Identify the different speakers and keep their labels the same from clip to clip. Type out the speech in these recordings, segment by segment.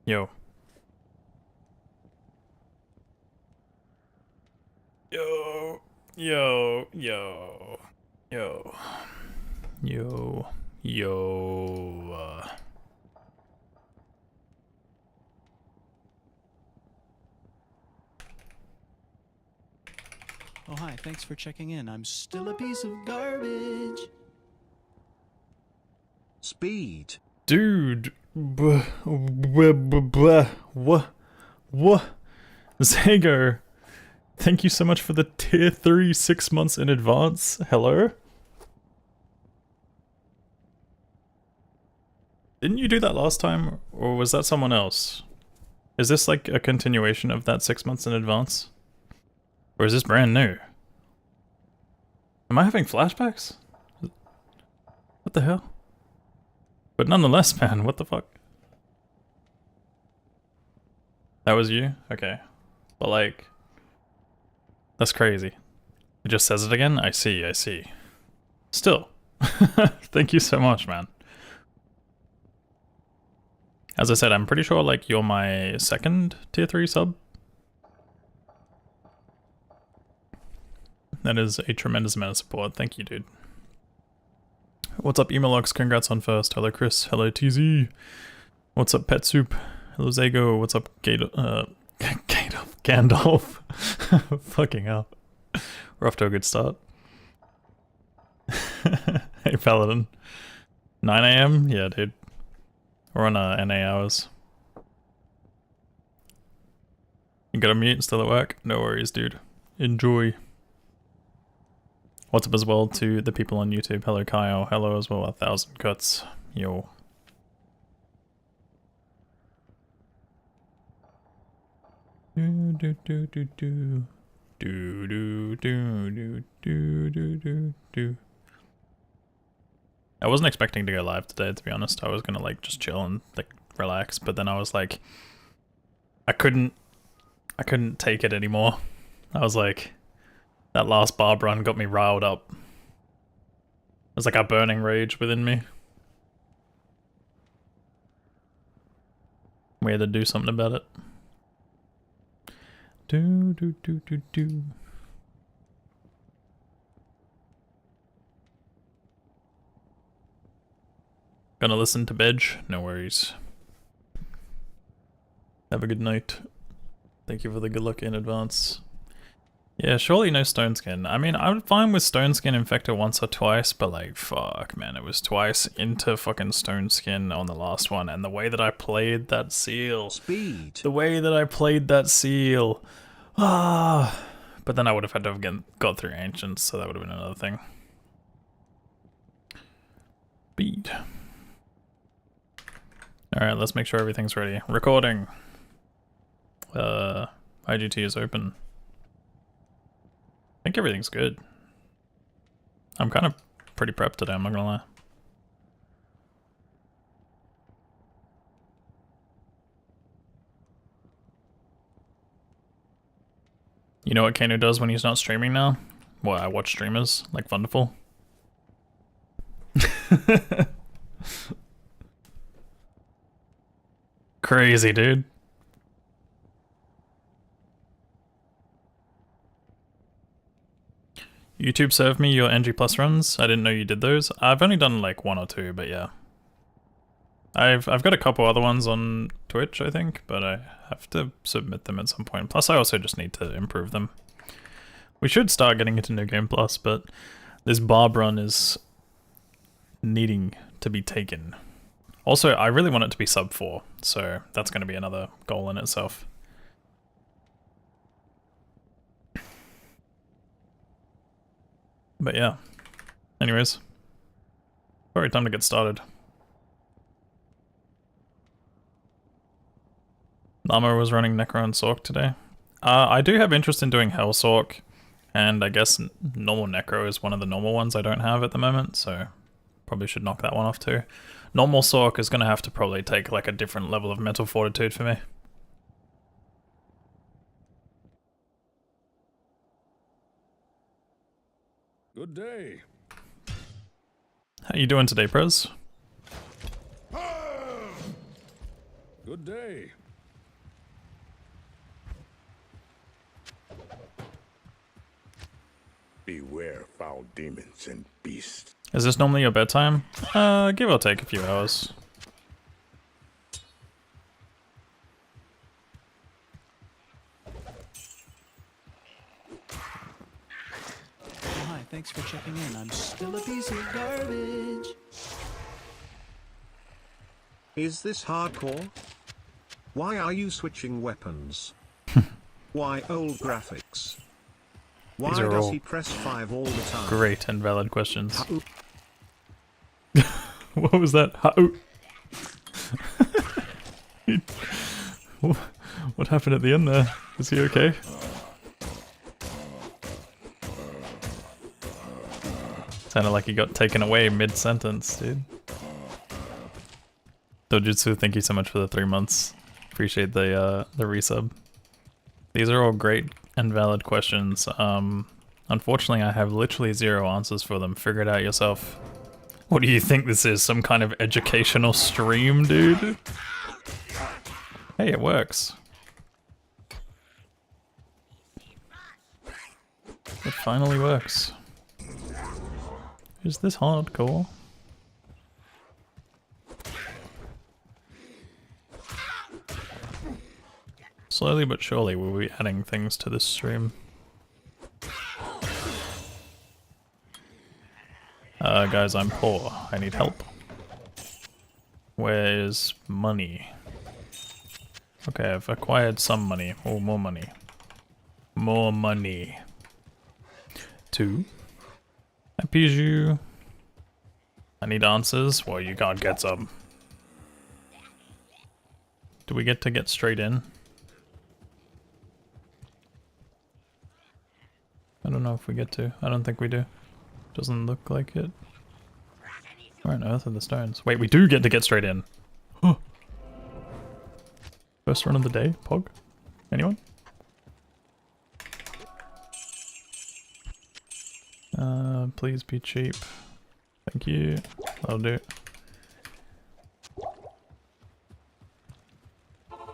Speaker 1: Yo. Yo. Yo. Yo. Yo. Yo. Yo.
Speaker 2: Oh, hi, thanks for checking in. I'm still a piece of garbage.
Speaker 3: Speed.
Speaker 1: Dude. What? Zago. Thank you so much for the tier 3 6 months in advance. Hello? Didn't you do that last time? Or was that someone else? Is this like a continuation of that 6 months in advance? Or is this brand new? Am I having flashbacks? What the hell? But nonetheless, man, what the fuck? That was you? Okay. But like... That's crazy. It just says it again? I see, I see. Still. Thank you so much, man. As I said, I'm pretty sure like you're my second tier 3 sub. That is a tremendous amount of support. Thank you, dude. What's up, Emalox? Congrats on first. Hello, Chris. Hello, TZ. What's up, Pet Soup? Hello, Zago. What's up, Gandalf? Fucking hell. We're off to a good start. Hey, Paladin. 9 AM? Yeah, dude. We're on NA hours. You got a mute still at work? No worries, dude. Enjoy. What's up as well to the people on YouTube? Hello, Kyle. Hello as well, 1,000 cuts. Yo. Do do do do do. Do do do do do do do do. I wasn't expecting to go live today, to be honest. I was gonna like just chill and like relax, but then I was like, I couldn't take it anymore. I was like, that last barb run got me riled up. There's like a burning rage within me. We had to do something about it. Do do do do do. Gonna listen to Bedge? No worries. Have a good night. Thank you for the good luck in advance. Yeah, surely no Stone Skin. I mean, I'm fine with Stone Skin Infector once or twice, but like, fuck, man, it was twice into fucking Stone Skin on the last one, and the way that I played that seal.
Speaker 3: Speed.
Speaker 1: The way that I played that seal. Ah. But then I would have had to have got through Ancients, so that would have been another thing. Speed. Alright, let's make sure everything's ready. Recording. IGT is open. I think everything's good. I'm kind of pretty prepped today, I'm not gonna lie. You know what Kano does when he's not streaming now? Well, I watch streamers, like Wonderful. Crazy, dude. YouTube served me your NG Plus runs. I didn't know you did those. I've only done like 1 or 2, but yeah. I've got a couple other ones on Twitch, I think, but I have to submit them at some point. Plus, I also just need to improve them. We should start getting into New Game Plus, but this barb run is needing to be taken. Also, I really want it to be sub 4, so that's going to be another goal in itself. But yeah. Anyways. Probably time to get started. Nama was running Necro and Sork today. I do have interest in doing Hell Sork, and I guess normal Necro is one of the normal ones I don't have at the moment, so probably should knock that one off too. Normal Sork is going to have to probably take like a different level of mental fortitude for me.
Speaker 4: Good day.
Speaker 1: How you doing today, Prez?
Speaker 4: Good day.
Speaker 3: Beware foul demons and beasts.
Speaker 1: Is this normally your bedtime? Give or take a few hours.
Speaker 2: Oh, hi, thanks for checking in. I'm still a piece of garbage.
Speaker 5: Is this hardcore? Why are you switching weapons? Why old graphics? Why
Speaker 1: These are
Speaker 5: does
Speaker 1: all
Speaker 5: he press 5 all the time?
Speaker 1: Great and valid questions.
Speaker 5: Ha-oo.
Speaker 1: What was that? Ha-oo. What happened at the end there? Is he okay? Sounded like he got taken away mid-sentence, dude. Dojutsu, thank you so much for the 3 months. Appreciate the resub. These are all great and valid questions. Unfortunately, I have literally 0 answers for them. Figure it out yourself. What do you think this is? Some kind of educational stream, dude? Hey, it works. It finally works. Is this hardcore? Slowly but surely we'll be adding things to this stream. Guys, I'm poor. I need help. Where's money? Okay, I've acquired some money. Oh, more money. More money. 2. I Bijou. I need answers. Well, you can't get some. Do we get straight in? I don't know if we get to. I don't think we do. Doesn't look like it. Where on earth are the stones? Wait, we do get straight in. Huh. First run of the day, Pog? Anyone? Please be cheap. Thank you. That'll do.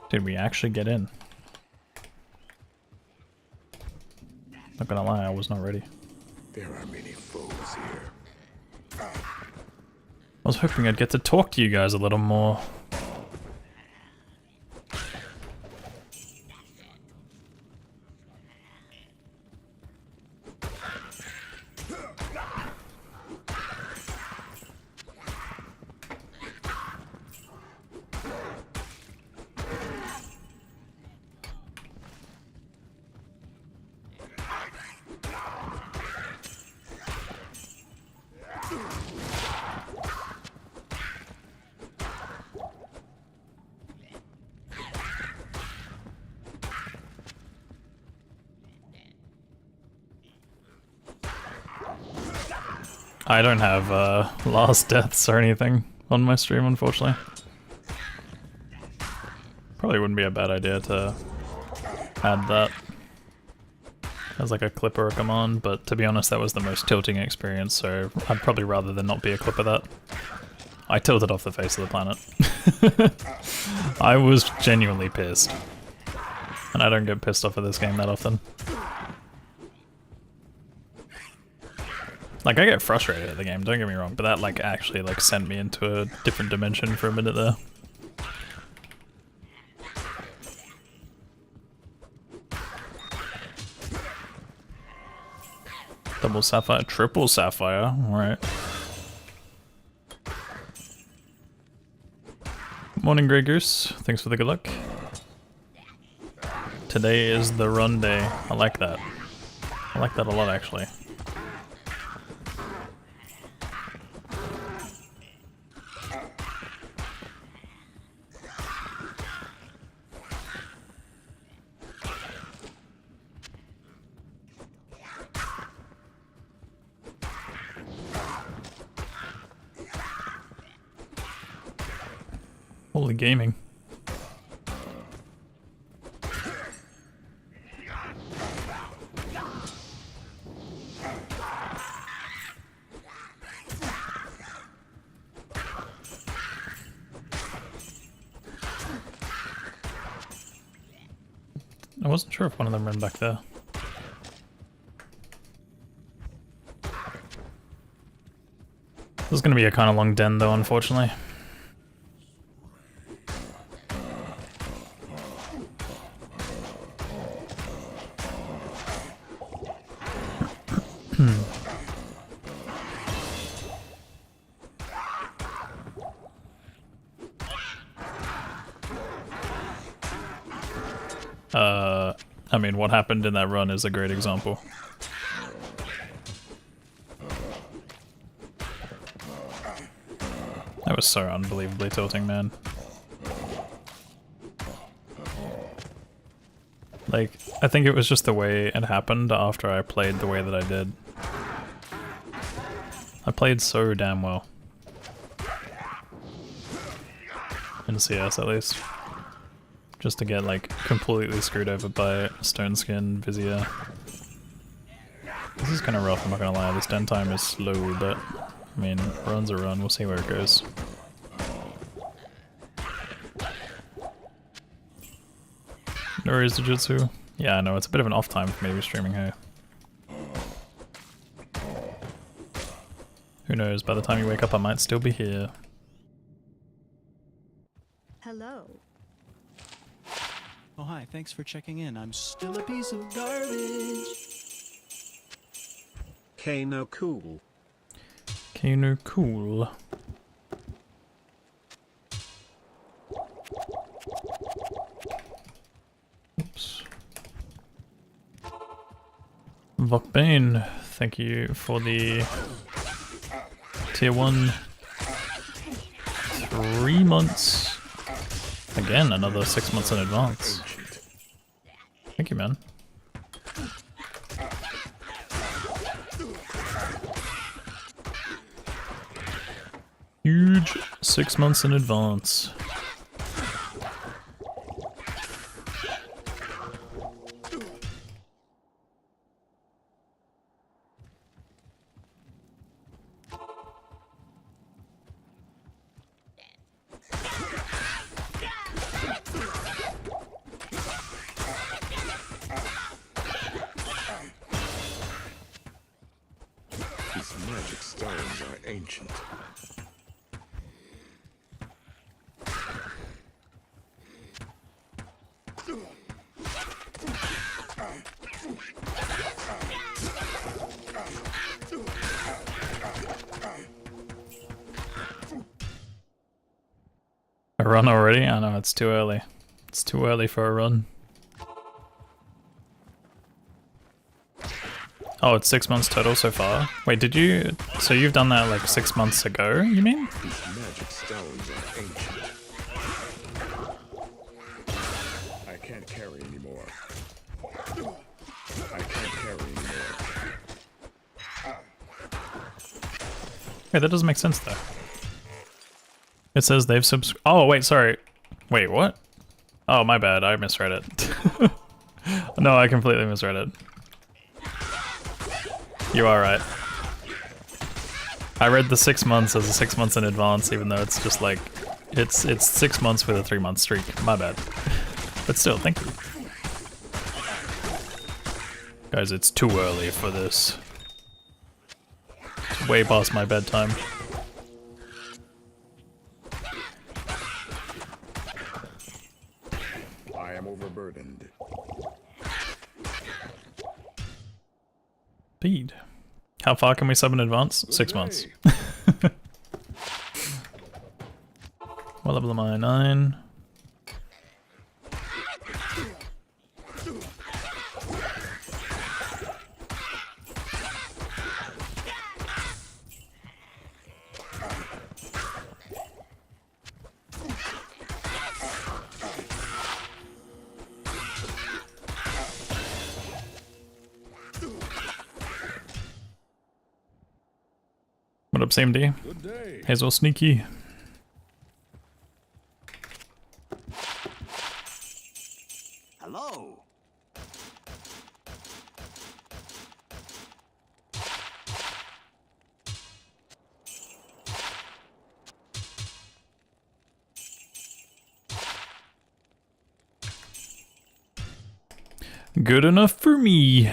Speaker 1: Did we actually get in? Not gonna lie, I was not ready.
Speaker 3: There are many foes here.
Speaker 1: I was hoping I'd get to talk to you guys a little more. I don't have last deaths or anything on my stream, unfortunately. Probably wouldn't be a bad idea to add that as like a clip or a command, but to be honest that was the most tilting experience, so I'd probably rather there not be a clip of that. I tilted off the face of the planet. I was genuinely pissed. And I don't get pissed off of this game that often. Like, I get frustrated at the game, don't get me wrong, but that, like, actually, like, sent me into a different dimension for a minute there. Double sapphire, triple sapphire, alright. Morning, Grey Goose. Thanks for the good luck. Today is the run day. I like that. I like that a lot, actually. Holy gaming. I wasn't sure if one of them ran back there. This is gonna be a kind of long den though, unfortunately. I mean, what happened in that run is a great example. That was so unbelievably tilting, man. Like, I think it was just the way it happened after I played the way that I did. I played so damn well. In CS, at least. Just to get, like, completely screwed over by Stone Skin, Vizier. This is kind of rough, I'm not gonna lie. This den time is slow, but, I mean, run's a run. We'll see where it goes. Nori's Jujutsu. Yeah, I know, it's a bit of an off time for me to be streaming here. Who knows, by the time you wake up I might still be here.
Speaker 6: Hello.
Speaker 2: Oh, hi, thanks for checking in. I'm still a piece of garbage.
Speaker 5: Kano cool.
Speaker 1: Kano cool. Oops. Vokbane, thank you for the tier 1 3 months. Again, another 6 months in advance. Thank you, man. Huge 6 months in advance.
Speaker 3: These magic stones are ancient.
Speaker 1: A run already? I know, it's too early. It's too early for a run. Oh, it's 6 months total so far? Wait, did you... So you've done that like 6 months ago, you mean?
Speaker 3: These magic stones are ancient. I can't carry anymore. I can't carry anymore.
Speaker 1: Wait, that doesn't make sense though. It says they've oh, wait, sorry. Wait, what? Oh, my bad, I misread it. No, I completely misread it. You are right. I read the 6 months as a 6 months in advance, even though it's just like, it's 6 months with a 3 month streak. My bad. But still, thank you. Guys, it's too early for this. It's way past my bedtime.
Speaker 3: I am overburdened.
Speaker 1: Speed. How far can we sub in advance? 6 months. What level am I? 9. What up, same D?
Speaker 4: Good day.
Speaker 1: Hazel Sneaky.
Speaker 2: Hello.
Speaker 1: Good enough for me.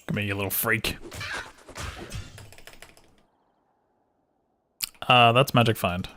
Speaker 1: Come here, you little freak. That's magic find.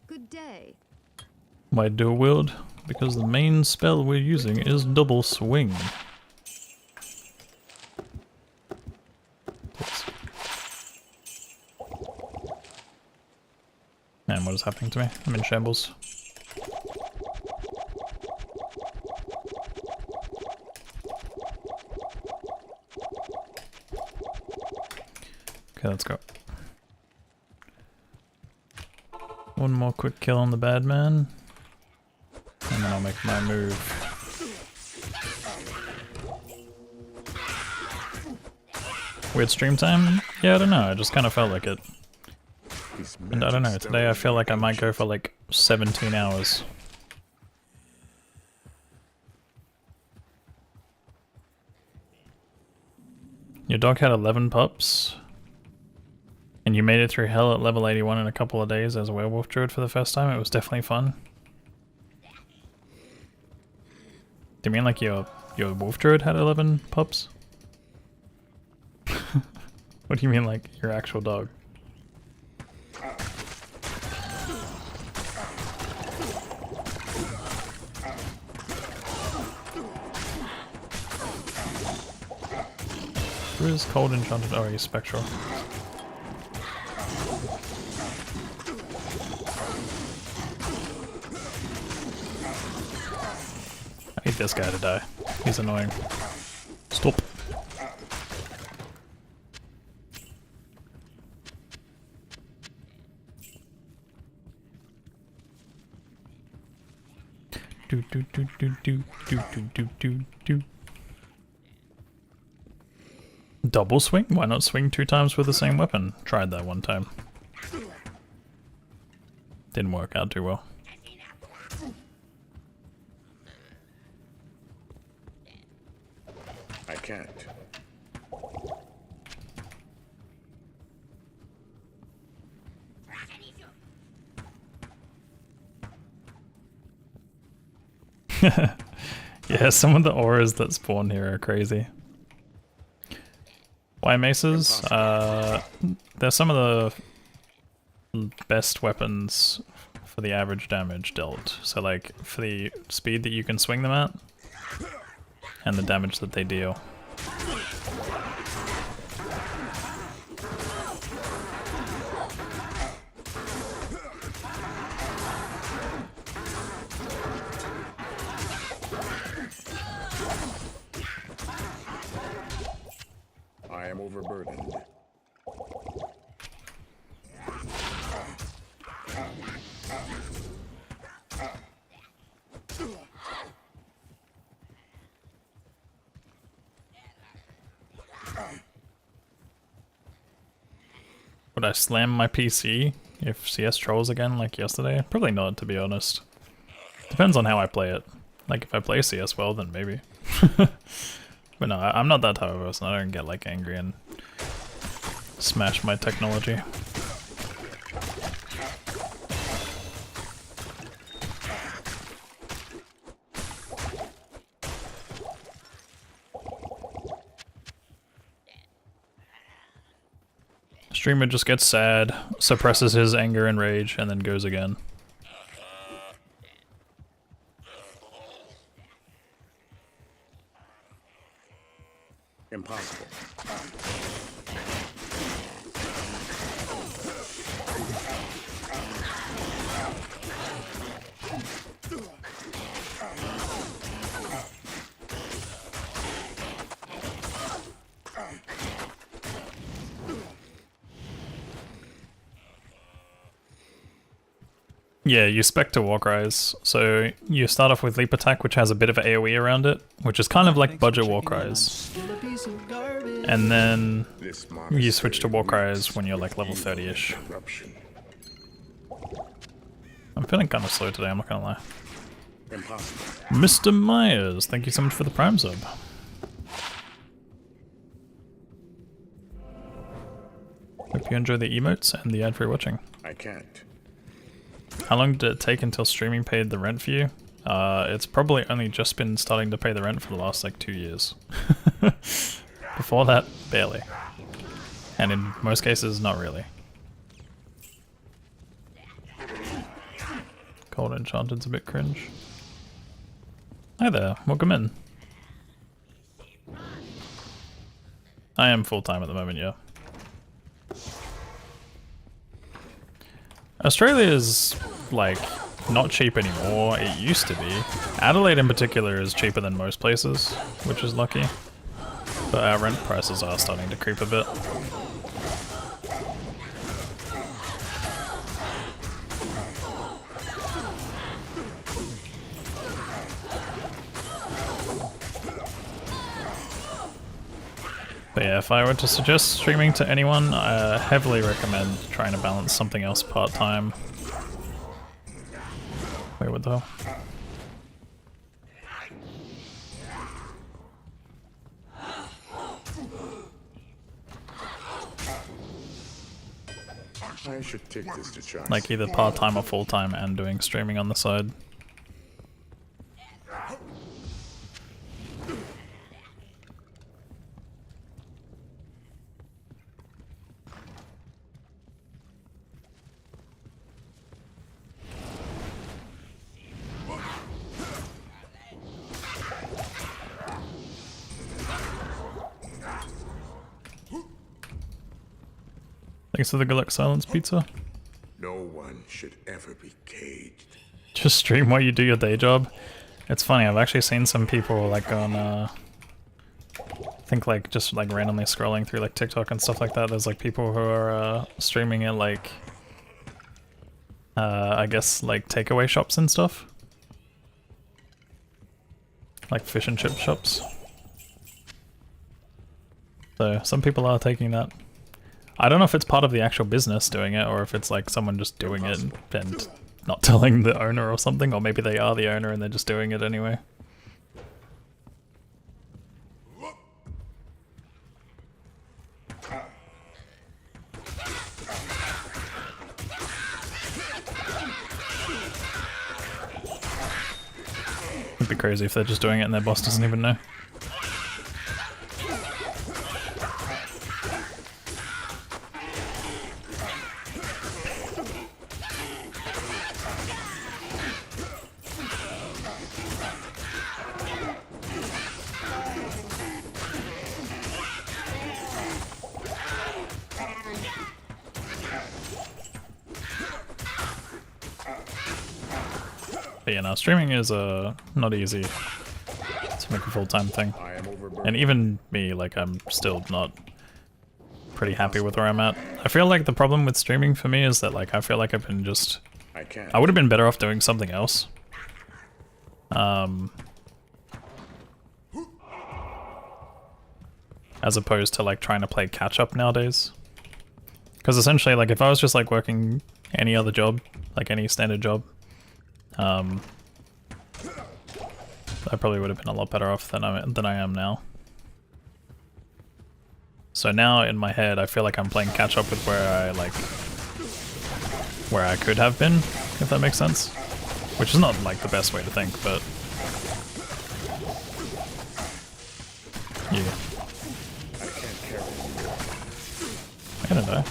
Speaker 6: Good day.
Speaker 1: Why dual wield? Because the main spell we're using is double swing. Man, what is happening to me? I'm in shambles. Okay, let's go. One more quick kill on the bad man. And then I'll make my move. Weird stream time? Yeah, I don't know, I just kind of felt like it. And I don't know, today I feel like I might go for like 17 hours. Your dog had 11 pups? And you made it through hell at level 81 in a couple of days as a werewolf druid for the first time? It was definitely fun. Do you mean like your wolf druid had 11 pups? What do you mean like your actual dog? Who is cold enchanted? Oh, he's spectral. I need this guy to die. He's annoying. Stop. Do do do do do do do do do do. Double swing? Why not swing 2 times with the same weapon? Tried that one time. Didn't work out too well.
Speaker 3: I can't.
Speaker 1: Yeah, some of the auras that spawn here are crazy. Why maces? They're some of the best weapons for the average damage dealt. So like, for the speed that you can swing them at, and the damage that they deal.
Speaker 3: I am overburdened.
Speaker 1: Would I slam my PC if CS trolls again like yesterday? Probably not, to be honest. Depends on how I play it. Like, if I play CS well, then maybe. But no, I'm not that type of person. I don't get like angry and smash my technology. Streamer just gets sad, suppresses his anger and rage, and then goes again.
Speaker 3: Impossible.
Speaker 1: Yeah, you spec to Warcries. So you start off with Leap Attack, which has a bit of AoE around it, which is kind of like
Speaker 2: Thanks for
Speaker 1: budget
Speaker 2: checking in. I'm
Speaker 1: Warcries.
Speaker 2: still a piece of garbage.
Speaker 1: And then
Speaker 3: This
Speaker 1: you switch to
Speaker 3: monastery
Speaker 1: Warcries
Speaker 3: reeks
Speaker 1: when you're like level
Speaker 3: with
Speaker 1: 30-ish.
Speaker 3: corruption.
Speaker 1: I'm feeling kind of slow today, I'm not gonna lie.
Speaker 3: Impossible.
Speaker 1: Mr. Myers, thank you so much for the Prime sub. Hope you enjoy the emotes and the ad for watching.
Speaker 3: I can't.
Speaker 1: How long did it take until streaming paid the rent for you? It's probably only just been starting to pay the rent for the last like 2 years. Before that, barely. And in most cases, not really. Cold Enchanted's a bit cringe. Hi there, welcome in. I am full-time at the moment, yeah. Australia is, like, not cheap anymore. It used to be. Adelaide in particular is cheaper than most places, which is lucky. But our rent prices are starting to creep a bit. But yeah, if I were to suggest streaming to anyone, I heavily recommend trying to balance something else part-time. Wait, what the hell?
Speaker 3: I should take this to chance.
Speaker 1: Like either part-time or full-time and doing streaming on the side. Thanks for the Galactic Silence pizza.
Speaker 3: No one should ever be caged.
Speaker 1: Just stream while you do your day job. It's funny, I've actually seen some people like on I think like just like randomly scrolling through like TikTok and stuff like that. There's like people who are streaming at like I guess like takeaway shops and stuff. Like fish and chip shops. So some people are taking that. I don't know if it's part of the actual business doing it or if it's like someone just doing it and not telling the owner or something, or maybe they are the owner and they're just doing it anyway. It'd be crazy if they're just doing it and their boss doesn't even know. But yeah, no, streaming is not easy to make a full-time thing.
Speaker 3: I am overburdened.
Speaker 1: And even me, like, I'm still not pretty happy with where I'm at. I feel like the problem with streaming for me is that, like, I feel like I've been just...
Speaker 3: I can't.
Speaker 1: I would have been better off doing something else. As opposed to, like, trying to play catch-up nowadays. Because essentially, like, if I was just, like, working any other job, like any standard job, I probably would have been a lot better off than I am now. So now in my head, I feel like I'm playing catch up with where I could have been, if that makes sense. Which is not like the best way to think, but yeah. I don't know.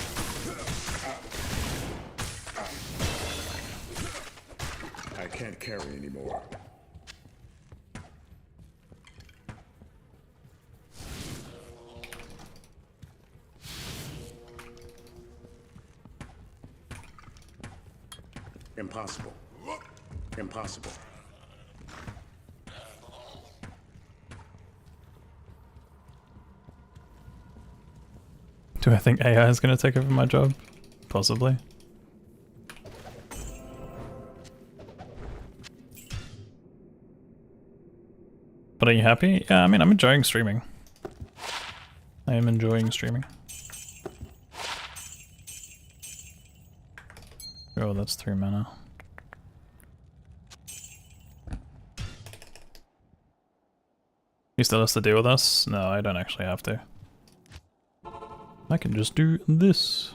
Speaker 3: I can't carry anymore. Impossible. Impossible.
Speaker 1: Do I think AI is going to take over my job? Possibly. But are you happy? Yeah, I mean, I'm enjoying streaming. I am enjoying streaming. Oh, that's 3 mana. He still has to deal with us? No, I don't actually have to. I can just do this.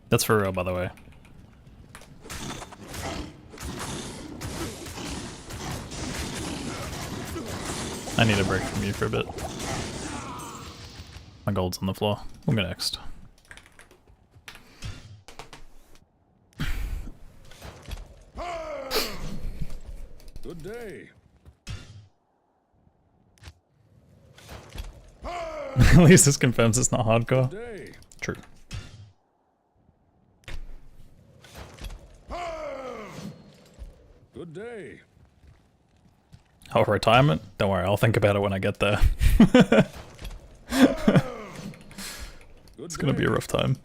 Speaker 1: That's for real, by the way. I need a break from you for a bit. My gold's on the floor. We'll go next.
Speaker 4: Good day.
Speaker 1: At least this confirms it's not hardcore.
Speaker 4: Day.
Speaker 1: True.
Speaker 4: Good day.
Speaker 1: Oh, retirement? Don't worry, I'll think about it when I get there. It's gonna be a rough time.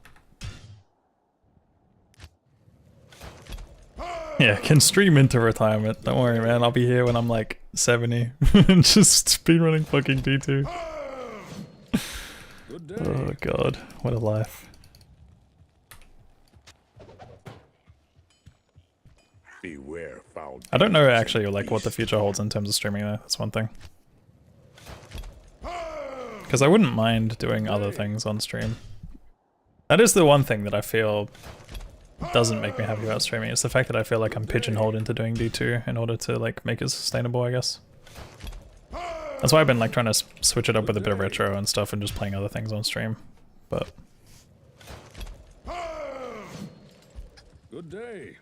Speaker 1: Yeah, can stream into retirement. Don't worry, man. I'll be here when I'm like 70 and just speedrunning fucking D2. Oh god, what a life.
Speaker 3: Beware foul.
Speaker 1: I don't know actually like what the future holds in terms of streaming though. That's one thing. Because I wouldn't mind doing other things on stream. That is the one thing that I feel doesn't make me happy about streaming. It's the fact that I feel like I'm pigeonholed into doing D2 in order to like make it sustainable, I guess. That's why I've been like trying to switch it up with a bit of retro and stuff and just playing other things on stream. But
Speaker 4: Good day.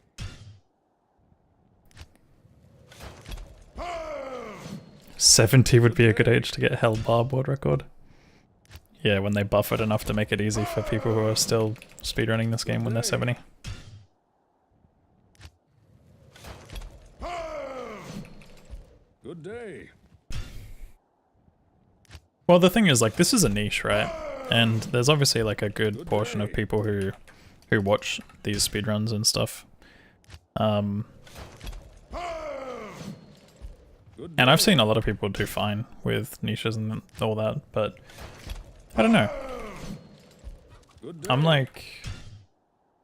Speaker 1: 70 would be a good age to get held barb world record. Yeah, when they buff it enough to make it easy for people who are still speedrunning this game when they're 70.
Speaker 4: Good day.
Speaker 1: Well, the thing is, like, this is a niche, right? And there's obviously like a good portion of people who watch these speedruns and stuff. And I've seen a lot of people do fine with niches and all that, but I don't know. I'm like,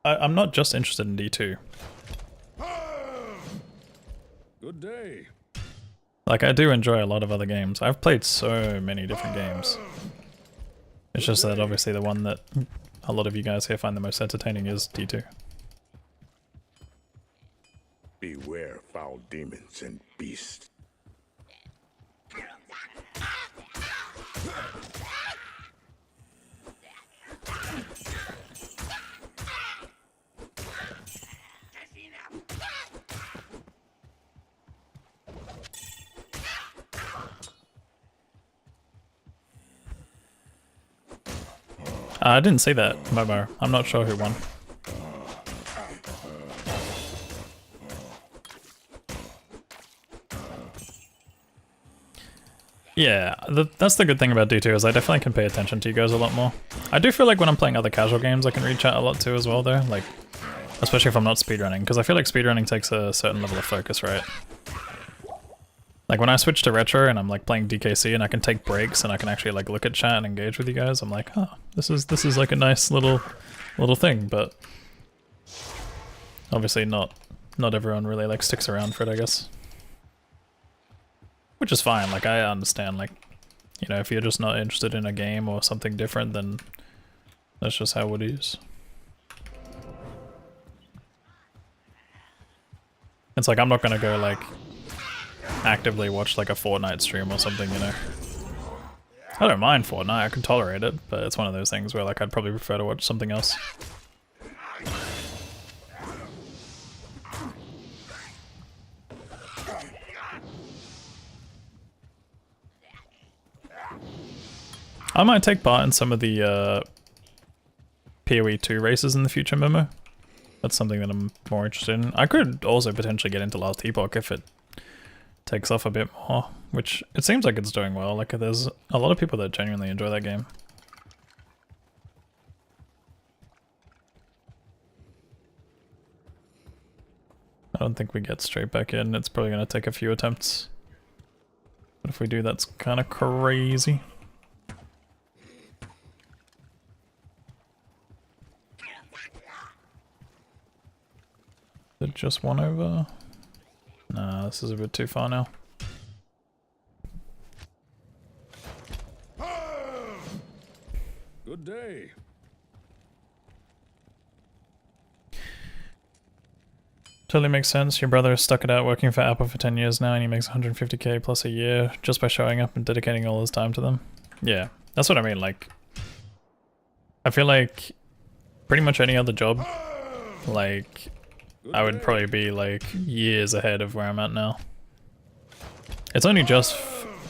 Speaker 1: I'm not just interested in D2.
Speaker 4: Good day.
Speaker 1: Like, I do enjoy a lot of other games. I've played so many different games. It's just that obviously the one that a lot of you guys here find the most entertaining is D2.
Speaker 3: Beware foul demons and beasts.
Speaker 1: I didn't see that, Momo. I'm not sure who won. Yeah, that's the good thing about D2 is I definitely can pay attention to you guys a lot more. I do feel like when I'm playing other casual games I can read chat a lot too as well though, like, especially if I'm not speedrunning, because I feel like speedrunning takes a certain level of focus, right? Like when I switch to retro and I'm like playing DKC and I can take breaks and I can actually like look at chat and engage with you guys, I'm like, oh, this is like a nice little thing, but obviously not everyone really like sticks around for it, I guess. Which is fine, like I understand, like, you know, if you're just not interested in a game or something different, then that's just how it is. It's like I'm not gonna go like actively watch like a Fortnite stream or something, you know. I don't mind Fortnite, I can tolerate it, but it's one of those things where like I'd probably prefer to watch something else. I might take part in some of the PoE 2 races in the future, Momo. That's something that I'm more interested in. I could also potentially get into Last Epoch if it takes off a bit more, which it seems like it's doing well. Like there's a lot of people that genuinely enjoy that game. I don't think we get straight back in. It's probably going to take a few attempts. But if we do, that's kind of crazy. Is it just one over? Nah, this is a bit too far now.
Speaker 4: Good day.
Speaker 1: Totally makes sense. Your brother stuck it out working for Apple for 10 years now and he makes 150k plus a year just by showing up and dedicating all his time to them. Yeah, that's what I mean. Like, I feel like pretty much any other job, like, I would probably be like years ahead of where I'm at now. It's only just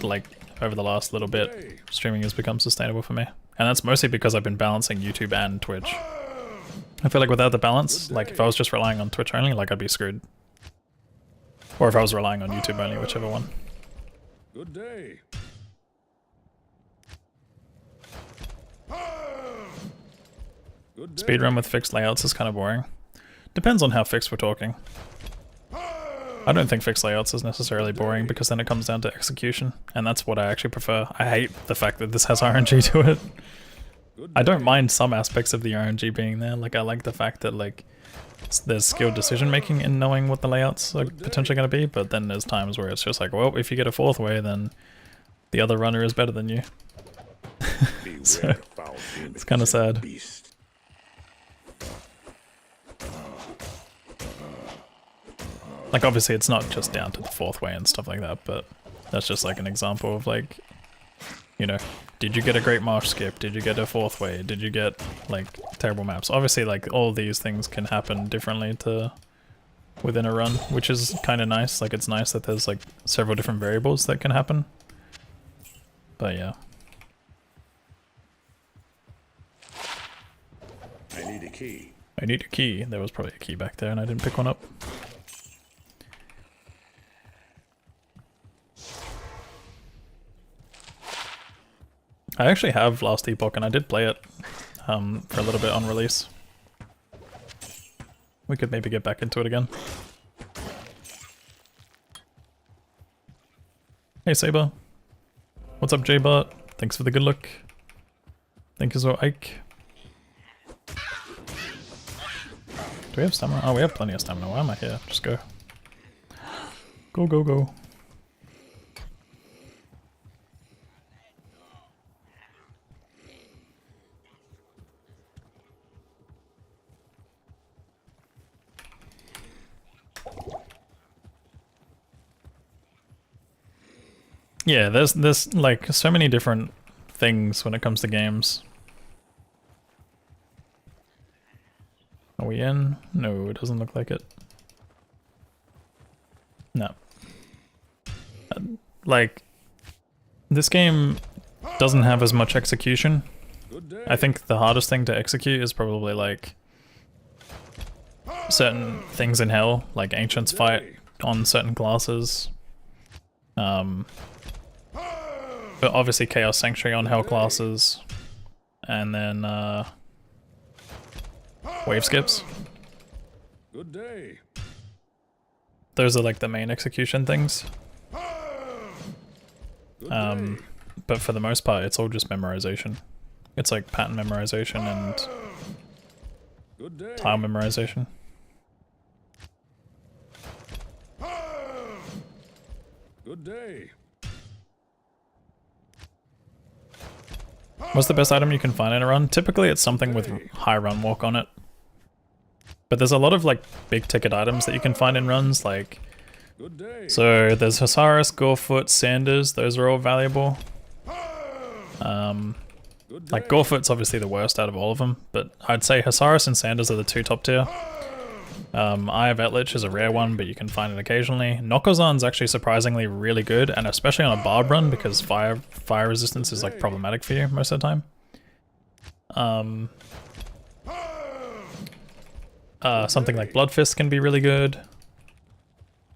Speaker 1: like over the last little bit streaming has become sustainable for me. And that's mostly because I've been balancing YouTube and Twitch. I feel like without the balance, like if I was just relying on Twitch only, like I'd be screwed. Or if I was relying on YouTube only, whichever one.
Speaker 4: Good day. Good day.
Speaker 1: Speedrun with fixed layouts is kind of boring. Depends on how fixed we're talking. I don't think fixed layouts is necessarily boring because then it comes down to execution, and that's what I actually prefer. I hate the fact that this has RNG to it. I don't mind some aspects of the RNG being there. Like, I like the fact that like there's skilled decision making in knowing what the layouts are potentially going to be, but then there's times where it's just like, well, if you get a fourth way, then the other runner is better than you. So, it's kind of sad. Like, obviously it's not just down to the fourth way and stuff like that, but that's just like an example of like, you know, did you get a great marsh skip? Did you get a fourth way? Did you get like terrible maps? Obviously like all these things can happen differently to within a run, which is kind of nice. Like, it's nice that there's like several different variables that can happen. But yeah.
Speaker 3: I need a key.
Speaker 1: I need a key. There was probably a key back there and I didn't pick one up. I actually have Last Epoch and I did play it for a little bit on release. We could maybe get back into it again. Hey Saber. What's up J-Bot? Thanks for the good look. Thank you so Ike. Do we have stamina? Oh, we have plenty of stamina. Why am I here? Just go. Go, go, go. Yeah, there's like so many different things when it comes to games. Are we in? No, it doesn't look like it. No. Like, this game doesn't have as much execution. I think the hardest thing to execute is probably like certain things in Hell, like Ancients fight on certain classes. But obviously Chaos Sanctuary on Hell classes, and then wave skips.
Speaker 4: Good day.
Speaker 1: Those are like the main execution things. But for the most part, it's all just memorization. It's like pattern memorization and tile memorization.
Speaker 4: Good day.
Speaker 1: What's the best item you can find in a run? Typically it's something with high run walk on it. But there's a lot of like big ticket items that you can find in runs, like, so there's Hasaris, Gorefoot, Sanders, those are all valuable. Like Gorefoot's obviously the worst out of all of them, but I'd say Hasaris and Sanders are the two top tier. Eye of Etlich is a rare one, but you can find it occasionally. Nokozan's actually surprisingly really good, and especially on a barb run, because fire resistance is like problematic for you most of the time. Something like Bloodfist can be really good.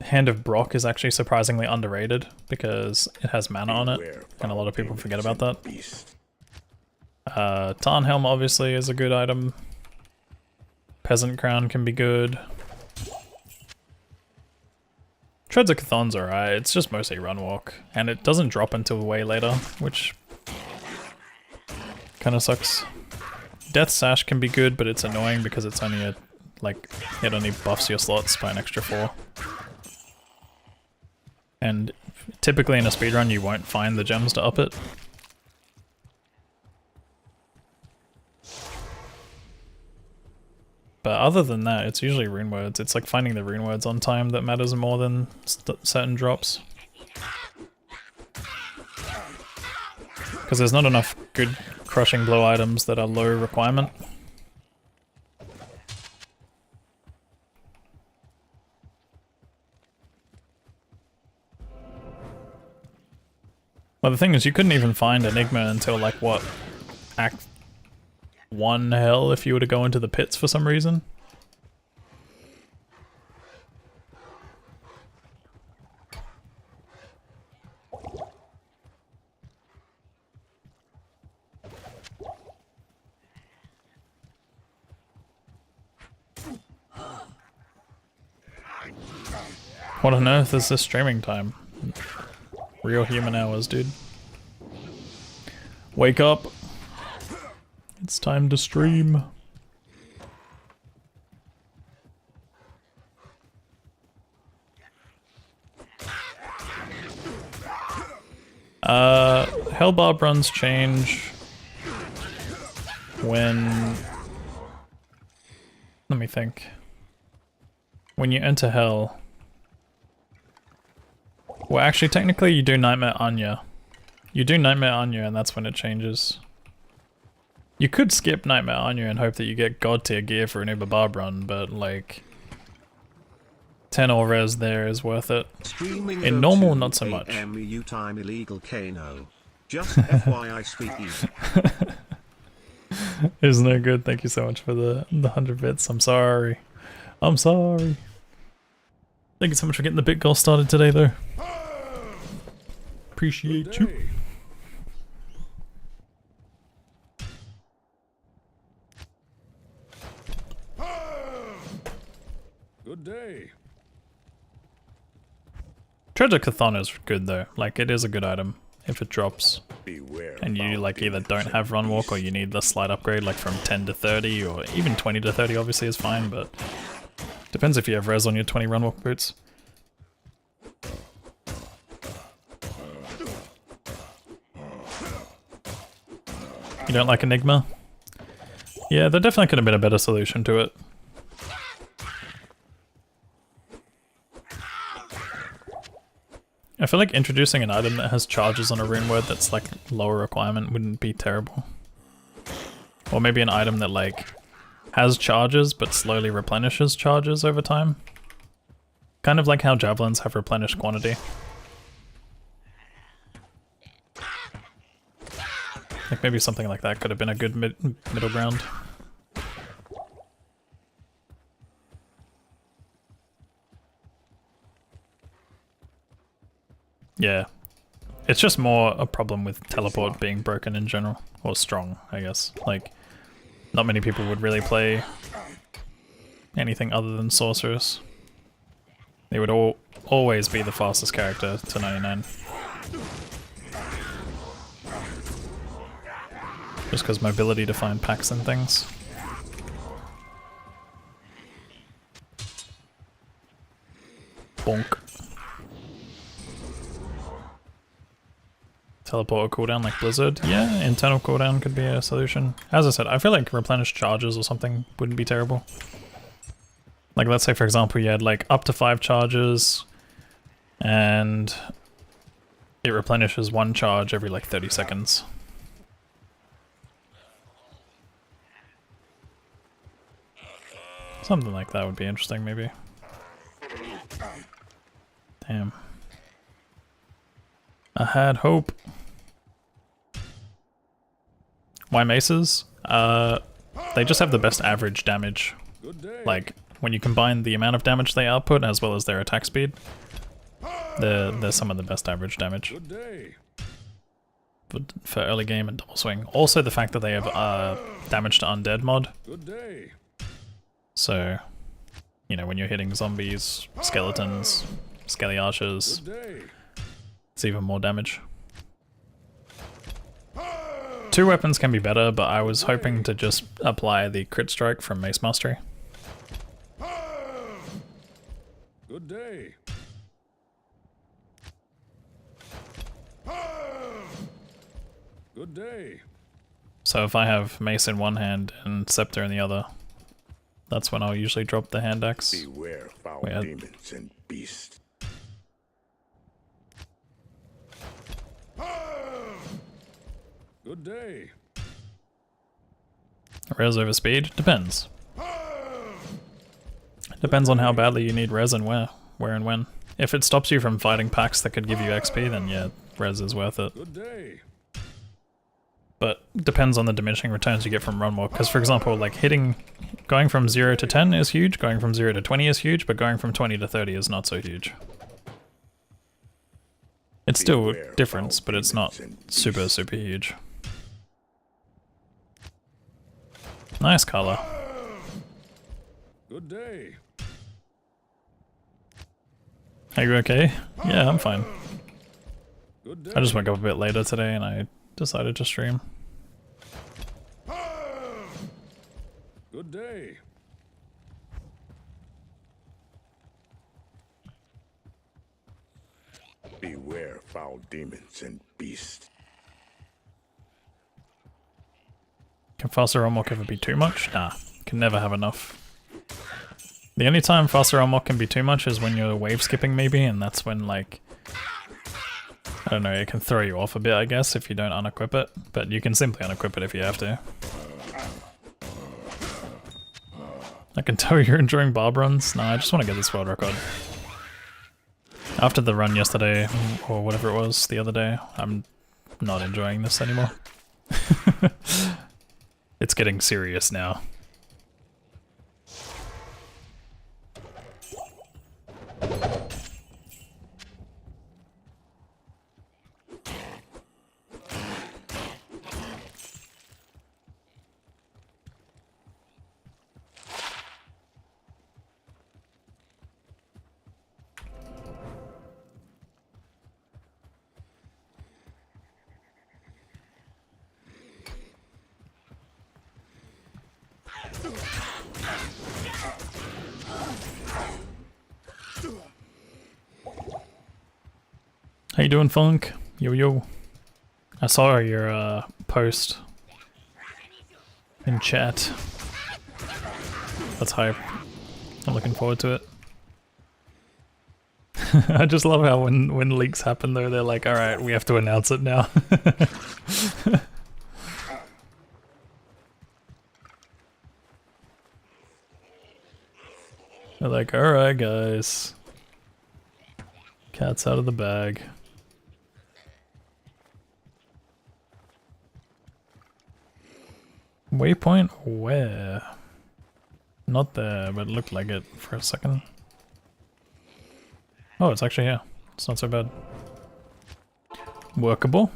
Speaker 1: Hand of Brock is actually surprisingly underrated because it has mana on it, and a lot of people forget about that. Tarnhelm obviously is a good item. Peasant Crown can be good. Treads of Chthon's alright, it's just mostly run walk, and it doesn't drop until way later, which kinda sucks. Death Sash can be good, but it's annoying because it's only a, like, it only buffs your slots by an extra 4. And typically in a speedrun you won't find the gems to up it. But other than that, it's usually rune words. It's like finding the rune words on time that matters more than certain drops. Because there's not enough good crushing blow items that are low requirement. Well, the thing is, you couldn't even find Enigma until like, what, Act 1 hell if you were to go into the pits for some reason. What on earth is this streaming time? Real human hours, dude. Wake up. It's time to stream. Hell Barb runs change when... Let me think. When you enter Hell... Well, actually, technically you do Nightmare Anya. You do Nightmare Anya and that's when it changes. You could skip Nightmare Anya and hope that you get god tier gear for an Uber Barb run, but like... 10 or res there is worth it.
Speaker 5: Streaming
Speaker 1: in normal, not so much.
Speaker 5: EU time illegal Kano. Just FYI speaking.
Speaker 1: Isn't that good? Thank you so much for the 100 bits. I'm sorry. I'm sorry. Thank you so much for getting the bit goal started today, though. Appreciate you.
Speaker 4: Good day.
Speaker 1: Treasure Chthon is good though. Like, it is a good item if it drops.
Speaker 3: Beware
Speaker 1: And you
Speaker 3: of
Speaker 1: like either don't have run walk or you need the slight upgrade, like from 10 to 30 or even 20 to 30 obviously is fine, but depends if you have res on your 20 run walk boots. You don't like Enigma? Yeah, there definitely could have been a better solution to it. I feel like introducing an item that has charges on a rune word that's like lower requirement wouldn't be terrible. Or maybe an item that like has charges but slowly replenishes charges over time. Kind of like how javelins have replenished quantity. Like maybe something like that could have been a good middle ground. Yeah. It's just more a problem with teleport being broken in general. Or strong, I guess. Like, not many people would really play anything other than sorcerers. They would always be the fastest character to 99. Just because mobility to find packs and things. Bonk. Teleport cooldown like Blizzard. Yeah, internal cooldown could be a solution. As I said, I feel like replenished charges or something wouldn't be terrible. Like let's say for example you had like up to 5 charges and it replenishes 1 charge every like 30 seconds. Something like that would be interesting maybe. Damn. I had hope. Why maces? They just have the best average damage. Like, when you combine the amount of damage they output as well as their attack speed, they're some of the best average damage. But for early game and double swing. Also the fact that they have damage to undead mod. So, you know, when you're hitting zombies, skeletons, Scaly Archers,
Speaker 4: Good day.
Speaker 1: it's even more damage. 2 weapons can be better, but I was hoping to just apply the crit strike from Mace Mastery.
Speaker 4: Good day. Good day.
Speaker 1: So if I have Mace in one hand and Scepter in the other, that's when I'll usually drop the hand axe.
Speaker 3: Beware foul
Speaker 1: Wait,
Speaker 3: demons and beasts.
Speaker 4: Good day.
Speaker 1: Res over speed? Depends. Depends on how badly you need res and where and when. If it stops you from fighting packs that could give you XP, then yeah, res is worth it.
Speaker 4: Good day.
Speaker 1: But depends on the diminishing returns you get from run walk. Because for example, like going from 0 to 10 is huge, going from 0 to 20 is huge, but going from 20 to 30 is not so huge. It's still a difference, but it's not super, super huge. Nice color.
Speaker 4: Good day.
Speaker 1: Are you okay? Yeah, I'm fine.
Speaker 4: Good day.
Speaker 1: I just woke up a bit later today and I decided to stream.
Speaker 4: Good day.
Speaker 3: Beware foul demons and beasts.
Speaker 1: Can faster unlock ever be too much? Nah, can never have enough. The only time faster unlock can be too much is when you're wave skipping maybe, and that's when like, I don't know, it can throw you off a bit I guess if you don't unequip it, but you can simply unequip it if you have to. I can tell you're enjoying Barbarians. Nah, I just want to get this world record. After the run yesterday, or whatever it was the other day, I'm not enjoying this anymore. It's getting serious now. How you doing, Funk? Yo yo. I saw your post in chat. That's hype. I'm looking forward to it. I just love how when leaks happen though, they're like, alright, we have to announce it now. They're like, alright guys. Cat's out of the bag. Waypoint where? Not there, but it looked like it for a second. Oh, it's actually here. It's not so bad. Workable.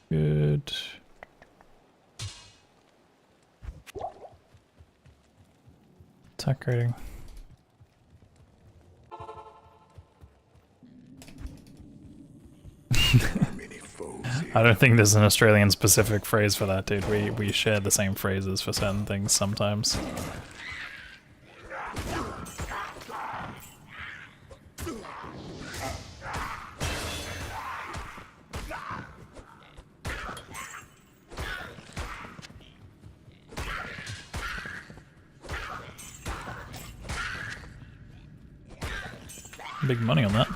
Speaker 1: Good. Attack rating.
Speaker 3: Many foes here.
Speaker 1: I don't think there's an Australian specific phrase for that, dude. We share the same phrases for certain things sometimes. Big money on that.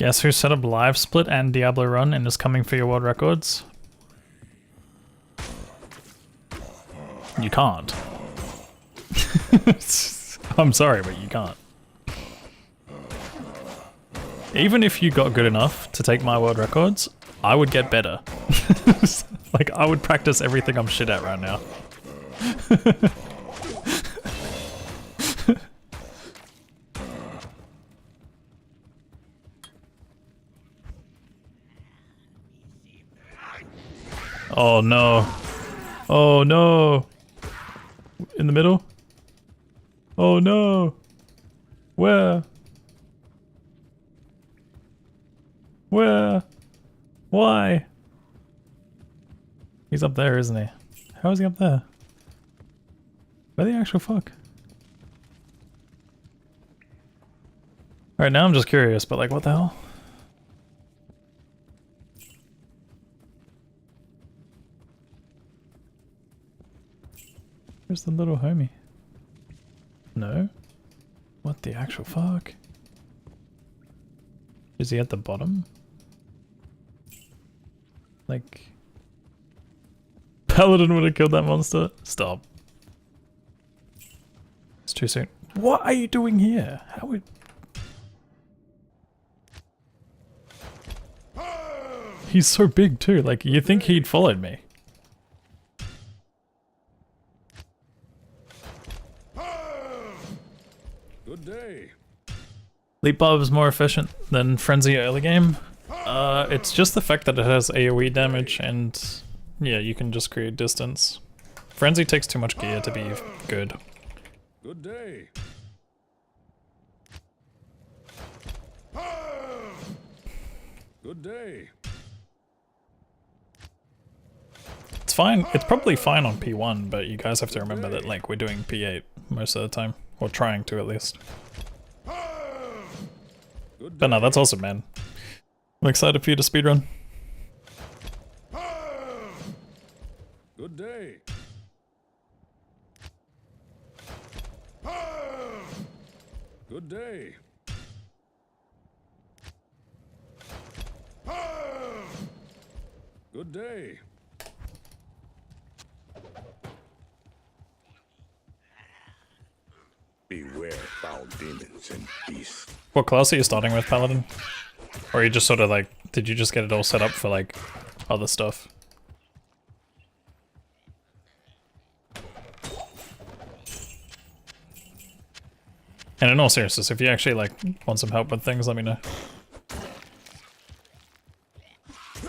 Speaker 1: Guess who set up Live Split and Diablo Run and is coming for your world records? You can't. I'm sorry, but you can't. Even if you got good enough to take my world records, I would get better. Like, I would practice everything I'm shit at right now. Oh no. Oh no. In the middle? Oh no. Where? Where? Why? He's up there, isn't he? How is he up there? Where the actual fuck? Alright, now I'm just curious, but like, what the hell? Where's the little homie? No? What the actual fuck? Is he at the bottom? Like... Paladin would have killed that monster? Stop. It's too soon. What are you doing here? How would... He's so big too, like you think he'd followed me.
Speaker 4: Good day.
Speaker 1: Leap Barb is more efficient than Frenzy early game. It's just the fact that it has AoE damage and yeah, you can just create distance. Frenzy takes too much gear to be good.
Speaker 4: Good day. Good day.
Speaker 1: It's fine. It's probably fine on P1, but you guys have to remember that like we're doing P8 most of the time. Or trying to at least. But no, that's awesome, man. I'm excited for you to speedrun.
Speaker 4: Good day. Good day. Good day.
Speaker 3: Beware foul demons and beasts.
Speaker 1: What class are you starting with, Paladin? Or are you just sort of like, did you just get it all set up for like other stuff? And in all seriousness, if you actually like want some help with things, let me know.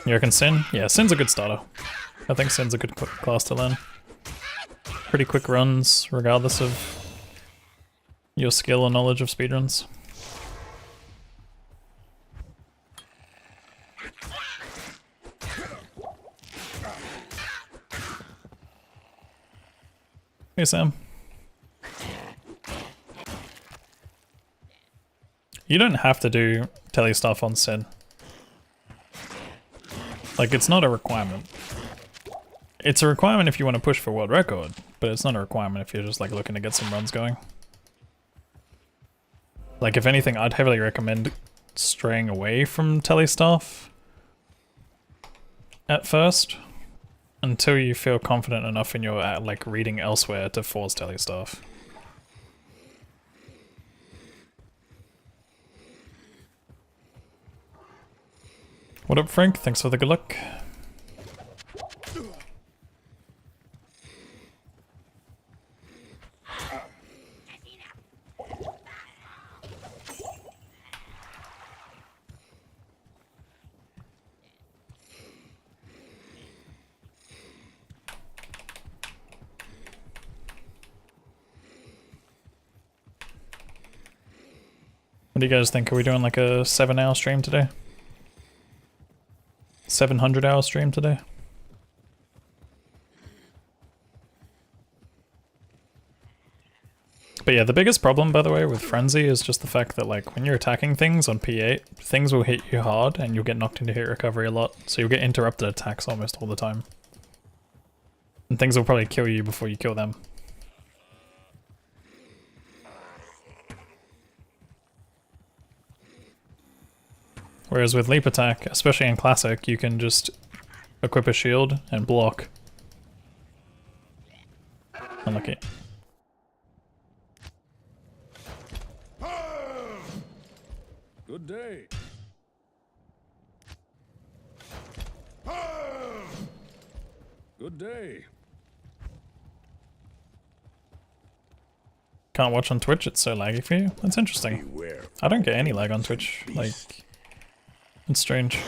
Speaker 1: You reckon Sin? Yeah, Sin's a good starter. I think Sin's a good class to learn. Pretty quick runs, regardless of your skill or knowledge of speedruns. Hey Sam. You don't have to do telly stuff on Sin. Like, it's not a requirement. It's a requirement if you want to push for world record, but it's not a requirement if you're just like looking to get some runs going. Like, if anything, I'd heavily recommend straying away from telly stuff at first until you feel confident enough in your like reading elsewhere to force telly stuff. What up, Frank? Thanks for the good luck. What do you guys think? Are we doing like a 7-hour stream today? 700-hour stream today? But yeah, the biggest problem, by the way, with Frenzy is just the fact that like when you're attacking things on P8, things will hit you hard and you'll get knocked into hit recovery a lot, so you'll get interrupted attacks almost all the time. And things will probably kill you before you kill them. Whereas with leap attack, especially in classic, you can just equip a shield and block. Unlucky.
Speaker 4: Good day. Good day.
Speaker 1: Can't watch on Twitch, it's so laggy for you? That's interesting.
Speaker 3: Beware.
Speaker 1: I don't get any lag on Twitch, like, it's strange.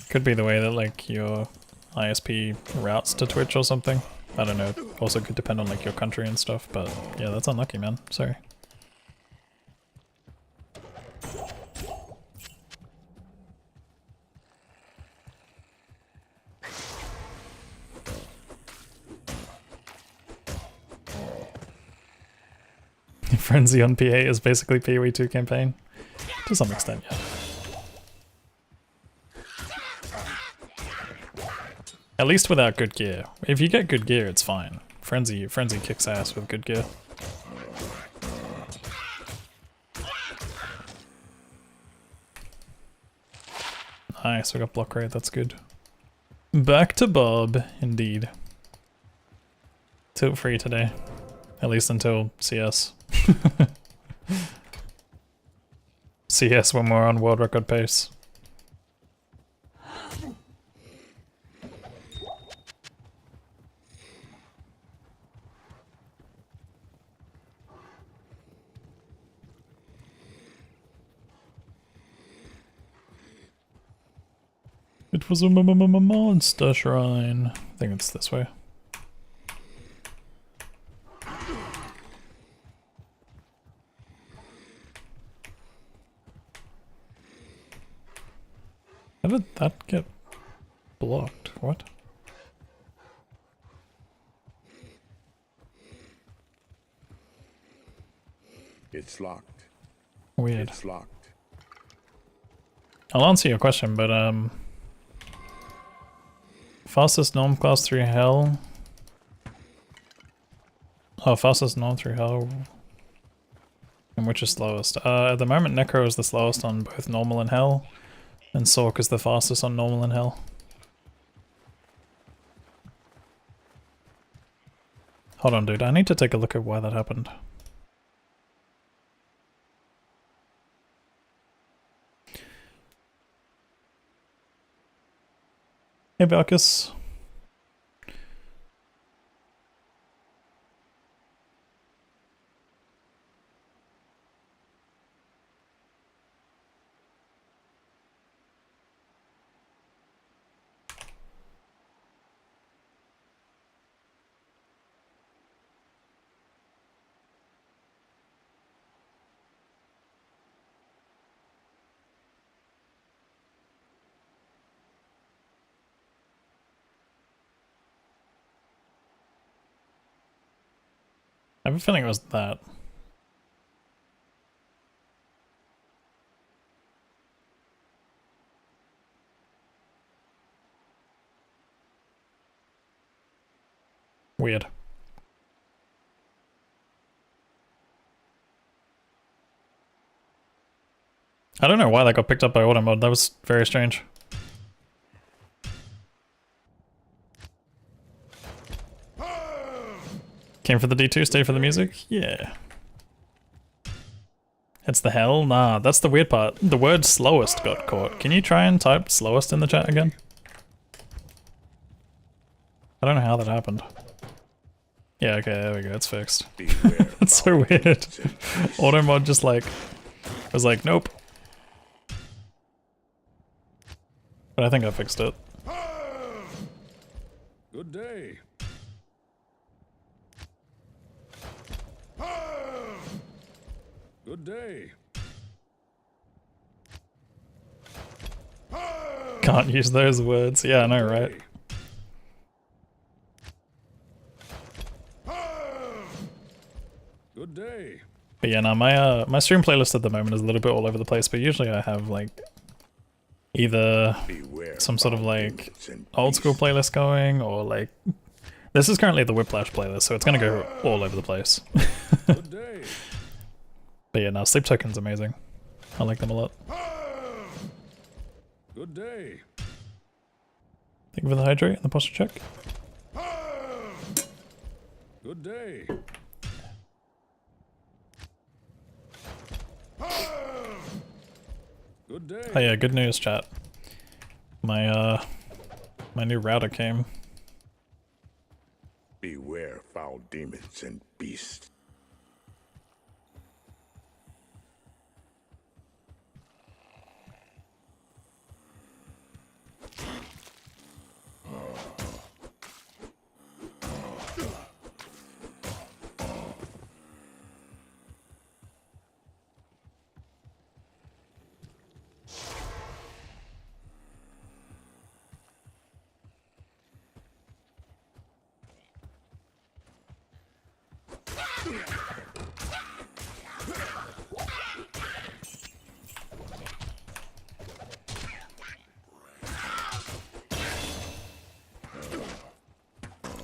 Speaker 1: Could be the way that like your ISP routes to Twitch or something. I don't know, also could depend on like your country and stuff, but yeah, that's unlucky, man, sorry. Frenzy on PA is basically PoE 2 campaign. To some extent, yeah. At least without good gear. If you get good gear, it's fine. Frenzy kicks ass with good gear. Nice, we got block rate, that's good. Back to Bob, indeed. Tilt free today. At least until CS. CS when we're on world record pace. It was a monster shrine. I think it's this way. How did that get blocked? What?
Speaker 3: It's locked.
Speaker 1: Weird.
Speaker 3: It's locked.
Speaker 1: I'll answer your question, but fastest norm class through hell. Oh, fastest norm through hell. And which is slowest? At the moment, Necro is the slowest on both normal and hell. And Sork is the fastest on normal and hell. Hold on, dude. I need to take a look at why that happened. Hey, Balkus. I have a feeling it was that. Weird. I don't know why that got picked up by auto mode. That was very strange. Came for the D2, stay for the music? Yeah. It's the hell? Nah, that's the weird part. The word slowest got caught. Can you try and type slowest in the chat again? I don't know how that happened. Yeah, okay, there we go, it's fixed. That's so weird. Auto mod just like, was like, nope. But I think I fixed it.
Speaker 4: Good day. Good day.
Speaker 1: Can't use those words. Yeah, I know, right?
Speaker 4: Good day.
Speaker 1: But yeah, no, my stream playlist at the moment is a little bit all over the place, but usually I have like either
Speaker 3: Beware
Speaker 1: some sort of like
Speaker 3: bandits and
Speaker 1: old school
Speaker 3: beasts.
Speaker 1: playlist going, or like this is currently the Whiplash playlist, so it's gonna go all over the place.
Speaker 4: Good day.
Speaker 1: But yeah, no, sleep token's amazing. I like them a lot.
Speaker 4: Good day.
Speaker 1: Thank you for the hydrate and the posture check.
Speaker 4: Good day. Good day.
Speaker 1: Oh yeah, good news, chat. My new router came.
Speaker 3: Beware foul demons and beasts.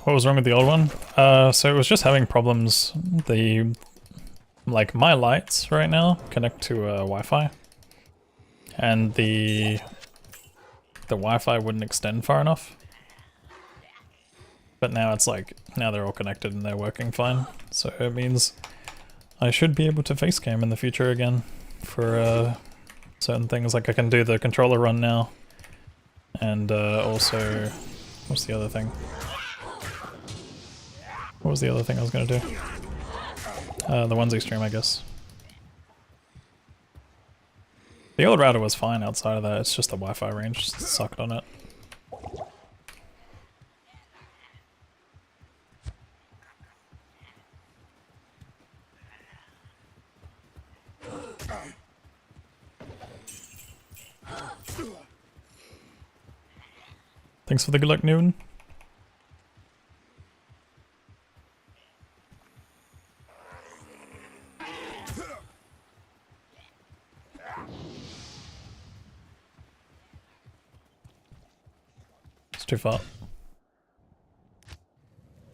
Speaker 1: What was wrong with the old one? So it was just having problems. Like my lights right now connect to Wi-Fi, and the Wi-Fi wouldn't extend far enough. But now it's like, now they're all connected and they're working fine. So it means I should be able to face cam in the future again for certain things. Like I can do the controller run now, and also, what's the other thing? What was the other thing I was gonna do? The onesie stream, I guess. The old router was fine outside of that, it's just the Wi-Fi range sucked on it. Thanks for the good luck, Noon. It's too far.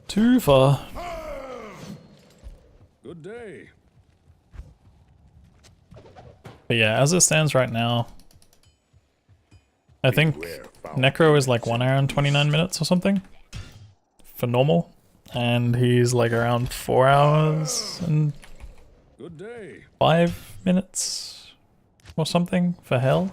Speaker 1: Too far.
Speaker 4: Good day.
Speaker 1: But yeah, as it stands right now, I think Necro is like 1 hour and 29 minutes or something for normal, and he's like around 4 hours and
Speaker 4: Good day.
Speaker 1: 5 minutes or something for hell.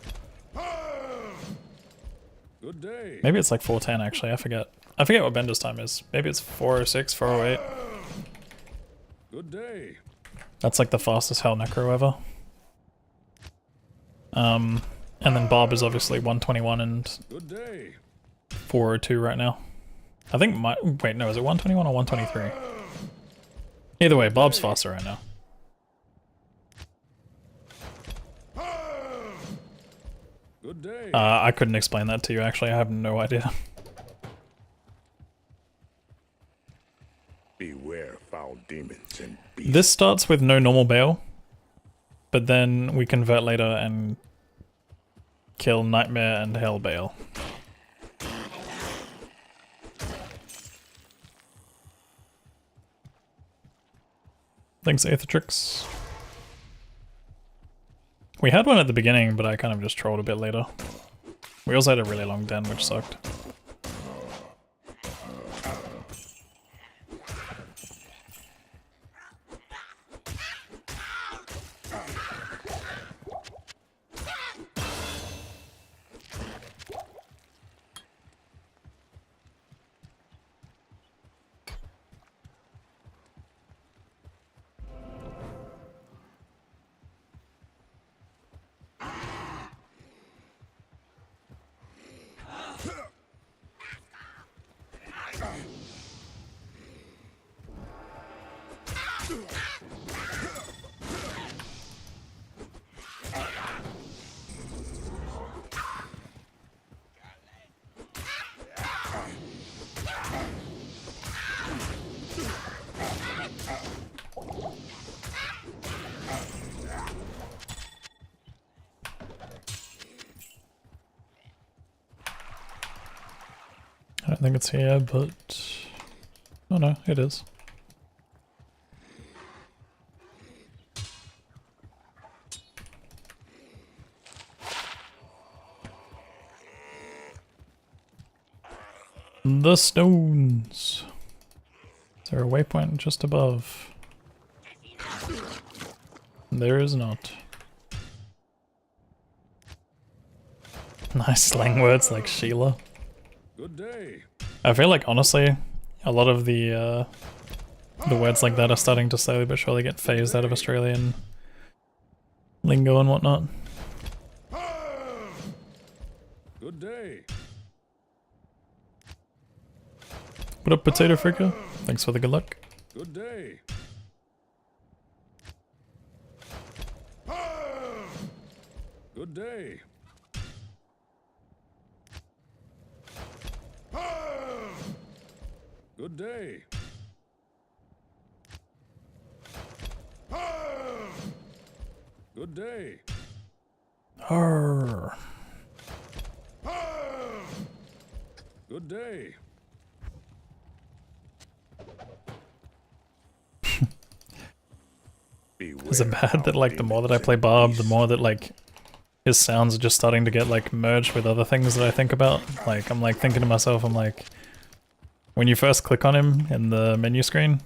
Speaker 4: Good day.
Speaker 1: Maybe it's like 4:10 actually, I forget. I forget what Bender's time is. Maybe it's 4:06, 4:08.
Speaker 4: Good day.
Speaker 1: That's like the fastest hell Necro ever. And then Bob is obviously 121 and
Speaker 4: Good day.
Speaker 1: 402 right now. I think my, wait, no, is it 121 or 123? Either way, Bob's faster right now.
Speaker 4: Good day.
Speaker 1: I couldn't explain that to you actually, I have no idea.
Speaker 3: Beware foul demons and beasts.
Speaker 1: This starts with no normal bail, but then we convert later and kill Nightmare and Hell Bail. Thanks, Aethertrix. We had one at the beginning, but I kind of just trolled a bit later. We also had a really long den, which sucked. I don't think it's here, but... oh no, it is. The stones. Is there a waypoint just above? There is not. Nice slang words like Sheila.
Speaker 4: Good day.
Speaker 1: I feel like honestly, a lot of the words like that are starting to slowly but surely get phased out of Australian lingo and whatnot.
Speaker 4: Good day.
Speaker 1: What up, Potato Fricker? Thanks for the good luck.
Speaker 4: Good day. Good day. Good day. Good day.
Speaker 1: Arr.
Speaker 4: Good day.
Speaker 1: Is it bad that like the more that I play Barb, the more that like his sounds are just starting to get like merged with other things that I think about? Like I'm like thinking to myself, I'm like, when you first click on him in the menu screen,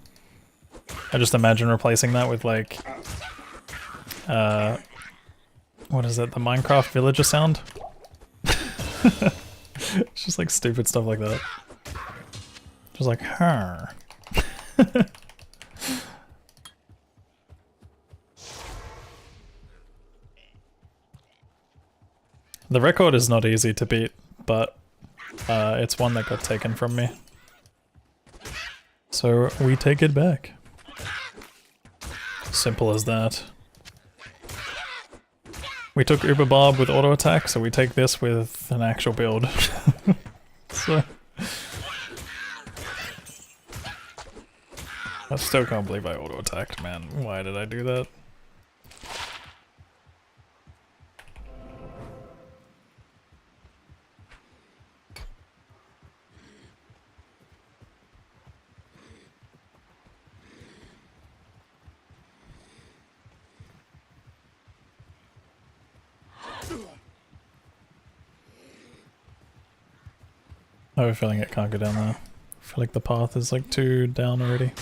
Speaker 1: I just imagine replacing that with like, what is it, the Minecraft villager sound? It's just like stupid stuff like that. Just like, huh. The record is not easy to beat, but it's one that got taken from me. So we take it back. Simple as that. We took Uber Barb with auto attack, so we take this with an actual build. So I still can't believe I auto attacked, man. Why did I do that? I have a feeling it can't go down there. I feel like the path is like too down already.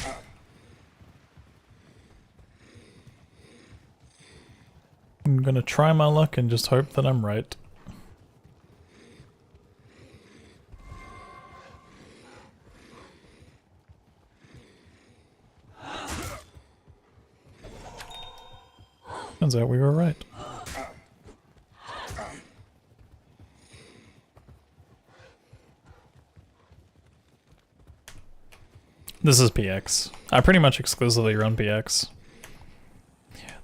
Speaker 1: I'm gonna try my luck and just hope that I'm right. Turns out we were right. This is PX. I pretty much exclusively run PX.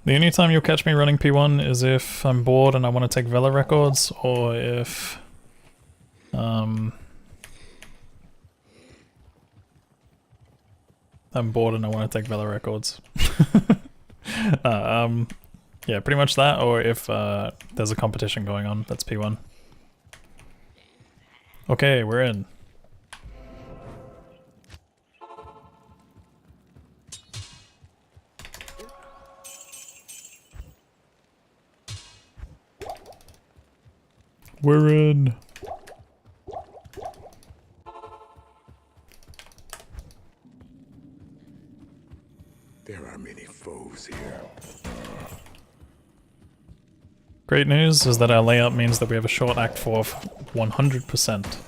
Speaker 1: The only time you'll catch me running P1 is if I'm bored and I want to take Vela records, or if I'm bored and I want to take Vela records. Yeah, pretty much that, or if there's a competition going on, that's P1. Okay, we're in. We're in.
Speaker 3: There are many foes here.
Speaker 1: Great news is that our layout means that we have a short Act 4 of 100%.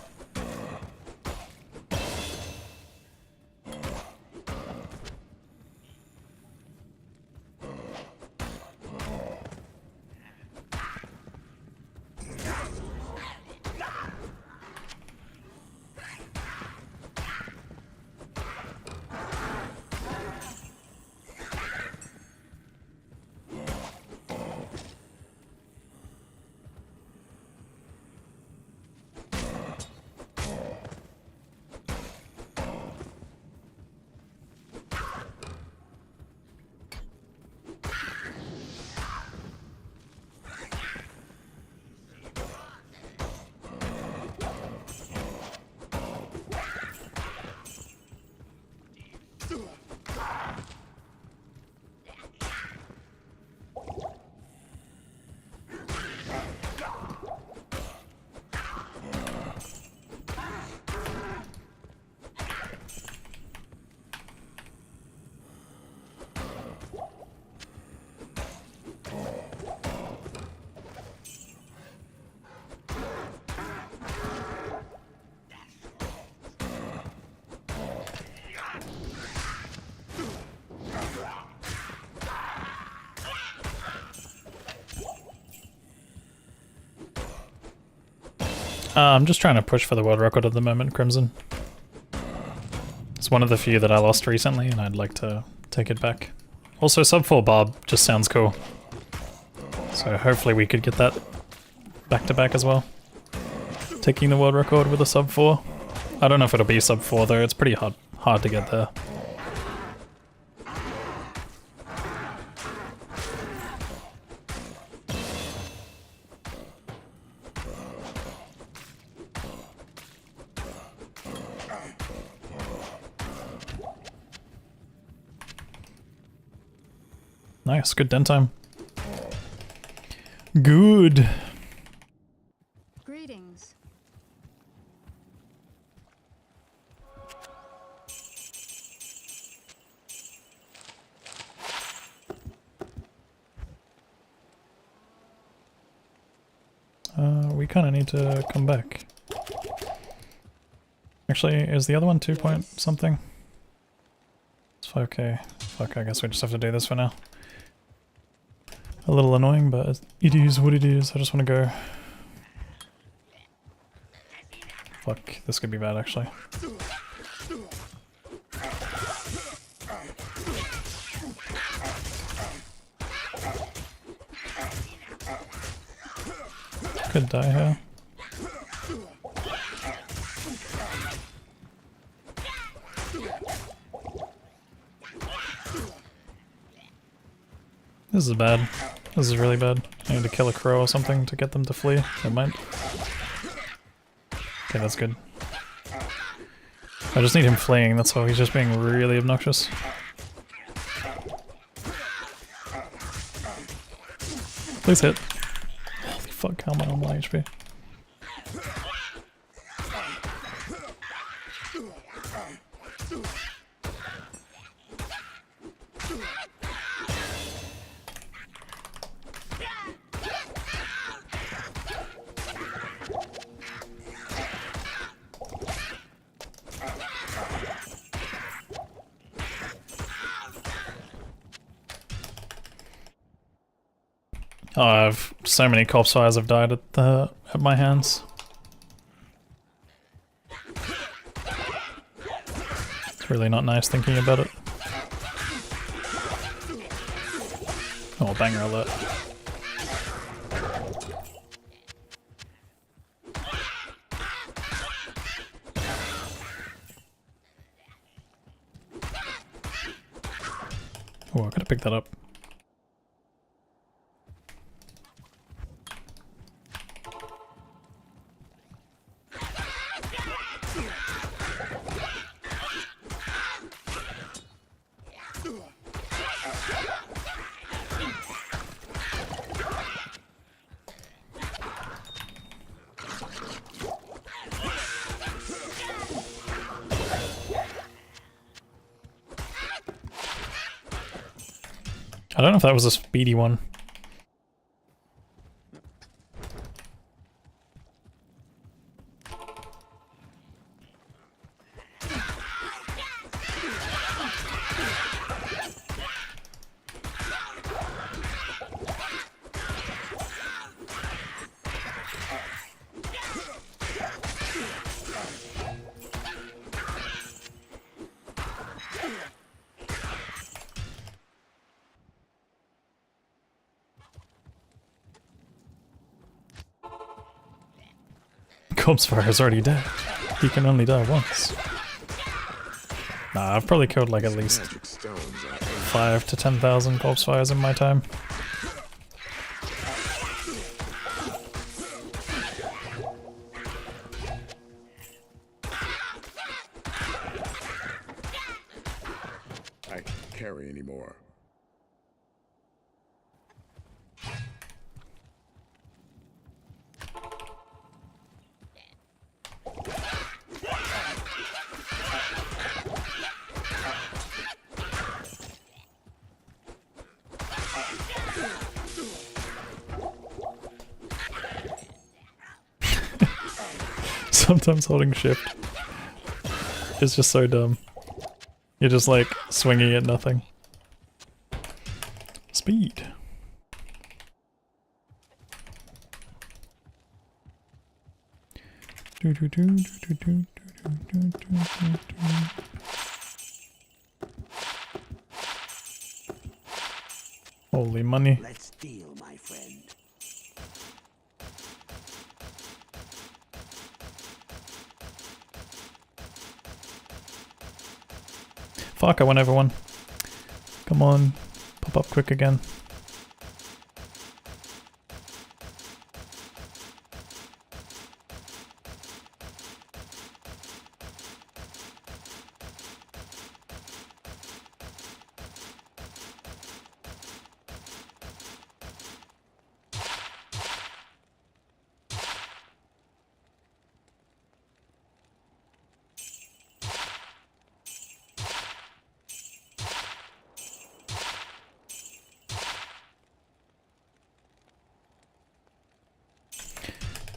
Speaker 1: I'm just trying to push for the world record at the moment, Crimson. It's one of the few that I lost recently, and I'd like to take it back. Also, sub 4 Barb just sounds cool. So hopefully we could get that back to back as well. Taking the world record with a sub 4. I don't know if it'll be sub 4 though, it's pretty hard to get there. Nice, good den time. Good.
Speaker 6: Greetings.
Speaker 1: We kind of need to come back. Actually, is the other one 2 point something? It's 5k. Fuck, I guess we just have to do this for now. A little annoying, but it is what it is. I just want to go. Fuck, this could be bad actually. Could die here. This is bad. This is really bad. I need to kill a crow or something to get them to flee. Never mind. Okay, that's good. I just need him fleeing, that's all. He's just being really obnoxious. Please hit. Holy fuck, how am I on my HP? Oh, I've so many corpse fires have died at my hands. It's really not nice thinking about it. Oh, banger alert. Oh, I could have picked that up. I don't know if that was a speedy one. Corpse fire is already dead. He can only die once. Nah, I've probably killed like at least 5 to 10,000 corpse fires in my time.
Speaker 3: I can't carry anymore.
Speaker 1: Sometimes holding shift is just so dumb. You're just like swinging at nothing. Speed. Holy money.
Speaker 2: Let's deal, my friend.
Speaker 1: Fuck, I went over one. Come on, pop up quick again.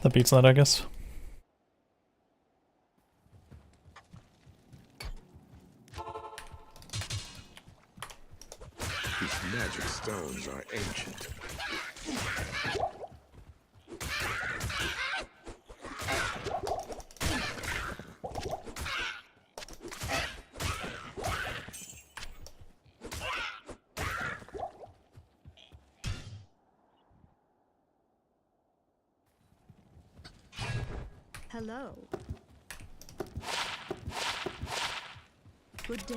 Speaker 1: That beats that, I guess.
Speaker 3: These magic stones are ancient.
Speaker 6: Hello. Good day.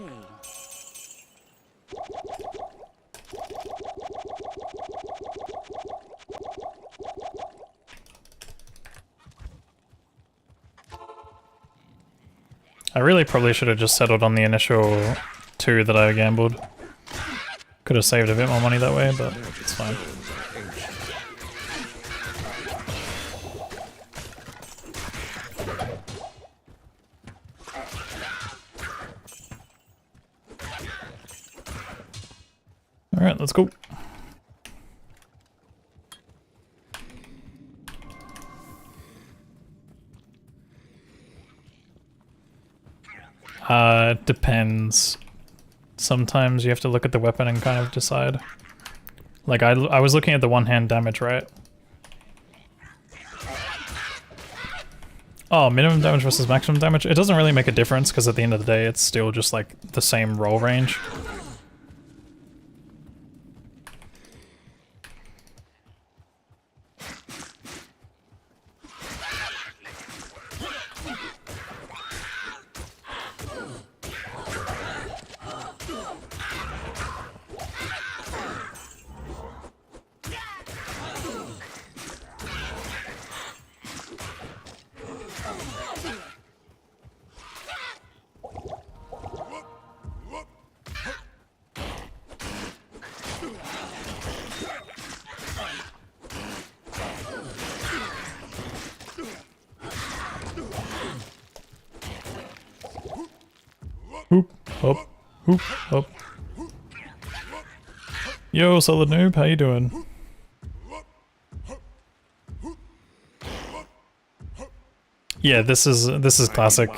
Speaker 1: I really probably should have just settled on the initial 2 that I gambled. Could have saved a bit more money that way, but it's fine. Alright, let's go. Depends. Sometimes you have to look at the weapon and kind of decide. Like, I was looking at the one-hand damage, right? Oh, minimum damage versus maximum damage? It doesn't really make a difference, because at the end of the day, it's still just, like, the same roll range. Hoop, up, hoop, up. Yo, solid noob, how you doing? Yeah, this is classic.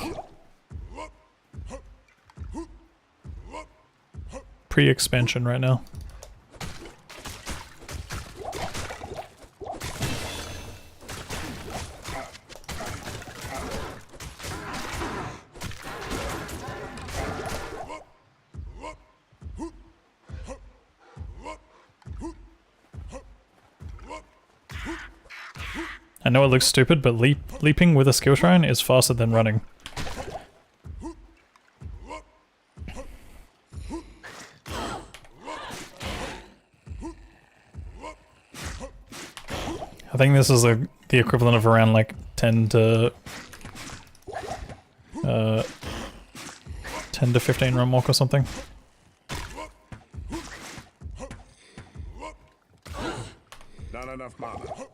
Speaker 1: Pre-expansion right now. I know it looks stupid, but leaping with a skill shrine is faster than running. I think this is the equivalent of around like 10 to 15 run walk or something.
Speaker 3: Not enough mana.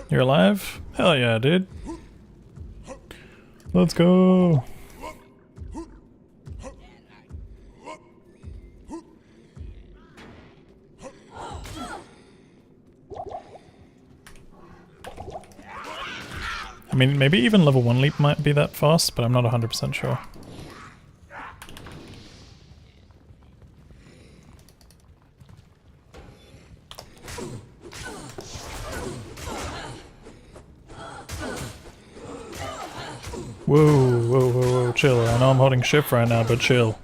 Speaker 1: You're alive? Hell yeah, dude. Let's go. I mean, maybe even level 1 leap might be that fast, but I'm not 100% sure. Whoa, whoa, whoa, whoa, chill. I know I'm holding shift right now, but chill.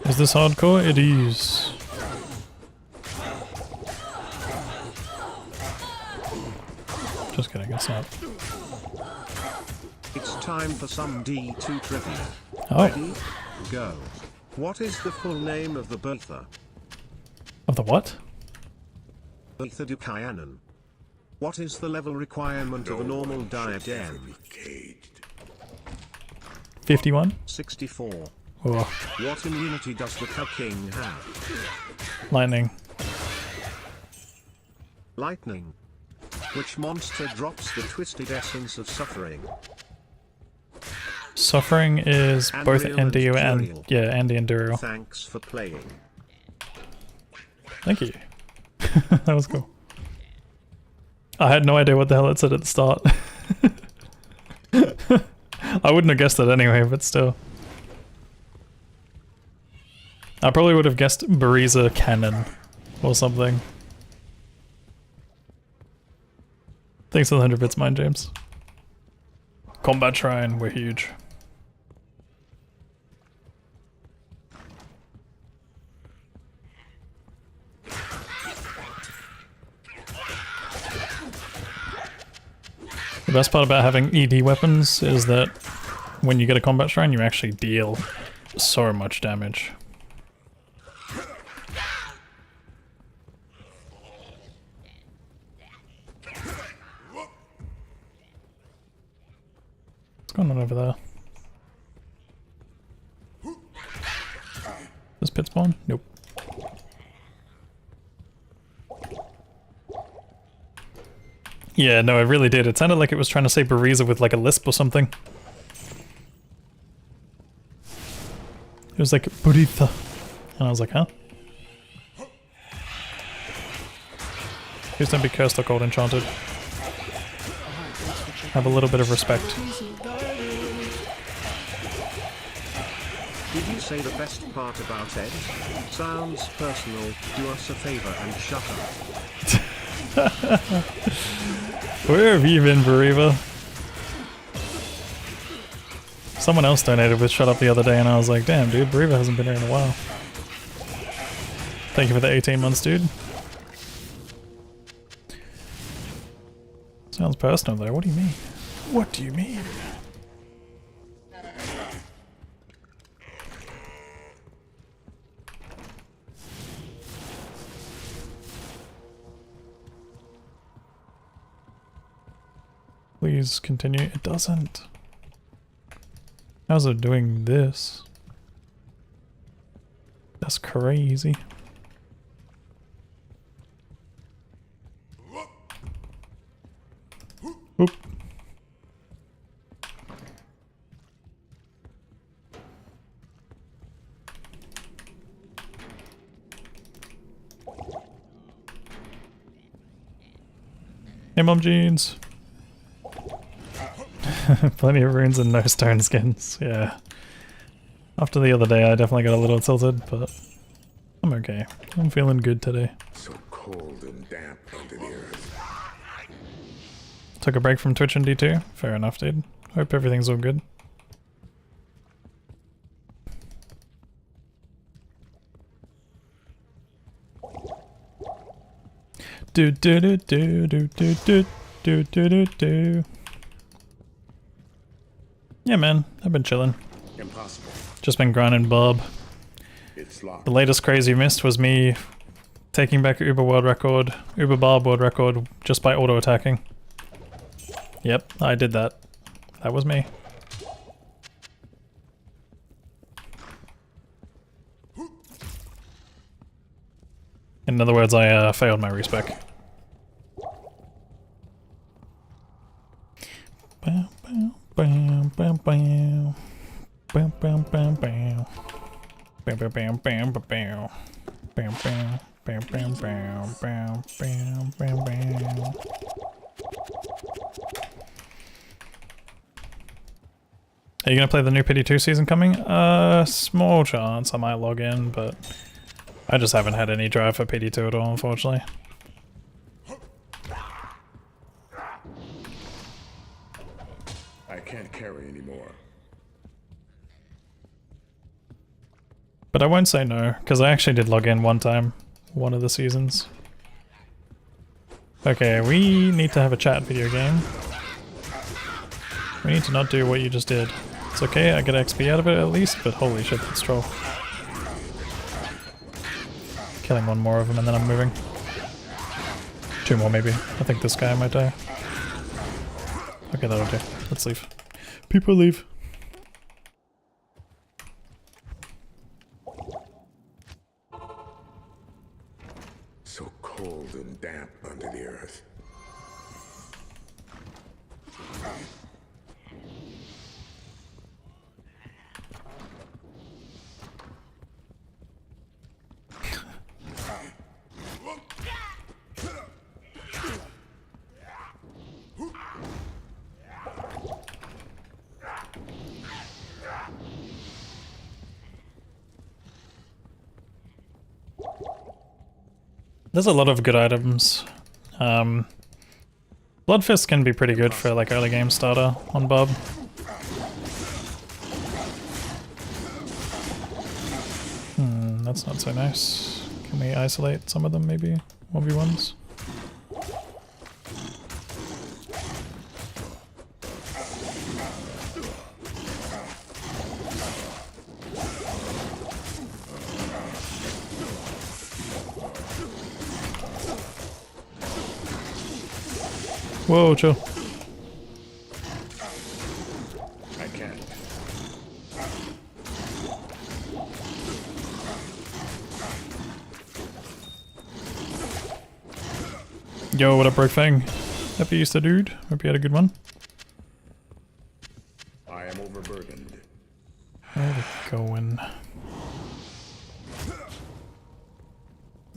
Speaker 1: Is this hardcore? It is. Just kidding, it's not.
Speaker 5: It's time for some D2 trivia.
Speaker 1: Oh.
Speaker 5: Ready? Go. What is the full name of the Bertha?
Speaker 1: Of the what?
Speaker 5: Bertha Dukayanen. What is the level requirement of a normal
Speaker 3: Should ever
Speaker 5: diadem?
Speaker 3: be caged.
Speaker 1: 51?
Speaker 5: 64.
Speaker 1: Oh,
Speaker 5: What immunity does the Cow King have?
Speaker 1: lightning.
Speaker 5: Lightning. Which monster drops the twisted essence of suffering?
Speaker 1: Suffering is both
Speaker 5: Unreal and
Speaker 1: NDU and
Speaker 5: Curial.
Speaker 1: yeah, Andy and Duriel.
Speaker 5: Thanks for playing.
Speaker 1: Thank you. That was cool. I had no idea what the hell it said at the start. I wouldn't have guessed it anyway, but still. I probably would have guessed Bariza Cannon or something. Thanks for the 100 bits, Mind James. Combat Shrine, we're huge. The best part about having ED weapons is that when you get a combat shrine, you actually deal so much damage. What's going on over there? Does pit spawn? Nope. Yeah, no, it really did. It sounded like it was trying to say Bariza with like a lisp or something. It was like Buritha. And I was like, huh? Please don't be cursed or gold enchanted. Have a little bit of respect.
Speaker 5: Did you say the best part about Ed? Sounds personal. Do us a favor and shut up.
Speaker 1: Where have you been, Bariva? Someone else donated with Shut Up the other day and I was like, damn dude, Bariva hasn't been here in a while. Thank you for the 18 months, dude. Sounds personal though, what do you mean? What do you mean? Please continue. It doesn't. How's it doing this? That's crazy. Oop. Hey, Mom Jeans. Plenty of runes and no stone skins, yeah. After the other day I definitely got a little tilted, but I'm okay. I'm feeling good today.
Speaker 3: So cold and damp under the earth.
Speaker 1: Took a break from Twitch and D2. Fair enough, dude. Hope everything's all good. Do do do do do do do do do do do. Yeah, man, I've been chilling.
Speaker 3: Impossible.
Speaker 1: Just been grinding Bob.
Speaker 3: It's locked.
Speaker 1: The latest crazy mist was me Taking back Uber world record, Uber Barb world record just by auto attacking. Yep, I did that. That was me. In other words, I failed my respec. Bam, bam, bam, bam, bam. Bam, bam, bam, bam. Bam, bam, bam, bam, bam, bam. Bam, bam, bam, bam, bam, bam, bam, bam, bam. Are you gonna play the new Pity 2 season coming? Small chance I might log in, but I just haven't had any drive for Pity 2 at all, unfortunately.
Speaker 3: I can't carry anymore.
Speaker 1: But I won't say no, because I actually did log in one time, one of the seasons. Okay, we need to have a chat video game. We need to not do what you just did. It's okay, I get XP out of it at least, but holy shit, that's troll. Killing one more of them and then I'm moving. Two more maybe. I think this guy might die. Okay, that'll do. Let's leave. People leave.
Speaker 3: So cold and damp under the earth.
Speaker 1: There's a lot of good items. Bloodfist can be pretty good for like early game starter on Bob. That's not so nice. Can we isolate some of them maybe? 1v1s? Whoa, chill.
Speaker 3: I can't.
Speaker 1: Yo, what up, Broke Fang? Happy Easter, dude. Hope you had a good one.
Speaker 3: I am overburdened.
Speaker 1: Where we going?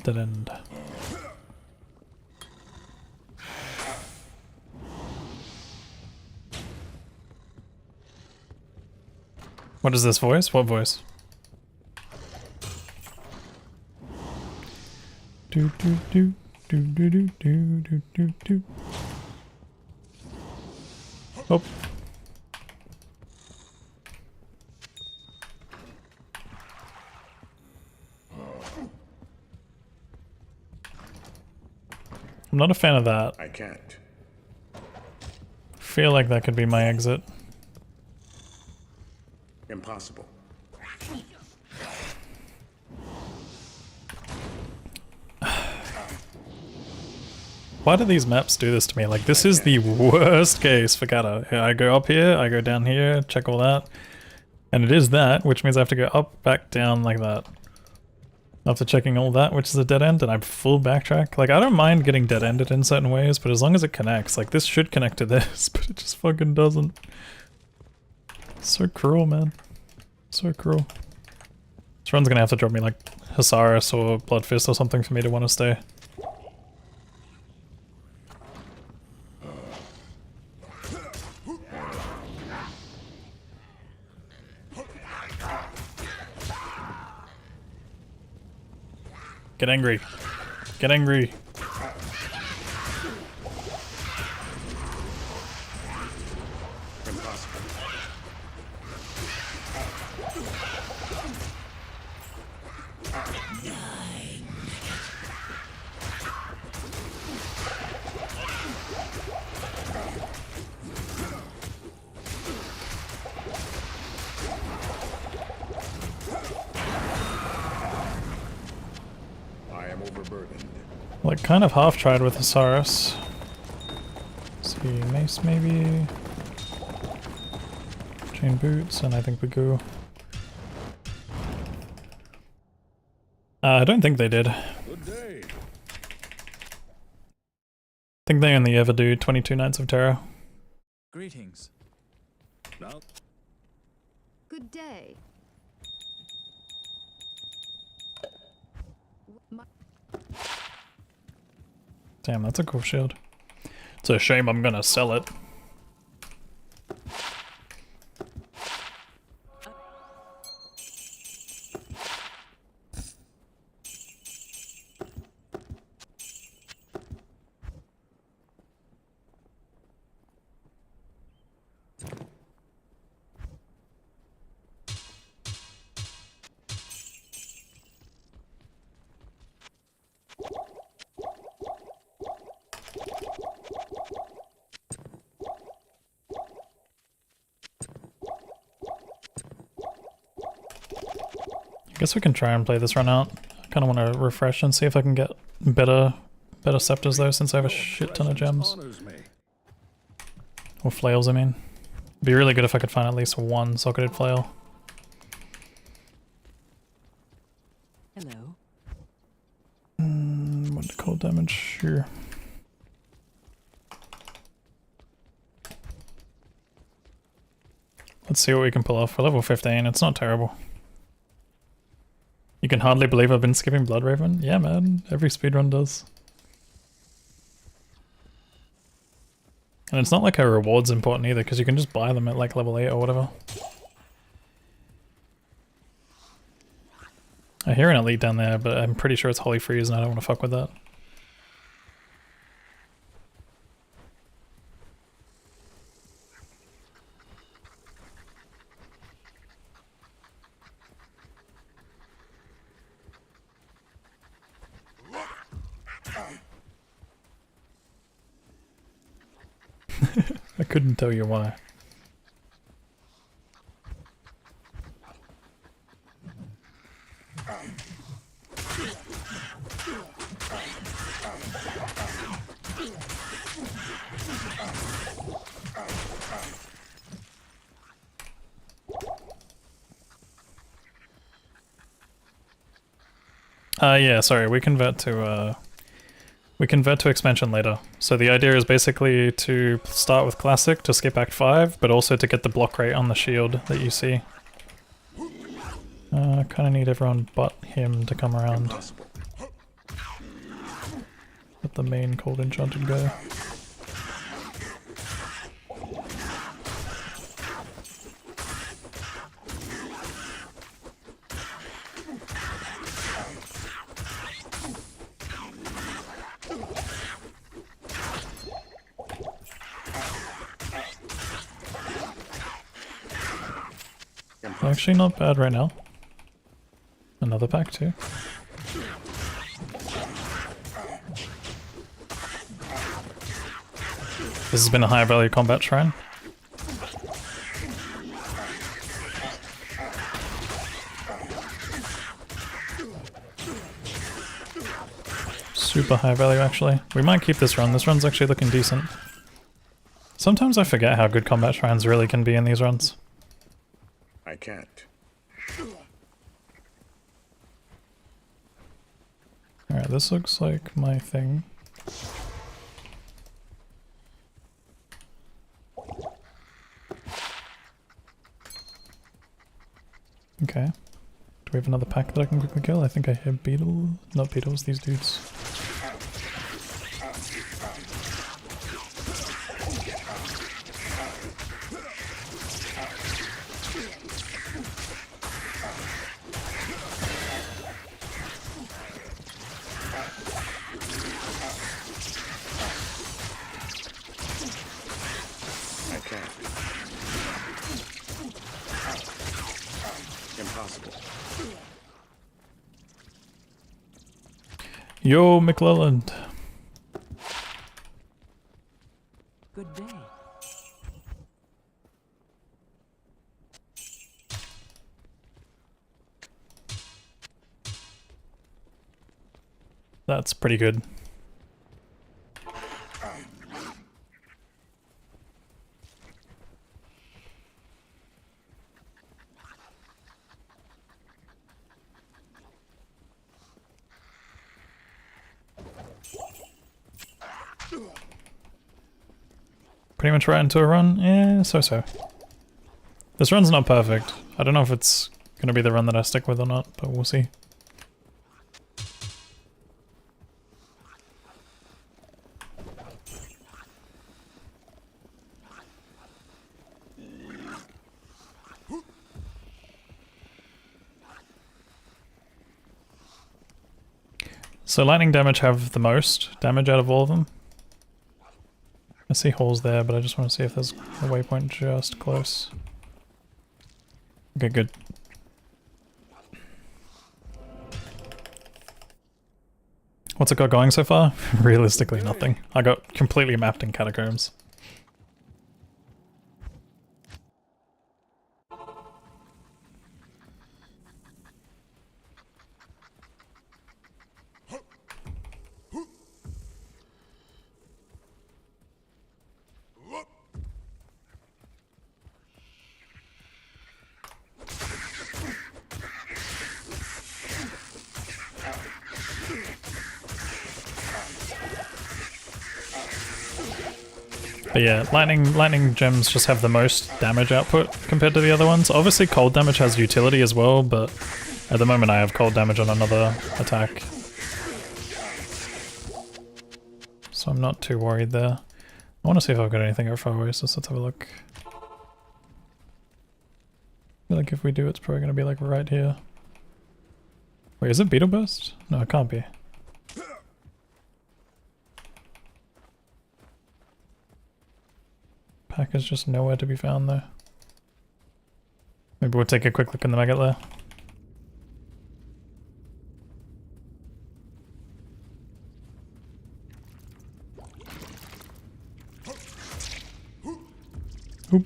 Speaker 1: Dead end. What is this voice? What voice? Do do do do do do do do do do. Oh. I'm not a fan of that.
Speaker 3: I can't.
Speaker 1: Feel like that could be my exit.
Speaker 3: Impossible.
Speaker 1: Why do these maps do this to me? Like, this is the worst case for Kata. I go up here, I go down here, check all that. And it is that, which means I have to go up, back, down, like that. After checking all that, which is a dead end, and I'm full backtrack. Like, I don't mind getting dead-ended in certain ways, but as long as it connects, like, this should connect to this, but it just fucking doesn't. So cruel, man. So cruel. This run's gonna have to drop me, like, Hasaris or Bloodfist or something for me to want to stay. Get angry. Get angry.
Speaker 3: I am overburdened.
Speaker 1: Like, kind of half tried with Osiris. See, mace maybe. Chain boots, and I think we go. I don't think they did. I
Speaker 4: Good day.
Speaker 1: think they only ever do 22 Nights of Terror.
Speaker 2: Greetings.
Speaker 4: Now,
Speaker 6: Good day.
Speaker 1: Damn, that's a cool shield. It's a shame I'm gonna sell it. I guess we can try and play this run out. I kind of want to refresh and see if I can get better scepters though, since I have a shit ton of gems.
Speaker 4: honors me.
Speaker 1: Or flails, I mean. It'd be really good if I could find at least one socketed flail.
Speaker 7: Hello.
Speaker 1: What to call damage? Sure. Let's see what we can pull off. We're level 15, it's not terrible. You can hardly believe I've been skipping Bloodraven? Yeah man, every speedrun does. And it's not like a reward's important either, because you can just buy them at like level 8 or whatever. I hear an elite down there, but I'm pretty sure it's Holy Freeze and I don't want to fuck with that. I couldn't tell you why. Yeah, sorry, we convert to expansion later. So the idea is basically to start with classic to skip act 5, but also to get the block rate on the shield that you see. I kinda need everyone but him to come around. Let the main cold enchanted go. Actually not bad right now. Another pack too. This has been a high value combat shrine. Super high value actually. We might keep this run. This run's actually looking decent. Sometimes I forget how good combat shrines really can be in these runs.
Speaker 3: I can't.
Speaker 1: Alright, this looks like my thing. Okay. Do we have another pack that I can quickly kill? I think I hear beetle. Not beetles, these dudes.
Speaker 3: I can't. Impossible.
Speaker 1: Yo, McClelland.
Speaker 7: Good day.
Speaker 1: That's pretty good. pretty much right into a run. Yeah, so-so. This run's not perfect. I don't know if it's gonna be the run that I stick with or not, but we'll see. So lightning damage have the most damage out of all of them. I see holes there, but I just want to see if there's a waypoint just close. Okay, good. What's it got going so far? Realistically, nothing. I got completely mapped in catacombs. But yeah, lightning gems just have the most damage output compared to the other ones. Obviously cold damage has utility as well, but at the moment I have cold damage on another attack. So I'm not too worried there. I want to see if I've got anything over far away, so let's have a look. I feel like if we do, it's probably going to be like right here. Wait, is it Beetle Burst? No, it can't be. Pack is just nowhere to be found though. Maybe we'll take a quick look in the maggot lair. Oop.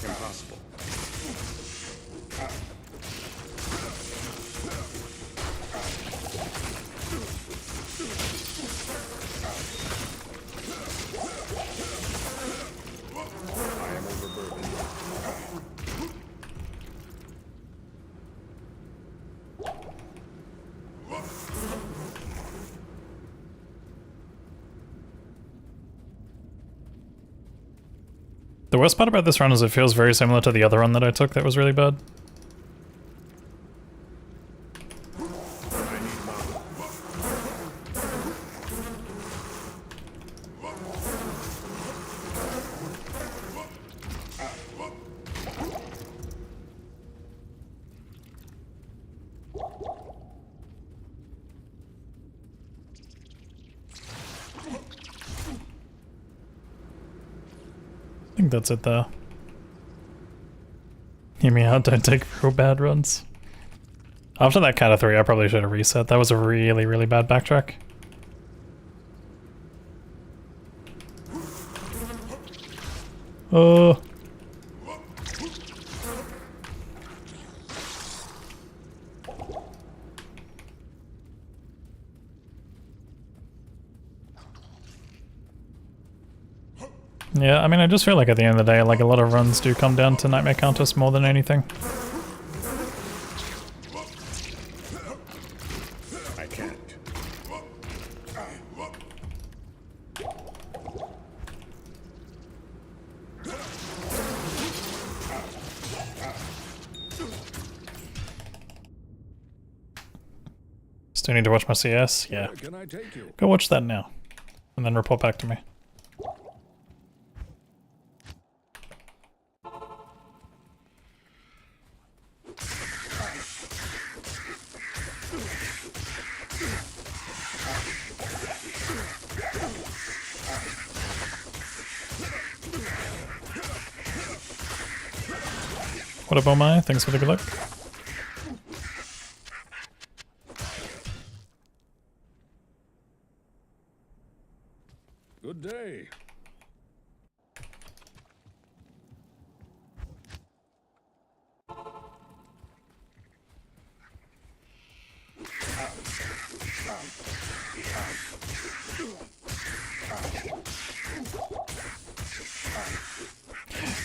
Speaker 3: Impossible. I am overburdened.
Speaker 1: The worst part about this run is it feels very similar to the other run that I took that was really bad. I think that's it there. Hear me out, don't take real bad runs. After that count of 3, I probably should have reset. That was a really, really bad backtrack. Oh. Yeah, I mean, I just feel like at the end of the day, like a lot of runs do come down to nightmare counters more than anything.
Speaker 3: I can't.
Speaker 1: Still need to watch my CS? Yeah.
Speaker 4: Where can I take you?
Speaker 1: Go watch that now. And then report back to me. What up, Omai? Thanks for the good luck.
Speaker 4: Good day.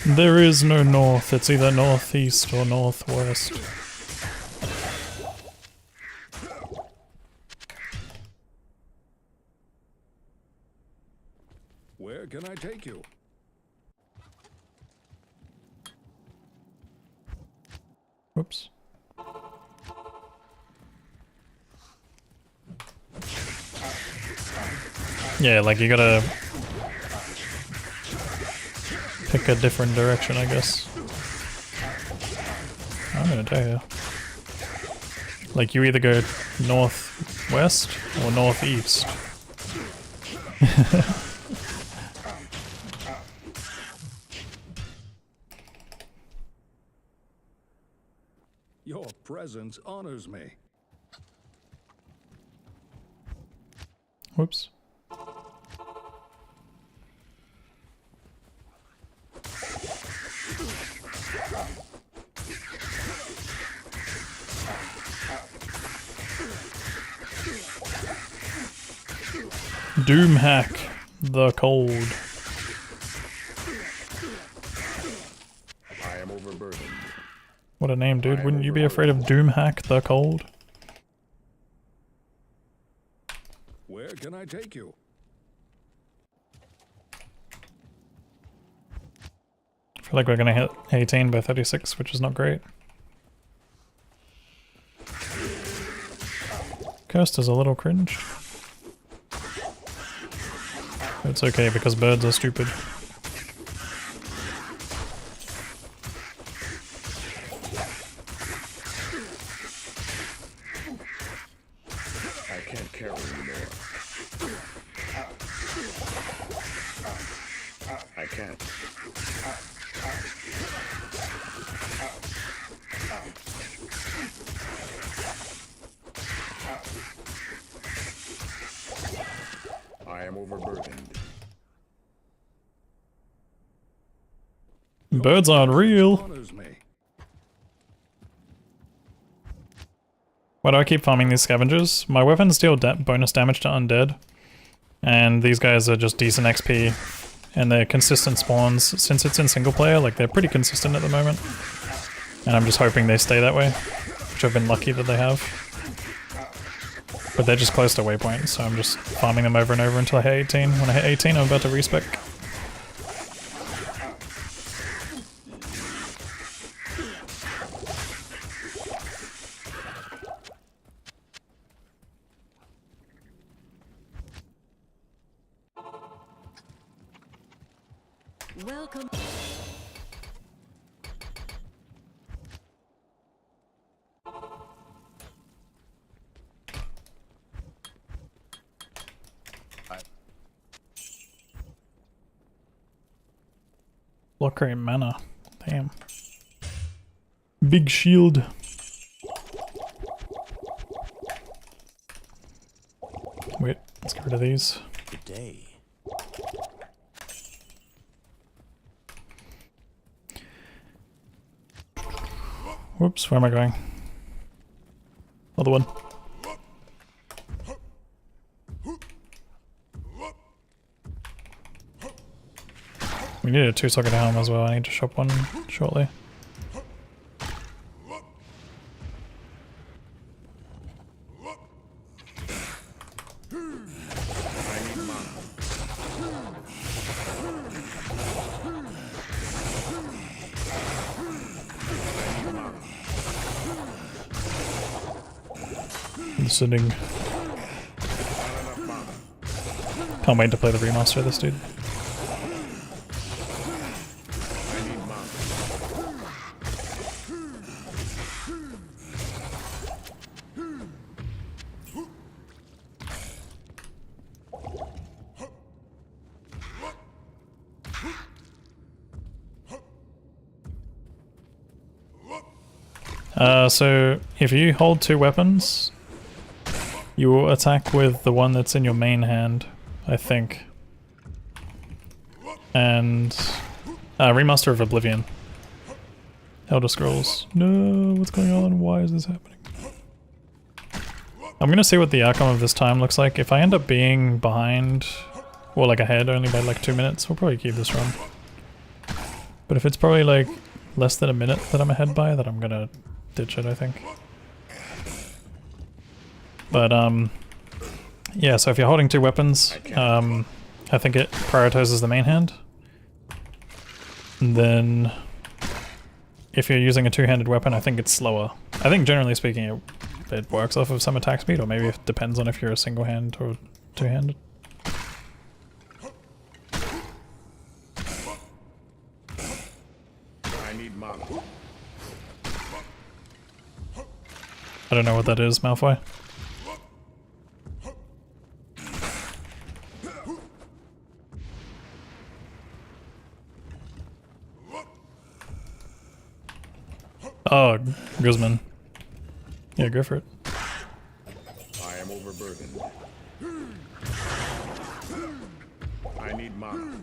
Speaker 1: There is no north, it's either northeast or northwest.
Speaker 4: Where can I take you?
Speaker 1: Whoops. Yeah, like you gotta pick a different direction, I guess. I'm gonna tell you. Like you either go northwest or northeast.
Speaker 4: Your presence honors me.
Speaker 1: Whoops. Doomhack the Cold.
Speaker 3: I am overburdened.
Speaker 1: What a name, dude. Wouldn't you be afraid of Doomhack the Cold?
Speaker 4: Where can I take you?
Speaker 1: I feel like we're gonna hit 18 by 36, which is not great. Cursed is a little cringe. But it's okay because birds are stupid.
Speaker 3: I can't carry anymore. I can't. I am overburdened.
Speaker 1: Birds aren't real.
Speaker 4: Honors me.
Speaker 1: Why do I keep farming these scavengers? My weapons deal bonus damage to undead. And these guys are just decent XP. And they're consistent spawns. Since it's in single player, like they're pretty consistent at the moment. And I'm just hoping they stay that way. Which I've been lucky that they have. But they're just close to waypoint, so I'm just farming them over and over until I hit 18. When I hit 18, I'm about to respec.
Speaker 7: Welcome.
Speaker 1: Block rate mana. Damn. Big shield. Wait, let's get rid of these.
Speaker 2: Good day.
Speaker 1: Whoops, where am I going? Another one. We need a 2-socket helm as well. I need to shop one shortly. Listening. Can't wait to play the remaster of this, dude. So if you hold 2 weapons, you will attack with the one that's in your main hand, I think. And Remaster of Oblivion. Elder Scrolls. No, what's going on? Why is this happening? I'm gonna see what the outcome of this time looks like. If I end up being behind, or like ahead only by like 2 minutes, we'll probably keep this run. But if it's probably like less than a minute that I'm ahead by, then I'm gonna ditch it, I think. But yeah, so if you're holding 2 weapons, I think it prioritizes the main hand. And then if you're using a 2-handed weapon, I think it's slower. I think generally speaking it works off of some attack speed, or maybe it depends on if you're a single hand or 2-handed.
Speaker 3: I need mana.
Speaker 1: I don't know what that is, Malfoy. Oh, Guzman. Yeah, go for it.
Speaker 3: I am overburdened. I need mana.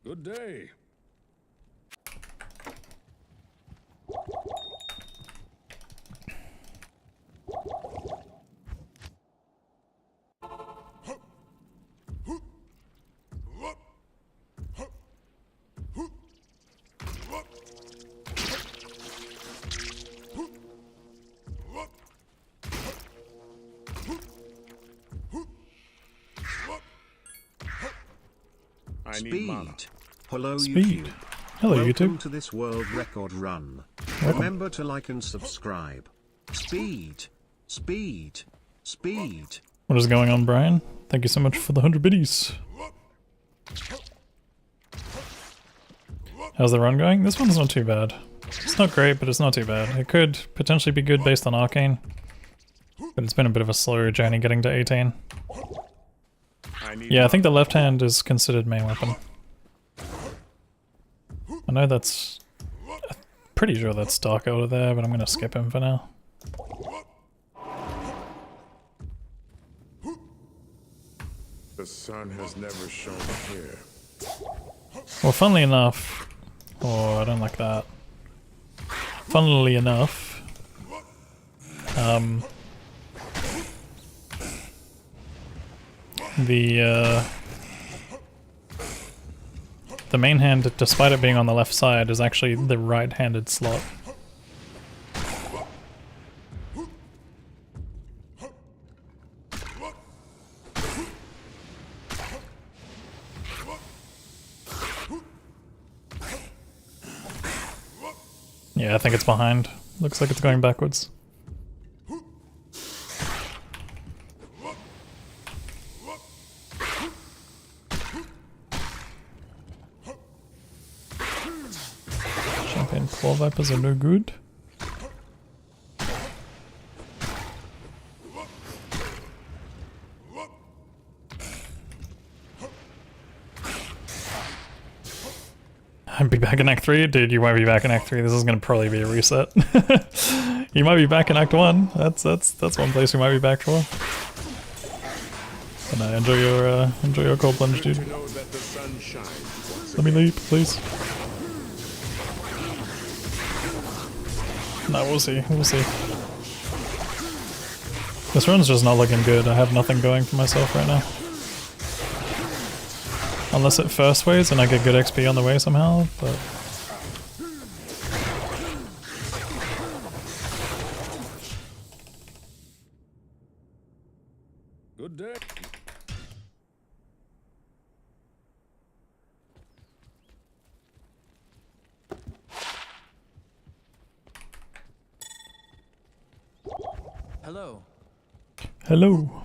Speaker 4: Good day.
Speaker 3: I need mana.
Speaker 5: Speed. Hello
Speaker 1: Speed.
Speaker 5: YouTube.
Speaker 1: Hello,
Speaker 5: Welcome
Speaker 1: YouTube.
Speaker 5: to this world record run.
Speaker 1: Welcome.
Speaker 5: Remember to like and subscribe. Speed. Speed. Speed.
Speaker 1: What is going on, Brian? Thank you so much for the 100 biddies. How's the run going? This one's not too bad. It's not great, but it's not too bad. It could potentially be good based on Arcane, but it's been a bit of a slow journey getting to 18. Yeah, I think the left hand is considered main weapon. I know that's... I'm pretty sure that's Dark Elder there, but I'm gonna skip him for now.
Speaker 3: The sun has never shone here.
Speaker 1: Well, funnily enough... Oh, I don't like that. Funnily enough... The main hand, despite it being on the left side, is actually the right-handed slot. Yeah, I think it's behind. Looks like it's going backwards. Champagne claw vipers are no good. I'd be back in Act 3? Dude, you won't be back in Act 3. This is gonna probably be a reset. You might be back in Act 1. That's one place you might be back for. And enjoy your cold plunge, dude.
Speaker 3: To know that the sun shines.
Speaker 1: Let me leap, please. No, we'll see. We'll see. This run's just not looking good. I have nothing going for myself right now. Unless it first waves and I get good XP on the way somehow, but...
Speaker 4: Good day.
Speaker 2: Hello.
Speaker 1: Hello.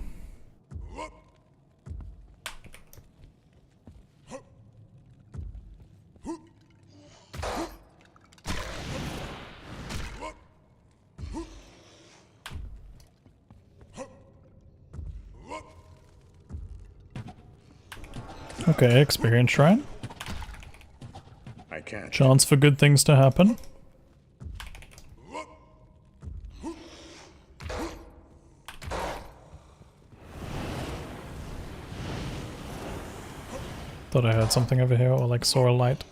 Speaker 1: Okay, experience shrine.
Speaker 3: I can't.
Speaker 1: Chance for good things to happen. Thought I heard something over here, or like saw a light.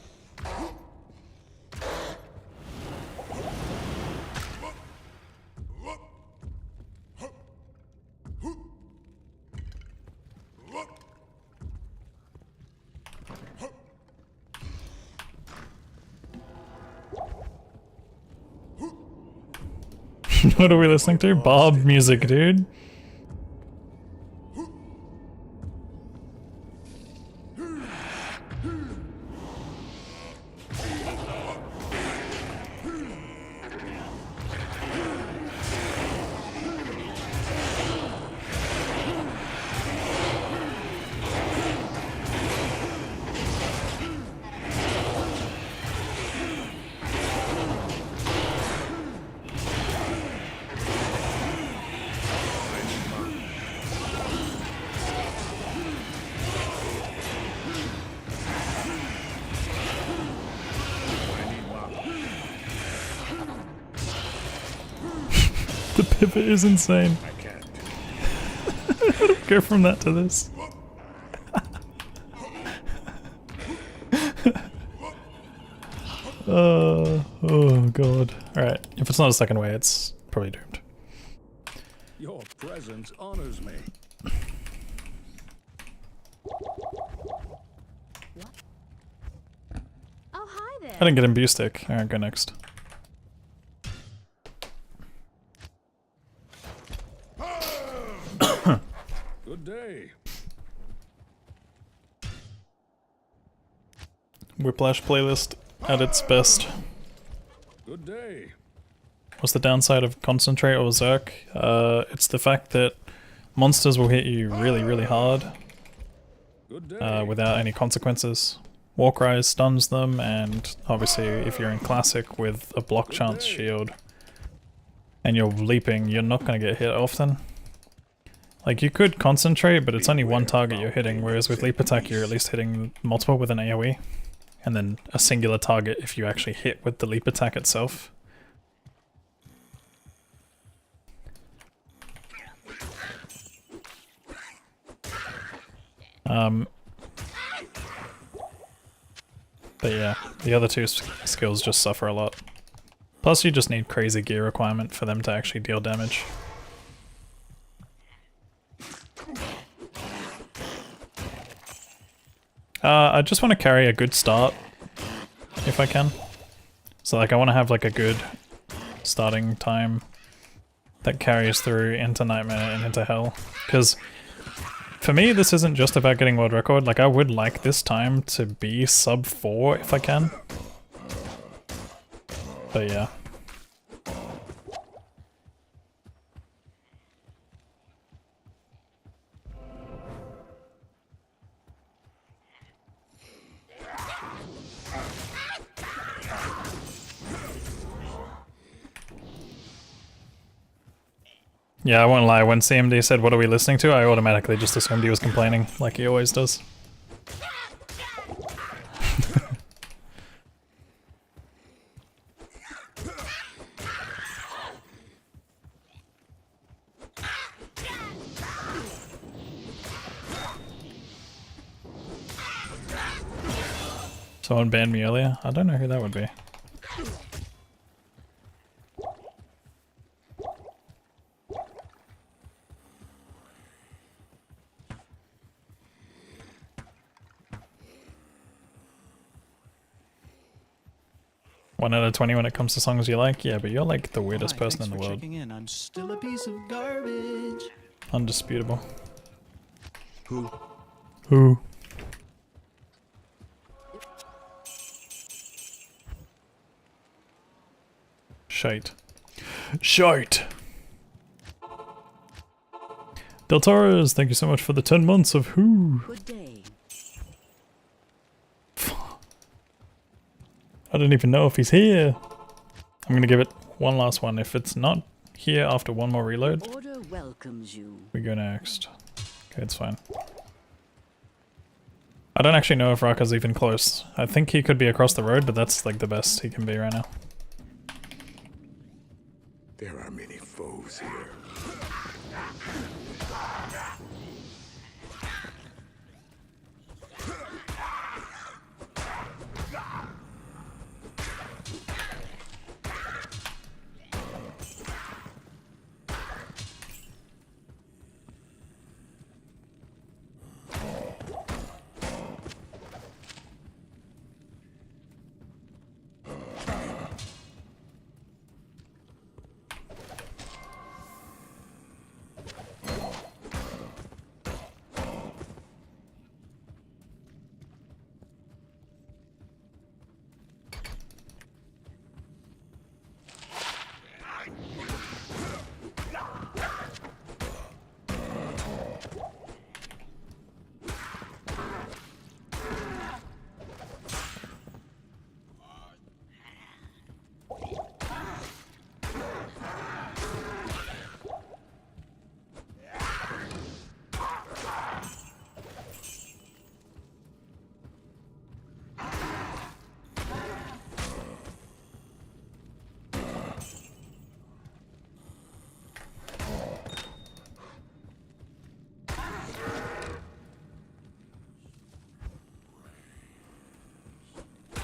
Speaker 1: What are we listening to? Bob music, dude. The pivot is insane.
Speaker 3: I can't.
Speaker 1: Go from that to this. Oh god. Alright, if it's not a second way, it's probably doomed.
Speaker 4: Your presence honors me.
Speaker 6: Oh, hi there.
Speaker 1: I didn't get him B stick. Alright, go next.
Speaker 4: Good day.
Speaker 1: Whiplash playlist at its best.
Speaker 4: Good day.
Speaker 1: What's the downside of Concentrate or Zerk? It's the fact that monsters will hit you really, really hard
Speaker 4: Good day.
Speaker 1: without any consequences. Warcry stuns them, and obviously if you're in Classic with a block chance shield and you're leaping, you're not going to get hit often. Like, you could Concentrate, but it's only one target you're hitting, whereas with Leap Attack you're at least hitting multiple with an AoE. And then a singular target if you actually hit with the Leap Attack itself. But yeah, the other two skills just suffer a lot. Plus you just need crazy gear requirement for them to actually deal damage. I just want to carry a good start, if I can. So like I want to have like a good starting time that carries through into Nightmare and into Hell. Because for me this isn't just about getting world record, like I would like this time to be sub 4 if I can. But yeah. Yeah, I won't lie, when CMD said what are we listening to, I automatically just assumed he was complaining, like he always does. Someone banned me earlier? I don't know who that would be. One out of 20 when it comes to songs you like? Yeah, but you're like the weirdest
Speaker 2: Hi,
Speaker 1: person in
Speaker 2: thanks
Speaker 1: the
Speaker 2: for
Speaker 1: world.
Speaker 2: checking in. I'm still a piece of garbage.
Speaker 1: Undisputable.
Speaker 5: Who?
Speaker 1: Who? Shite. Shite! Del Torres, thank you so much for the 10 months of Who.
Speaker 7: Good day.
Speaker 1: I don't even know if he's here. I'm gonna give it one last one. If it's not here after one more reload,
Speaker 7: Order welcomes you.
Speaker 1: we go next. Okay, it's fine. I don't actually know if Raka's even close. I think he could be across the road, but that's like the best he can be right now.
Speaker 3: There are many foes here.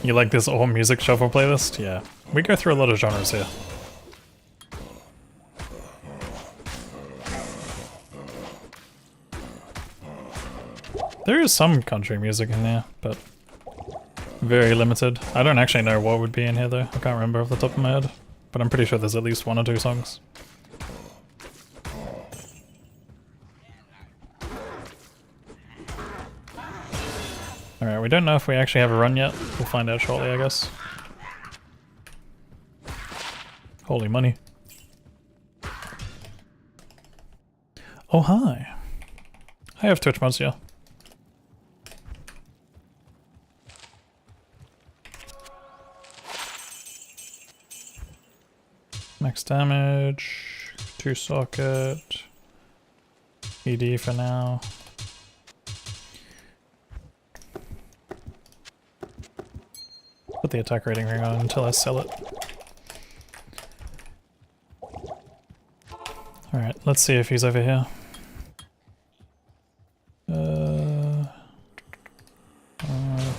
Speaker 1: You like this all music shuffle playlist? Yeah. We go through a lot of genres here. There is some country music in there, but very limited. I don't actually know what would be in here though. I can't remember off the top of my head, but I'm pretty sure there's at least 1 or 2 songs. Alright, we don't know if we actually have a run yet. We'll find out shortly, I guess. Holy money. Oh, hi. I have Twitch mods, yeah. Max damage, 2 socket, ED for now. Put the attack rating ring on until I sell it. Alright, let's see if he's over here.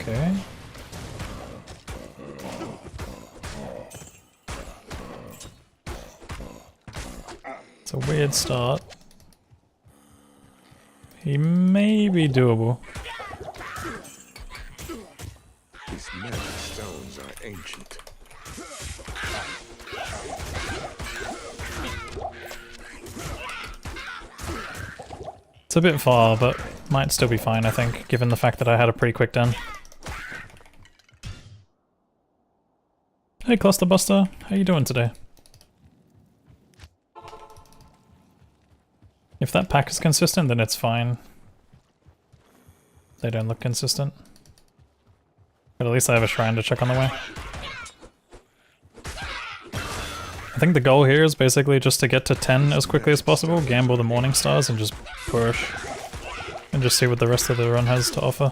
Speaker 1: Okay. It's a weird start. He may be doable.
Speaker 3: These magic stones are ancient.
Speaker 1: It's a bit far, but might still be fine, I think, given the fact that I had a pretty quick done. Hey Clusterbuster, how you doing today? If that pack is consistent, then it's fine. They don't look consistent. But at least I have a shrine to check on the way. I think the goal here is basically just to get to 10 as quickly as possible, gamble the morning stars, and just push. And just see what the rest of the run has to offer.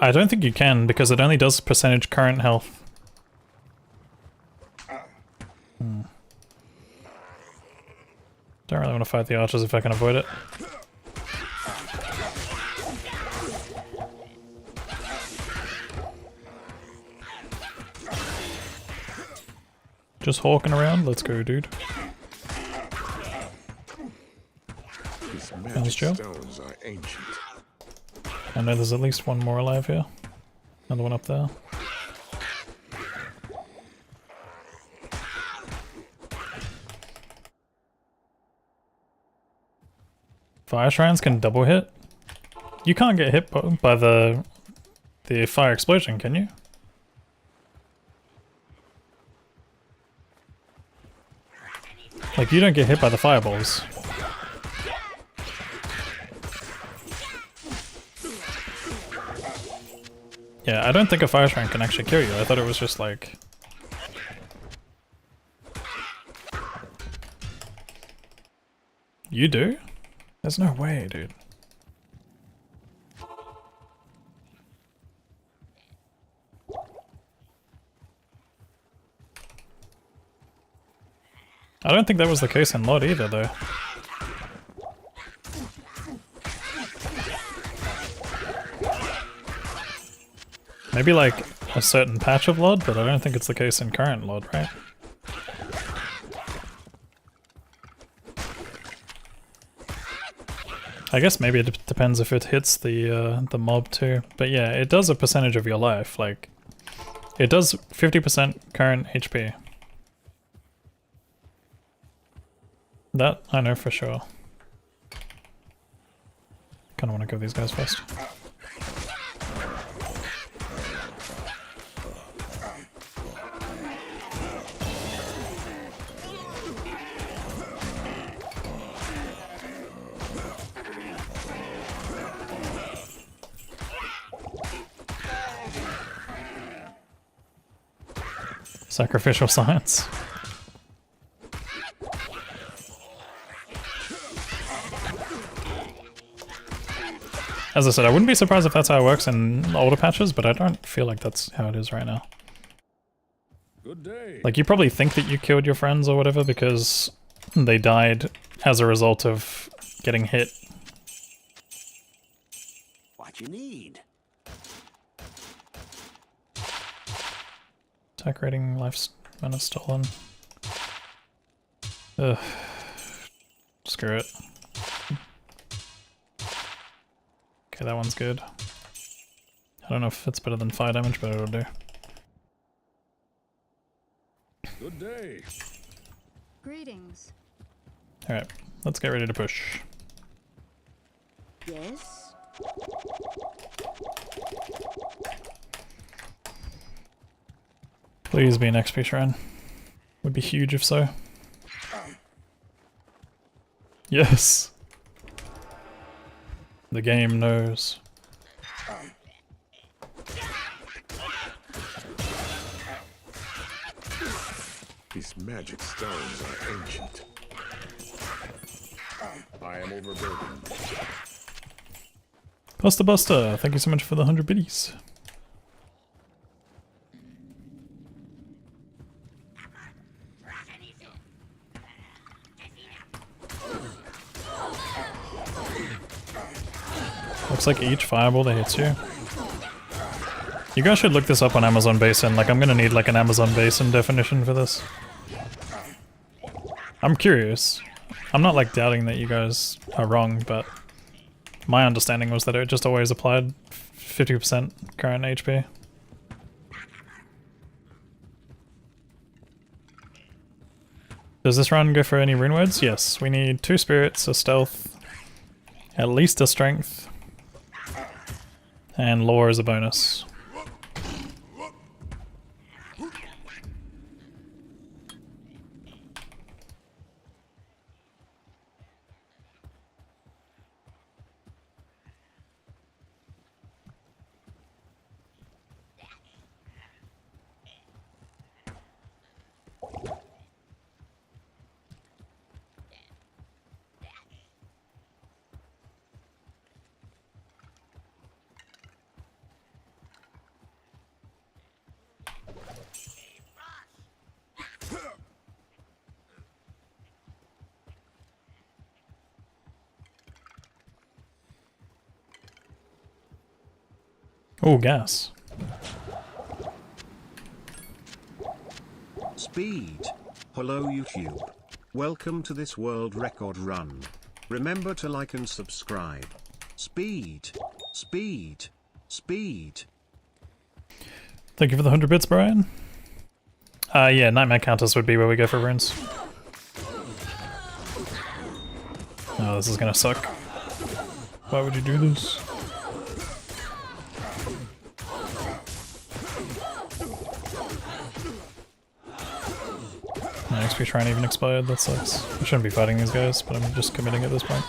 Speaker 1: I don't think you can, because it only does percentage current health. Don't really want to fight the archers if I can avoid it. Just hawking around? Let's go, dude.
Speaker 3: These magic
Speaker 1: Joe.
Speaker 3: stones are ancient.
Speaker 1: I know there's at least 1 more alive here. Another one up there. Fire shrines can double hit? You can't get hit by the fire explosion, can you? Like, you don't get hit by the fireballs. Yeah, I don't think a fire shrine can actually kill you. I thought it was just like... You do? There's no way, dude. I don't think that was the case in LOD either, though. Maybe like a certain patch of LOD, but I don't think it's the case in current LOD, right? I guess maybe it depends if it hits the mob too. But yeah, it does a percentage of your life. Like, it does 50% current HP. That I know for sure. Kinda wanna go these guys first. Sacrificial science. As I said, I wouldn't be surprised if that's how it works in older patches, but I don't feel like that's how it is right now.
Speaker 4: Good day.
Speaker 1: Like, you probably think that you killed your friends or whatever because they died as a result of getting hit.
Speaker 2: What you need?
Speaker 1: Attack rating, life mana stolen. Ugh. Screw it. Okay, that one's good. I don't know if it's better than fire damage, but it'll do.
Speaker 4: Good day.
Speaker 6: Greetings.
Speaker 1: Alright, let's get ready to push.
Speaker 6: Yes?
Speaker 1: Please be an XP shrine. Would be huge if so. Yes! The game knows.
Speaker 3: These magic stones are ancient. I am overburdened.
Speaker 1: Buster, thank you so much for the 100 biddies. Looks like each fireball that hits you. You guys should look this up on Amazon Basin. Like, I'm gonna need like an Amazon Basin definition for this. I'm curious. I'm not like doubting that you guys are wrong, but my understanding was that it just always applied 50% current HP. Does this run go for any rune words? Yes, we need 2 spirits, a stealth, at least a strength, and lore is a bonus. Oh, gas.
Speaker 5: Speed. Hello YouTube. Welcome to this world record run. Remember to like and subscribe. Speed. Speed. Speed.
Speaker 1: Thank you for the 100 bits, Brian. Yeah, Nightmare Countess would be where we go for runes. Oh, this is gonna suck. Why would you do this? My XP shrine even expired, that sucks. I shouldn't be fighting these guys, but I'm just committing at this point.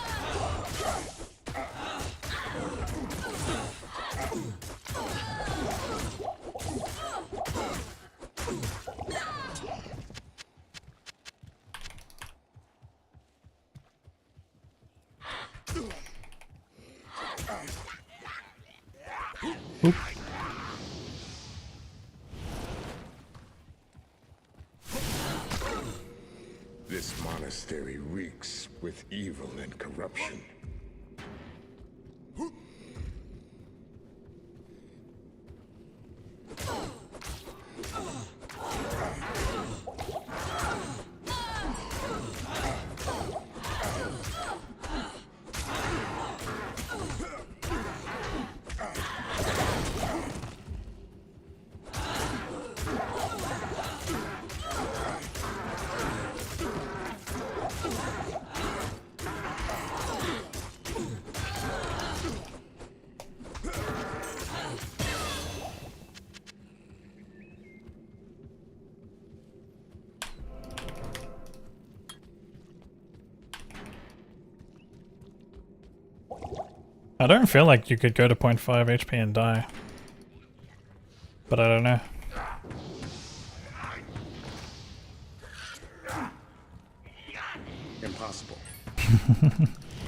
Speaker 3: evil and corruption.
Speaker 1: I don't feel like you could go to 0.5 HP and die. But I don't know.
Speaker 3: Impossible.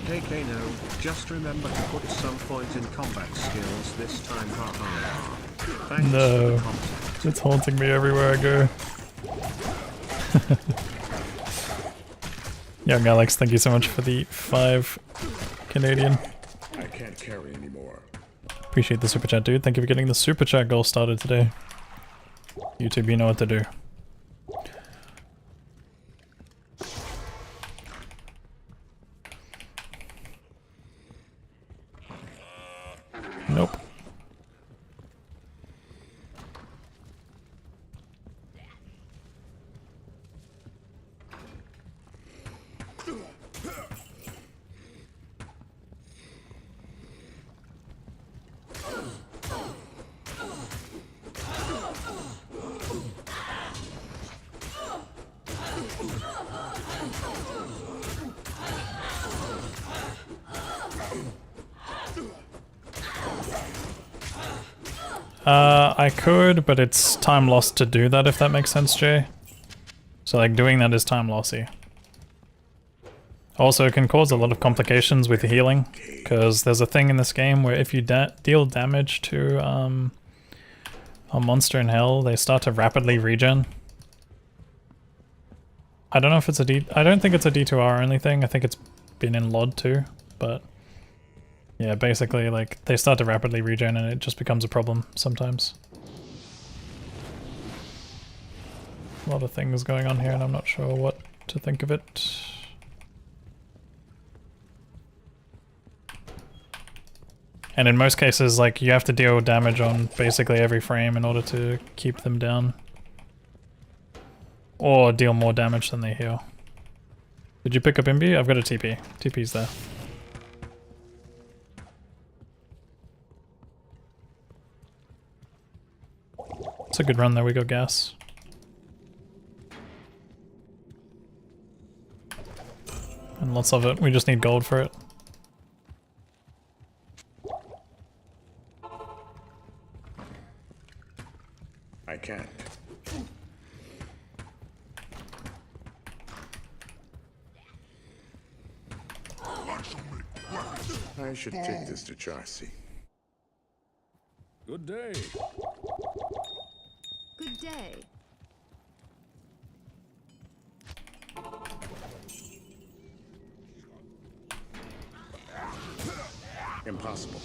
Speaker 5: KK no, just remember to put some point in combat skills this time, haha. Thanks for
Speaker 1: No.
Speaker 5: the content.
Speaker 1: It's haunting me everywhere I go. Young Alex, thank you so much for the 5 Canadian.
Speaker 3: I can't carry anymore.
Speaker 1: Appreciate the super chat, dude. Thank you for getting the super chat goal started today. YouTube, you know what to do. Nope. I could, but it's time lost to do that, if that makes sense, Jay. So like doing that is time lossy. Also, it can cause a lot of complications with healing, because there's a thing in this game where if you deal damage to a monster in hell, they start to rapidly regen. I don't know if it's I don't think it's a D2R only thing. I think it's been in LOD too, but yeah, basically like they start to rapidly regen and it just becomes a problem sometimes. A lot of things going on here and I'm not sure what to think of it. And in most cases, like, you have to deal damage on basically every frame in order to keep them down. Or deal more damage than they heal. Did you pick up Imbi? I've got a TP. TP's there. It's a good run there, we got gas. And lots of it, we just need gold for it.
Speaker 3: I can't. I should take this to Charcy.
Speaker 4: Good day.
Speaker 6: Good day.
Speaker 3: Impossible.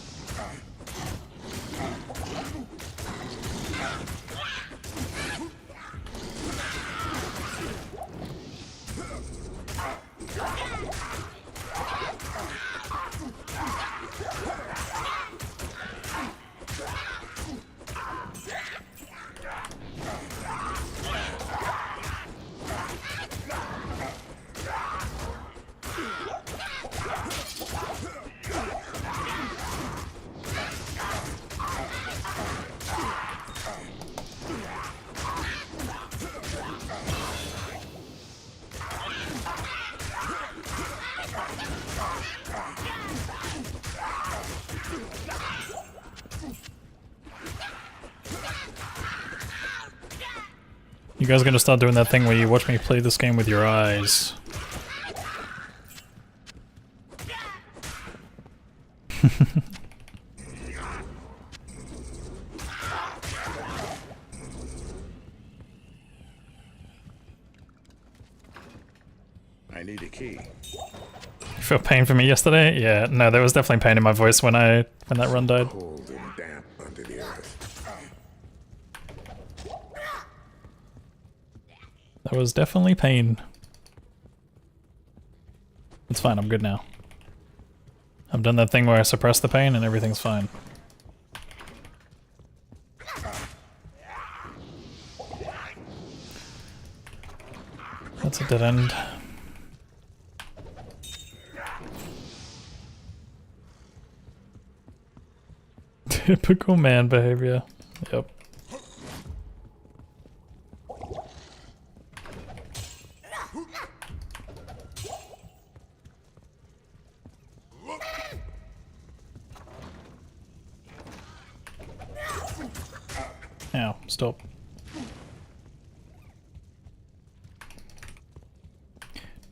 Speaker 1: You guys are gonna start doing that thing where you watch me play this game with your eyes.
Speaker 3: I need a key.
Speaker 1: felt pain for me yesterday? Yeah, no, there was definitely pain in my voice when that run died.
Speaker 3: Cold and damp under the earth.
Speaker 1: There was definitely pain. It's fine, I'm good now. I've done that thing where I suppress the pain and everything's fine. That's a dead end. Typical man behavior. Yep. Ow, stop.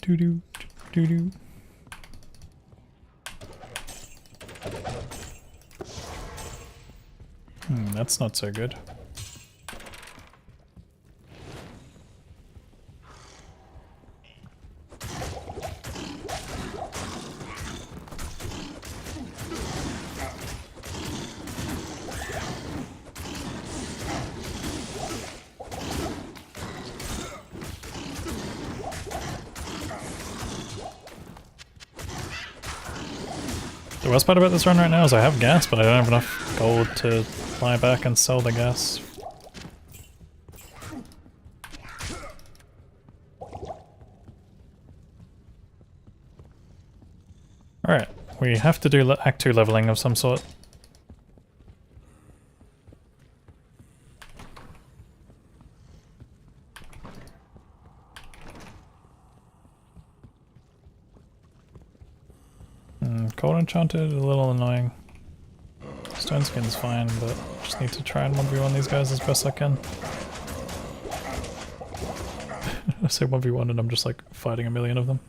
Speaker 1: Doo-doo, doo-doo. That's not so good. The worst part about this run right now is I have gas, but I don't have enough gold to fly back and sell the gas. Alright, we have to do Act 2 leveling of some sort. Cold Enchanted, a little annoying. Stone Skin's fine, but just need to try and 1v1 these guys as best I can. I say 1v1 and I'm just like fighting a million of them.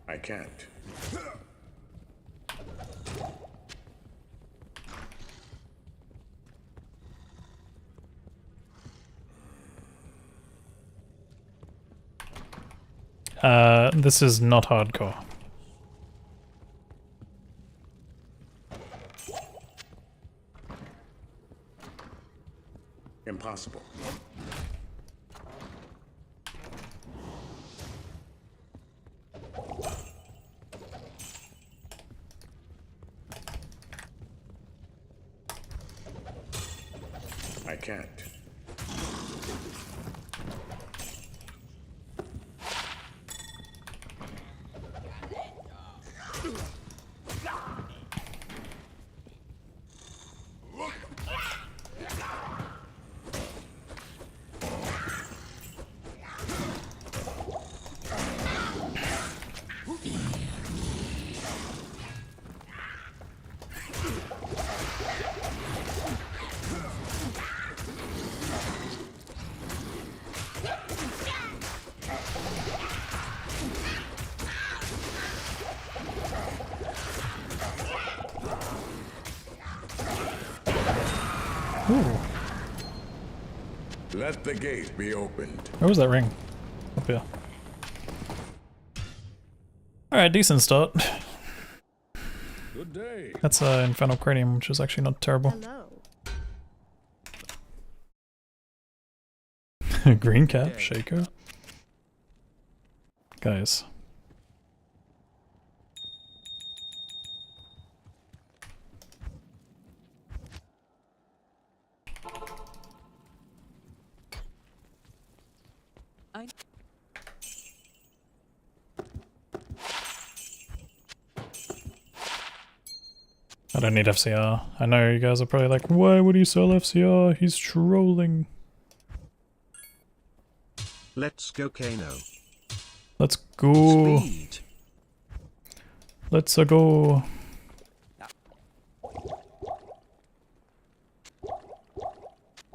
Speaker 3: I can't.
Speaker 1: This is not hardcore.
Speaker 3: Impossible. I can't.
Speaker 1: Ooh.
Speaker 3: Let the gate be opened.
Speaker 1: Where was that ring? Up here. Alright, decent start.
Speaker 4: Good day.
Speaker 1: That's Infernal Cranium, which is actually not terrible.
Speaker 6: Hello.
Speaker 1: Green cap, shaker. Guys. I don't need FCR. I know you guys are probably like, why would he sell FCR? He's trolling.
Speaker 5: Let's go Kano.
Speaker 1: Let's go.
Speaker 5: Speed.
Speaker 1: Let's go.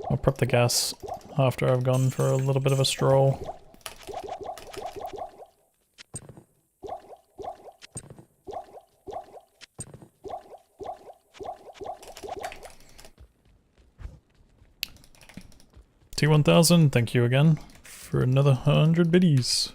Speaker 1: I'll prep the gas after I've gone for a little bit of a stroll. T1000, thank you again for another 100 biddies.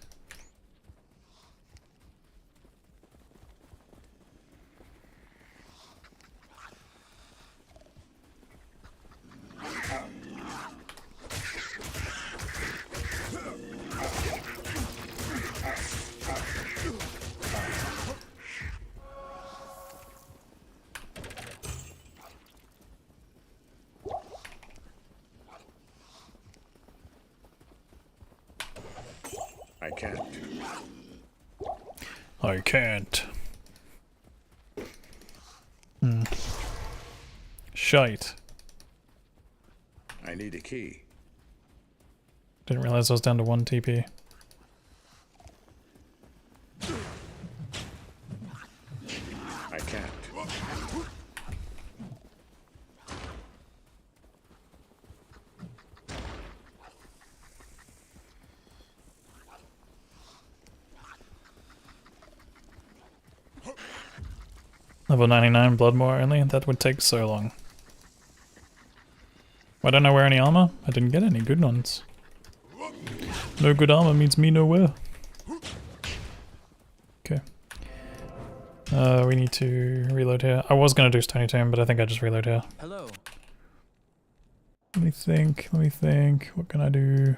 Speaker 3: I can't.
Speaker 1: I can't. Shite.
Speaker 3: I need a key.
Speaker 1: Didn't realize I was down to 1 TP.
Speaker 3: I can't.
Speaker 1: Level 99 Bloodmore only? That would take so long. Why don't I wear any armor? I didn't get any good ones. No good armor means me nowhere. Okay. We need to reload here. I was gonna do Stony Tomb, but I think I just reload here.
Speaker 2: Hello.
Speaker 1: Let me think, let me think. What can I do?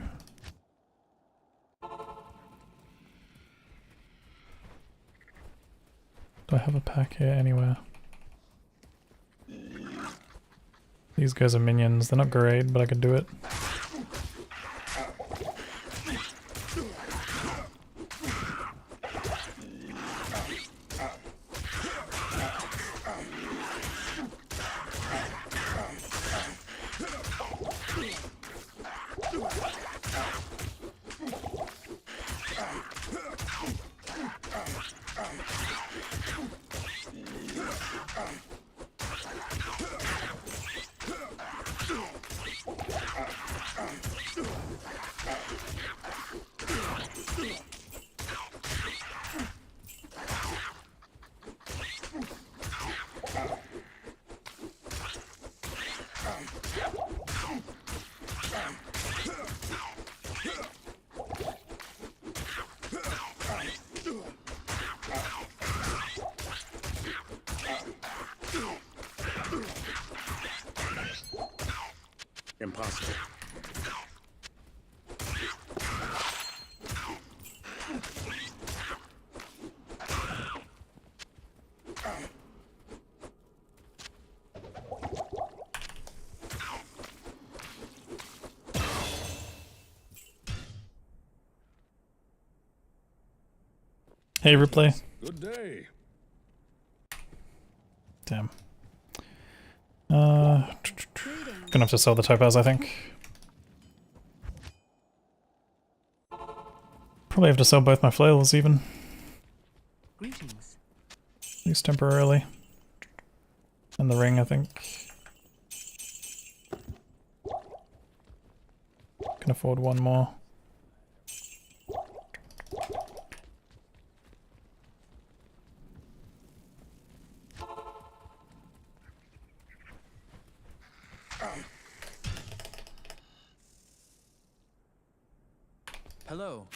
Speaker 1: Do I have a pack here anywhere? These guys are minions. They're not great, but I could do it.
Speaker 3: Impossible.
Speaker 1: Hey, replay.
Speaker 4: Good day.
Speaker 1: Damn. Gonna have to sell the topaz, I think. Probably have to sell both my flails even,
Speaker 7: Greetings.
Speaker 1: at least temporarily. And the ring, I think. Can afford one more.
Speaker 2: Hello.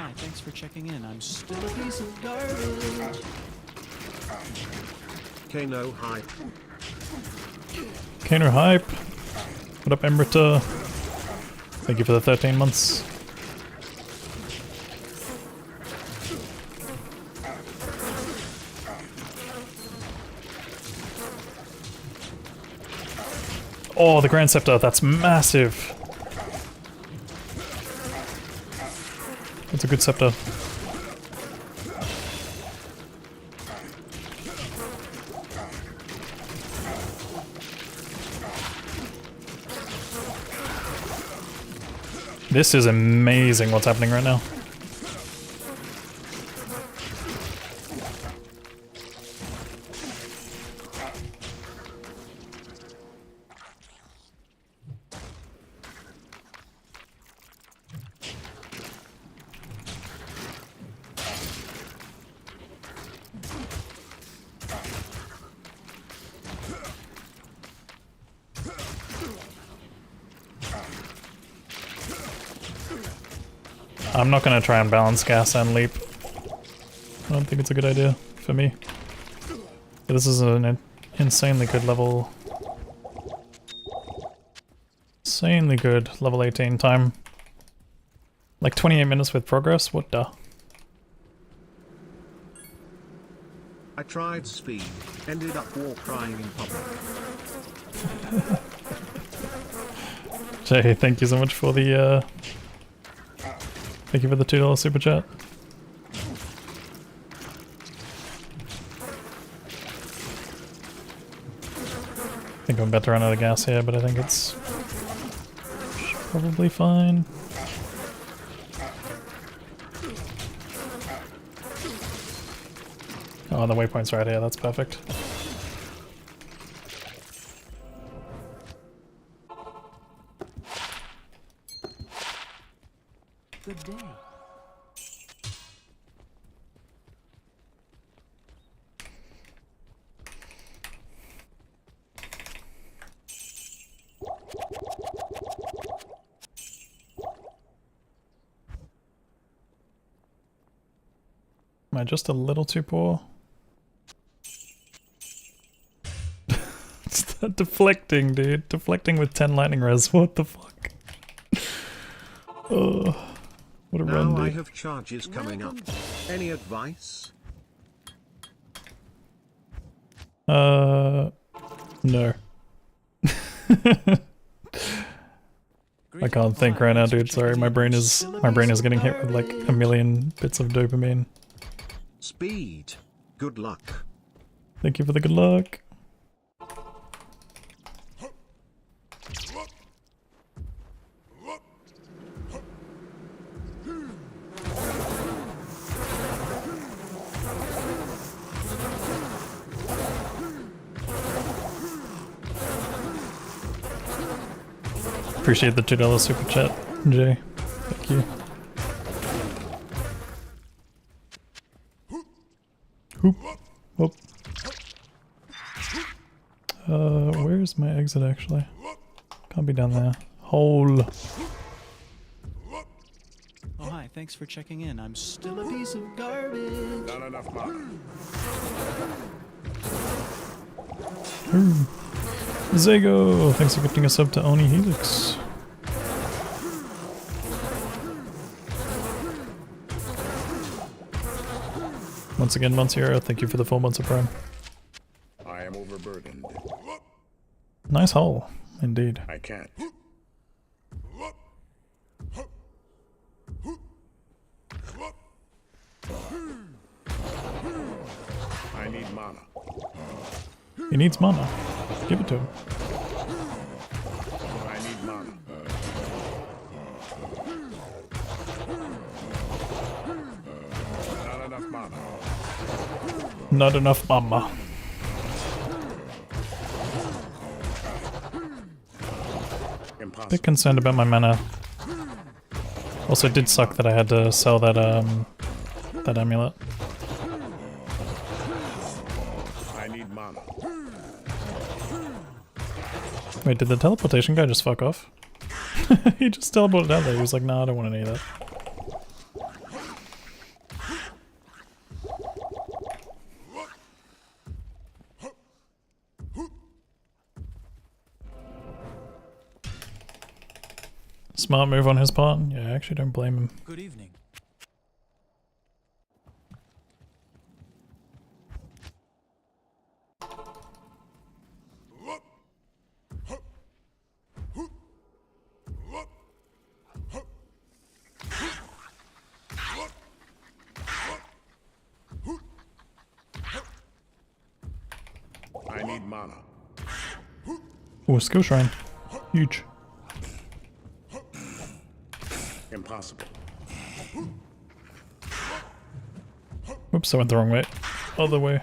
Speaker 2: hi, thanks for checking in. I'm still a piece of garbage.
Speaker 5: Kano hype.
Speaker 1: Kano hype. What up, Embrita? Thank you for the 13 months. Oh, the Grand Scepter, that's massive. That's a good scepter. This is amazing what's happening right now. I'm not gonna try and balance gas and leap. I don't think it's a good idea for me. But this is an insanely good level. Insanely good level 18 time. Like 28 minutes with progress? What the?
Speaker 5: I tried speed, ended up war crying in public.
Speaker 1: Jay, thank you so much for the thank you for the $2 super chat. I think I'm about to run out of gas here, but I think it's probably fine. Oh, the waypoint's right here, that's perfect.
Speaker 7: Good day.
Speaker 1: Am I just a little too poor? It's that deflecting, dude. Deflecting with 10 lightning res. What the fuck? Oh, what a run,
Speaker 5: Now I
Speaker 1: dude.
Speaker 5: have charges coming up. Any advice?
Speaker 1: No. I can't think right now, dude. Sorry, my brain is getting hit with like a million bits of dopamine.
Speaker 5: Speed. Good luck.
Speaker 1: Thank you for the good luck. Appreciate the $2 super chat, Jay. Thank you. Hoop. Whoop. Where's my exit actually? Can't be down there. Hole.
Speaker 2: Oh, hi, thanks for checking in. I'm still a piece of garbage.
Speaker 4: Not enough mana.
Speaker 1: Zago! Thanks for gifting a sub to Oni Helix. Once again, Monsiero, thank you for the 4 months of Prime.
Speaker 4: I am overburdened.
Speaker 1: Nice hole, indeed.
Speaker 4: I can't. I need mana.
Speaker 1: He needs mana. Give it to him.
Speaker 4: I need mana. Not enough mana.
Speaker 1: Not enough mama.
Speaker 4: Impossible.
Speaker 1: Bit concerned about my mana. Also, it did suck that I had to sell that that amulet.
Speaker 4: I need mana.
Speaker 1: Wait, did the teleportation guy just fuck off? He just teleported out there. He was like, nah, I don't want any of that. Smart move on his part. Yeah, I actually don't blame him.
Speaker 2: Good evening.
Speaker 4: I need mana.
Speaker 1: Oh, skill shrine. Huge.
Speaker 4: Impossible.
Speaker 1: Whoops, I went the wrong way. Other way.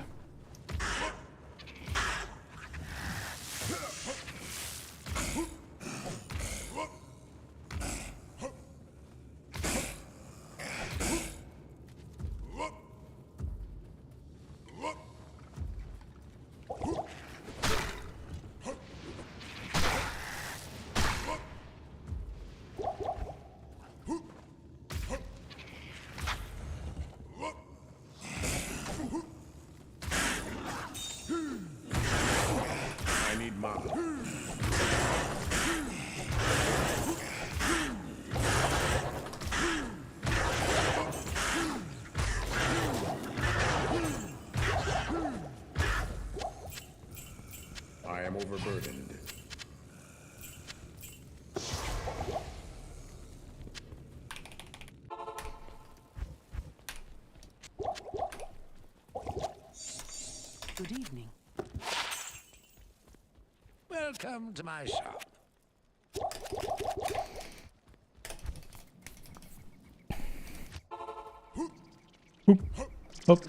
Speaker 4: I need mana. I am overburdened.
Speaker 7: Good evening.
Speaker 4: Welcome to my shop.
Speaker 1: Oop. Up.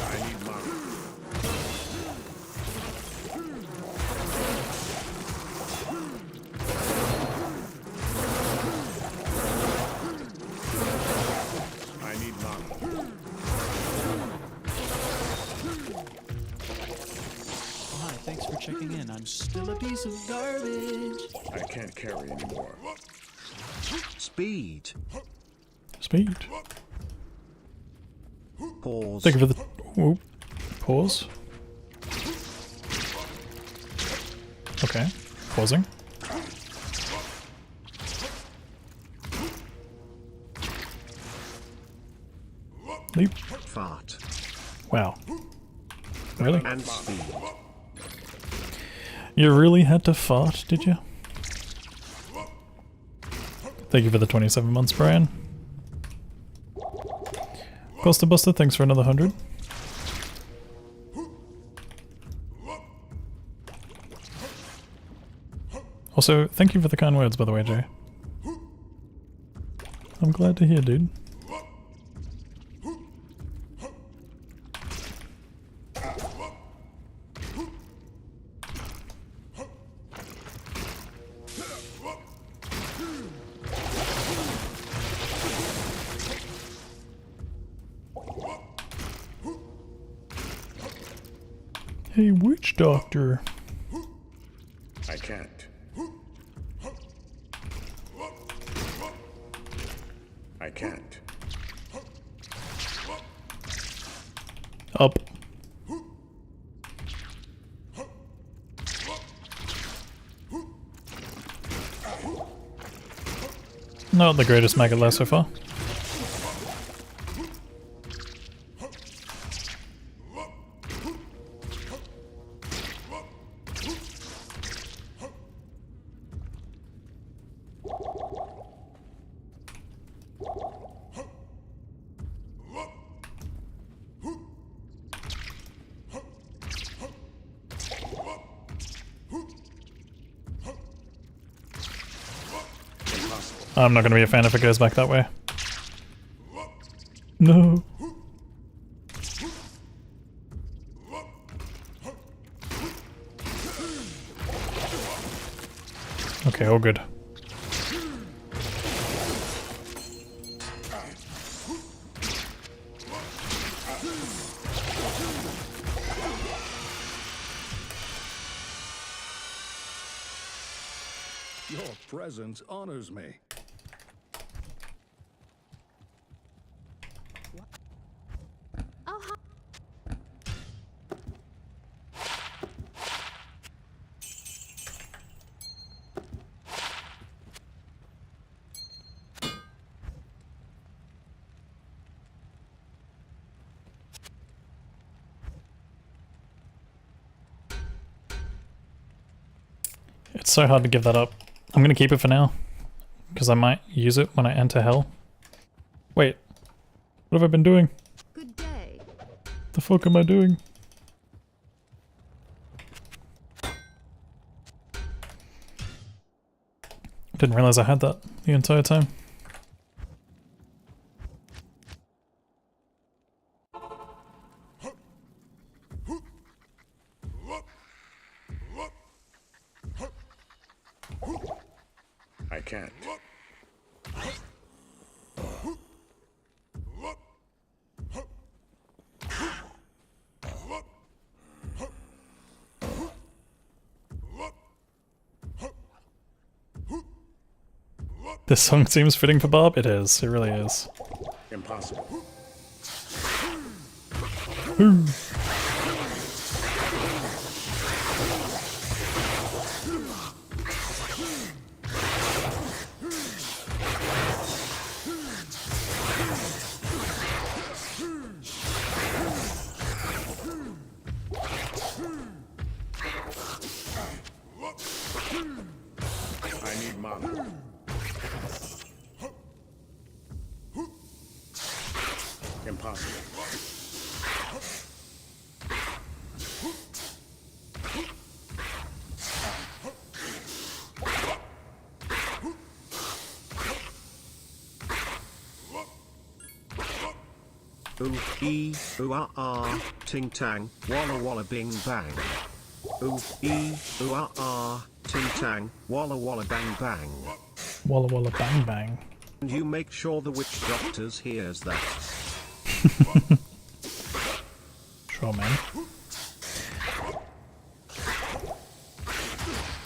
Speaker 4: I need mana. I need mana.
Speaker 2: Hi, thanks for checking in. I'm still a piece of garbage.
Speaker 4: I can't carry anymore.
Speaker 5: Speed.
Speaker 1: Speed.
Speaker 5: Pause.
Speaker 1: Thank you for the... Whoop. Pause. Okay. Pausing. Leap.
Speaker 5: Fart.
Speaker 1: Wow. Really?
Speaker 5: And speed.
Speaker 1: You really had to fart, did you? Thank you for the 27 months, Brian. Costa Buster, thanks for another 100. Also, thank you for the kind words, by the way, Jay. I'm glad to hear, dude. Hey, witch doctor.
Speaker 4: I can't. I can't.
Speaker 1: Up. Not the greatest maggot last so far. I'm not going to be a fan if it goes back that way. No. Okay, all good.
Speaker 4: Your presence honors me.
Speaker 1: It's so hard to give that up. I'm gonna keep it for now, because I might use it when I enter hell. Wait, what have I been doing?
Speaker 6: Good day.
Speaker 1: The fuck am I doing? Didn't realize I had that the entire time.
Speaker 4: I can't.
Speaker 1: This song seems fitting for Barb. It is. It really is.
Speaker 4: Impossible. I need mana. Impossible.
Speaker 5: Ooh, ee, ooh, ah, ah, ting tang, walla walla bing bang. Ooh, ee, ooh, ah, ah, ting tang, walla walla bang bang.
Speaker 1: Walla walla bang bang.
Speaker 5: And you make sure the witch doctors hears that.
Speaker 1: Sure, man.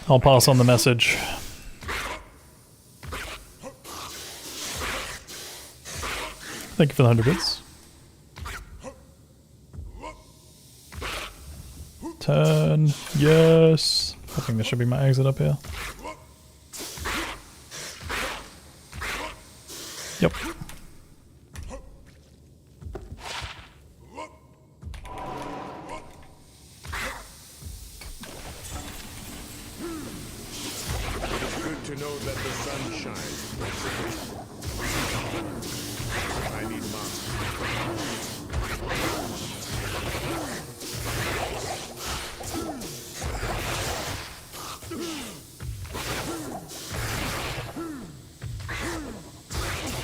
Speaker 1: I'll pass on the message. Thank you for the 100 bits. Turn. Yes. I think this should be my exit up here. Yep.
Speaker 4: It's good to know that the sun shines. I need mana.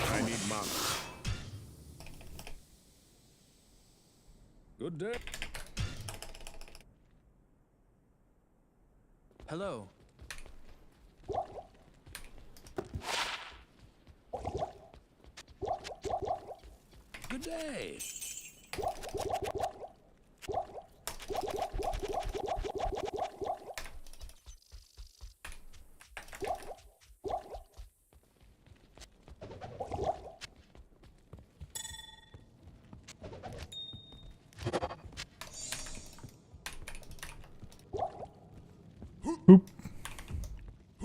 Speaker 4: I need mana. Good day.
Speaker 2: Hello. Good day.
Speaker 1: Oop.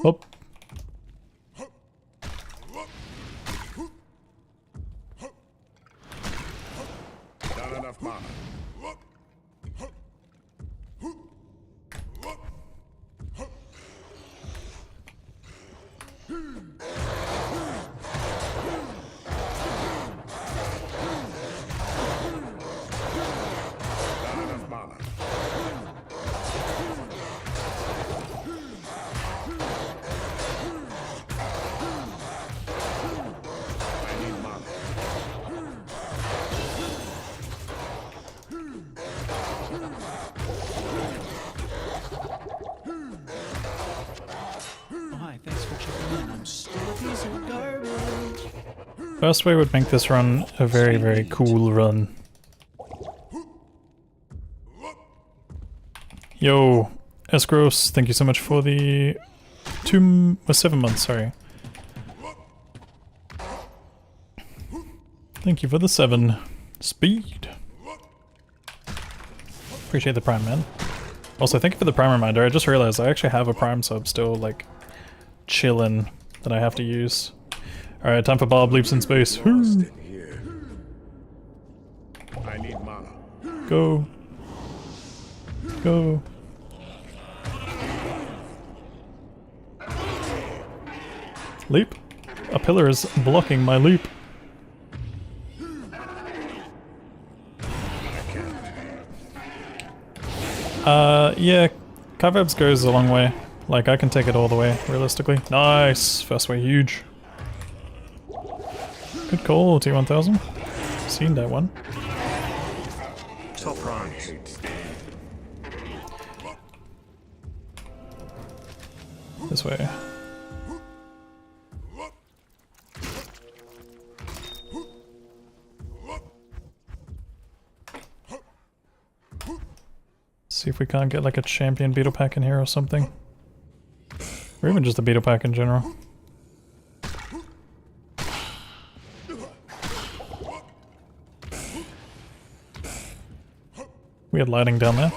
Speaker 1: Up.
Speaker 4: Not enough mana. Not enough mana. I need mana.
Speaker 2: Oh, hi, thanks for checking in. I'm still a piece of garbage.
Speaker 1: First way would make this run a very, very cool run. Yo, Esgross, thank you so much for the 7 months, sorry. Thank you for the 7. Speed. Appreciate the Prime, man. Also, thank you for the Prime reminder. I just realized I actually have a Prime sub still, like, chillin' that I have to use. Alright, time for Bob Leaps in Space.
Speaker 3: Lost in here.
Speaker 4: I need mana.
Speaker 1: Go. Go. Leap. A pillar is blocking my leap. Yeah, cobwebs goes a long way. Like, I can take it all the way, realistically. Nice! First way, huge. Good call, T1000. Seen that one.
Speaker 5: Top right.
Speaker 1: This way. See if we can't get like a champion beetle pack in here or something. Or even just a beetle pack in general. We had lighting down there.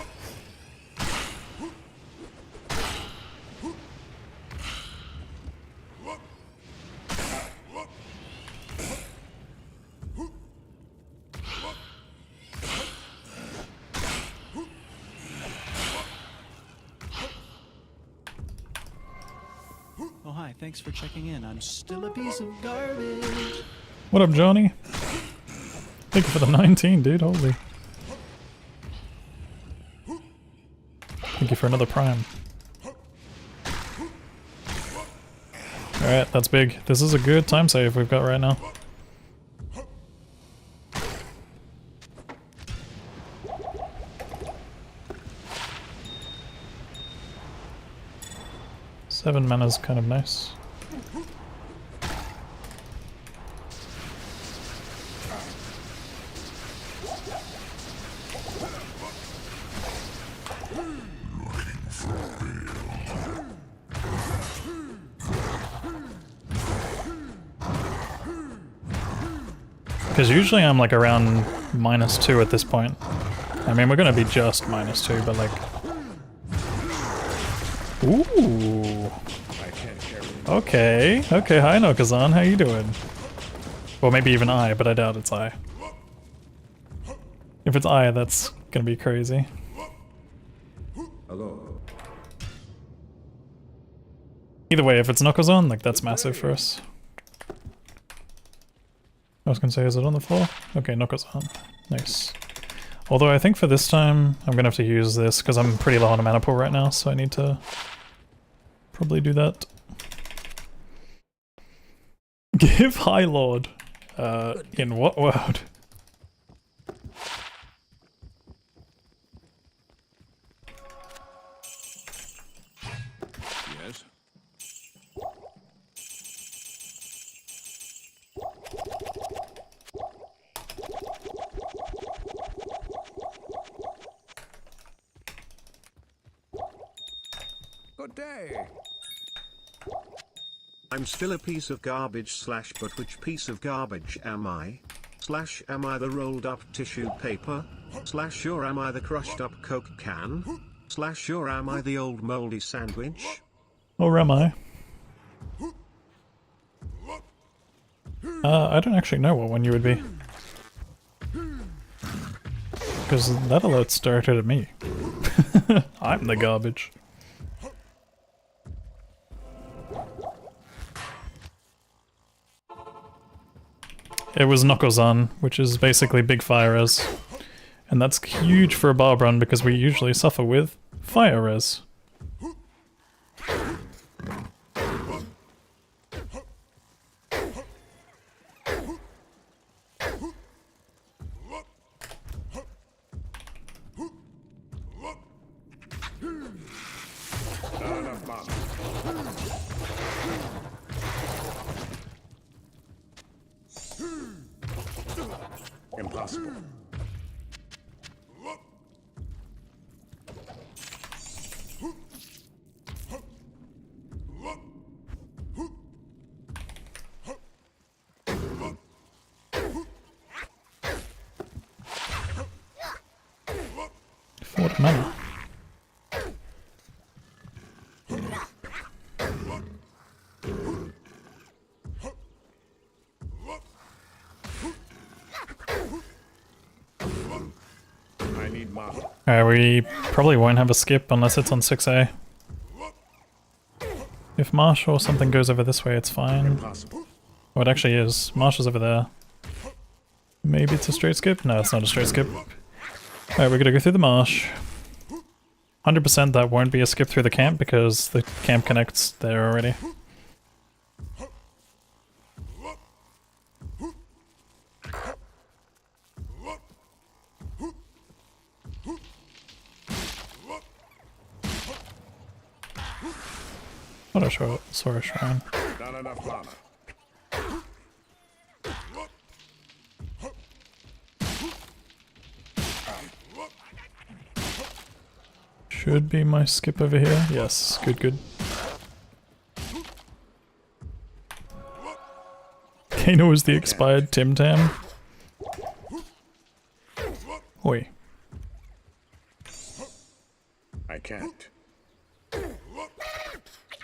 Speaker 2: Oh, hi. Thanks for checking in. I'm still a piece of garbage.
Speaker 1: What up, Johnny? Thank you for the 19, dude. Holy. Thank you for another prime. Alright, that's big. This is a good time save we've got right now. Seven mana's kind of nice. Because usually I'm like around -2 at this point. I mean, we're gonna be just -2, but like... Ooh! Okay, okay, hi Nokazan, how you doing? Well, maybe even I, but I doubt it's I. If it's I, that's gonna be crazy.
Speaker 3: Hello.
Speaker 1: Either way, if it's Nokazan, like that's massive for us. I was gonna say, is it on the floor? Okay, Nokazan. Nice. Although I think for this time, I'm gonna have to use this because I'm pretty low on a mana pool right now, so I need to probably do that. Give High Lord. In what world?
Speaker 4: Yes. Good day.
Speaker 5: I'm still a piece of garbage slash but which piece of garbage am I? Slash am I the rolled up tissue paper? Slash or am I the crushed up Coke can? Slash or am I the old moldy sandwich?
Speaker 1: Or am I? I don't actually know what one you would be. Because that alert started at me. I'm the garbage. It was Nokozan, which is basically big fire res. And that's huge for a barb run because we usually suffer with fire res.
Speaker 4: Impossible.
Speaker 1: What mana?
Speaker 4: I need model.
Speaker 1: Alright, we probably won't have a skip unless it's on 6A. If Marsh or something goes over this way, it's fine.
Speaker 4: Impossible.
Speaker 1: Oh, it actually is. Marsh is over there. Maybe it's a straight skip? No, it's not a straight skip. Alright, we're gonna go through the marsh. 100% that won't be a skip through the camp because the camp connects there already. Thought I saw a shrine.
Speaker 4: Not enough mana.
Speaker 1: Should be my skip over here. Yes, good, good. Kano is the expired Tim Tam. Oi.
Speaker 4: I can't.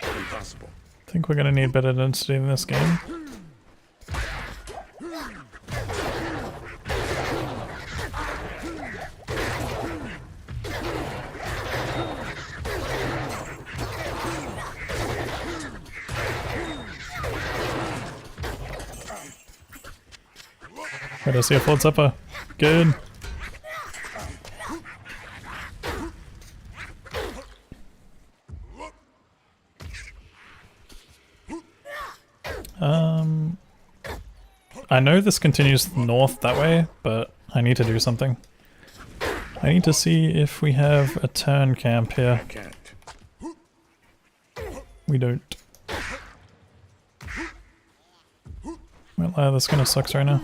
Speaker 4: Impossible.
Speaker 1: Think we're gonna need better density in this game. Wait, I see a float upper. Good. I know this continues north that way, but I need to do something. I need to see if we have a turn camp here.
Speaker 4: I can't.
Speaker 1: We don't. Well, this kind of sucks right now.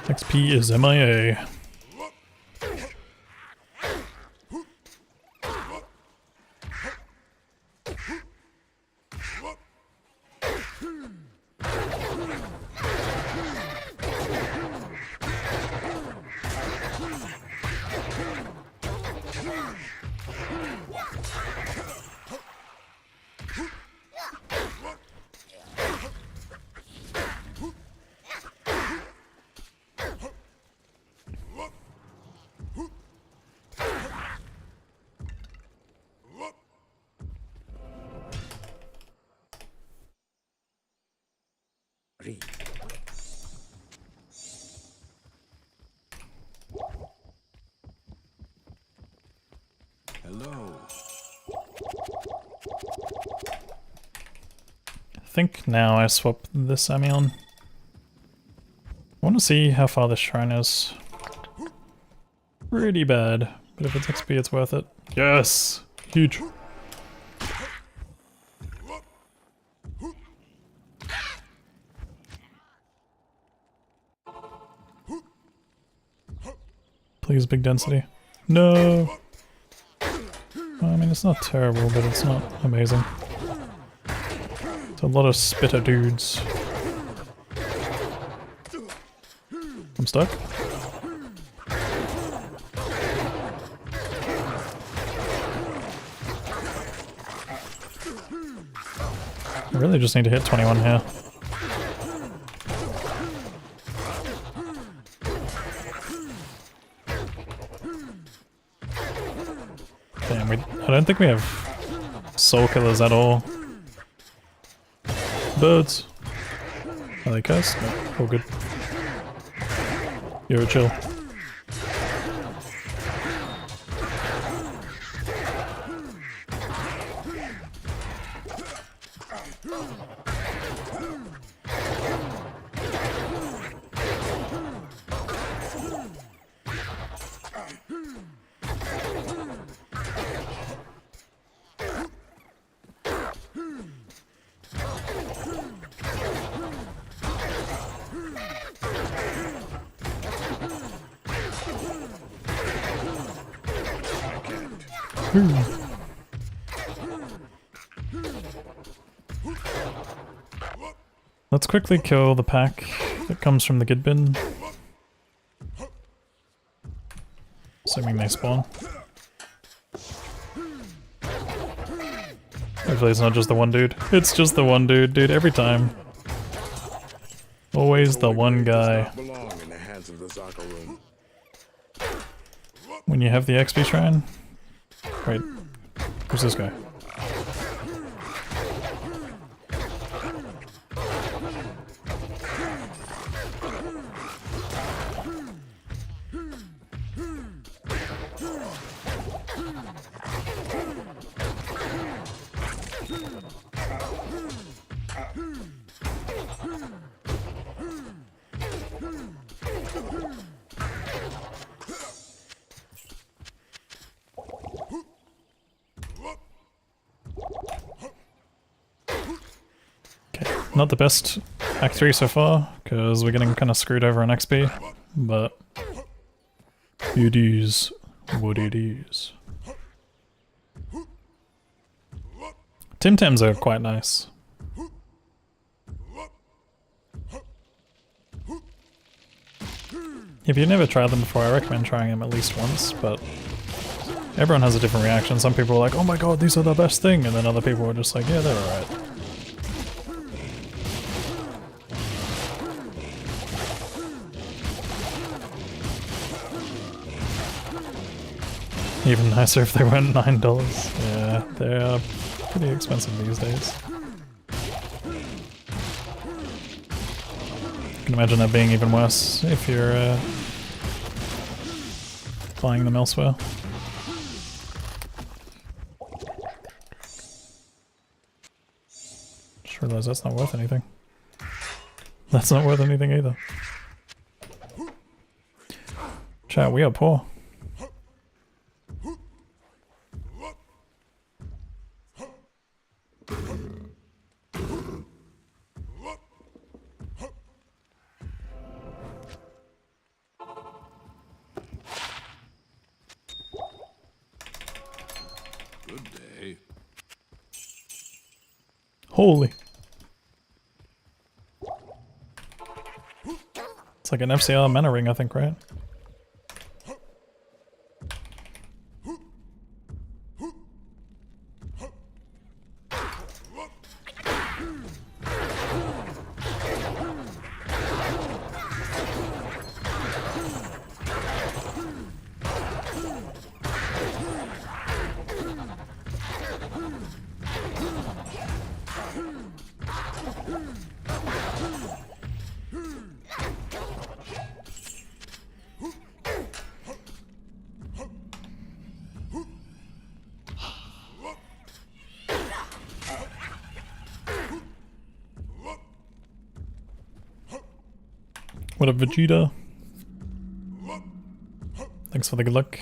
Speaker 1: XP is MIA.
Speaker 2: Hello.
Speaker 1: I think now I swap this Amion. I want to see how far this shrine is. Pretty bad, but if it's XP it's worth it. Yes! Huge! Please, big density. No! I mean, it's not terrible, but it's not amazing. It's a lot of spitter dudes. I'm stuck. I really just need to hit 21 here. Damn, I don't think we have soul killers at all. Birds. Are they cursed? No, all good. You're chill. Let's quickly kill the pack that comes from the gid bin. Assuming they spawn. Hopefully it's not just the one dude. It's just the one dude, every time. Always the
Speaker 4: Holy
Speaker 1: one
Speaker 4: grail does
Speaker 1: guy.
Speaker 4: not belong in the hands of the Zaka room.
Speaker 1: When you have the XP shrine. Wait, who's this guy? Not the best Act 3 so far, because we're getting kind of screwed over on XP, but it is what it is. Tim Tams are quite nice. If you've never tried them before, I recommend trying them at least once, but everyone has a different reaction. Some people are like, oh my god, these are the best thing, and then other people are just like, yeah, they're alright. Even nicer if they weren't $9. Yeah, they are pretty expensive these days. I can imagine that being even worse if you're buying them elsewhere. Just realised that's not worth anything. That's not worth anything either. Chat, we are poor.
Speaker 4: Good day.
Speaker 1: Holy. It's like an FCR mana ring, I think, right? What up, Vegeta? Thanks for the good luck.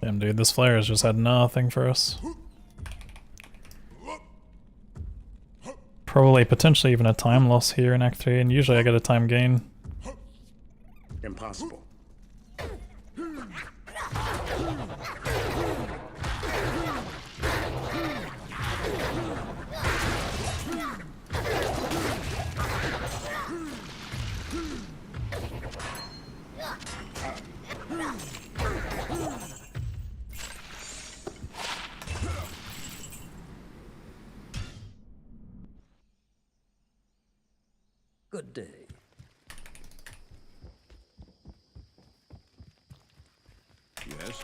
Speaker 1: Damn, dude, this flare has just had nothing for us. Probably, potentially even a time loss here in Act 3, and usually I get a time gain.
Speaker 3: Impossible.
Speaker 8: Good day.
Speaker 4: Yes?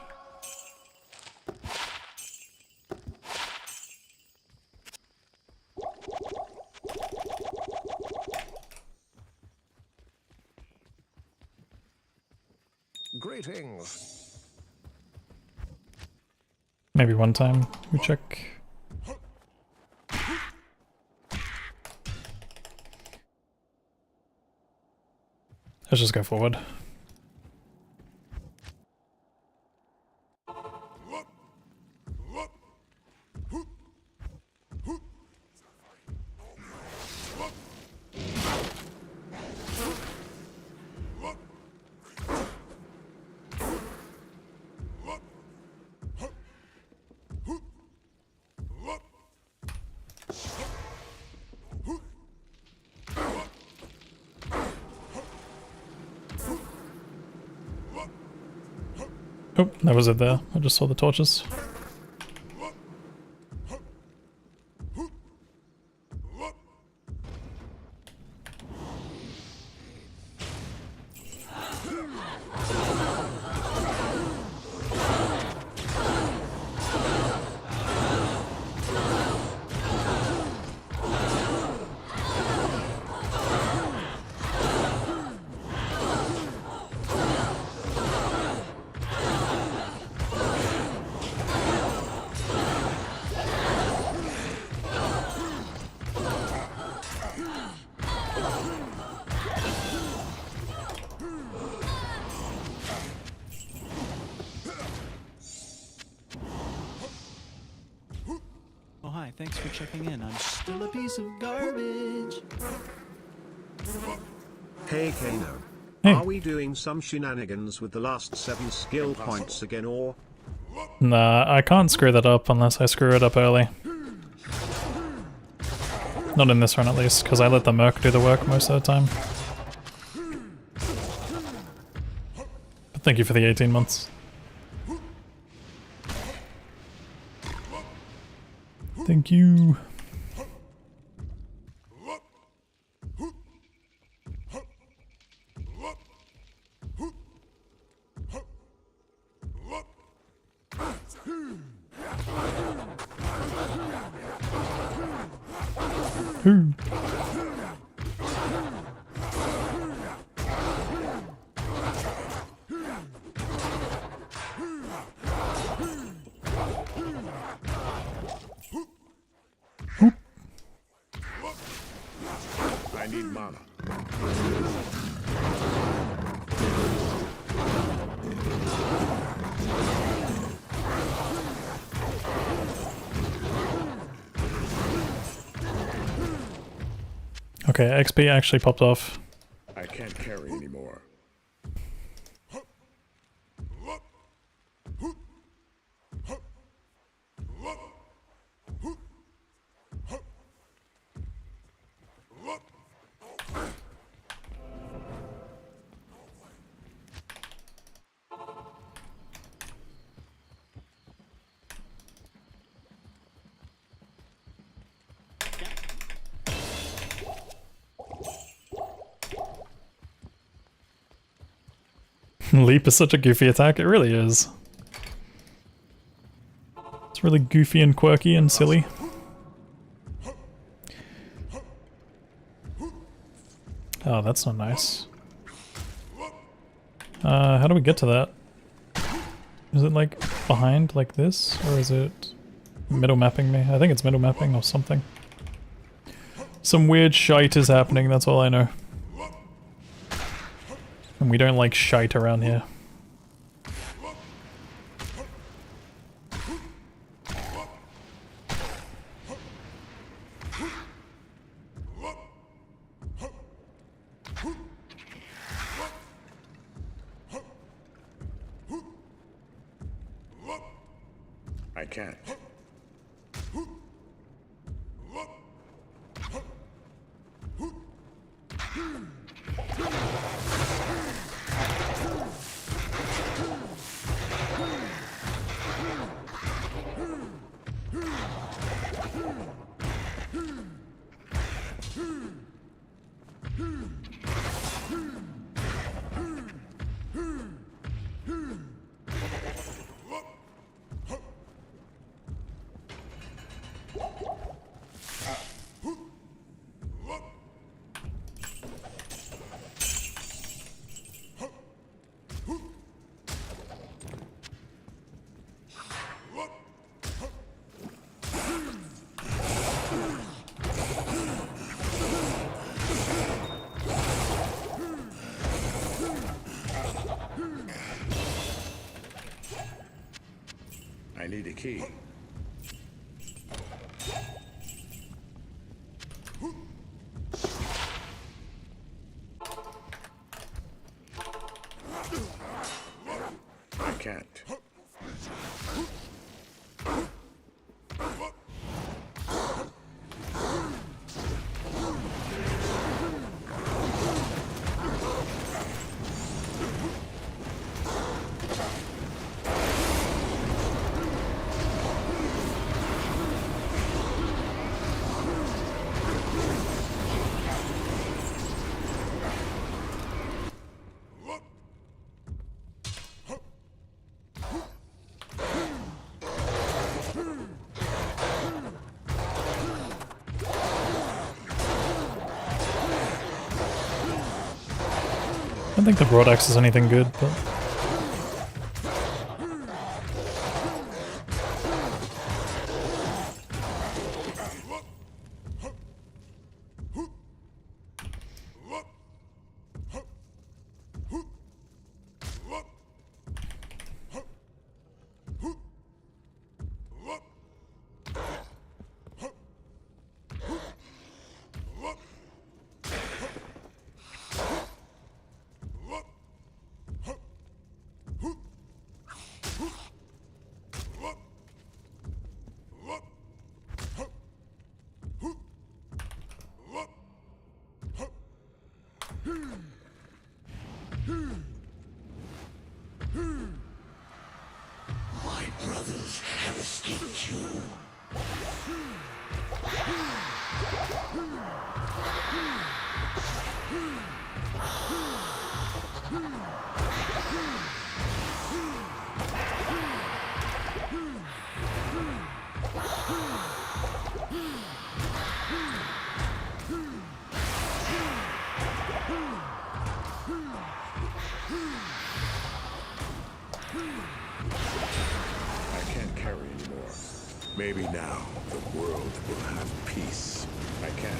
Speaker 3: Greetings.
Speaker 1: Maybe one time we check. Let's just go forward. Oh, that was it there. I just saw the torches.
Speaker 2: hi, thanks for checking in. I'm still a piece of garbage.
Speaker 5: Hey Kano.
Speaker 1: Hey.
Speaker 5: Are we doing some shenanigans with the last 7 skill points again or?
Speaker 1: Nah, I can't screw that up unless I screw it up early. Not in this run at least, because I let the Merc do the work most of the time. But thank you for the 18 months. Thank you. Ooh.
Speaker 4: I need mana.
Speaker 1: Okay, XP actually popped off.
Speaker 4: I can't carry anymore.
Speaker 1: Leap is such a goofy attack, it really is. It's really goofy and quirky and silly. Oh, that's not nice. How do we get to that? Is it like behind like this? Or is it middle mapping me? I think it's middle mapping or something. Some weird shite is happening, that's all I know. And we don't like shite around here.
Speaker 4: I can't. I need a key. I can't.
Speaker 1: I don't think the broad axe is anything good, but...
Speaker 3: I can't carry anymore. Maybe now the world will have peace. I can't.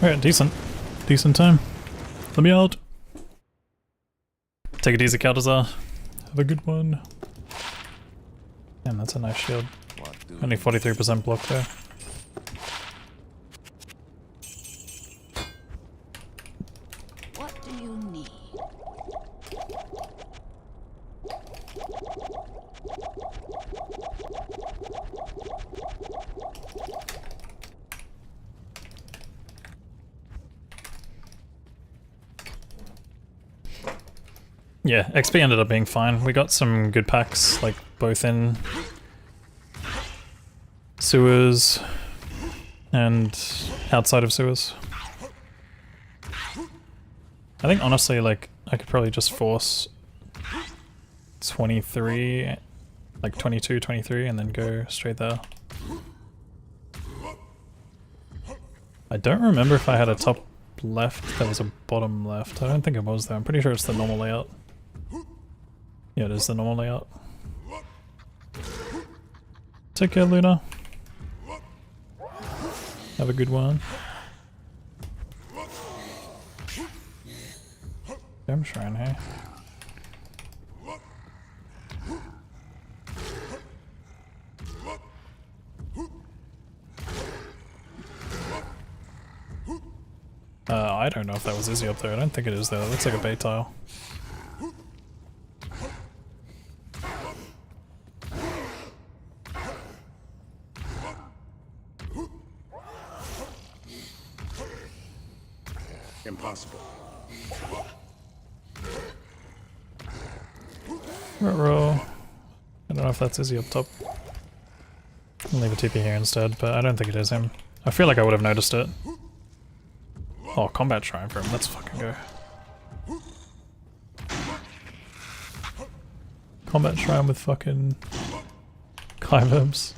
Speaker 1: Alright, decent. Decent time. Let me out. Take it easy, Caltazar. Have a good one. Damn, that's a nice shield. Only 43% block there.
Speaker 7: What do you need?
Speaker 1: Yeah, XP ended up being fine. We got some good packs, like both in sewers and outside of sewers. I think honestly, like, I could probably just force 23, like 22, 23, and then go straight there. I don't remember if I had a top left, there was a bottom left. I don't think it was though, I'm pretty sure it's the normal layout. Yeah, it is the normal layout. Take care, Luna. Have a good one. Damn shrine, hey? I don't know if that was Izzy up there. I don't think it is though. It looks like a bait tile.
Speaker 3: Impossible.
Speaker 1: Ruh-roh. I don't know if that's Izzy up top. I'll leave a TP here instead, but I don't think it is him. I feel like I would have noticed it. Oh, combat shrine for him. Let's fucking go. Combat shrine with fucking Kyverbs.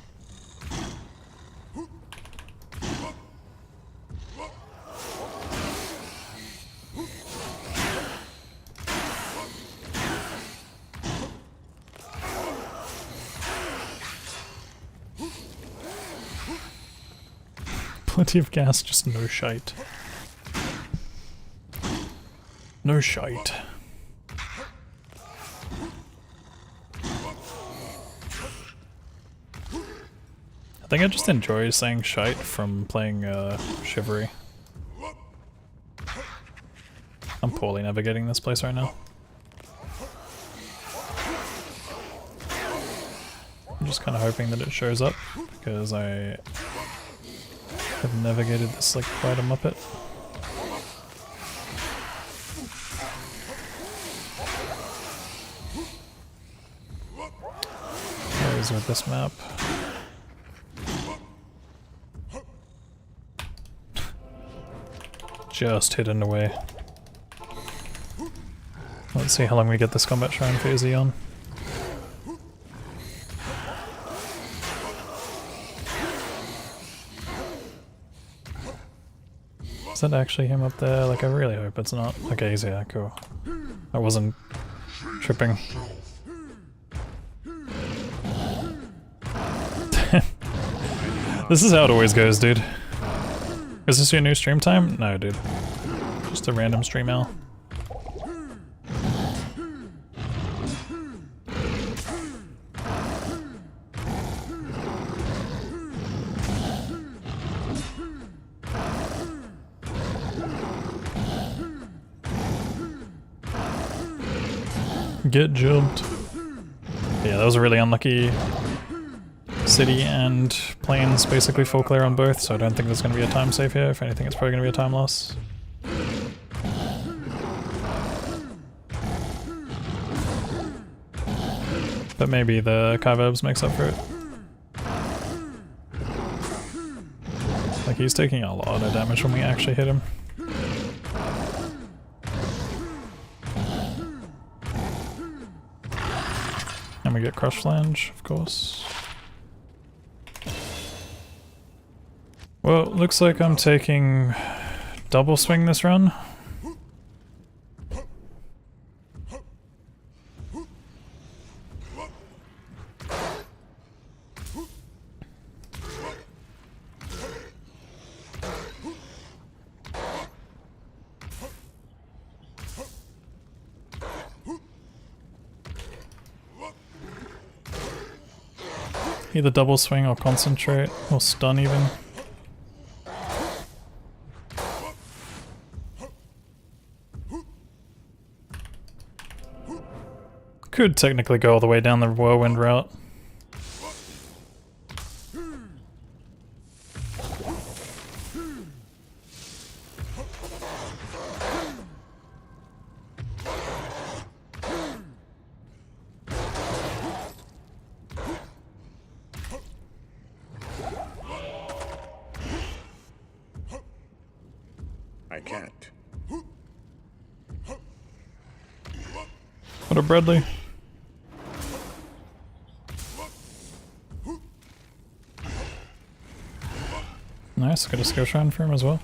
Speaker 1: Plenty of gas, just no shite. No shite. I think I just enjoy saying shite from playing Chivalry. I'm poorly navigating this place right now. I'm just kind of hoping that it shows up, because I have navigated this like quite a muppet. Where is with this map? Just hidden away. Let's see how long we get this combat shrine for Izzy on. Is that actually him up there? Like, I really hope it's not. Okay, he's here, cool. I wasn't tripping. This is how it always goes, dude. Is this your new stream time? No, dude. Just a random stream owl. Get jumped. Yeah, that was a really unlucky city and plains, basically full clear on both, so I don't think there's going to be a time save here. If anything, it's probably going to be a time loss. But maybe the Kyverbs makes up for it. Like, he's taking a lot of damage when we actually hit him. And we get Crush Flange, of course. Well, looks like I'm taking double swing this run. Either double swing or concentrate, or stun even. Could technically go all the way down the whirlwind route.
Speaker 3: I can't.
Speaker 1: What a Bradley. Nice, got a skill shrine for him as well.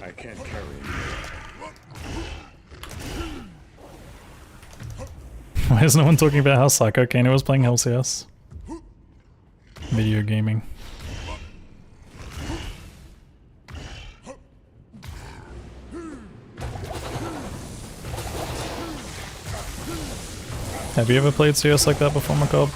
Speaker 3: I can't carry
Speaker 1: Why is no one talking about how Psycho Kano was playing Hell CS? Video gaming. Have you ever played CS like that before, Macabre?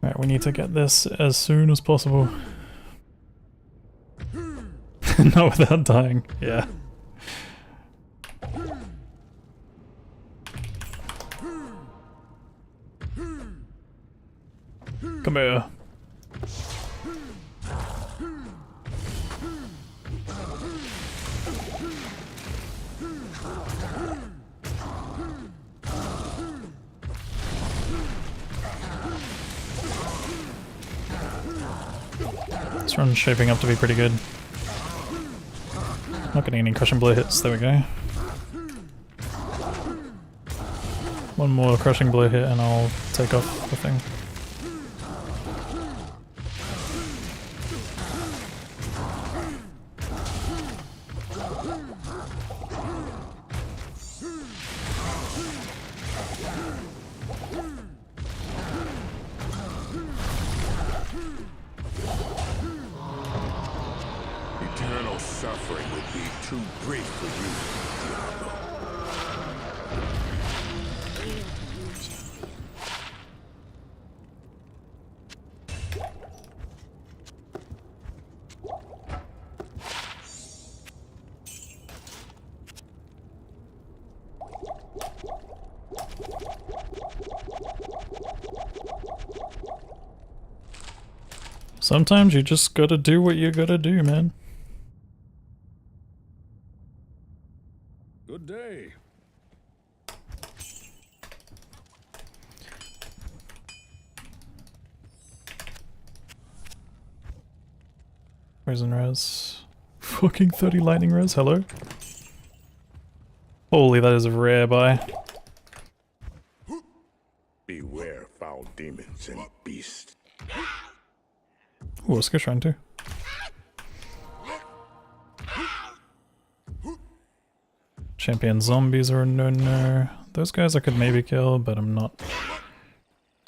Speaker 1: Alright, we need to get this as soon as possible. Not without dying, yeah. Come here. This run's shaping up to be pretty good. Not getting any crushing blow hits, there we go. One more crushing blow hit and I'll take off the thing.
Speaker 3: Eternal suffering would be too brief for you, Diablo.
Speaker 1: Sometimes you just gotta do what you gotta do, man.
Speaker 4: Good day.
Speaker 1: Poison res. Fucking 30 lightning res, hello? Holy, that is a rare buy.
Speaker 3: Beware foul demons and beasts.
Speaker 1: Ooh, a skill shrine too. Champion zombies are a no-no. Those guys I could maybe kill, but I'm not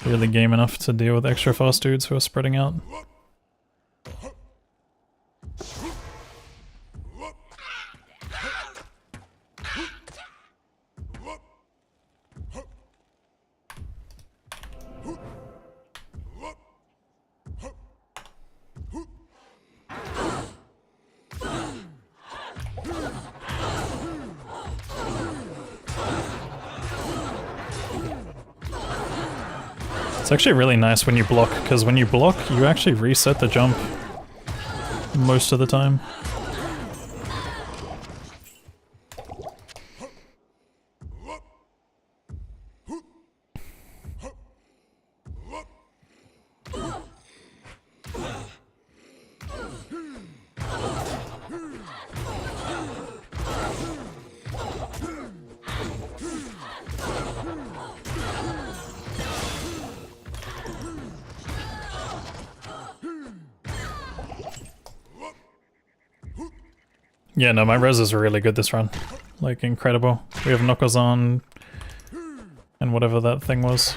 Speaker 1: really game enough to deal with extra fast dudes who are spreading out. It's actually really nice when you block, because when you block, you actually reset the jump most of the time. Yeah, no, my res is really good this run. Like, incredible. We have knuckles on, and whatever that thing was.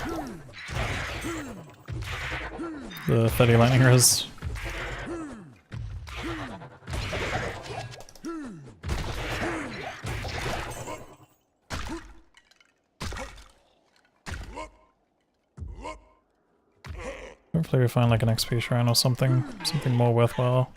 Speaker 1: The 30 lightning res. Hopefully we find like an XP shrine or something more worthwhile.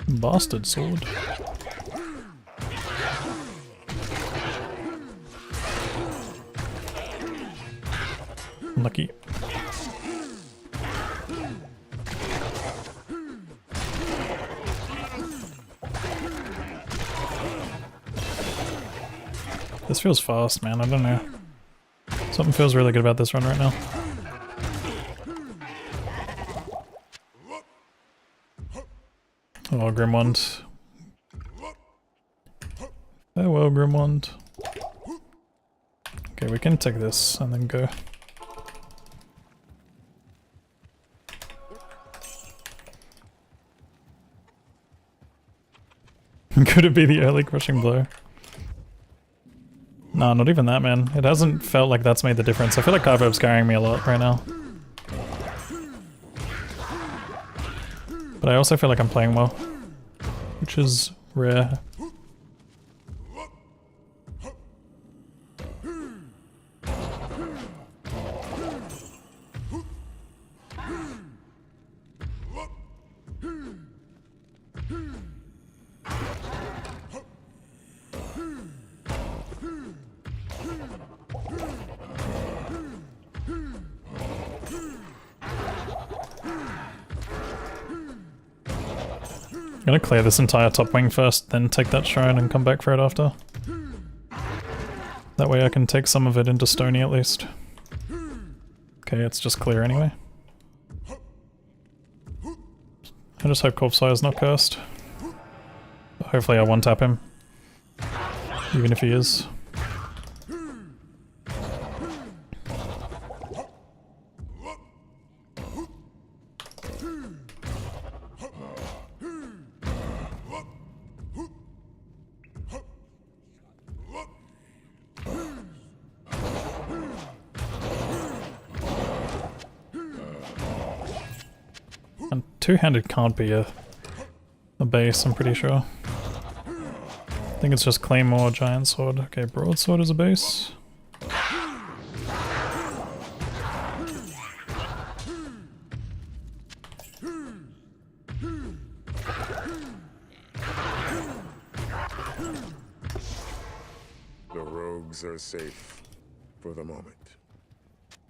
Speaker 1: Bastard sword. Lucky. This feels fast, man. I don't know. Something feels really good about this run right now. Oh, Grimwand. Farewell, Grimwand. Okay, we can take this and then go. Could it be the early crushing blow? No, not even that, man. It hasn't felt like that's made the difference. I feel like Carverb's carrying me a lot right now. But I also feel like I'm playing well, which is rare. I'm gonna clear this entire top wing first, then take that shrine and come back for it after. That way I can take some of it into Stony at least. Okay, it's just clear anyway. I just hope Corpsire is not cursed. Hopefully I one-tap him. Even if he is. And two-handed can't be a base, I'm pretty sure. I think it's just Claymore, Giant Sword. Okay, Broadsword is a base.
Speaker 3: The rogues are safe for the moment.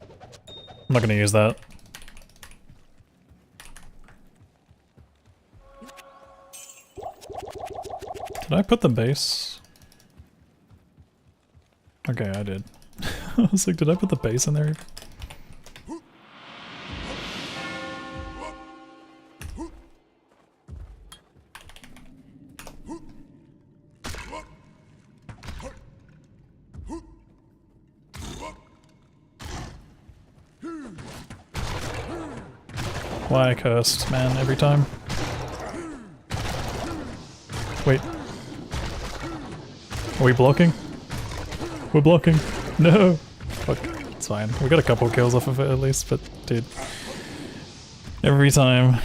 Speaker 1: I'm not gonna use that. Did I put the base? Okay, I did. I was like, did I put the base in there? Why cursed, man, every time? Wait. Are we blocking? We're blocking. No! Fuck. It's fine. We got a couple kills off of it at least, but dude. Every time.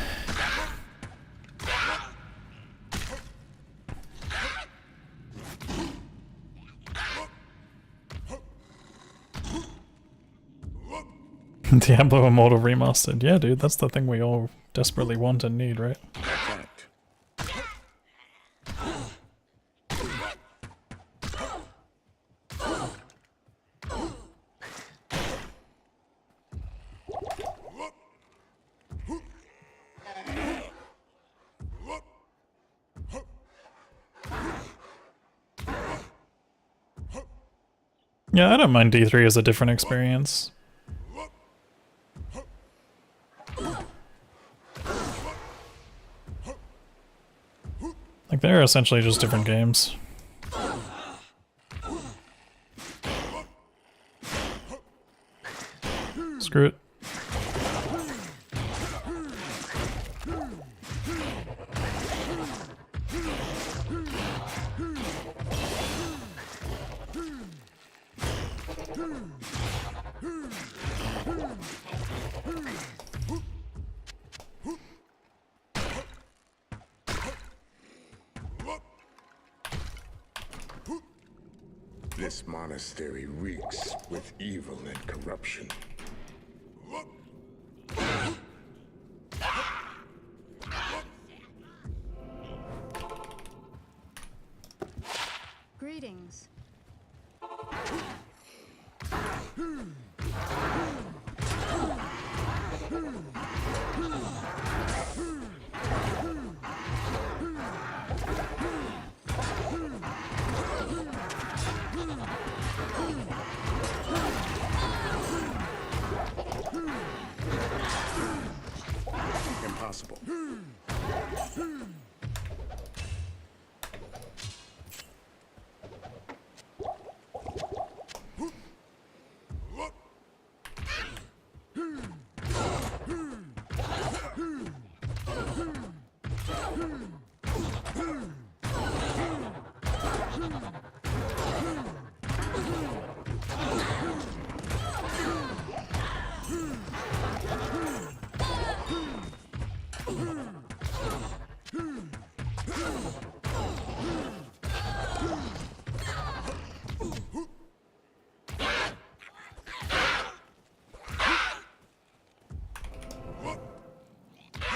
Speaker 1: Diablo Immortal Remastered. Yeah, dude, that's the thing we all desperately want and need, right?
Speaker 3: Attacked.
Speaker 1: Yeah, I don't mind D3 as a different experience. Like, they're essentially just different games. Screw it.
Speaker 3: This monastery reeks with evil and corruption.
Speaker 6: Greetings.
Speaker 3: Impossible.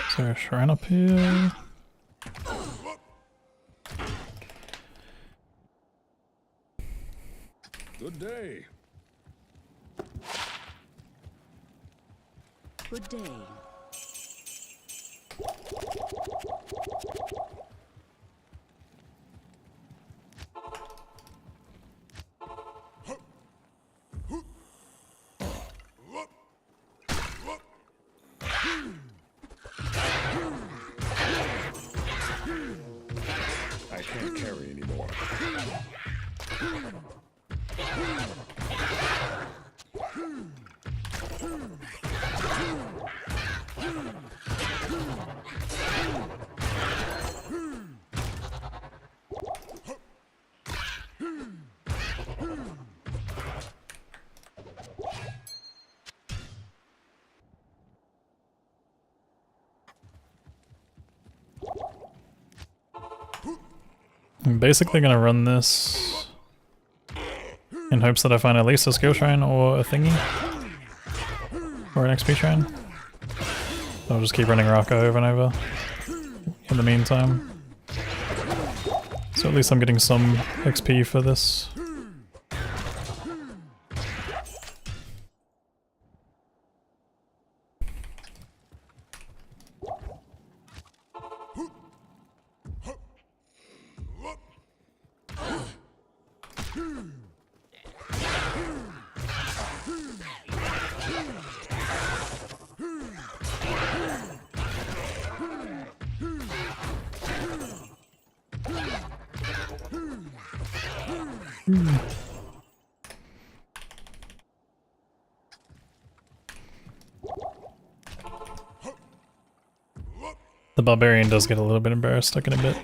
Speaker 1: Is there a shrine up here?
Speaker 3: Good day.
Speaker 7: Good day.
Speaker 3: I can't carry anymore.
Speaker 1: I'm basically gonna run this in hopes that I find at least a skill shrine or a thingy. Or an XP shrine. I'll just keep running Raka over and over in the meantime. So at least I'm getting some XP for this. The Barbarian does get a little bit embarrassed, like in a bit.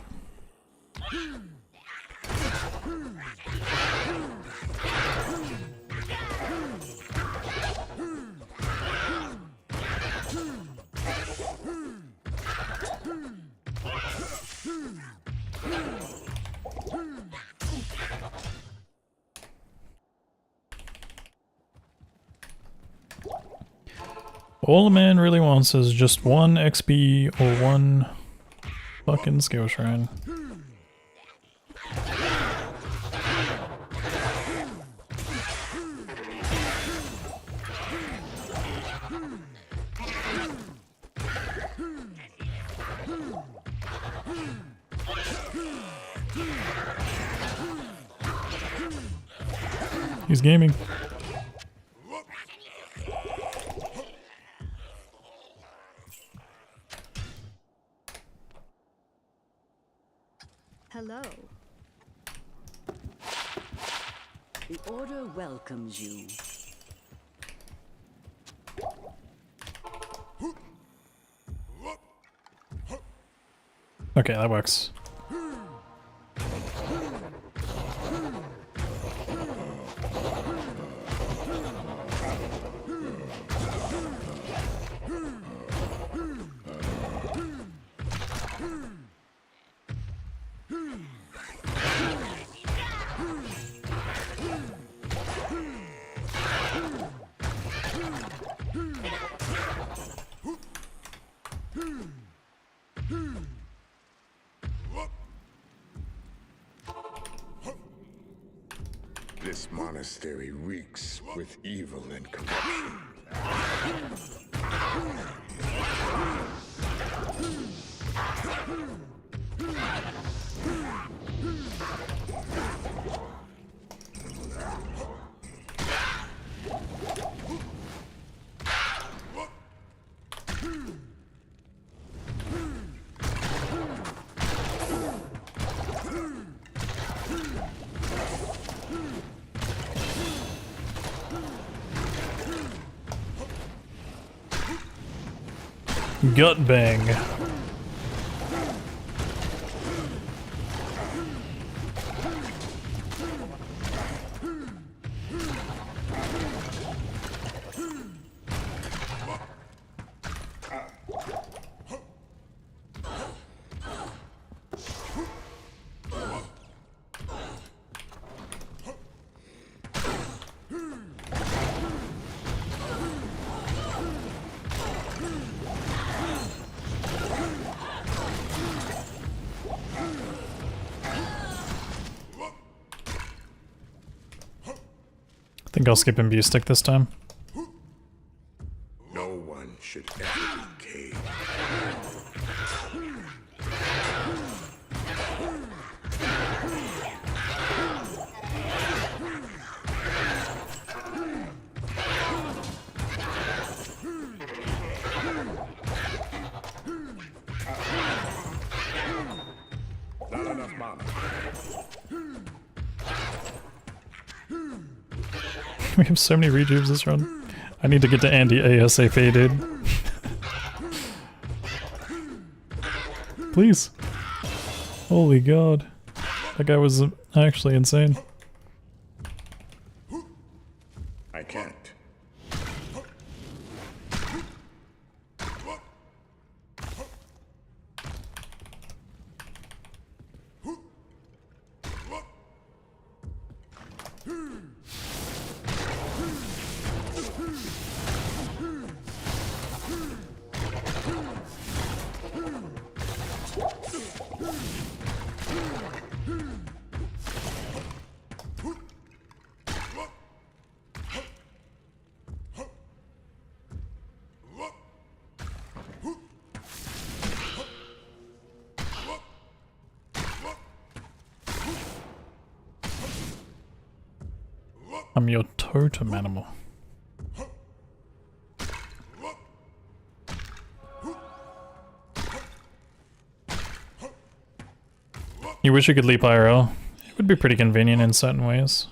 Speaker 1: All a man really wants is just one XP or one fucking skill shrine. He's gaming.
Speaker 6: Hello.
Speaker 7: The Order welcomes you.
Speaker 1: Okay, that works.
Speaker 3: This monastery reeks with evil and corruption.
Speaker 1: Gut bang. I think I'll skip imbue stick this time.
Speaker 3: No one should ever be caged. Not enough mana.
Speaker 1: We have so many rejuves this run. I need to get to Andy ASAP, dude. Please. Holy god. That guy was actually insane.
Speaker 3: I can't.
Speaker 1: I'm your totem animal. You wish you could leap IRL? It would be pretty convenient in certain ways.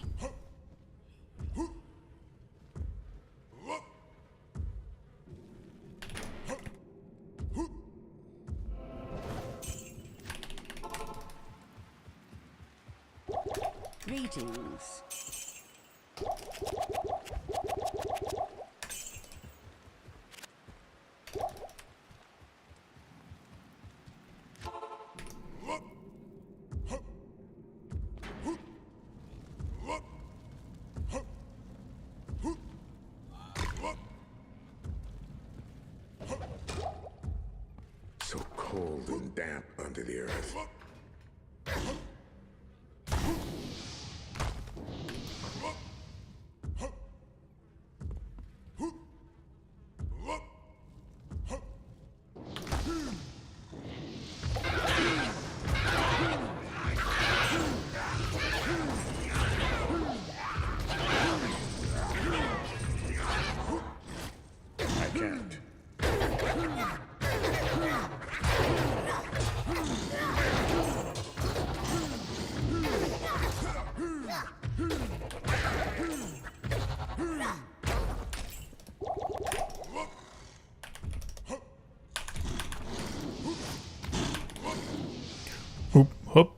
Speaker 7: Greetings.
Speaker 3: grown damp under the earth. I can't.
Speaker 1: Hoop, hoop.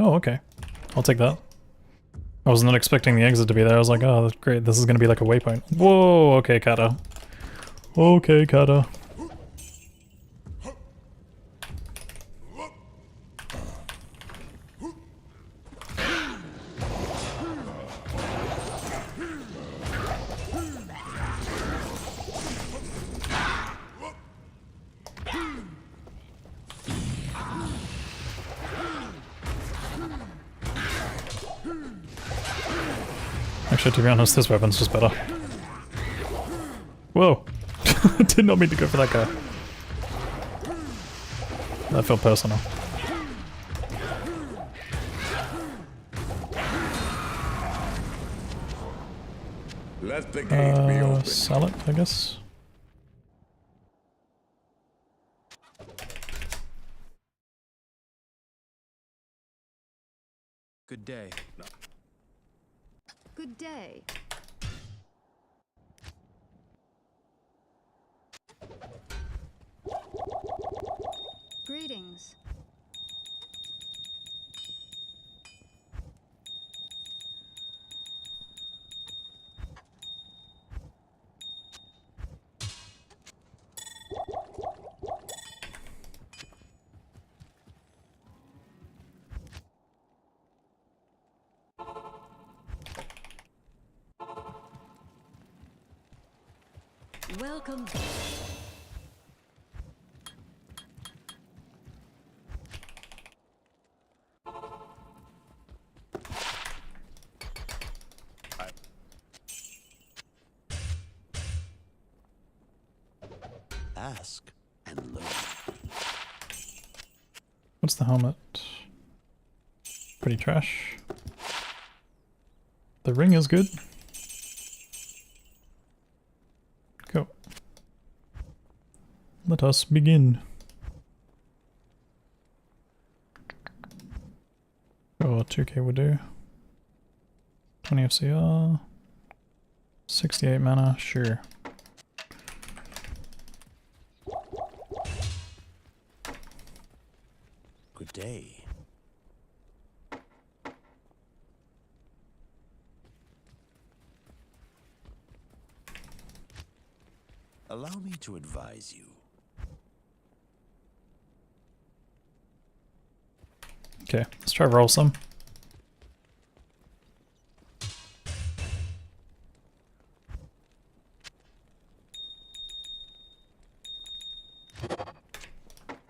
Speaker 1: Oh, okay. I'll take that. I was not expecting the exit to be there. I was like, oh, that's great. This is going to be like a waypoint. Whoa, okay, Kata. Okay, Kata. Actually, to be honest, this weapon's just better. Whoa! Did not mean to go for that guy. That felt personal.
Speaker 3: Let the gate be open.
Speaker 1: Sell it, I guess.
Speaker 2: Good day.
Speaker 6: Good day. Greetings.
Speaker 7: Welcome.
Speaker 2: Ask and learn.
Speaker 1: What's the helmet? Pretty trash. The ring is good. Go. Let us begin. Oh, 2k would do. 20 FCR. 68 mana, sure.
Speaker 2: Good day. Allow me to advise you.
Speaker 1: Okay, let's try roll some.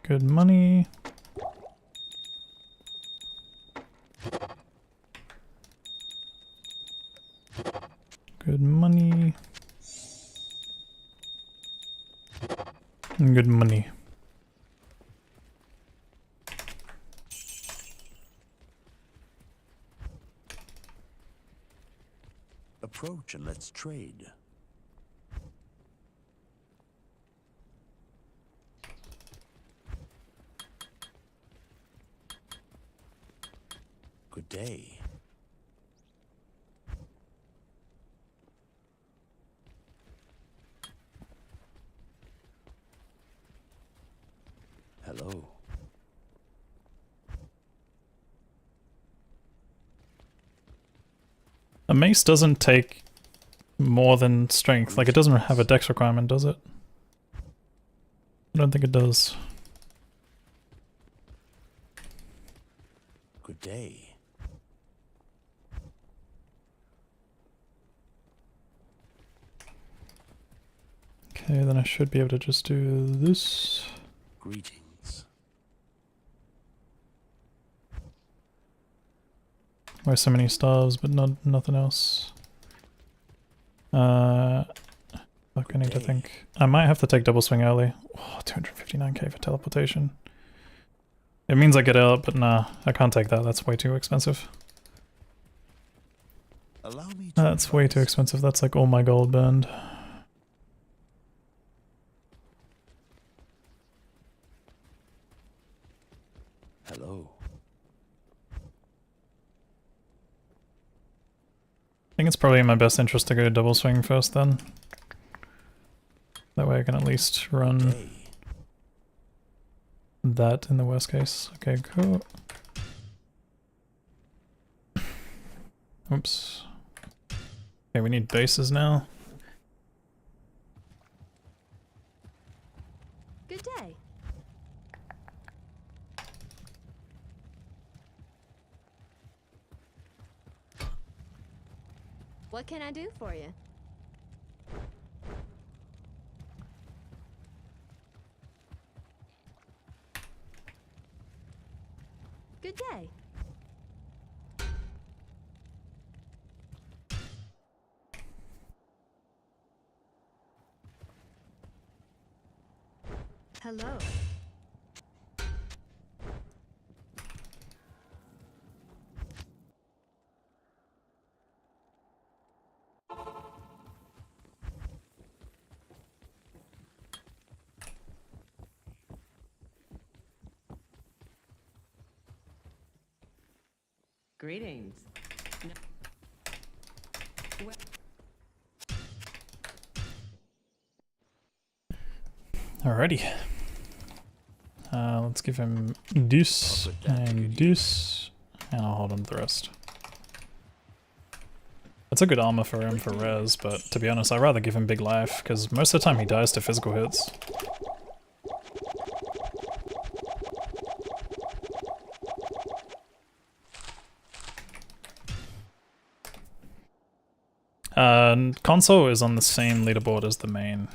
Speaker 1: Good money. Good money. Good money.
Speaker 2: Approach and let's trade. Good day. Hello.
Speaker 1: A mace doesn't take more than strength. Like, it doesn't have a dex requirement, does it? I don't think it does.
Speaker 2: Good day.
Speaker 1: Okay, then I should be able to just do this.
Speaker 2: Greetings.
Speaker 1: Why so many stars, but nothing else? Fuck, I need to think. I might have to take double swing early. Oh, 259k for teleportation. It means I get out, but nah, I can't take that. That's way too expensive.
Speaker 2: Allow me to
Speaker 1: That's way too expensive. That's like all my gold burned.
Speaker 2: Hello.
Speaker 1: I think it's probably in my best interest to go double swing first then. That way I can at least run
Speaker 2: Day.
Speaker 1: that in the worst case. Okay, cool. Oops. Okay, we need bases now.
Speaker 7: Good day. What can I do for you? Good day. Hello.
Speaker 8: Greetings.
Speaker 1: Alrighty. Let's give him deuce and deuce, and I'll hold him the rest. That's a good armor for him for res, but to be honest, I'd rather give him big life, because most of the time he dies to physical hits. Console is on the same leaderboard as the main.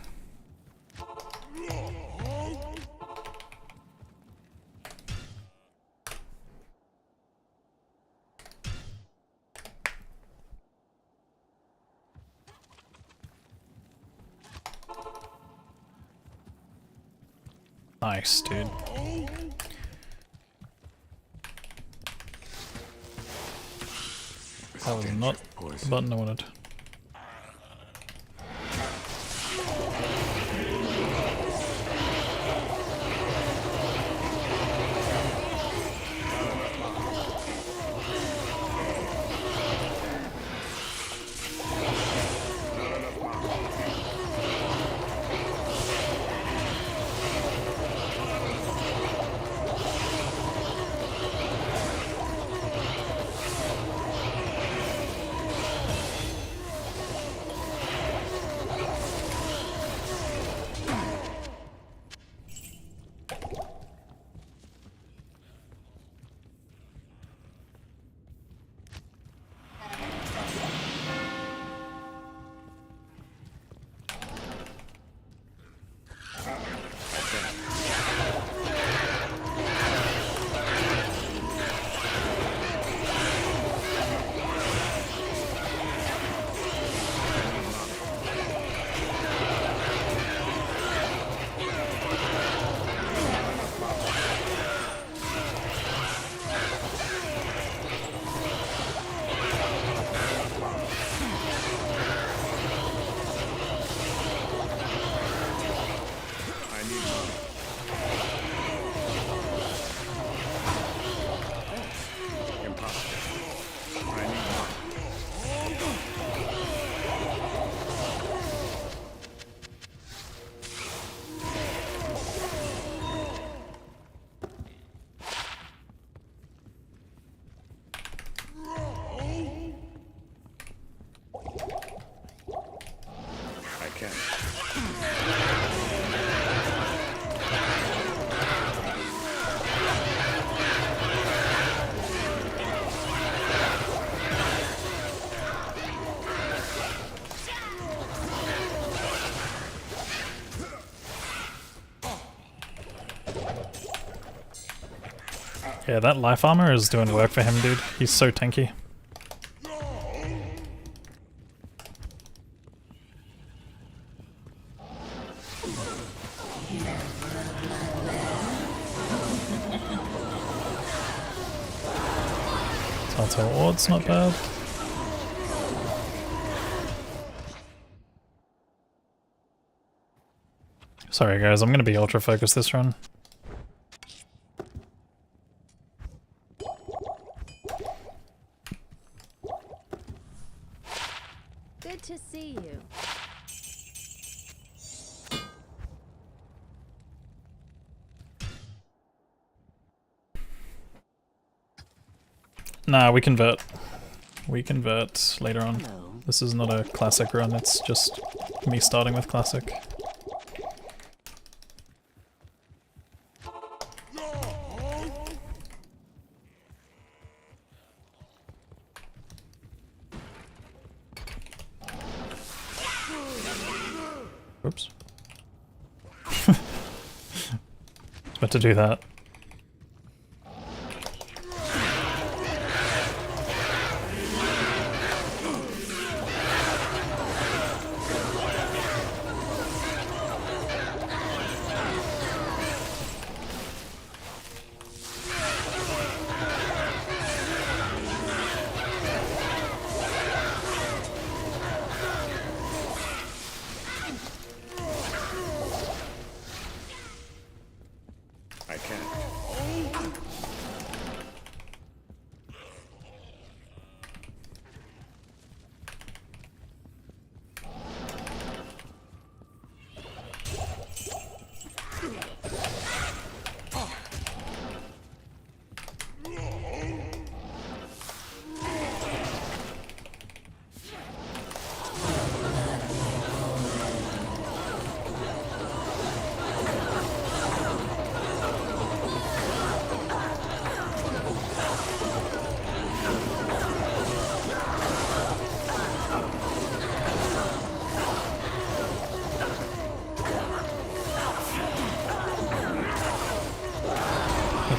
Speaker 1: Nice, dude. That was not the button I wanted. Yeah, that life armor is doing work for him, dude. He's so tanky. Telltale Ward's not bad. Sorry guys, I'm gonna be ultra focused this run.
Speaker 7: Good to see you.
Speaker 1: Nah, we convert. We convert later on.
Speaker 2: Hello.
Speaker 1: This is not a classic run, it's just me starting with classic. Oops. It's meant to do that.
Speaker 3: I can't.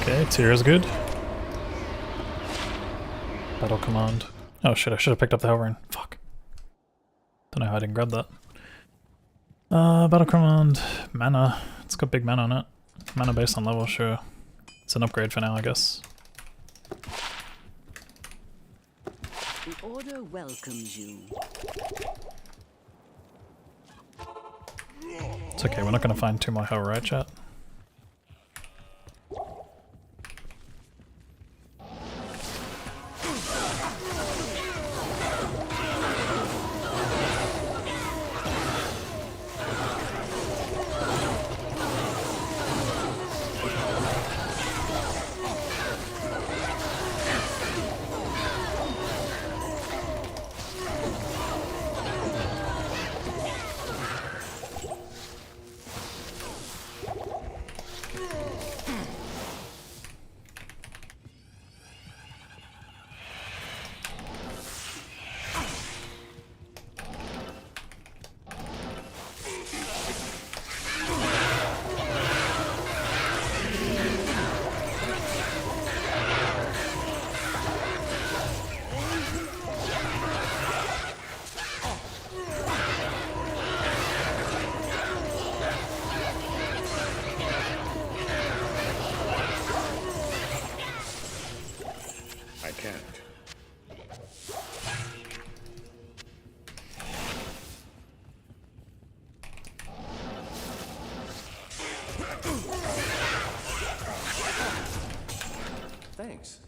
Speaker 1: Okay, tier is good. Battle command. Oh shit, I should have picked up the Helverin. Fuck. Don't know how I didn't grab that. Battle command. Mana. It's got big mana on it. Mana based on level, sure. It's an upgrade for now, I guess.
Speaker 8: The Order welcomes you.
Speaker 1: It's okay, we're not gonna find two more hell, right, chat?
Speaker 3: I can't.
Speaker 2: Thanks.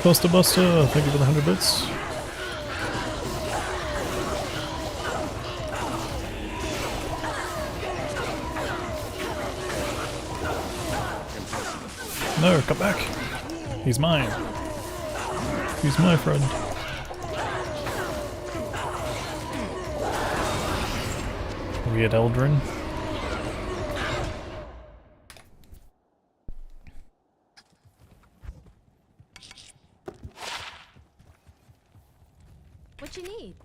Speaker 1: Buster Buster, thank you for the 100 bits. No, come back. He's mine. He's my friend. Weird Eldrin.
Speaker 7: What you need?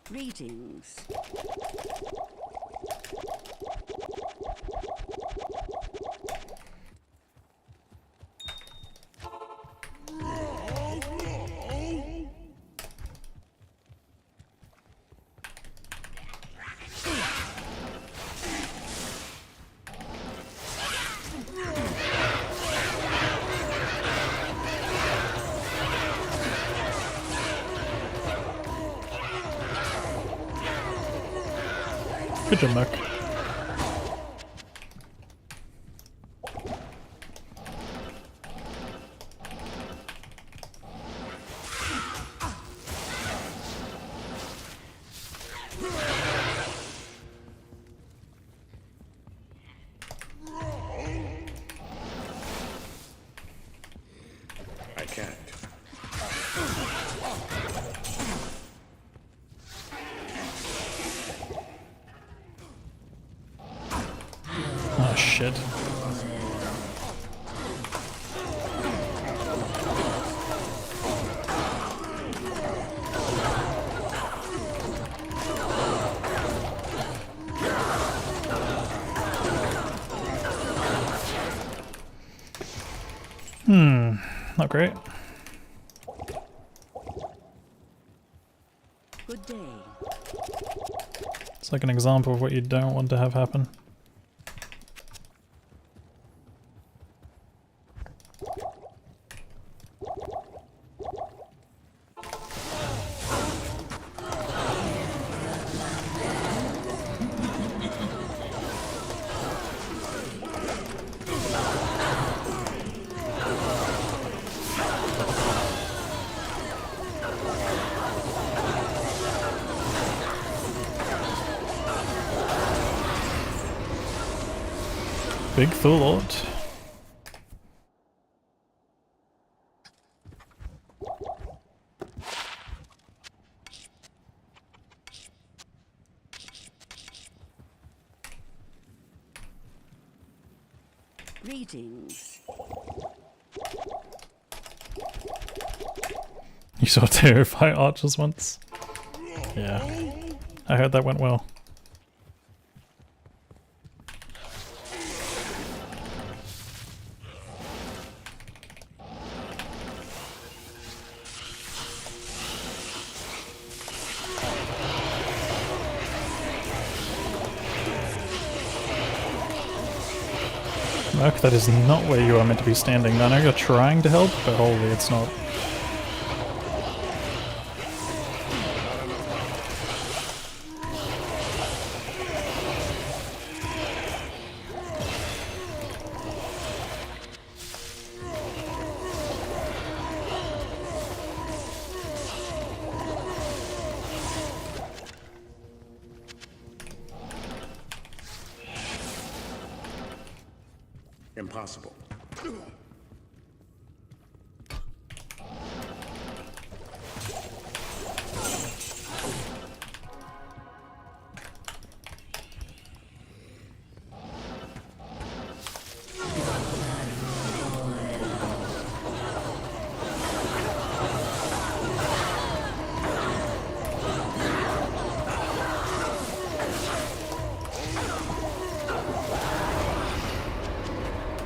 Speaker 8: Greetings.
Speaker 1: Good job, Mac.
Speaker 3: I can't.
Speaker 1: Oh shit. Not great.
Speaker 8: Good day.
Speaker 1: It's like an example of what you don't want to have happen. Big thought.
Speaker 8: Greetings.
Speaker 1: You saw Teo fight archers once? Yeah. I heard that went well. Merc, that is not where you are meant to be standing. I know you're trying to help, but holy, it's not.
Speaker 3: Impossible.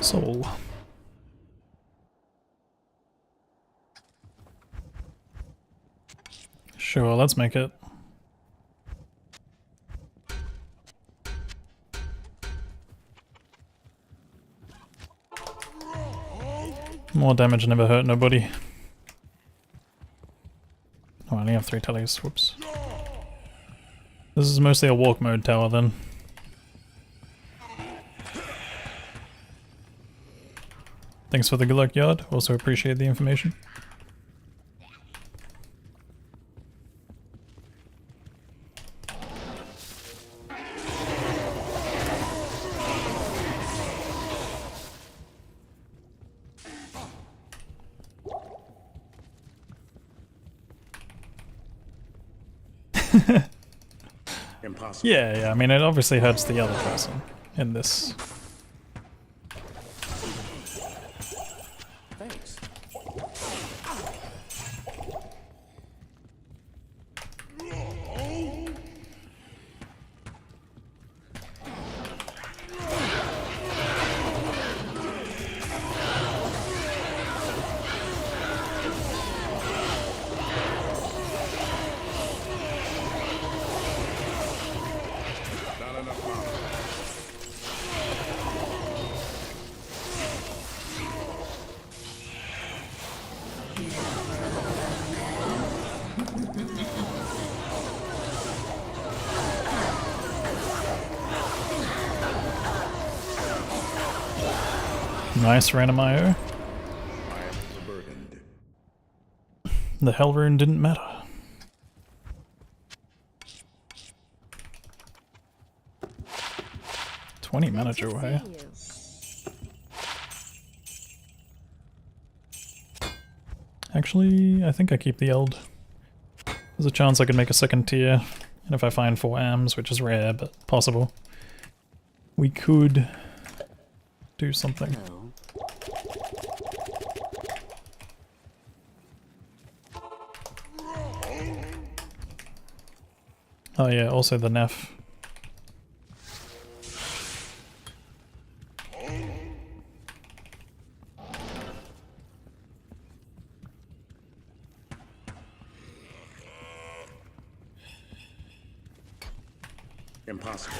Speaker 1: Soul. Sure, let's make it. More damage never hurt nobody. Oh, I only have 3 tellies, whoops. This is mostly a walk mode tower then. Thanks for the good luck, Yard. Also appreciate the information.
Speaker 3: Impossible.
Speaker 1: Yeah, I mean, it obviously hurts the other person in this.
Speaker 2: Thanks.
Speaker 3: Not enough power.
Speaker 1: Nice random IO.
Speaker 3: I am overburdened.
Speaker 1: The Hell Rune didn't matter.
Speaker 7: Good
Speaker 1: Manager
Speaker 7: to
Speaker 1: away.
Speaker 7: see you.
Speaker 1: Actually, I think I keep the Eld. There's a chance I could make a second tier, and if I find 4 AMs, which is rare but possible, we could do something.
Speaker 8: Hello.
Speaker 1: Oh yeah, also the Neff.
Speaker 3: Impossible.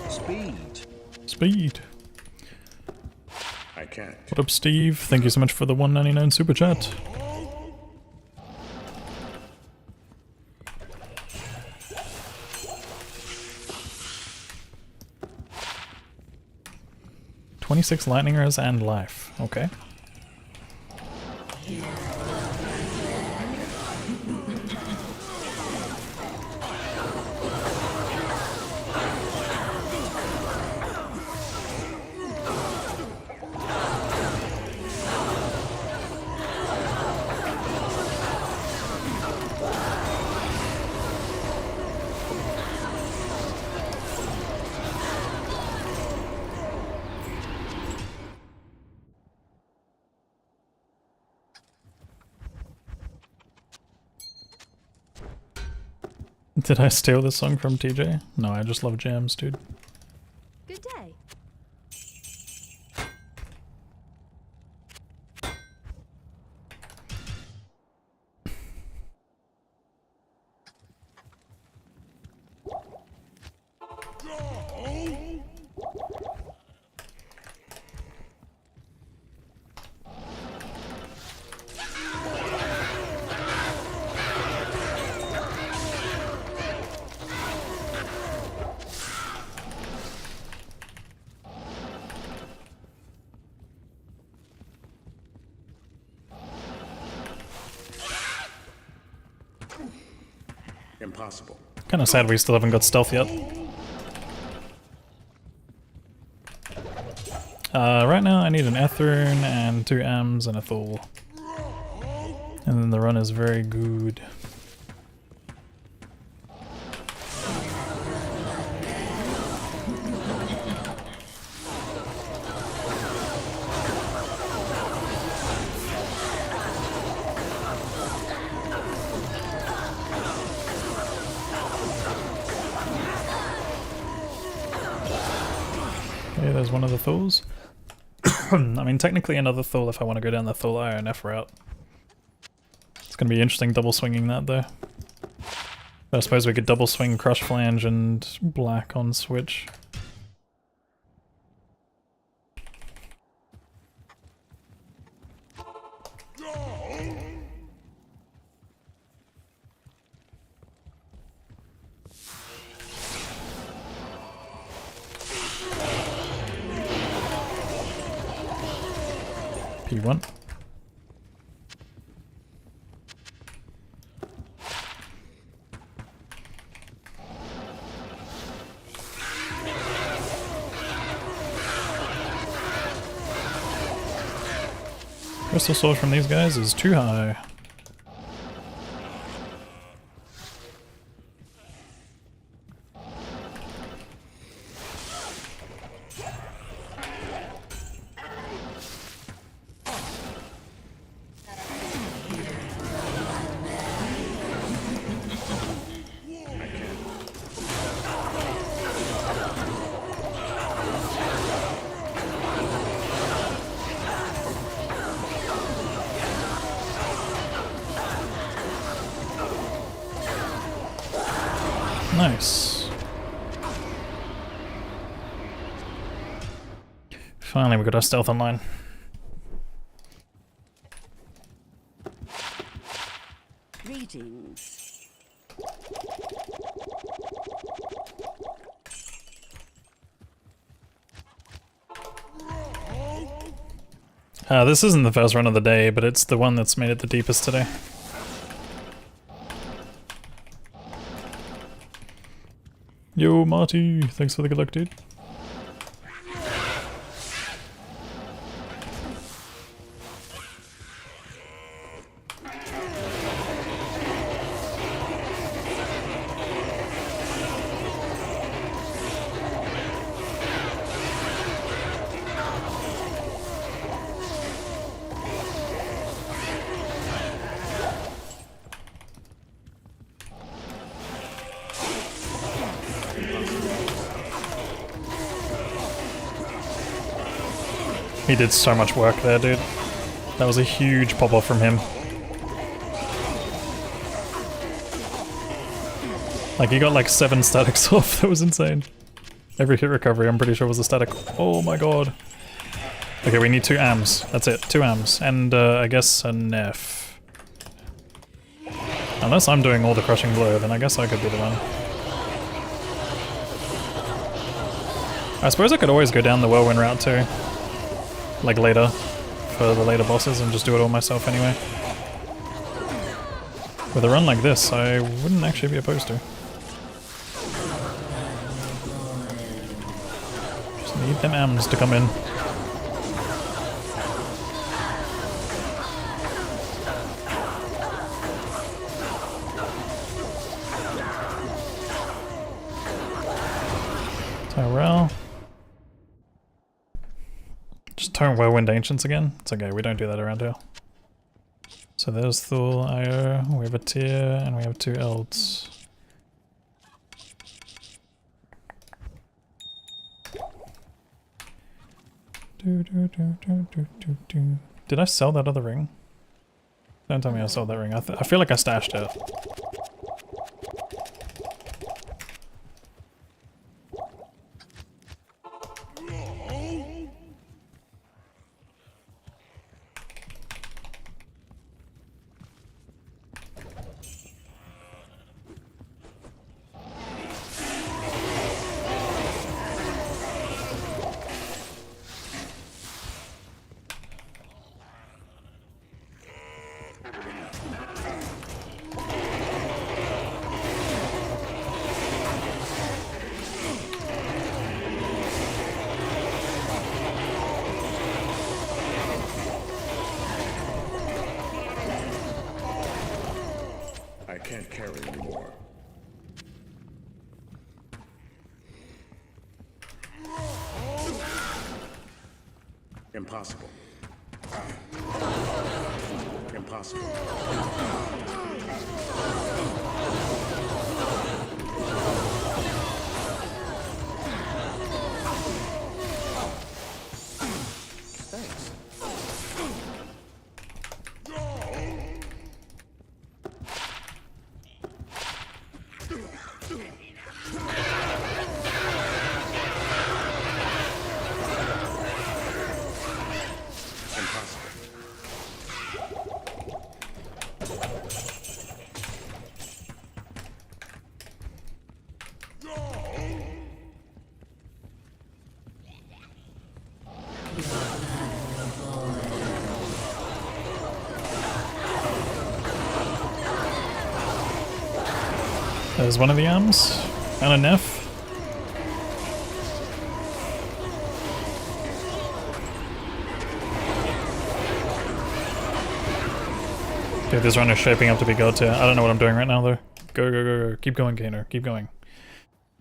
Speaker 5: Speed.
Speaker 1: Speed.
Speaker 3: I can't.
Speaker 1: What up, Steve? Thank you so much for the 199 super chat. "26 lightning arrows and life." Okay. Did I steal this song from TJ? No, I just love jams, dude.
Speaker 7: Good day.
Speaker 3: Impossible.
Speaker 1: Kinda sad we still haven't got stealth yet. Right now I need an Ethrune and 2 Ams and a Thule. And then the run is very good. Okay, there's one of the Thules. I mean, technically another Thule if I want to go down the Thule INF route. It's going to be interesting double swinging that though. But I suppose we could double swing Crush Flange and Black on Switch. You want? Crystal source from these guys is too high. Nice. Finally, we got our stealth online.
Speaker 8: Greetings.
Speaker 1: This isn't the first run of the day, but it's the one that's made it the deepest today. Yo, Marty, thanks for the good luck, dude. He did so much work there, dude. That was a huge pop-off from him. Like, he got like 7 statics off, that was insane. Every hit recovery, I'm pretty sure, was a static. Oh my god. Okay, we need 2 AMs. That's it, 2 AMs. And I guess a Nef. Unless I'm doing all the crushing blow, then I guess I could be the one. I suppose I could always go down the whirlwind route too. Like later, for the later bosses, and just do it all myself anyway. With a run like this, I wouldn't actually be opposed to. Just need them AMs to come in. Tyrell. Just turn Whirlwind Ancients again? It's okay, we don't do that around here. So there's Thule, Io, we have a Tier, and we have 2 Elds. Did I sell that other ring? Don't tell me I sold that ring. I feel like I stashed it.
Speaker 3: I can't carry anymore. Impossible. Impossible.
Speaker 1: There's one of the arms. And a Neff. Dude, this run is shaping up to be god tier. I don't know what I'm doing right now though. Go, go, go, go. Keep going, Kano. Keep going.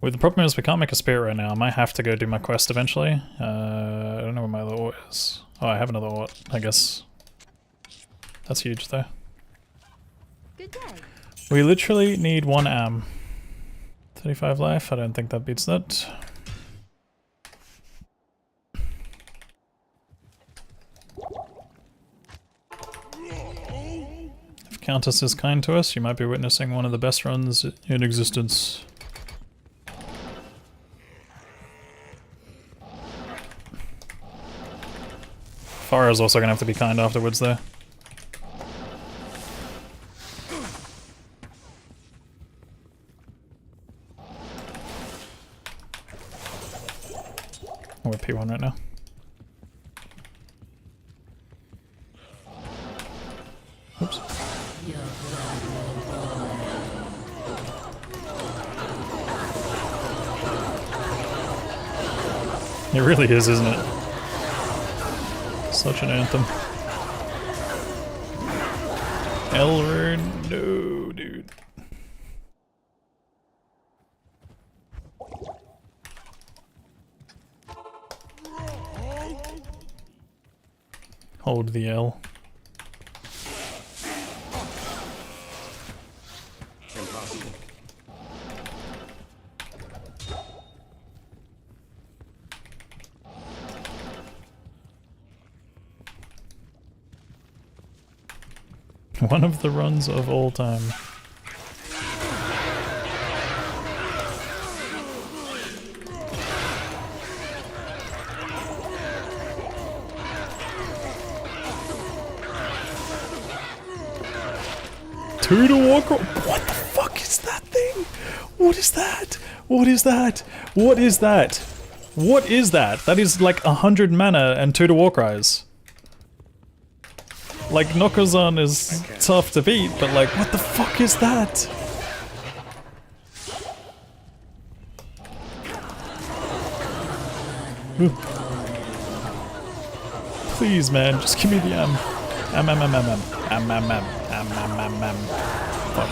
Speaker 1: Well, the problem is we can't make a spirit right now. I might have to go do my quest eventually. I don't know where my other ort is. Oh, I have another ort, I guess. That's huge though.
Speaker 7: Good day.
Speaker 1: We literally need one am. 35 life, I don't think that beats that. If Countess is kind to us, you might be witnessing one of the best runs in existence. Farah's also gonna have to be kind afterwards though. We're P1 right now. Oops. It really is, isn't it? Such an anthem. Elrond, no, dude. Hold the L.
Speaker 3: Impossible.
Speaker 1: One of the runs of all time. Two to walk. What the fuck is that thing? What is that? What is that? What is that? What is that? That is like 100 mana and 2 to Warcries. Like, Nokozan is tough to beat, but like, what the fuck is that? Ooh. Please, man, just give me the am. Fuck.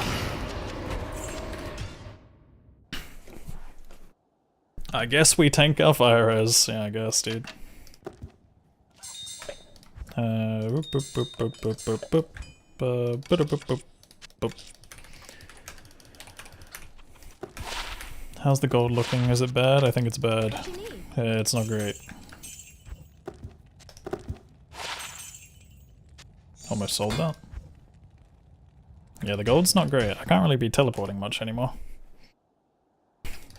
Speaker 1: I guess we tank our fire res. Yeah, I guess, dude. How's the gold looking? Is it bad? I think it's bad. It's not great. Almost sold that. Yeah, the gold's not great. I can't really be teleporting much anymore.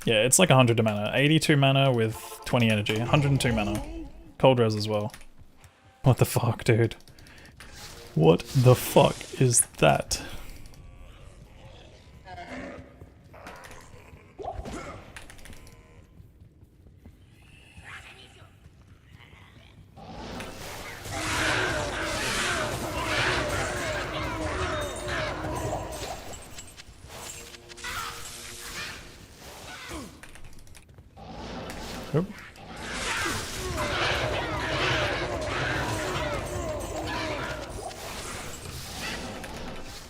Speaker 1: Yeah, it's like 100 mana. 82 mana with 20 energy. 102 mana. Cold res as well. What the fuck, dude? What the fuck is that? Oop.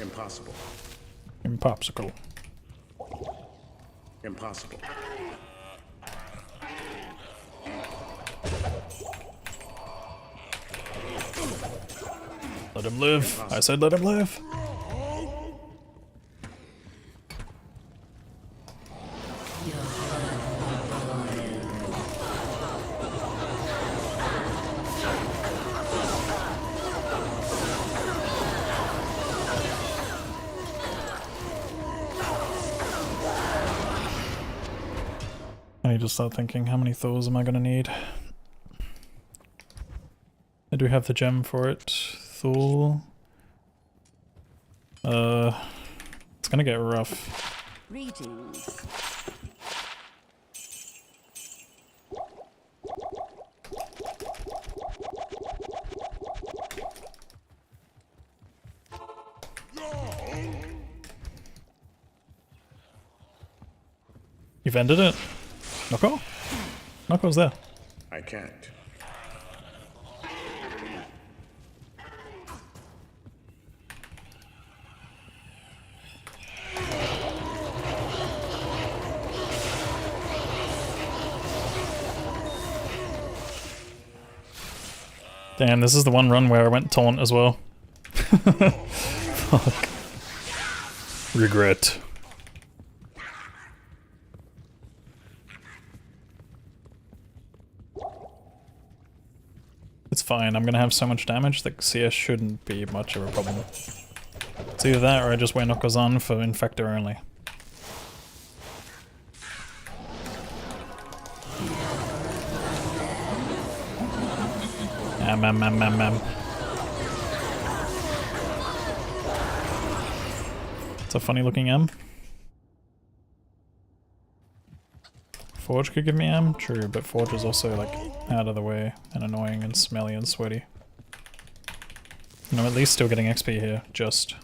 Speaker 3: Impossible.
Speaker 1: Impopsicle.
Speaker 3: Impossible.
Speaker 1: Let him live. I said let him live. I need to start thinking, how many Thors am I gonna need? I do have the gem for it. Thor. It's gonna get rough.
Speaker 8: Greetings.
Speaker 1: You've ended it? Knocko? Knocko's there.
Speaker 3: I can't.
Speaker 1: Damn, this is the one run where I went taunt as well. Fuck. Regret. It's fine, I'm gonna have so much damage that CS shouldn't be much of a problem. It's either that or I just wear Nokozan for Infector only. It's a funny looking M. Forge could give me M, true, but Forge is also like out of the way and annoying and smelly and sweaty. And I'm at least still getting XP here, just.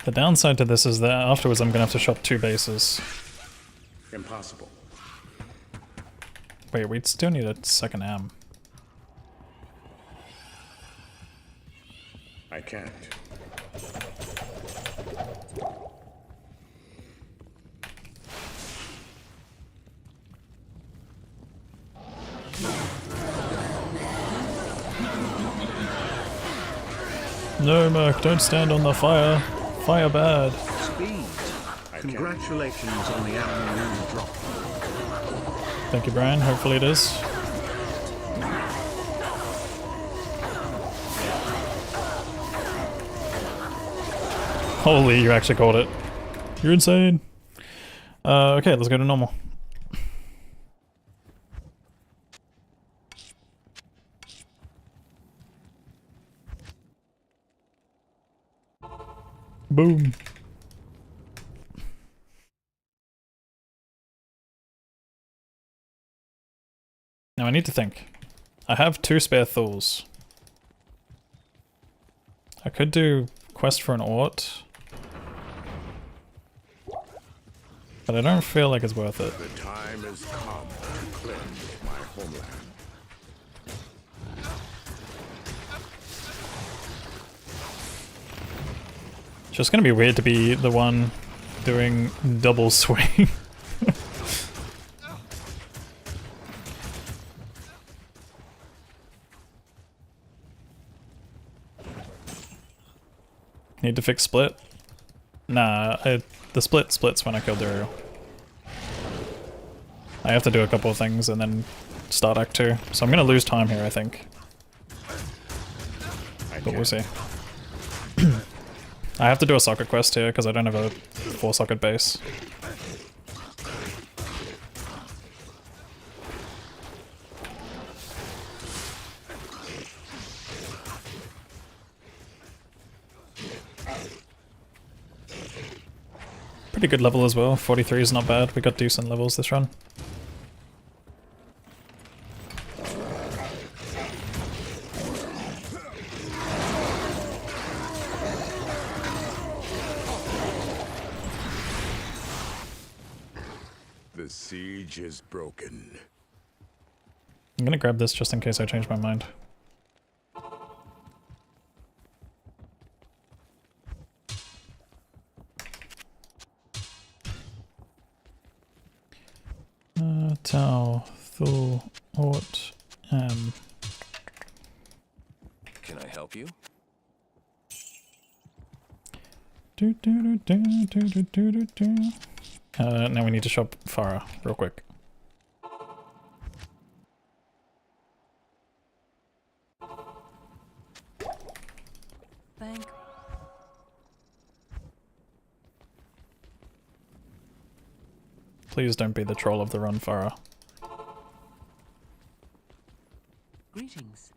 Speaker 1: The downside to this is that afterwards I'm gonna have to shop 2 bases.
Speaker 3: Impossible.
Speaker 1: Wait, we'd still need a second M.
Speaker 3: I can't.
Speaker 1: No, Merc, don't stand on the fire. Fire bad.
Speaker 5: Speed. Congratulations on the album drop.
Speaker 1: Thank you, Brian. Hopefully it is. Holy, you actually called it. You're insane. Okay, let's go to normal. Boom. Now I need to think. I have 2 spare Thuls. I could do quest for an Ort. But I don't feel like it's worth it.
Speaker 3: The time has come to cleanse my homeland.
Speaker 1: It's just gonna be weird to be the one doing double swing. Need to fix split? Nah, the split splits when I kill Dario. I have to do a couple of things and then start Act 2. So I'm gonna lose time here, I think. But we'll see. I have to do a socket quest here because I don't have a 4 socket base. Pretty good level as well. 43 is not bad. We got decent levels this run.
Speaker 3: The siege is broken.
Speaker 1: I'm gonna grab this just in case I change my mind. Tau, Thul, Ort,
Speaker 4: Can I help you?
Speaker 1: Now we need to shop Farah real quick.
Speaker 8: Thank.
Speaker 1: Please don't be the troll of the run, Farah.
Speaker 8: Greetings.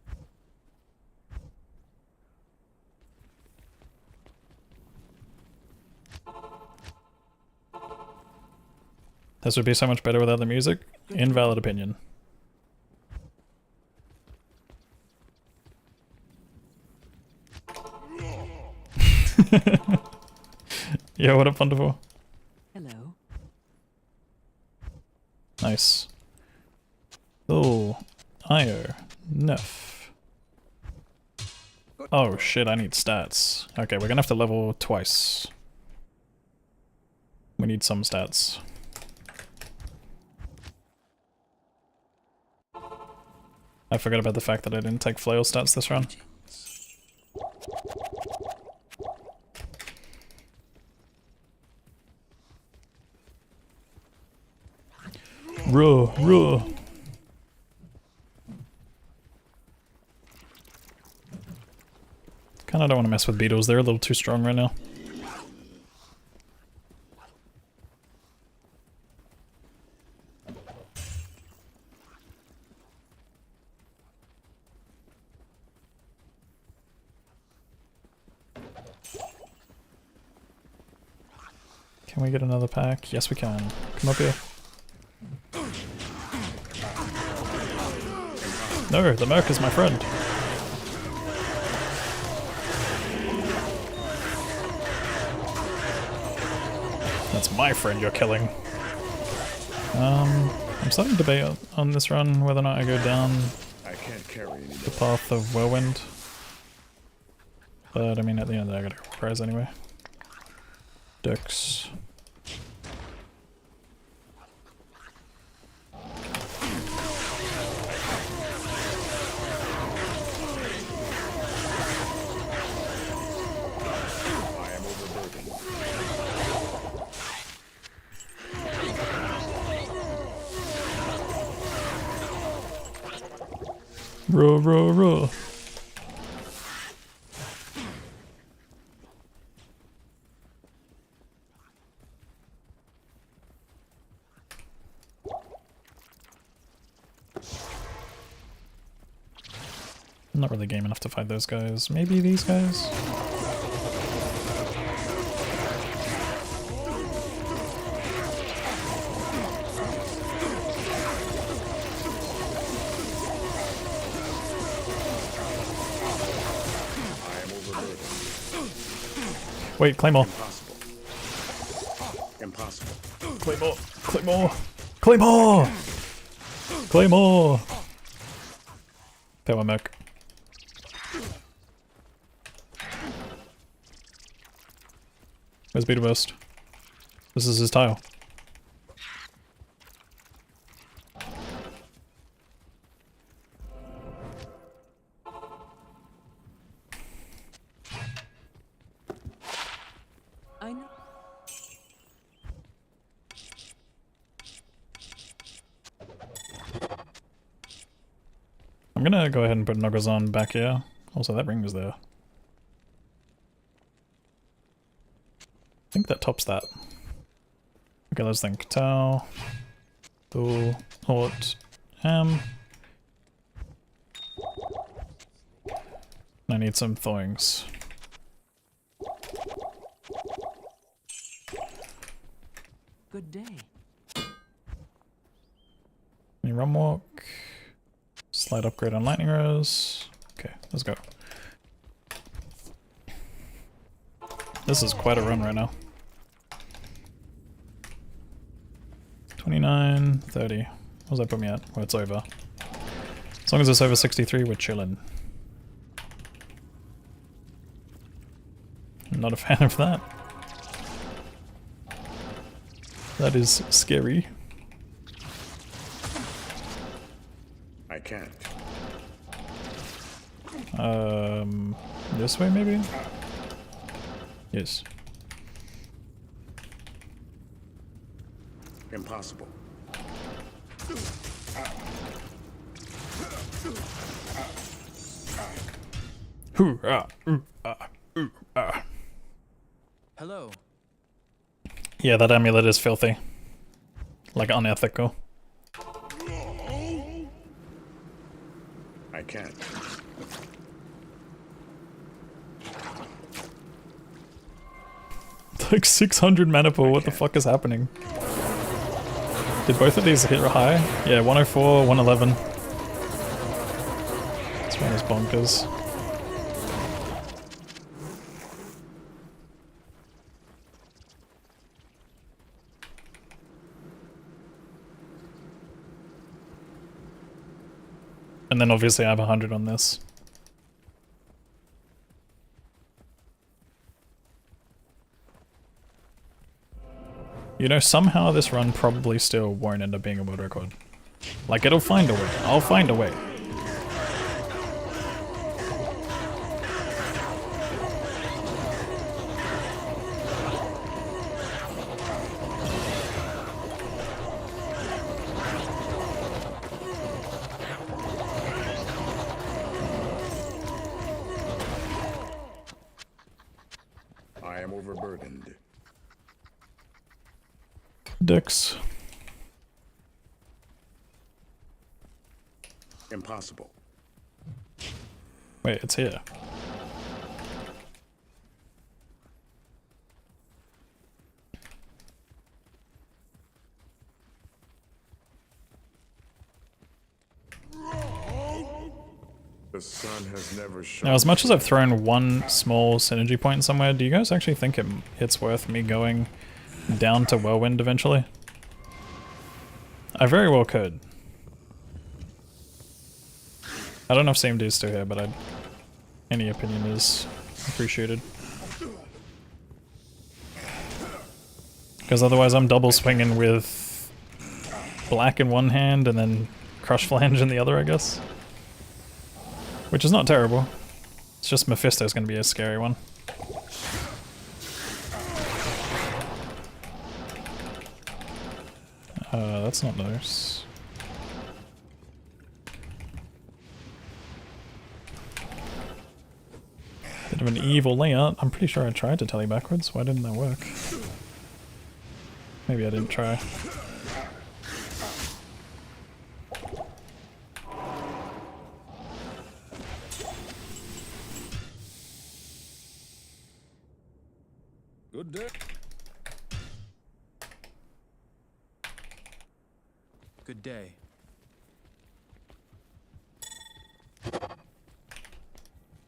Speaker 1: This would be so much better without the music. Invalid opinion. Yeah, what up, Wonderful?
Speaker 8: Hello.
Speaker 1: Nice. Oh, IO. Nuff. Oh shit, I need stats. Okay, we're gonna have to level twice. We need some stats. I forgot about the fact that I didn't take flail stats this run. Ruh. Kinda don't want to mess with beetles, they're a little too strong right now. Can we get another pack? Yes we can. Come up here. No, the Merc is my friend. That's my friend you're killing. I'm starting to debate on this run whether or not I go down
Speaker 3: I can't carry anymore.
Speaker 1: the path of Whirlwind. But I mean, at the end of the day, I gotta go prize anyway. Ducks.
Speaker 3: I am overburdened.
Speaker 1: Row. I'm not really game enough to fight those guys. Maybe these guys?
Speaker 3: I am overburdened.
Speaker 1: Wait, Claymore.
Speaker 3: Impossible.
Speaker 1: Claymore! Power Merc. Where's Beetleburst? This is his tile.
Speaker 8: I know.
Speaker 1: I'm gonna go ahead and put Noggles on back here. Also, that ring was there. I think that tops that. Okay, let's think. Tau, Bull, Hort, Ham. I need some thorns.
Speaker 8: Good day.
Speaker 1: Any run walk? Slight upgrade on lightning rose. Okay, let's go. This is quite a run right now. 29, 30. What does that put me at? Well, it's over. As long as it's over 63, we're chilling. I'm not a fan of that. That is scary.
Speaker 3: I can't.
Speaker 1: This way maybe? Yes.
Speaker 3: Impossible.
Speaker 1: Hoorah!
Speaker 2: Hello.
Speaker 1: Yeah, that amulet is filthy. Like unethical.
Speaker 3: I can't.
Speaker 1: Like 600 mana pool, what the fuck is happening? Did both of these hit high? Yeah, 104, 111. This one is bonkers. And then obviously I have 100 on this. You know, somehow this run probably still won't end up being a world record. Like, it'll find a way. I'll find a way.
Speaker 3: I am overburdened.
Speaker 1: Dicks.
Speaker 3: Impossible.
Speaker 1: Wait, it's here.
Speaker 3: The sun has never shone.
Speaker 1: Now, as much as I've thrown one small synergy point somewhere, do you guys actually think it's worth me going down to Whirlwind eventually? I very well could. I don't know if CMD is still here, but any opinion is appreciated. Because otherwise I'm double swinging with black in one hand and then crush flange in the other, I guess. Which is not terrible. It's just Mephisto's gonna be a scary one. That's not nice. Bit of an evil layout. I'm pretty sure I tried to tally backwards. Why didn't that work? Maybe I didn't try.
Speaker 4: Good day.
Speaker 2: Good day.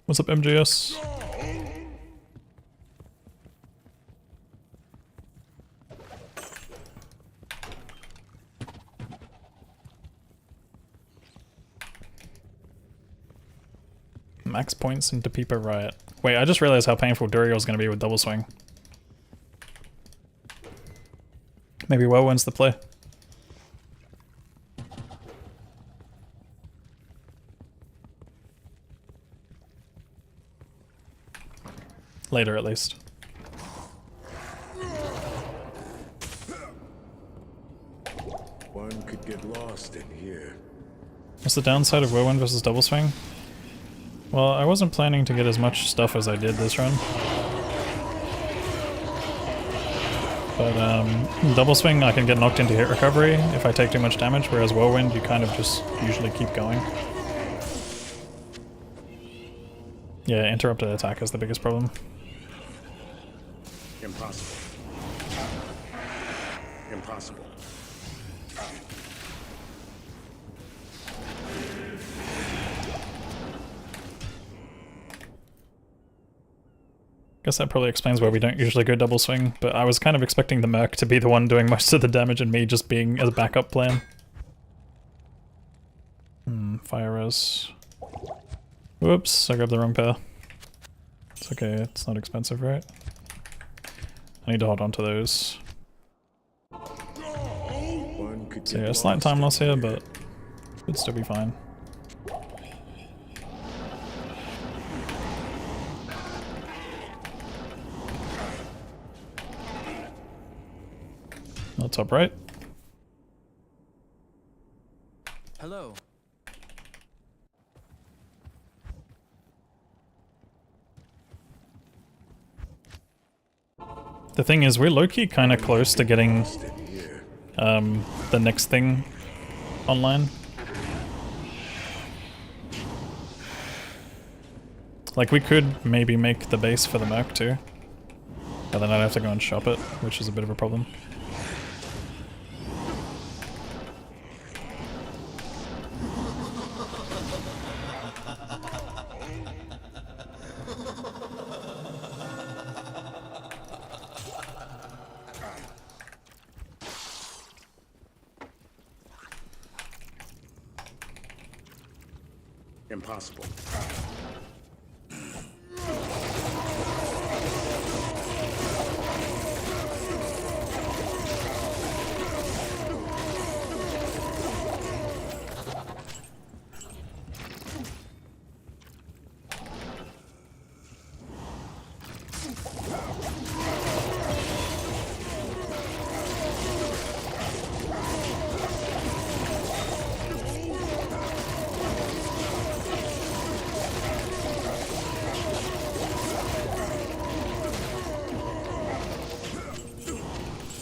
Speaker 1: What's up, MJS? Max points into Peeper Riot. Wait, I just realized how painful Duriel's gonna be with double swing. Maybe Whirlwind's the play. Later, at least.
Speaker 3: One could get lost in here.
Speaker 1: What's the downside of Whirlwind versus double swing? Well, I wasn't planning to get as much stuff as I did this run. But double swing I can get knocked into hit recovery if I take too much damage, whereas Whirlwind you kind of just usually keep going. Yeah, interrupted attack is the biggest problem.
Speaker 3: Impossible. Impossible.
Speaker 1: Guess that probably explains why we don't usually go double swing, but I was kind of expecting the Merc to be the one doing most of the damage and me just being as a backup plan. Fire res. Whoops, I grabbed the wrong pair. It's okay, it's not expensive, right? I need to hold on to those.
Speaker 3: One could
Speaker 1: So
Speaker 3: get
Speaker 1: yeah, slight time loss
Speaker 3: lost in
Speaker 1: here, but it'd still be fine. Not top right.
Speaker 2: Hello.
Speaker 1: The thing is, we're low-key kind of close to getting
Speaker 3: Lost in here.
Speaker 1: the next thing online. Like, we could maybe make the base for the Merc too. But then I'd have to go and shop it, which is a bit of a problem.
Speaker 3: Impossible.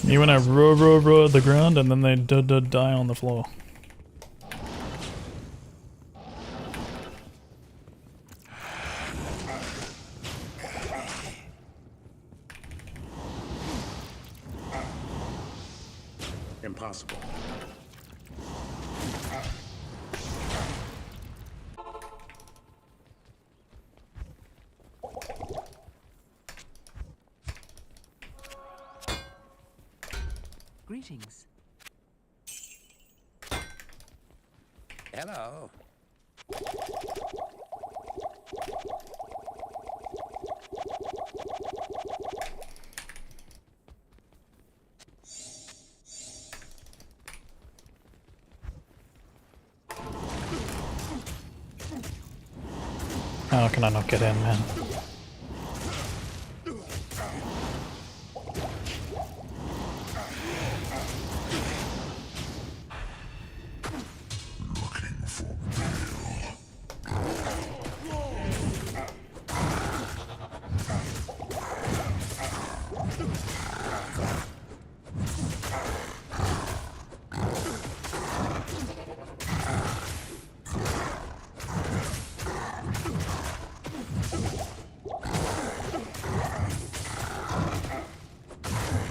Speaker 1: You wanna roar at the ground and then they die on the floor.
Speaker 3: Impossible.
Speaker 8: Greetings.
Speaker 4: Hello.
Speaker 1: How can I not get in, man?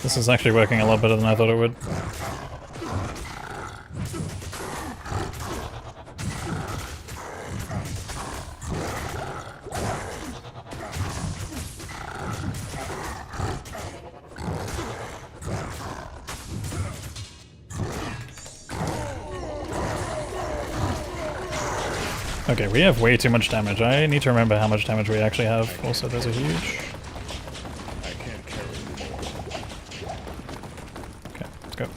Speaker 1: This is actually working a lot better than I thought it would. Okay, we have way too much damage. I need to remember how much damage we actually have. Also, there's a huge...
Speaker 3: I can't carry anymore.
Speaker 1: Okay, let's go.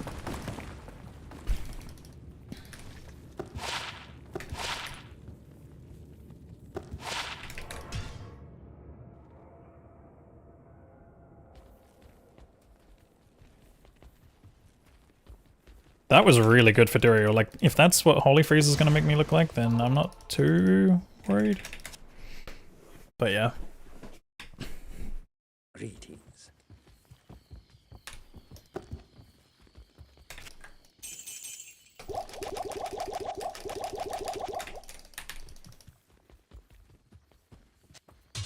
Speaker 1: That was really good for Durio. Like, if that's what Holy Freeze is going to make me look like, then I'm not too worried. But yeah.
Speaker 4: Greetings.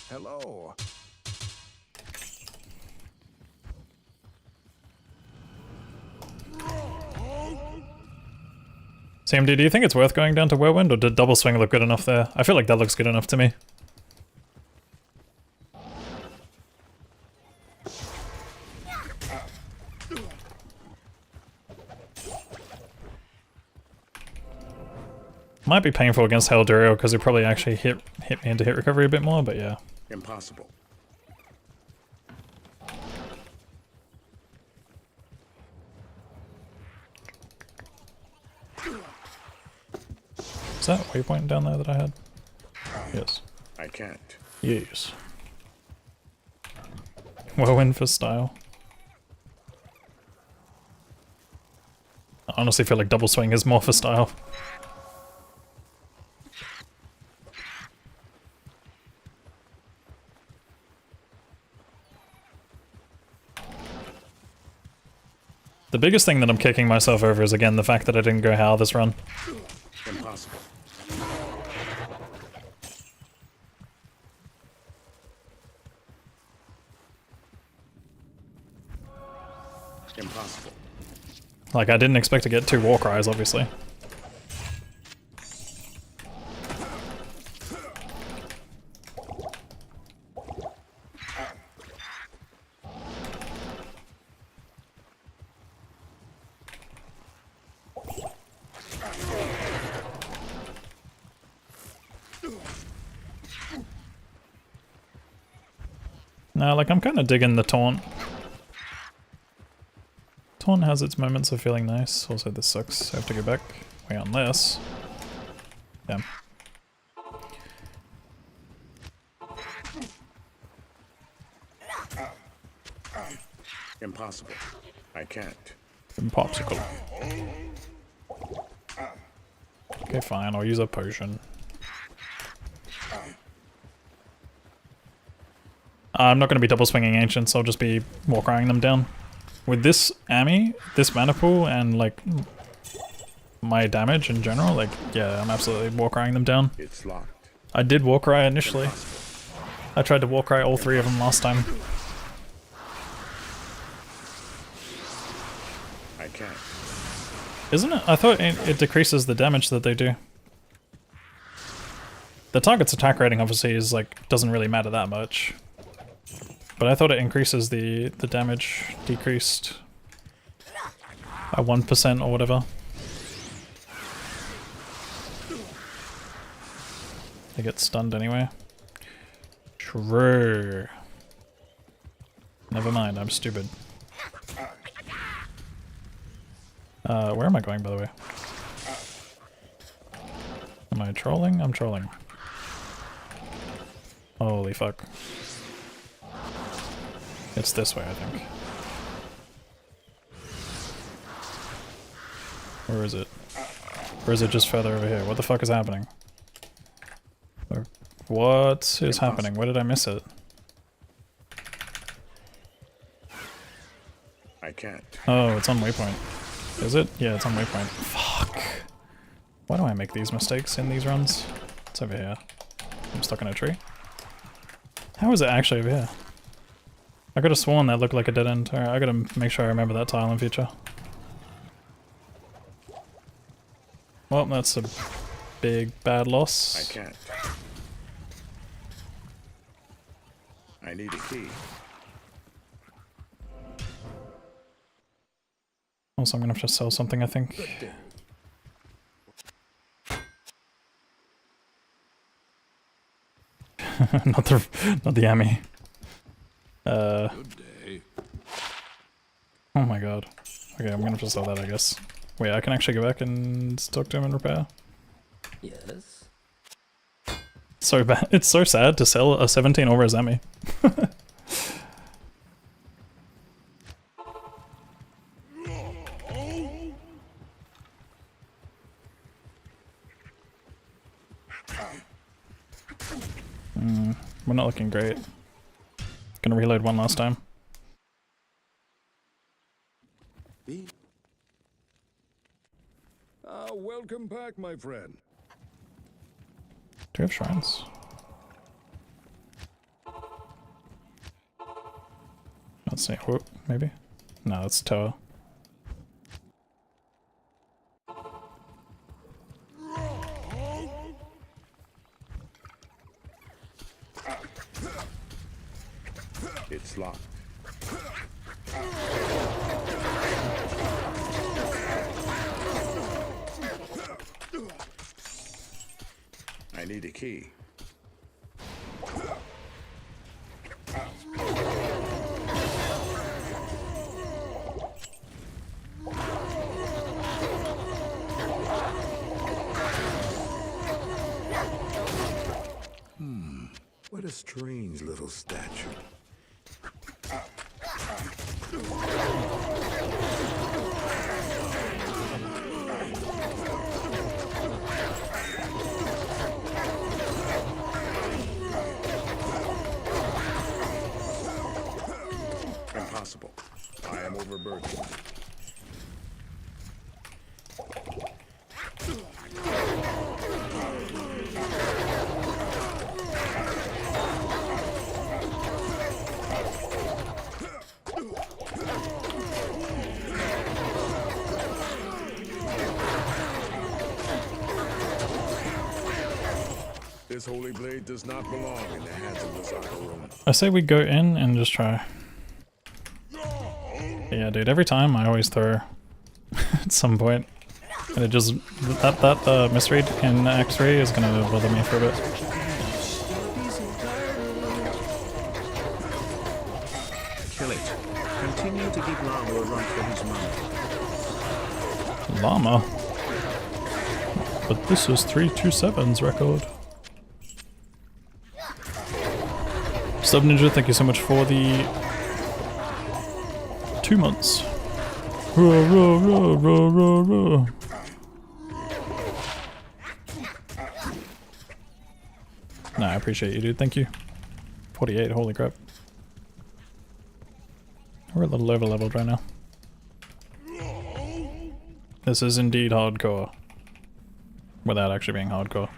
Speaker 4: Hello.
Speaker 1: CMD, do you think it's worth going down to Whirlwind, or did Double Swing look good enough there? I feel like that looks good enough to me. Might be painful against Heldurio because it probably actually hit me into hit recovery a bit more, but yeah.
Speaker 3: Impossible.
Speaker 1: Is that waypoint down there that I had? Yes.
Speaker 3: I can't.
Speaker 1: Yes. Whirlwind for style. I honestly feel like Double Swing is more for style. The biggest thing that I'm kicking myself over is, again, the fact that I didn't go Howl this run.
Speaker 3: Impossible. Impossible.
Speaker 1: Like, I didn't expect to get 2 Warcries, obviously. Now, like, I'm kind of digging the taunt. Taunt has its moments of feeling nice. Also, this sucks. I have to go back. Wait, on this. Damn.
Speaker 3: Impossible. I can't.
Speaker 1: Popsicle. Okay, fine. I'll use a potion. I'm not going to be double swinging ancients. I'll just be Warcrying them down. With this Ami, this mana pool, and like my damage in general, like yeah, I'm absolutely Warcrying them down.
Speaker 3: It's locked.
Speaker 1: I did Warcry initially. I tried to Warcry all 3 of them last time.
Speaker 3: I can't.
Speaker 1: Isn't it? I thought it decreases the damage that they do. The target's attack rating obviously is like, doesn't really matter that much. But I thought it increases the damage decreased by 1% or whatever. They get stunned anyway. True. Never mind, I'm stupid. Where am I going, by the way? Am I trolling? I'm trolling. Holy fuck. It's this way, I think. Where is it? Or is it just further over here? What the fuck is happening? What is happening? Where did I miss it?
Speaker 3: I can't.
Speaker 1: Oh, it's on waypoint. Is it? Yeah, it's on waypoint. Fuck. Why do I make these mistakes in these runs? It's over here. I'm stuck in a tree. How is it actually over here? I could have sworn that looked like a dead end. Alright, I gotta make sure I remember that tile in future. Well, that's a big bad loss.
Speaker 3: I can't. I need a key.
Speaker 1: Also, I'm gonna have to sell something, I think. not the Ami. Oh my god. Okay, I'm gonna have to sell that, I guess. Wait, I can actually go back and talk to him and repair.
Speaker 8: Yes.
Speaker 1: So bad. It's so sad to sell a 17 over as Ami. We're not looking great. Gonna reload one last time.
Speaker 4: Welcome back, my friend.
Speaker 1: Do we have shrines? Let's see. Whoop, maybe? No, that's tower.
Speaker 3: It's locked. I need a key.
Speaker 4: What a strange little statue.
Speaker 3: Impossible. I am overburdened.
Speaker 4: This holy blade does not belong in the hands of this idle room.
Speaker 1: I say we go in and just try. Yeah, dude, every time I always throw at some point. And it just, that misread in X3 is gonna bother me for a bit.
Speaker 5: kill it. Continue to give Llama a run for his money.
Speaker 1: Llama? But this is 327's record. Sub Ninja, thank you so much for the 2 months. Roar, roar, roar, roar, roar, roar. Nah, I appreciate you, dude. Thank you. 48, holy crap. We're a little over leveled right now. This is indeed hardcore. Without actually being hardcore.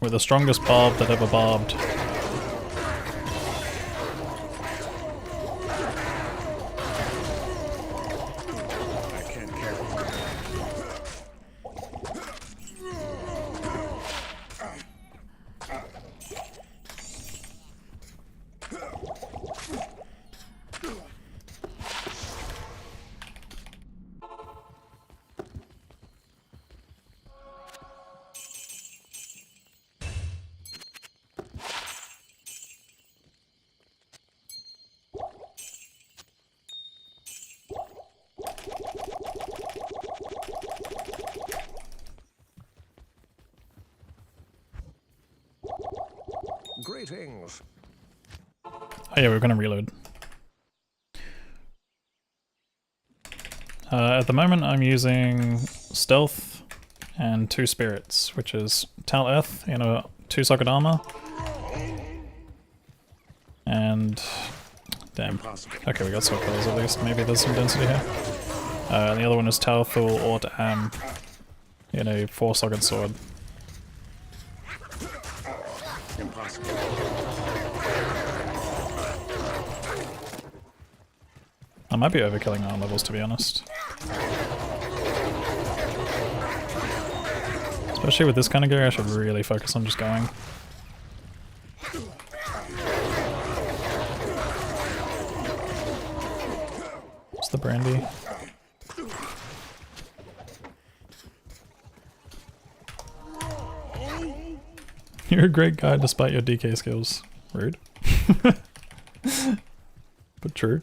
Speaker 1: We're the strongest barb that ever barbed.
Speaker 3: I can't carry you. Greetings.
Speaker 1: Oh yeah, we're gonna reload. At the moment I'm using stealth and 2 spirits, which is Tal Eth in a 2-socket armor. And damn. Okay, we got sword colors at least. Maybe there's some density here. And the other one is Tal Thul Ort Am in a 4-socket sword.
Speaker 3: Impossible.
Speaker 1: I might be overkilling our levels, to be honest. Especially with this kind of gear, I should really focus on just going. What's the brandy? You're a great guy despite your DK skills. Rude. But true.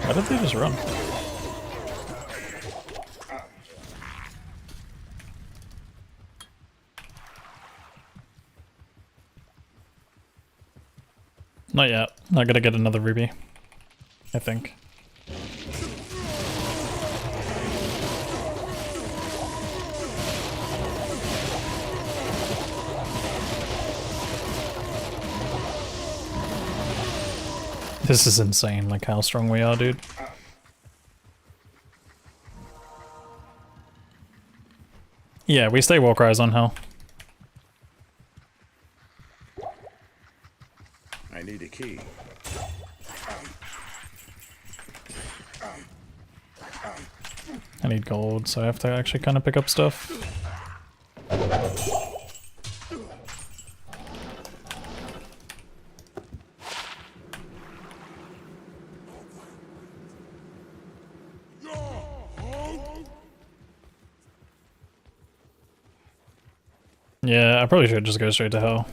Speaker 1: Why did they just run? Not yet. I gotta get another ruby, I think. This is insane, like how strong we are, dude. Yeah, we stay Warcries on hell.
Speaker 3: I need a key.
Speaker 1: I need gold, so I have to actually kind of pick up stuff. Yeah, I probably should just go straight to hell.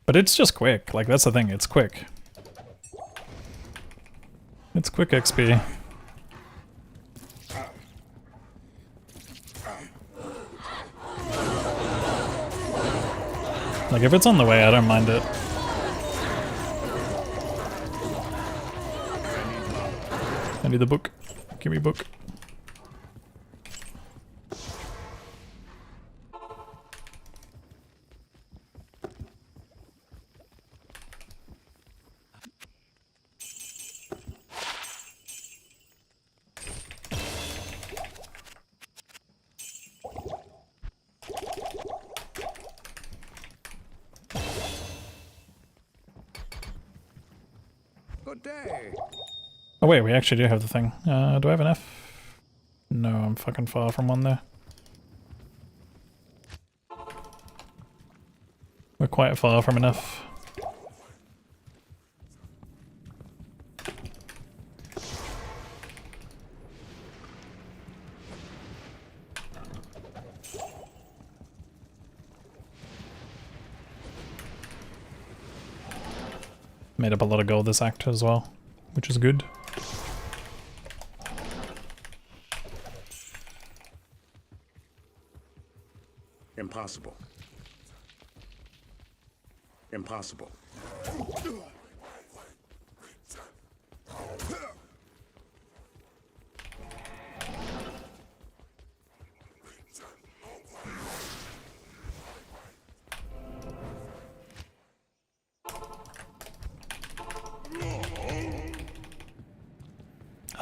Speaker 1: But it's just quick, like that's the thing, it's quick. It's quick XP. Like, if it's on the way, I don't mind it. I need the book. Give me a book.
Speaker 4: Good day.
Speaker 1: Oh wait, we actually do have the thing. Do I have an F? No, I'm fucking far from one there. We're quite far from an F. Made up a lot of gold this act as well, which is good.
Speaker 3: Impossible. Impossible.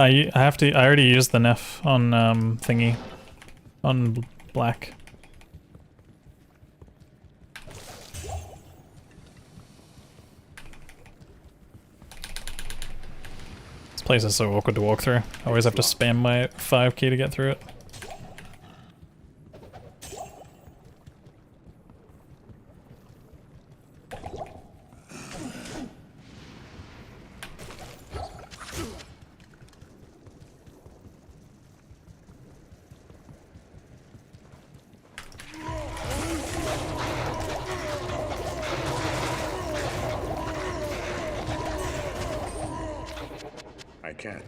Speaker 1: I already used the Neff on thingy. On black. This place is so awkward to walk through. I always have to spam my 5 key to get through it.
Speaker 3: I can't.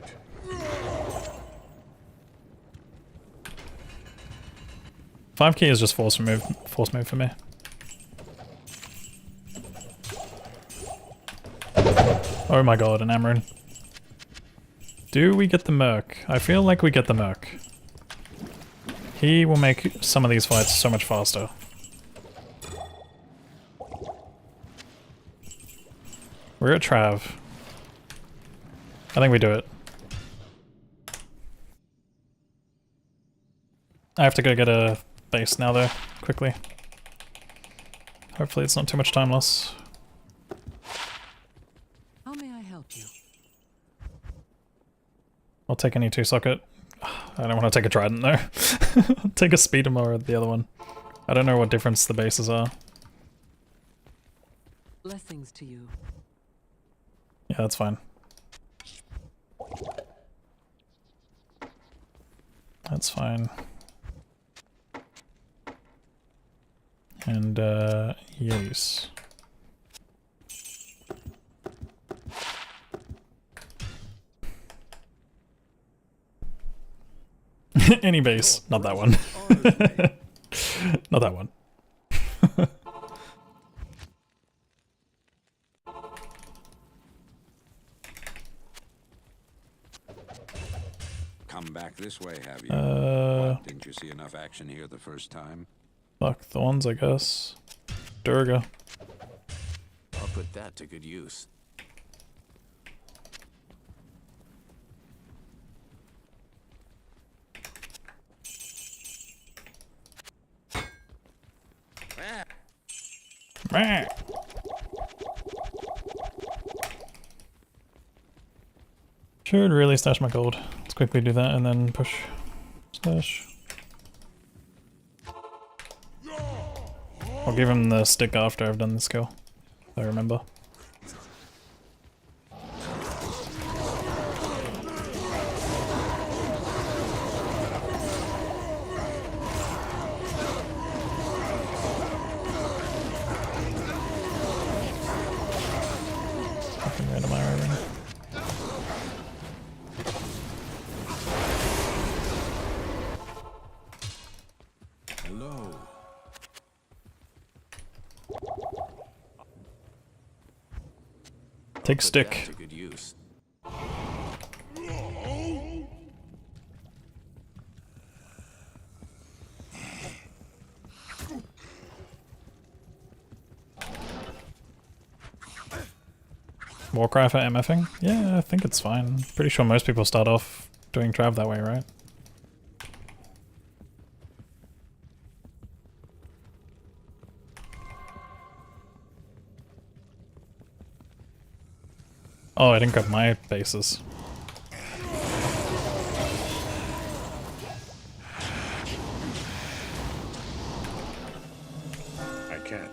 Speaker 1: Five key is just force move for me. Oh my god, an Amarin. Do we get the Merc? I feel like we get the Merc. He will make some of these fights so much faster. We're at Trav. I think we do it. I have to go get a base now though, quickly. Hopefully it's not too much time loss.
Speaker 2: How may I help you?
Speaker 1: I'll take any 2-socket. I don't want to take a Trident though. I'll take a Speedrun or the other one. I don't know what difference the bases are.
Speaker 2: Blessings to you.
Speaker 1: Yeah, that's fine. That's fine. And, yes. Any base, not that one. Not that one.
Speaker 9: Come back this way, have you? What, didn't you see enough action here the first time?
Speaker 1: Fuck the ones, I guess. Durga.
Speaker 2: I'll put that to good use.
Speaker 1: Meh. Should really stash my gold. Let's quickly do that and then push. Stash. I'll give him the stick after I've done the skill. I remember. Fucking random IR ring. Take
Speaker 9: put
Speaker 1: stick.
Speaker 9: that to good use.
Speaker 1: Warcry for MFing? Yeah, I think it's fine. Pretty sure most people start off doing Trav that way, right? Oh, I didn't grab my bases.
Speaker 3: I can't.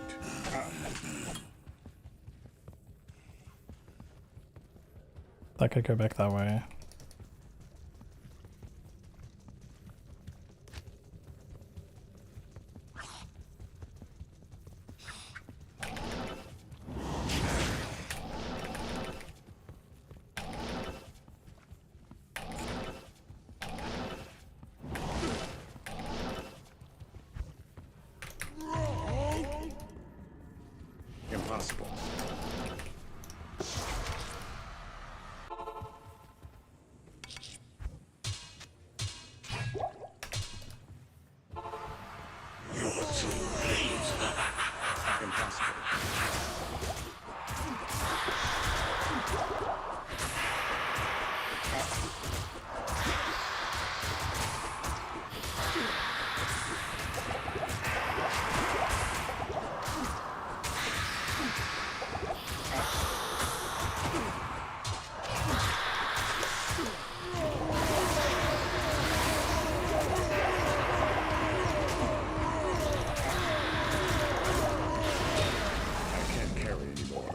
Speaker 1: That could go back that way.
Speaker 3: Impossible. Impossible. I can't carry anymore.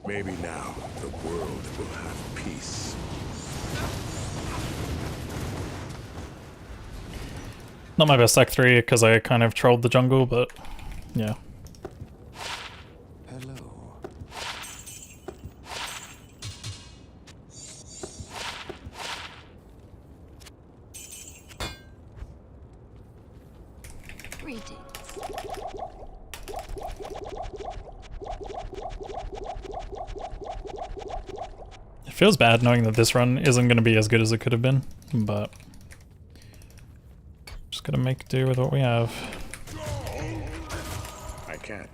Speaker 3: Maybe now the world will have peace.
Speaker 1: Not my best Act 3 because I kind of trolled the jungle, but yeah.
Speaker 9: Hello.
Speaker 7: Greetings.
Speaker 1: It feels bad knowing that this run isn't going to be as good as it could have been, but just gotta make do with what we have.
Speaker 3: I can't.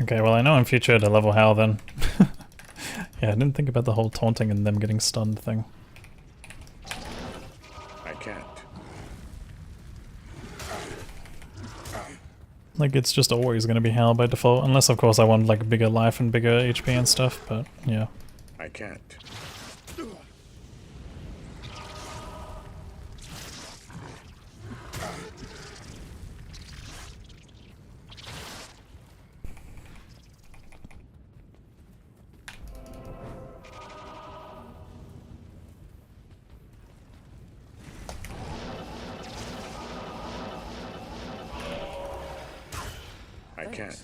Speaker 1: Okay, well I know in future to level Hal then. Yeah, I didn't think about the whole taunting and them getting stunned thing.
Speaker 3: I can't.
Speaker 1: Like, it's just always gonna be Hal by default, unless of course I want like bigger life and bigger HP and stuff, but yeah.
Speaker 3: I can't. I
Speaker 2: Thanks.
Speaker 3: can't.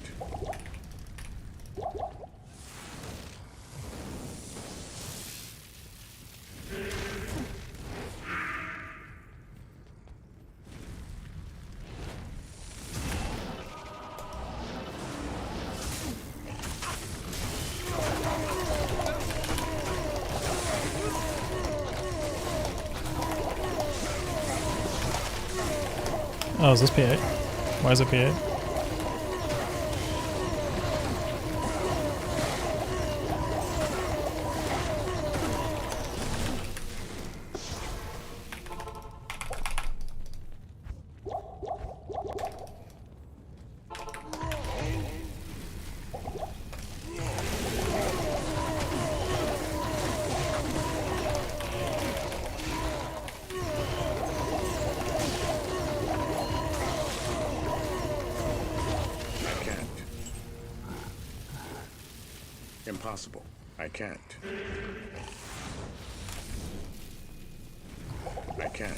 Speaker 1: Oh, is this P8? Why is it P8?
Speaker 3: Impossible. I can't. I can't.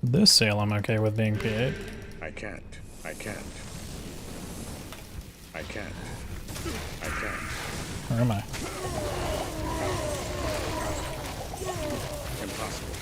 Speaker 1: This sail I'm okay with being P8.
Speaker 3: I can't. I can't. I can't. I can't.
Speaker 1: Where am I?
Speaker 3: Impossible.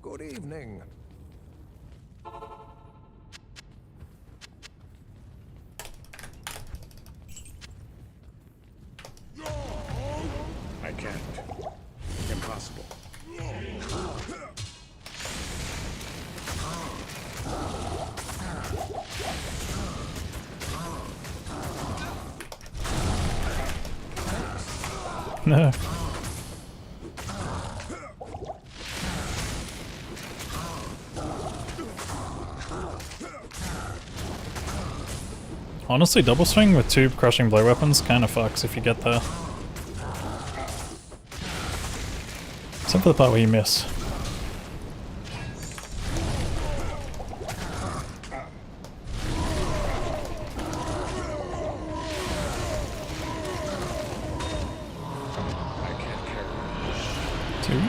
Speaker 4: Good evening.
Speaker 3: I can't. Impossible.
Speaker 1: No. Honestly, double swing with two crushing blow weapons kind of fucks if you get there. Except for the part where you miss.
Speaker 3: I can't carry.
Speaker 1: Two.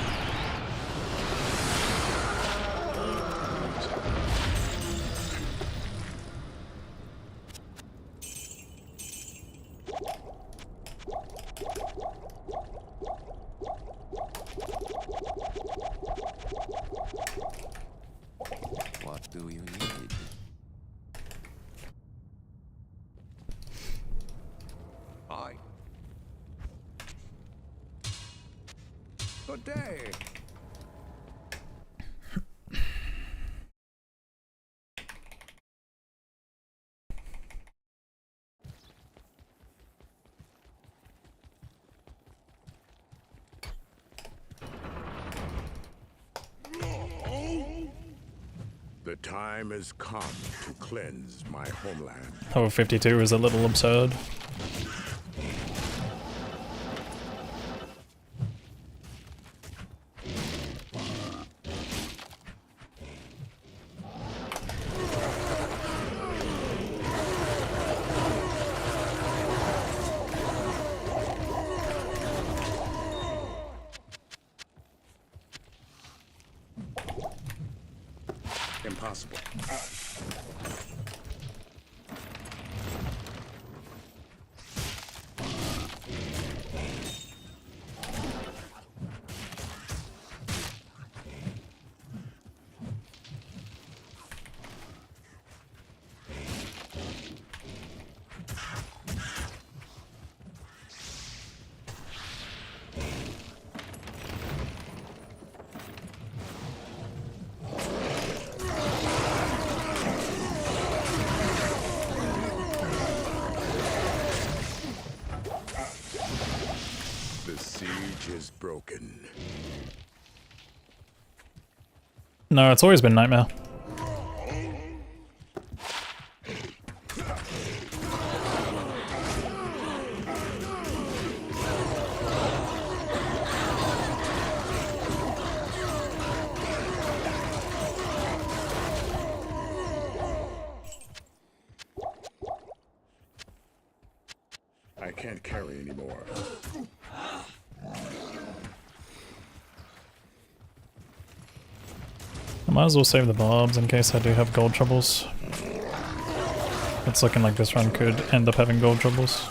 Speaker 9: What do you need?
Speaker 4: Hi. Good day.
Speaker 3: The time has come to cleanse my homeland.
Speaker 1: Level 52 is a little absurd.
Speaker 3: Impossible.
Speaker 1: No, it's always been Nightmare.
Speaker 3: I can't carry anymore.
Speaker 1: I might as well save the barbs in case I do have gold troubles. It's looking like this run could end up having gold troubles.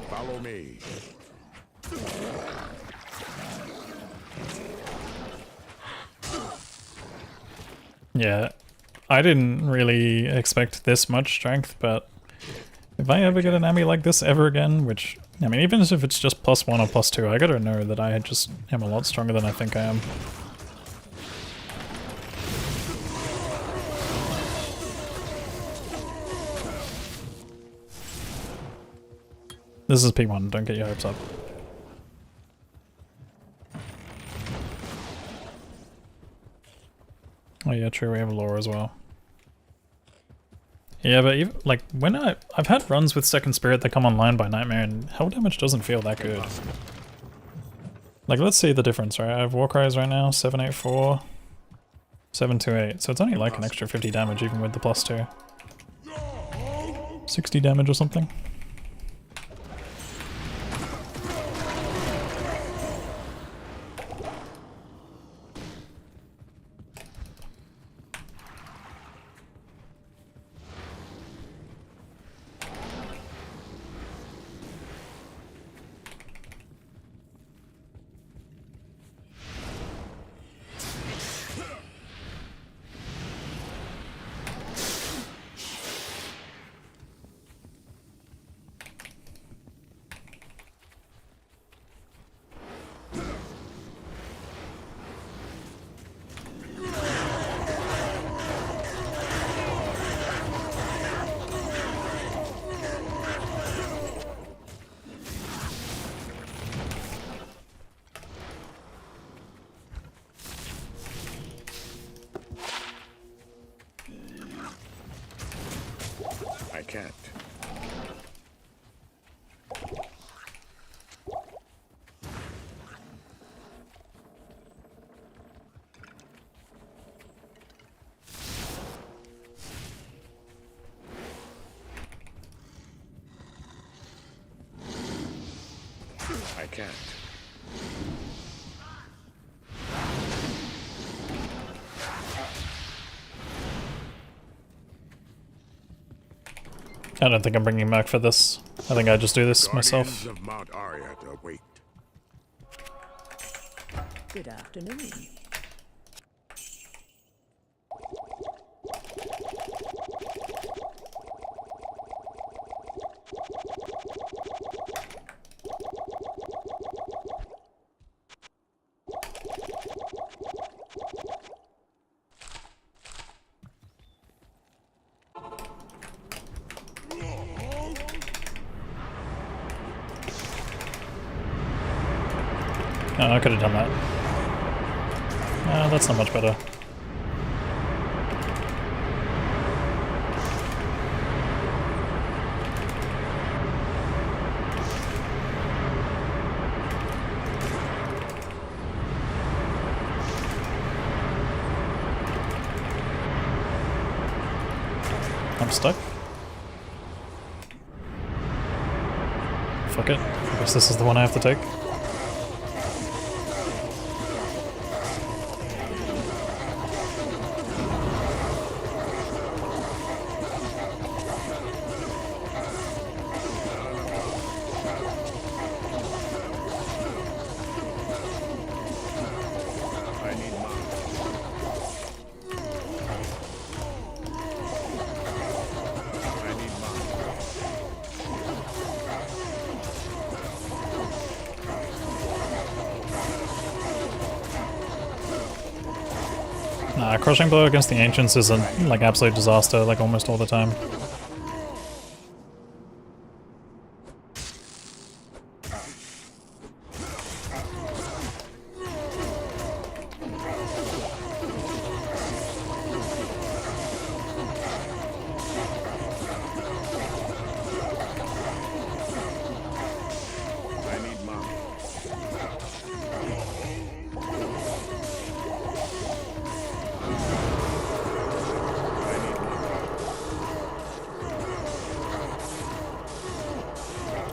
Speaker 3: Follow me.
Speaker 1: Yeah, I didn't really expect this much strength, but if I ever get an Ami like this ever again, which, I mean, even if it's just +1 or +2, I gotta know that I just am a lot stronger than I think I am. This is P1, don't get your hopes up. Oh yeah, true, we have lore as well. Yeah, but even, like, when I've had runs with Second Spirit that come online by Nightmare, and hell damage doesn't feel that good. Like, let's see the difference, right? I have Warcries right now, 784, 728, so it's only like an extra 50 damage even with the +2. 60 damage or something.
Speaker 3: I can't. I can't.
Speaker 1: I don't think I'm bringing Merc for this. I think I just do this myself.
Speaker 3: Guardians of Mount Ariat await.
Speaker 10: Good afternoon.
Speaker 1: Oh, I could have done that. That's not much better. I'm stuck. Fuck it. I guess this is the one I have to take. Crushing blow against the ancients is a like absolute disaster, like almost all the time.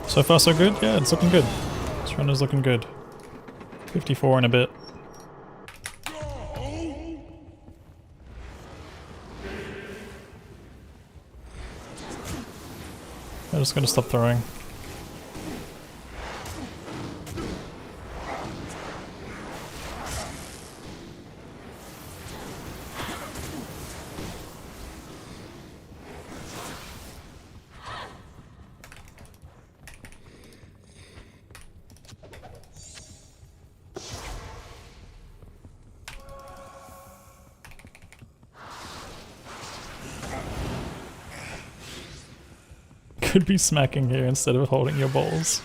Speaker 1: So far so good? Yeah, it's looking good. This run is looking good. 54 and a bit. I'm just gonna stop throwing. Could be smacking here instead of holding your balls.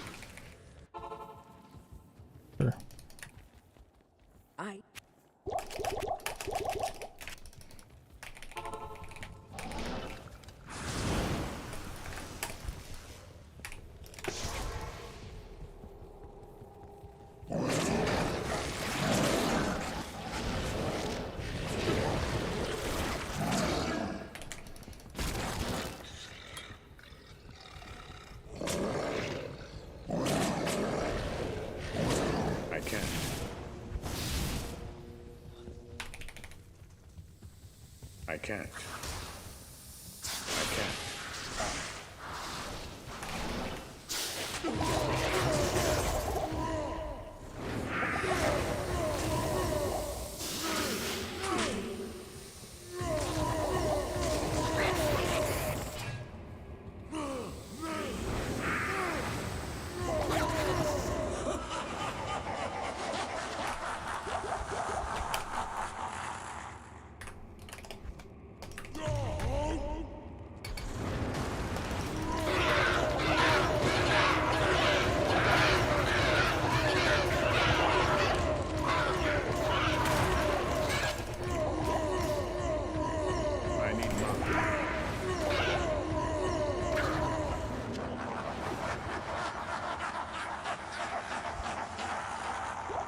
Speaker 1: Sure.
Speaker 3: I can't.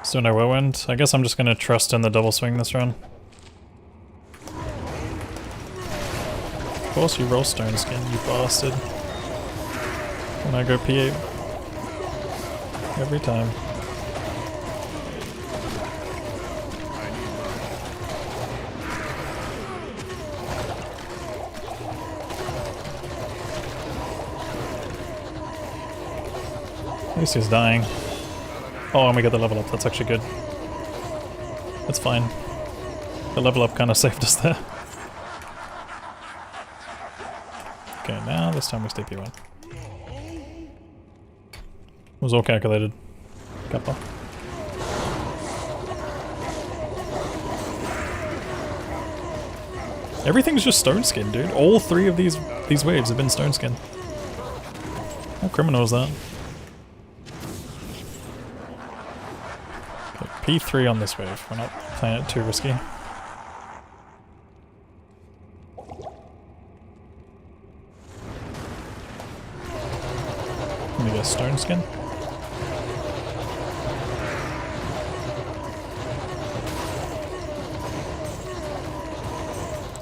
Speaker 3: Still no whirlwind. I guess I'm just gonna trust in the double swing this run. Of course you roll stone skin, you bastard. When I go P8. Every time. At least he's dying. Oh, and we get the level up, that's actually good. That's fine. The level up kind of saved us there. Okay, now this time we stay P1. It was all calculated. Kappa. Everything's just stone skin, dude. All three of these waves have been stone skin. How criminal is that? P3 on this wave. We're not playing it too risky. Let me get stone skin.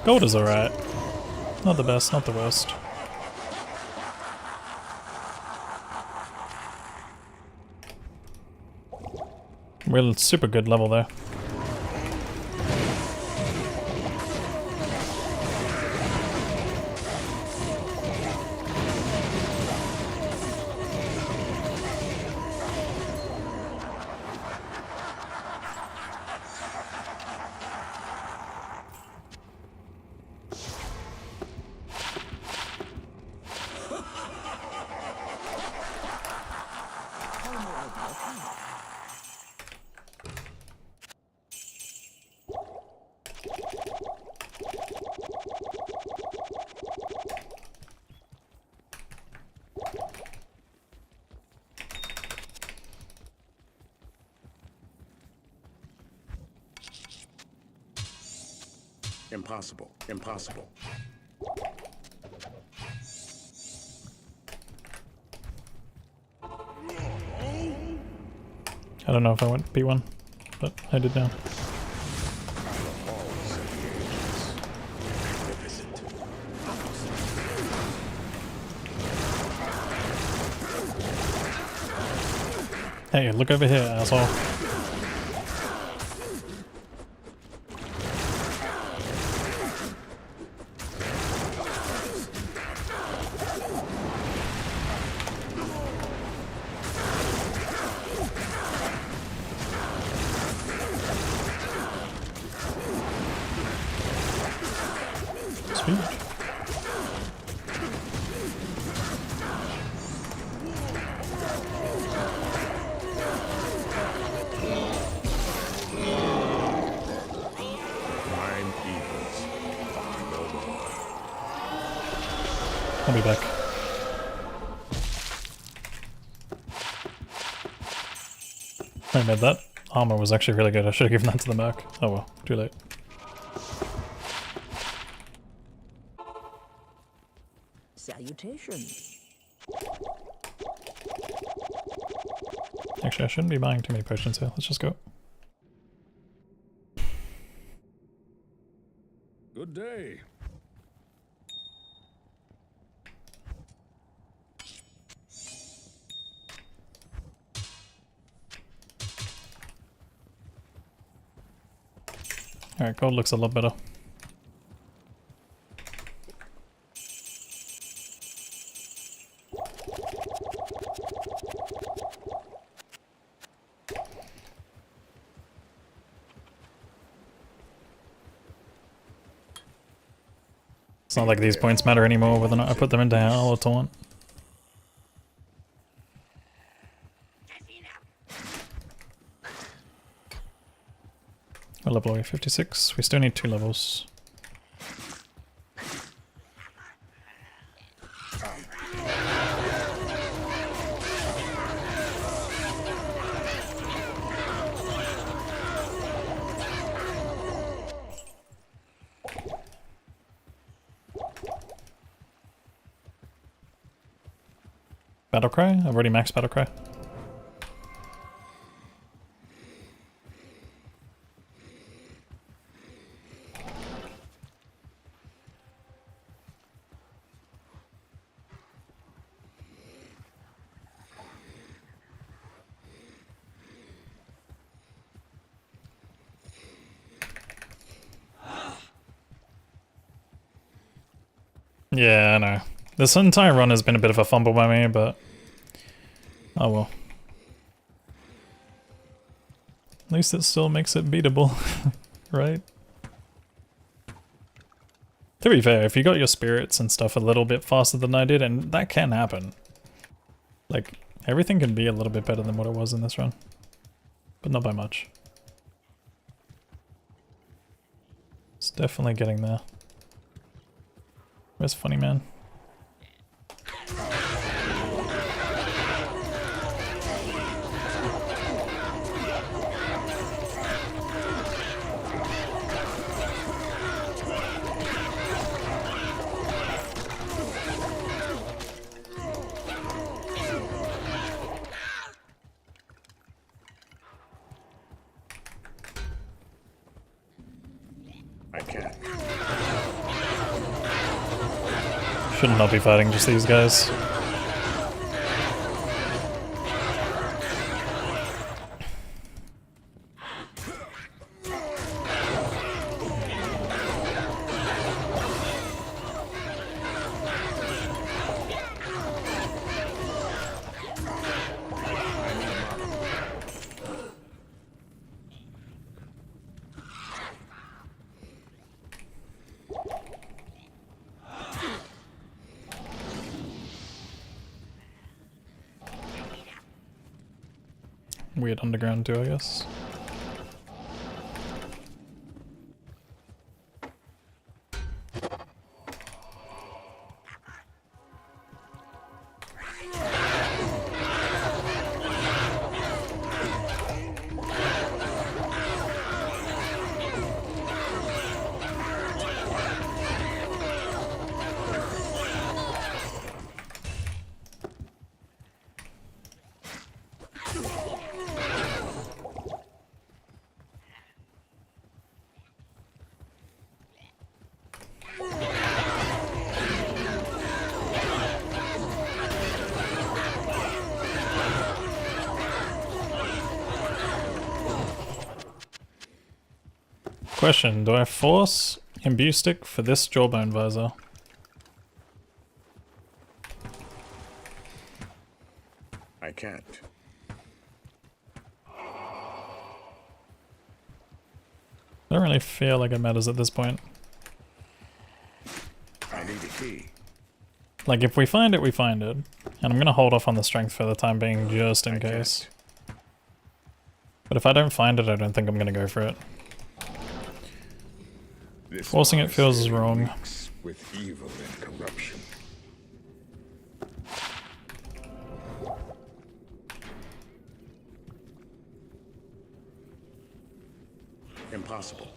Speaker 3: Gold is alright. Not the best, not the worst. We're super good level there.
Speaker 4: Impossible. Impossible.
Speaker 3: I don't know if I went P1, but I did now. Hey, look over here, asshole. Speed.
Speaker 4: Mine evils. No more.
Speaker 3: I'll be back. I made that. Armor was actually really good. I should have given that to the merc. Oh well, too late.
Speaker 10: Salutations.
Speaker 3: Actually, I shouldn't be buying too many potions here. Let's just go.
Speaker 4: Good day.
Speaker 3: Alright, gold looks a lot better. It's not like these points matter anymore whether or not I put them into Howl or Taunt. What level are we? 56? We still need 2 levels. Battlecry? I've already maxed Battlecry. Yeah, I know. This entire run has been a bit of a fumble by me, but oh well. At least it still makes it beatable, right? To be fair, if you got your spirits and stuff a little bit faster than I did, and that can happen. Like, everything can be a little bit better than what it was in this run. But not by much. It's definitely getting there. Where's Funny Man?
Speaker 4: I can't.
Speaker 3: Should not be fighting just these guys. Weird underground too, I guess. question, do I force imbue stick for this jawbone visor?
Speaker 4: I can't.
Speaker 3: I don't really feel like it matters at this point.
Speaker 4: I need a key.
Speaker 3: Like, if we find it, we find it. And I'm gonna hold off on the strength for the time being, just in case. But if I don't find it, I don't think I'm gonna go for it.
Speaker 4: This
Speaker 3: Forcing it feels
Speaker 4: monastery
Speaker 3: wrong.
Speaker 4: reeks with evil and corruption. Impossible.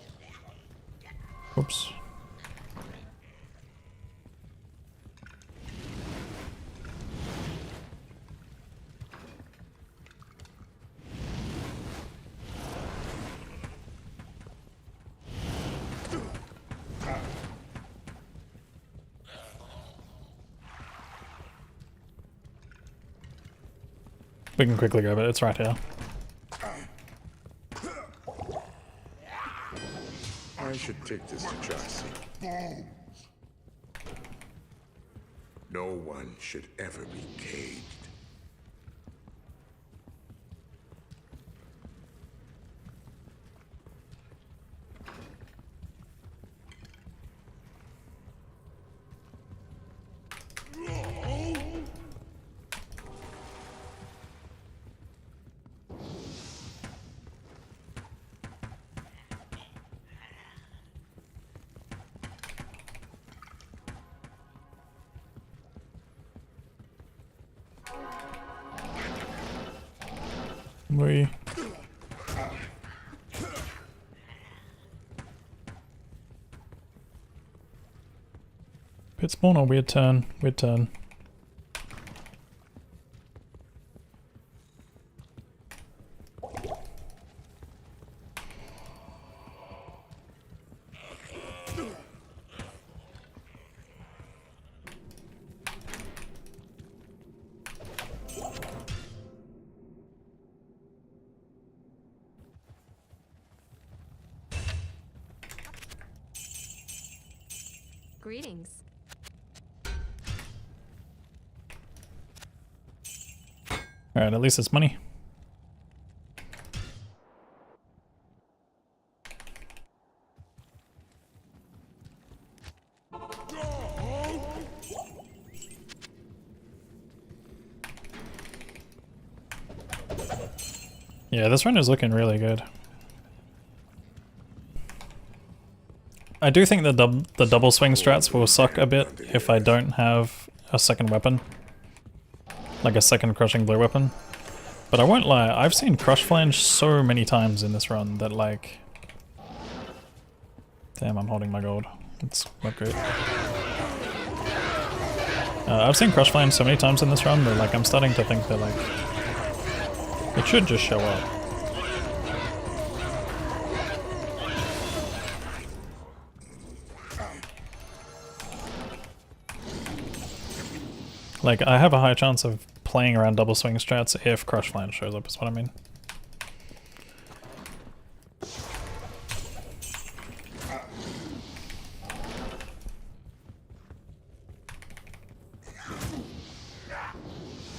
Speaker 3: Oops. We can quickly grab it, it's right here.
Speaker 4: I should take this to Chelsea. No one should ever be caged.
Speaker 3: We... Pit spawn or weird turn? Weird turn.
Speaker 7: Greetings.
Speaker 3: Alright, at least it's money. Yeah, this run is looking really good. I do think the double swing strats will suck a bit if I don't have a second weapon. Like a second crushing blue weapon. But I won't lie, I've seen crush flange so many times in this run that like... Damn, I'm holding my gold. It's not great. I've seen crush flange so many times in this run that like I'm starting to think that like... It should just show up. Like, I have a high chance of playing around double swing strats if crush flange shows up, is what I mean.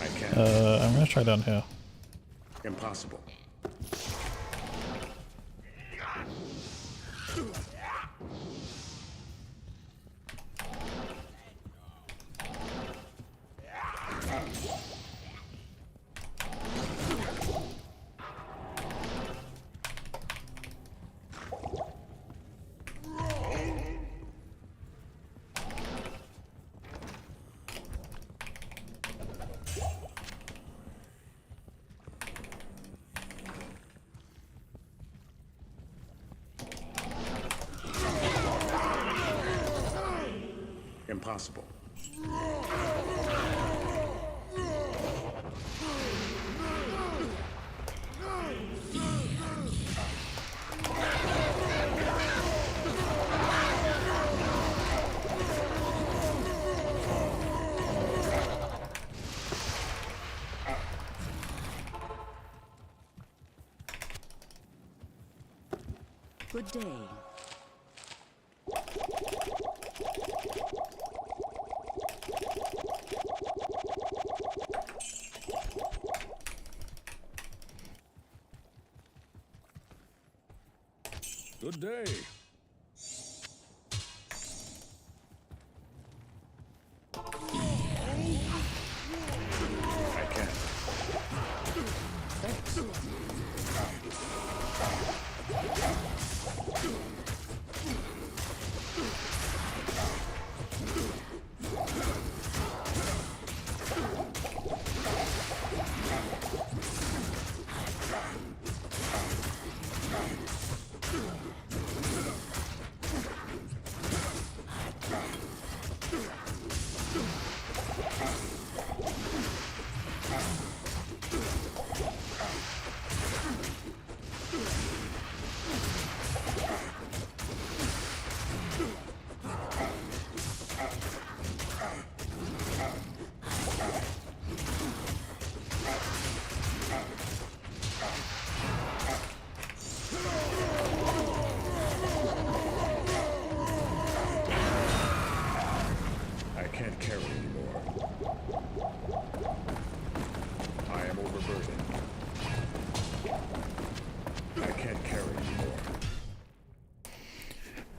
Speaker 4: I can't.
Speaker 3: I'm gonna try down here.
Speaker 4: Impossible. Impossible.
Speaker 10: Good day.
Speaker 4: Good day. I can't. I can't carry anymore. I am overburdened. I can't carry anymore.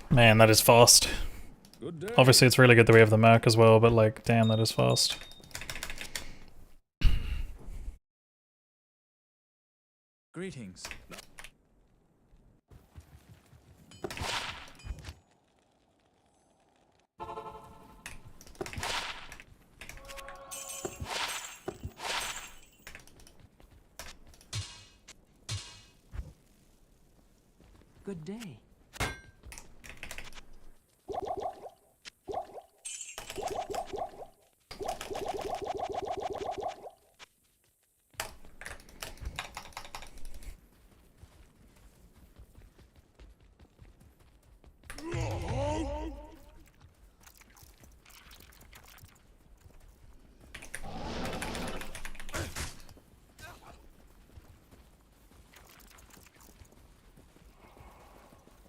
Speaker 3: Man, that is fast.
Speaker 4: Good day.
Speaker 3: Obviously it's really good that we have the Merc as well, but like, damn, that is fast.
Speaker 2: Greetings. Good day.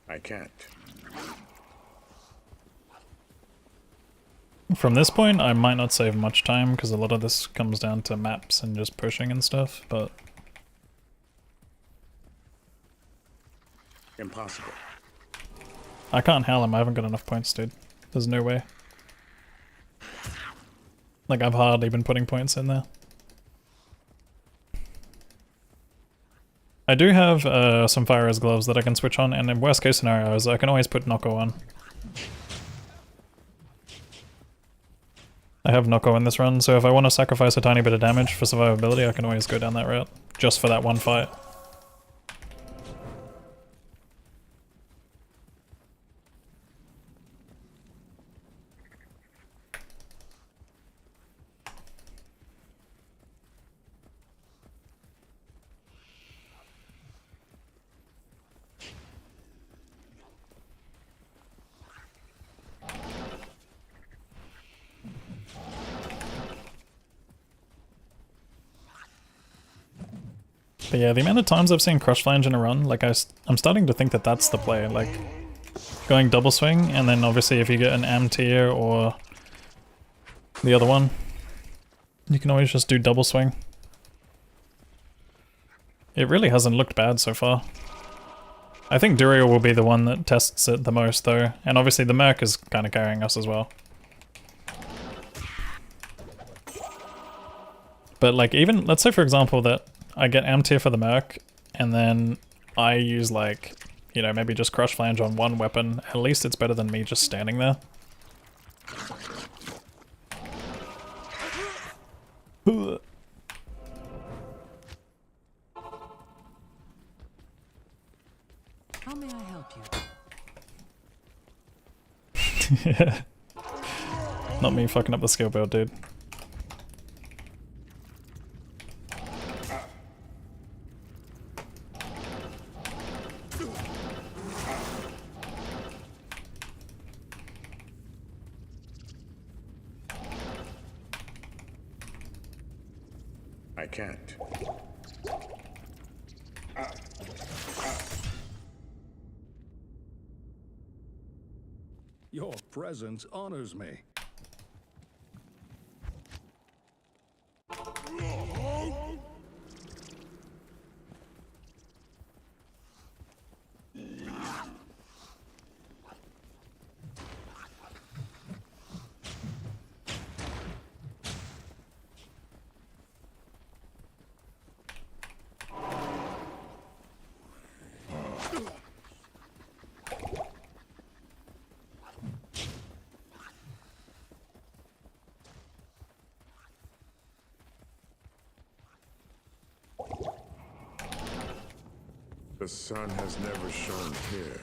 Speaker 4: I can't.
Speaker 3: From this point, I might not save much time because a lot of this comes down to maps and just pushing and stuff, but
Speaker 4: Impossible.
Speaker 3: I can't hail him. I haven't got enough points, dude. There's no way. Like, I've hardly been putting points in there. I do have some fire res gloves that I can switch on, and in worst case scenarios, I can always put Nocco on. I have Nocco in this run, so if I want to sacrifice a tiny bit of damage for survivability, I can always go down that route, just for that one fight. But yeah, the amount of times I've seen Crush Flange in a run, like I'm starting to think that that's the play, like going double swing, and then obviously if you get an AM tier or the other one, you can always just do double swing. It really hasn't looked bad so far. I think Duriel will be the one that tests it the most though, and obviously the Merc is kind of carrying us as well. But like even, let's say for example that I get AM tier for the Merc, and then I use like, you know, maybe just Crush Flange on one weapon, at least it's better than me just standing there.
Speaker 2: How may I help you?
Speaker 3: Yeah. Not me fucking up the skill build, dude.
Speaker 4: I can't. Your presence honors me. The sun has never shone here.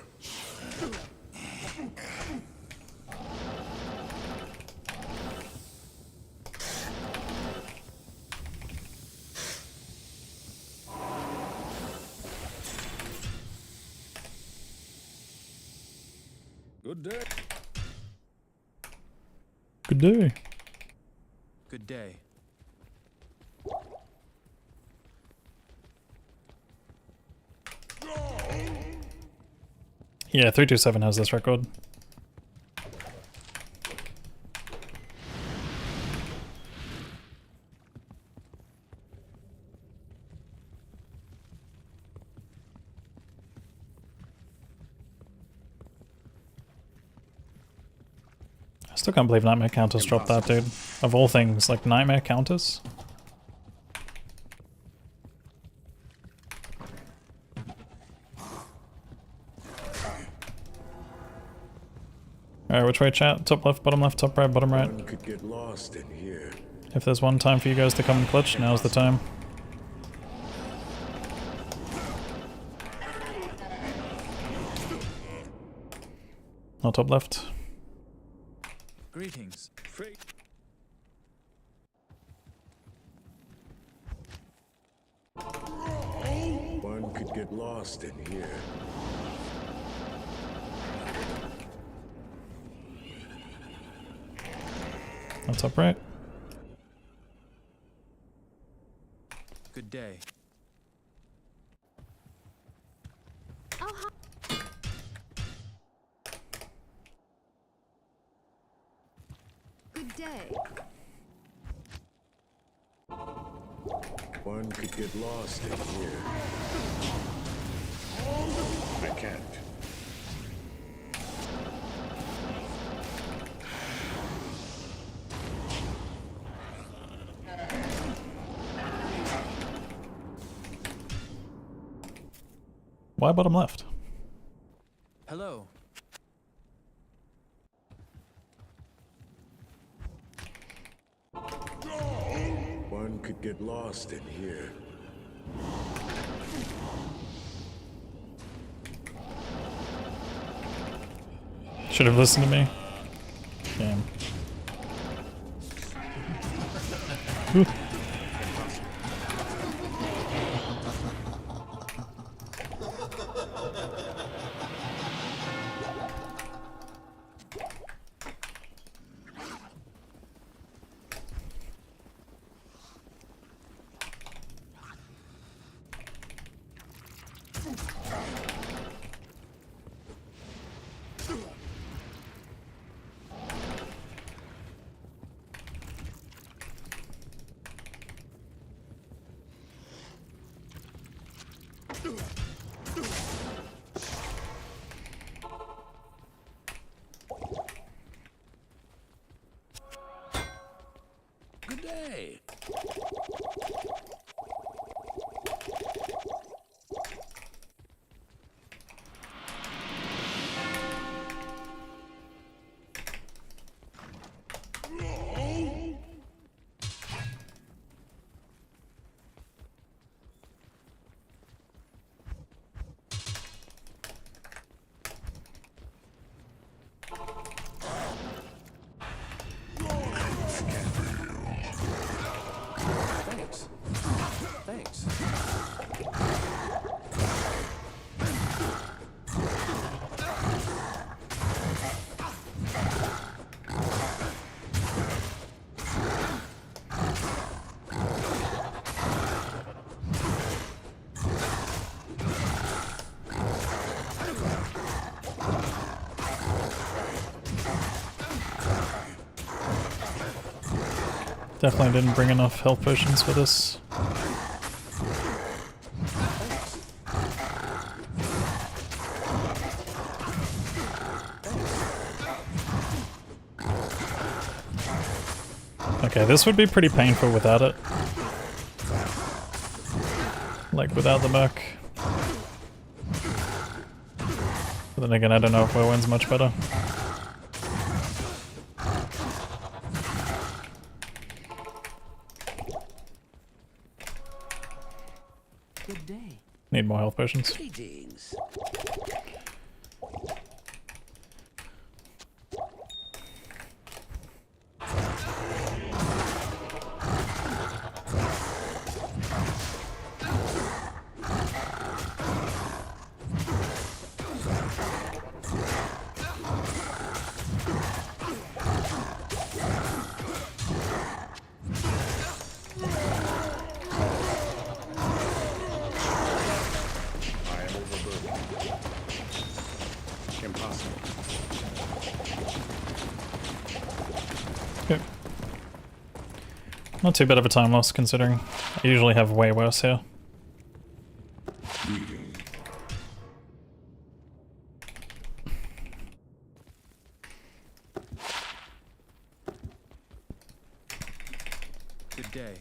Speaker 9: Good day.
Speaker 3: Good day.
Speaker 2: Good day.
Speaker 3: Yeah, 327 has this record. I still can't believe Nightmare Counters dropped that, dude. Of all things, like Nightmare Counters? Alright, which way, chat? Top left, bottom left, top right, bottom right.
Speaker 4: One could get lost in here.
Speaker 3: If there's one time for you guys to come and clutch, now's the time. Not top left.
Speaker 2: Greetings.
Speaker 4: One could get lost in here.
Speaker 3: Not top right.
Speaker 2: Good day.
Speaker 7: Oh, hi.
Speaker 6: Good day.
Speaker 4: One could get lost in here. I can't.
Speaker 3: Why bottom left?
Speaker 2: Hello.
Speaker 4: One could get lost in here.
Speaker 3: Should have listened to me. Damn. Ooh.
Speaker 9: Good day.
Speaker 2: Thanks. Thanks.
Speaker 3: Definitely didn't bring enough health potions for this. Okay, this would be pretty painful without it. Like, without the merc. But then again, I don't know if Whirlwind's much better.
Speaker 2: Good day.
Speaker 3: Need more health potions.
Speaker 8: Greetings.
Speaker 3: Okay. Not too bad of a time loss considering I usually have way worse here.
Speaker 2: Good day.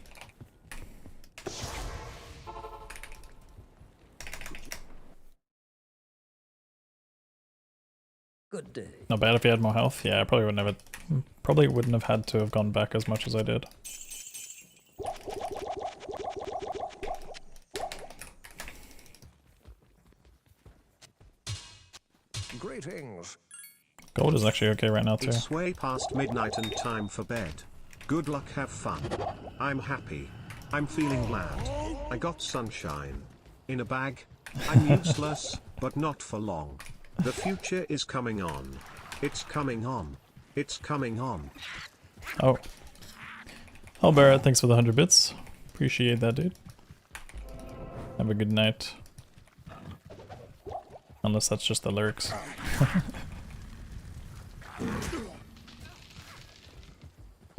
Speaker 8: Good day.
Speaker 3: Not bad if you had more health. Yeah, I probably wouldn't have had to have gone back as much as I did.
Speaker 4: Greetings.
Speaker 3: Gold is actually okay right now too.
Speaker 5: It's way past midnight and time for bed. Good luck, have fun. I'm happy. I'm feeling glad. I got sunshine. In a bag. I'm useless, but not for long. The future is coming on. It's coming on. It's coming on.
Speaker 3: Oh. Oh, Barrett, thanks for the 100 bits. Appreciate that, dude. Have a good night. Unless that's just the lyrics.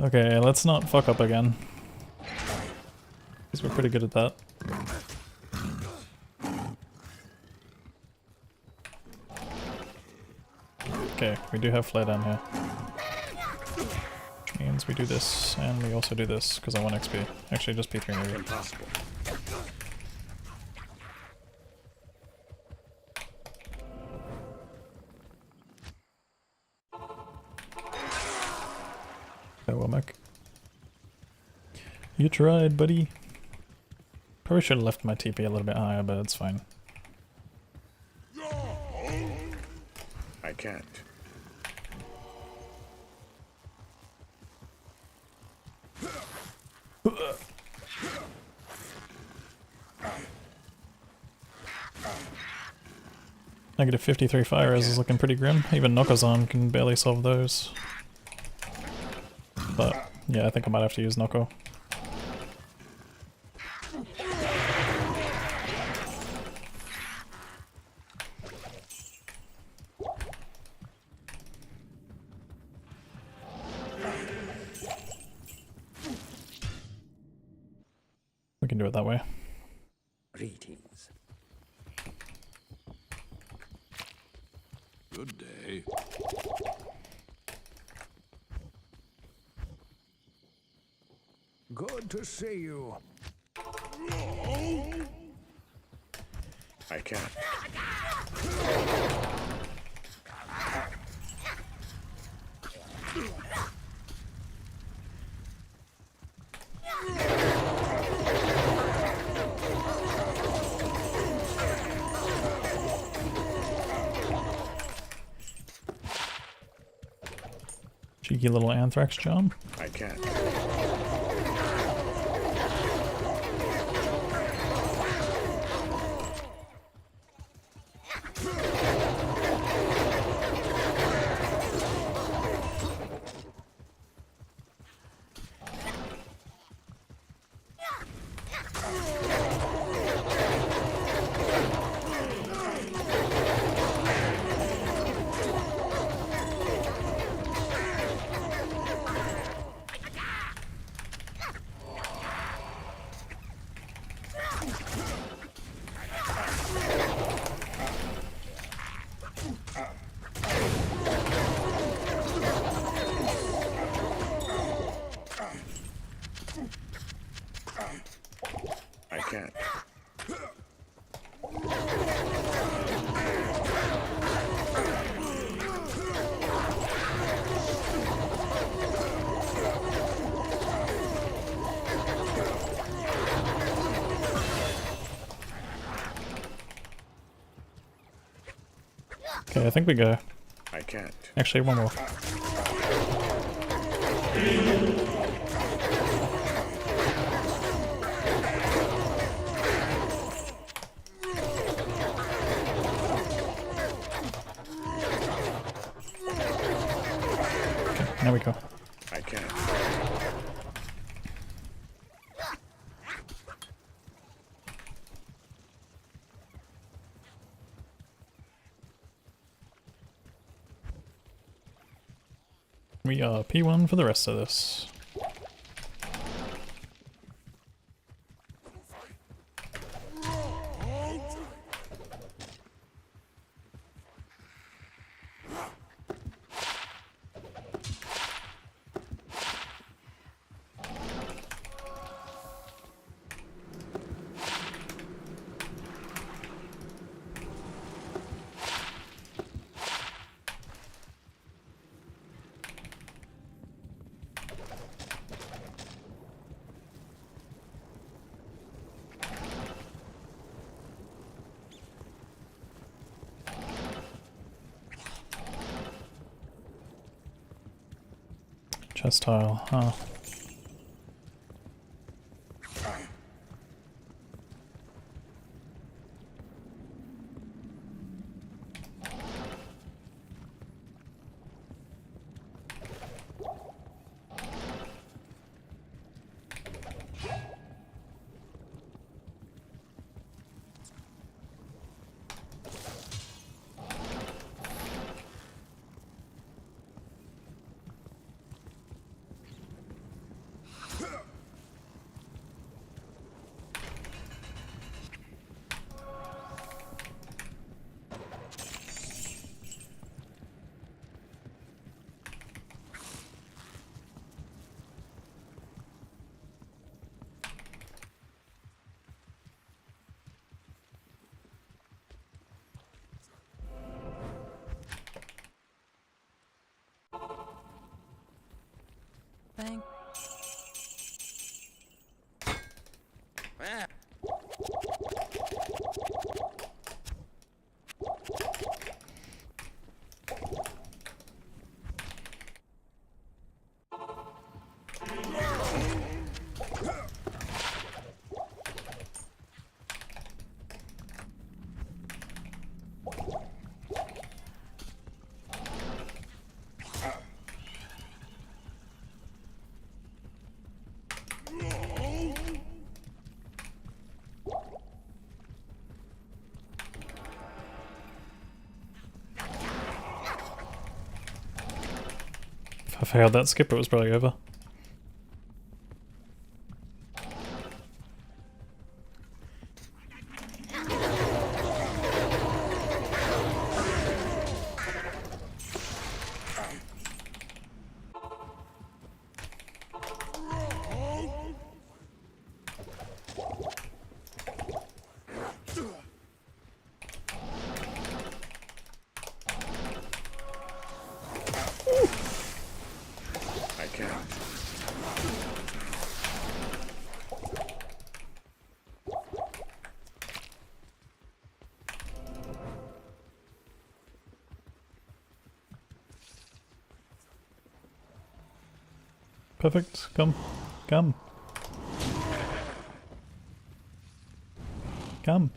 Speaker 3: Okay, let's not fuck up again. Because we're pretty good at that. Okay, we do have flare down here. Which means we do this, and we also do this, because I want XP. Actually, just P3 maybe.
Speaker 4: Impossible.
Speaker 3: Oh, Womack. You tried, buddy. Probably should have left my TP a little bit higher, but it's fine.
Speaker 4: I can't.
Speaker 3: Negative 53 fire res is looking pretty grim. Even Nokozan can barely solve those. But yeah, I think I might have to use Noko. We can do it that way.
Speaker 8: Greetings.
Speaker 9: Good day.
Speaker 4: Good to see you. I can't.
Speaker 3: Cheeky little anthrax charm.
Speaker 4: I can't. I can't.
Speaker 3: Okay, I think we go.
Speaker 4: I can't.
Speaker 3: Actually, one more. Okay, now we go.
Speaker 4: I can't.
Speaker 3: We are P1 for the rest of this. Chest tile, huh.
Speaker 2: Thank.
Speaker 3: If I failed that skip, it was probably over.
Speaker 4: I can't.
Speaker 3: Perfect. Come. Come. Come.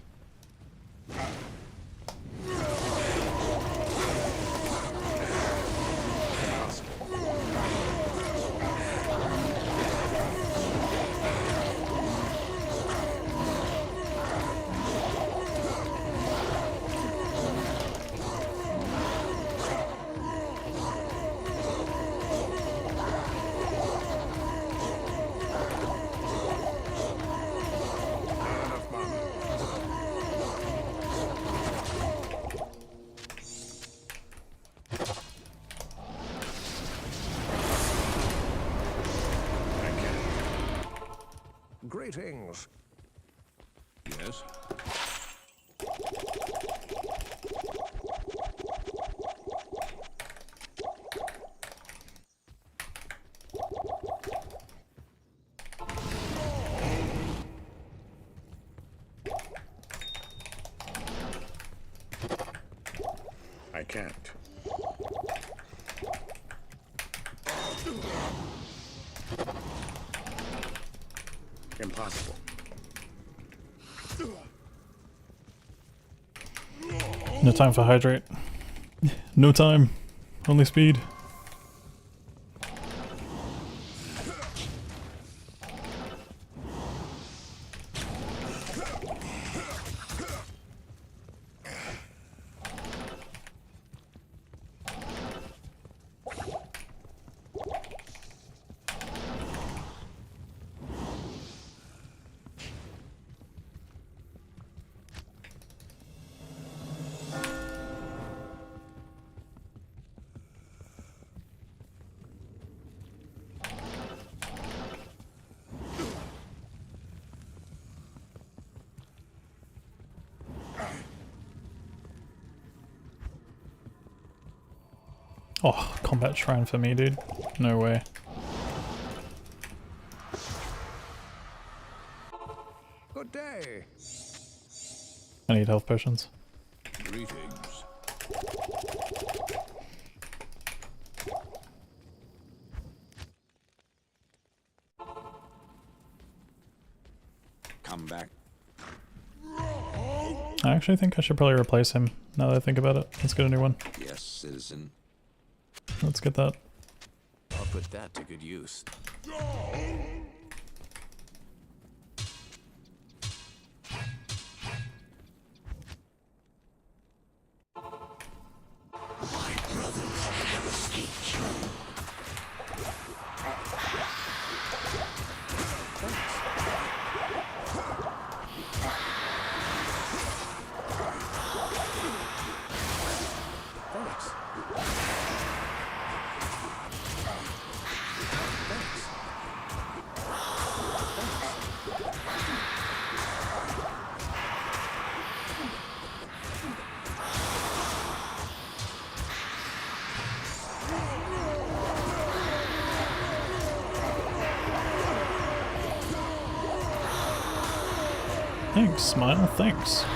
Speaker 4: Greetings.
Speaker 9: Yes?
Speaker 4: I can't. can't. Impossible.
Speaker 3: No time for hydrate. No time. Only speed. Oh, combat shrine for me, dude. No way.
Speaker 4: Good day.
Speaker 3: I need health potions.
Speaker 9: Greetings. Come back.
Speaker 3: I actually think I should probably replace him, now that I think about it. Let's get a new one.
Speaker 9: Yes, citizen.
Speaker 3: Let's get that.
Speaker 2: I'll put that to good use. Thanks.
Speaker 3: Thanks, Smile, thanks.
Speaker 4: I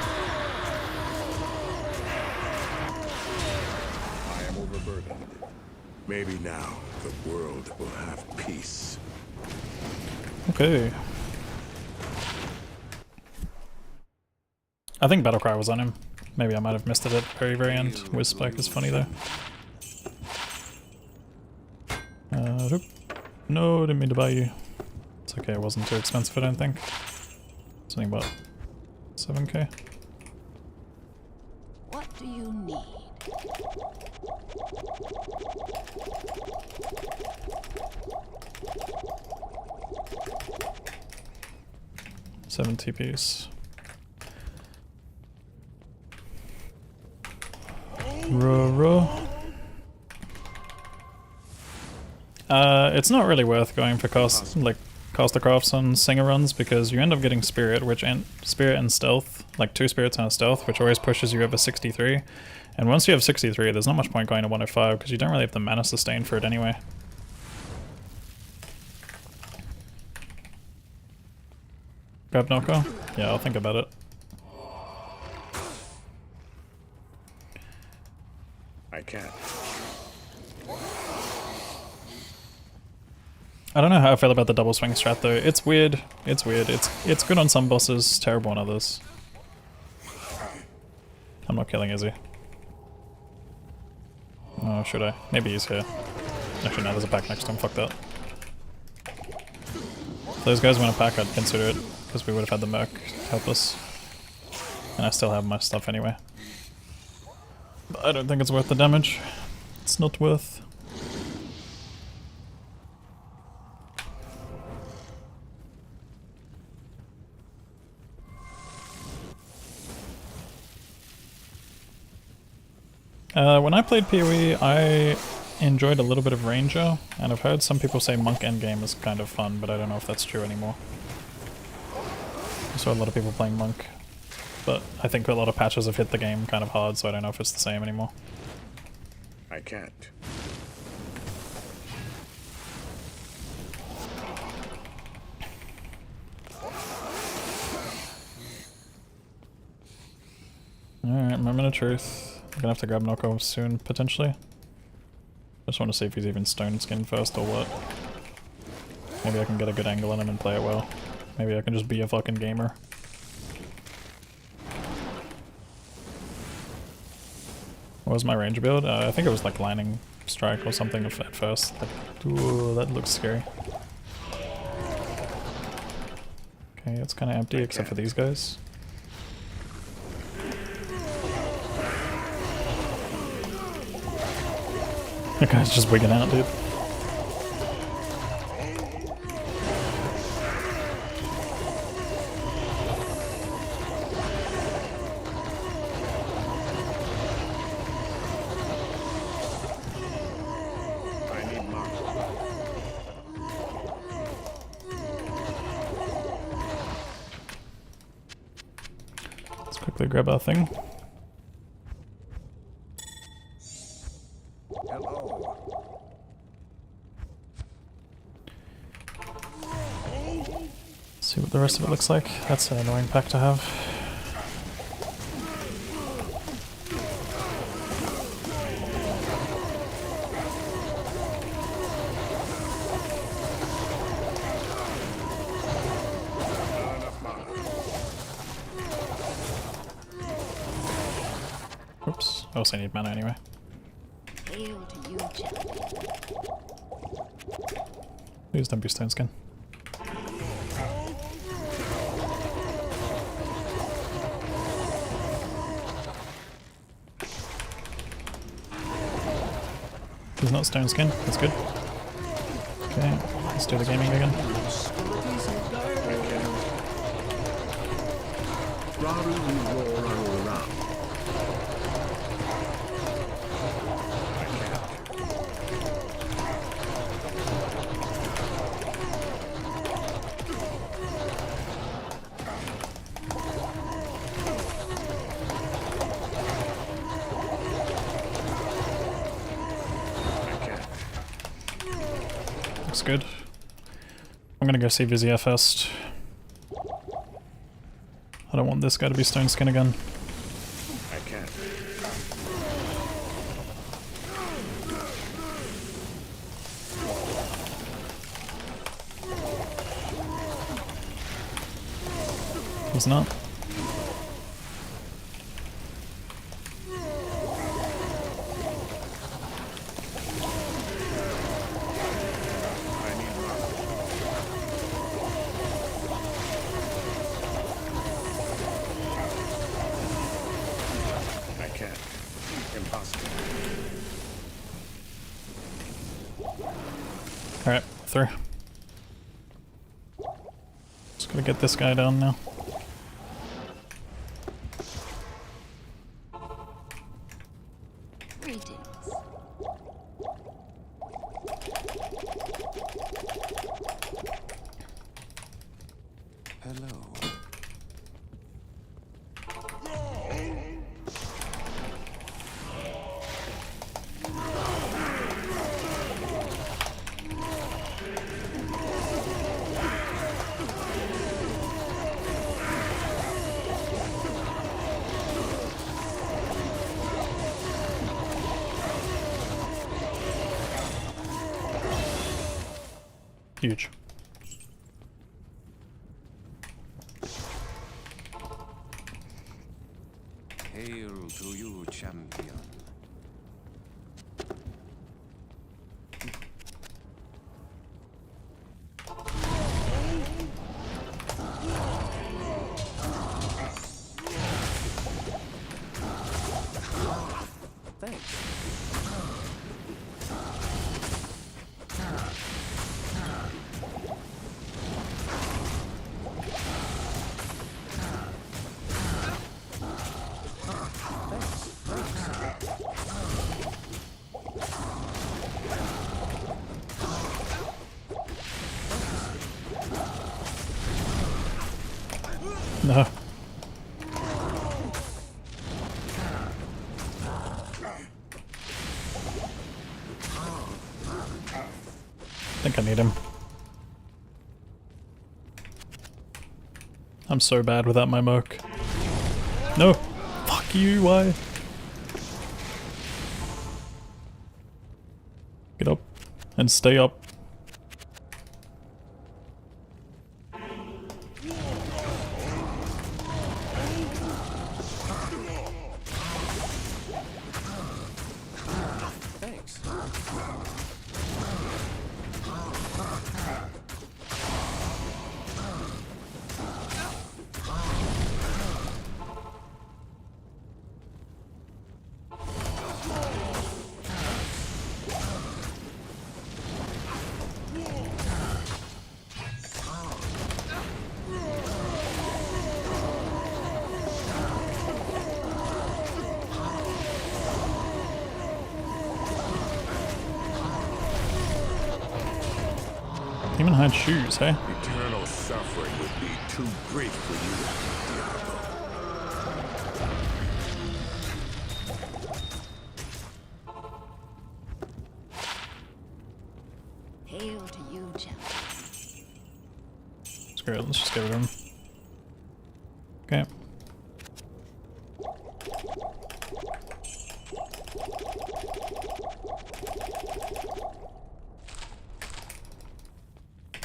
Speaker 4: am overburdened. Maybe now the world will have peace.
Speaker 3: Okay. I think Battlecry was on him. Maybe I might have missed it at the very, very end. Whiz Spike is funny though. Oop. No, didn't mean to buy you. It's okay, it wasn't too expensive, I don't think. Something about 7k.
Speaker 10: What do you need?
Speaker 3: Seven TPs. Row. It's not really worth going for caster crafts on singer runs because you end up getting spirit, spirit and stealth, like 2 spirits and a stealth, which always pushes you over 63. And once you have 63, there's not much point going to 105 because you don't really have the mana sustain for it anyway. Grab knocker? Yeah, I'll think about it.
Speaker 4: I can't.
Speaker 3: I don't know how I feel about the double swing strat though. It's weird. It's weird. It's good on some bosses, terrible on others. I'm not killing, is he? Oh, should I? Maybe he's here. Actually, no, there's a pack next to him. Fuck that. If those guys went a pack, I'd consider it, because we would have had the merc help us. And I still have my stuff anyway. But I don't think it's worth the damage. It's not worth. When I played PoE, I enjoyed a little bit of Ranger, and I've heard some people say Monk endgame is kind of fun, but I don't know if that's true anymore. I saw a lot of people playing Monk, but I think a lot of patches have hit the game kind of hard, so I don't know if it's the same anymore.
Speaker 4: I can't.
Speaker 3: Alright, moment of truth. I'm gonna have to grab knockoff soon, potentially. Just want to see if he's even stone skinned first or what. Maybe I can get a good angle on him and play it well. Maybe I can just be a fucking gamer. What was my range build? I think it was like lightning strike or something at first. Like, ooh, that looks scary. Okay, it's kind of empty except for these guys. That guy's just wigging out, dude. Let's quickly grab our thing. See what the rest of it looks like. That's an annoying pack to have. Oops, I also need mana anyway.
Speaker 7: Hail to you, champion.
Speaker 3: Please don't be stone skin. He's not stone skin, that's good. Okay, let's do the gaming again. Looks good. I'm gonna go see Vizier first. I don't want this guy to be stone skin again.
Speaker 4: I can't.
Speaker 3: He's not. Alright, through. Just gotta get this guy down now.
Speaker 7: Greetings.
Speaker 9: Hello.
Speaker 3: Huge.
Speaker 9: Hail to you, champion.
Speaker 3: No. I think I need him. I'm so bad without my moke. No! Fuck you, why? And stay up.
Speaker 2: Thanks.
Speaker 3: Even had shoes, hey?
Speaker 4: Eternal suffering would be too great for you, Diablo.
Speaker 7: Hail to you, champion.
Speaker 3: Screw it, let's just get rid of him. Okay.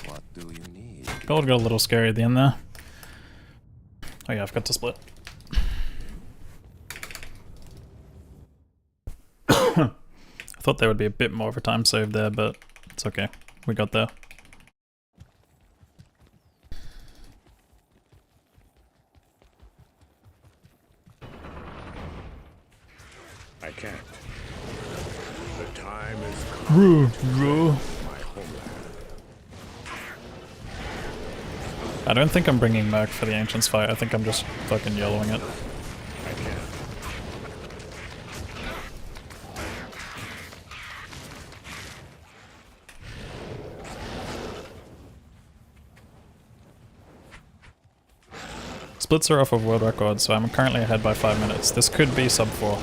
Speaker 9: What do you need?
Speaker 3: Gold got a little scary at the end there. Oh yeah, I forgot to split. I thought there would be a bit more of a time save there, but it's okay. We got there.
Speaker 4: I can't. The time is come. My homeland.
Speaker 3: I don't think I'm bringing Merc for the Ancients fight. I think I'm just fucking yellowing it.
Speaker 4: I can't.
Speaker 3: Splits are off of world record, so I'm currently ahead by 5 minutes. This could be sub 4.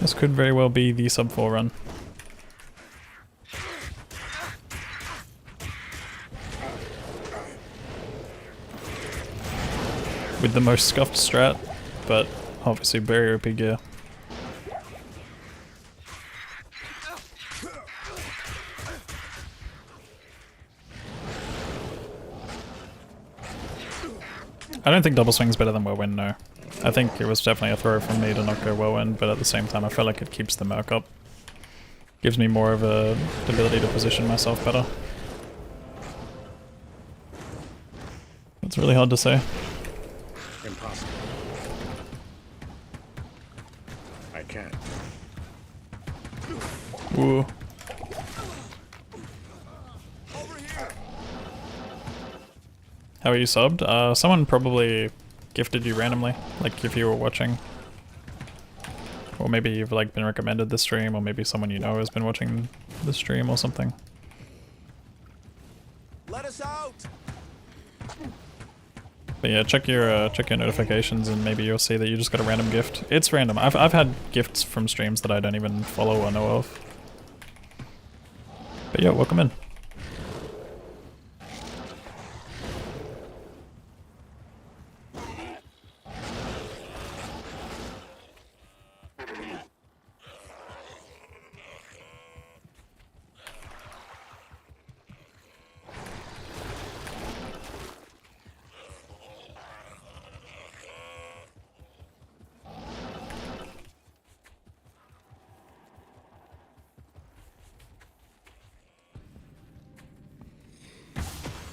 Speaker 3: This could very well be the sub 4 run. With the most scuffed strat, but obviously very OP gear. I don't think double swing's better than whirlwind, no. I think it was definitely a throw from me to not go whirlwind, but at the same time I feel like it keeps the Merc up. Gives me more of a ability to position myself better. It's really hard to say.
Speaker 4: Impossible. I can't.
Speaker 3: Ooh. How are you subbed? Someone probably gifted you randomly, like if you were watching. Or maybe you've like been recommended the stream, or maybe someone you know has been watching the stream or something.
Speaker 2: Let us out!
Speaker 3: But yeah, check your notifications and maybe you'll see that you just got a random gift. It's random. I've had gifts from streams that I don't even follow or know of. But yeah, welcome in.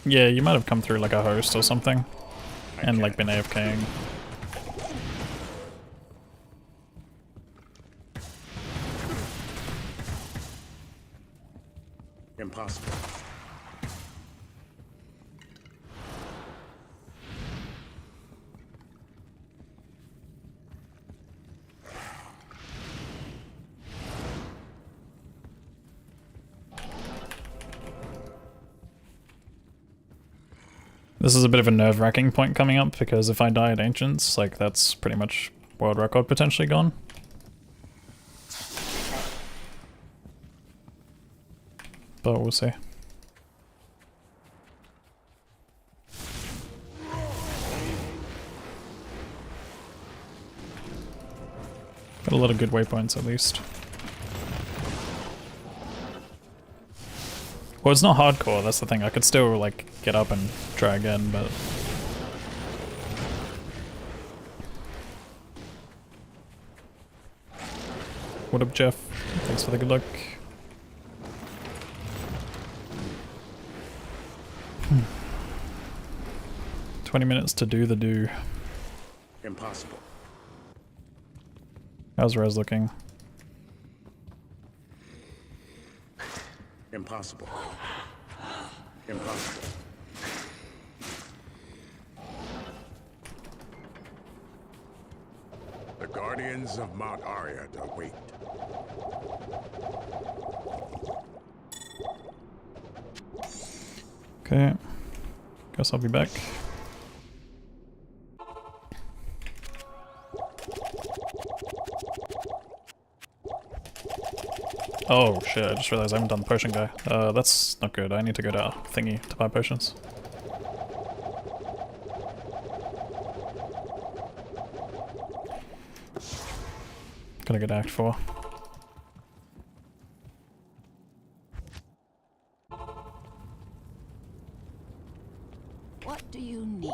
Speaker 3: Yeah, you might have come through like a host or something, and like been AFKing.
Speaker 4: Impossible.
Speaker 3: This is a bit of a nerve-wracking point coming up, because if I die at Ancients, like that's pretty much world record potentially gone. But we'll see. Got a lot of good waypoints at least. Well, it's not hardcore, that's the thing. I could still, like, get up and try again, but... What up, Jeff? Thanks for the good luck. 20 minutes to do the do.
Speaker 4: Impossible.
Speaker 3: How's Rez looking?
Speaker 4: Impossible. Impossible. The guardians of Mount Ariat await.
Speaker 3: Okay. Guess I'll be back. Oh shit, I just realized I haven't done the potion guy. That's not good. I need to go to thingy to buy potions. Gotta get Act 4.
Speaker 7: What do you need?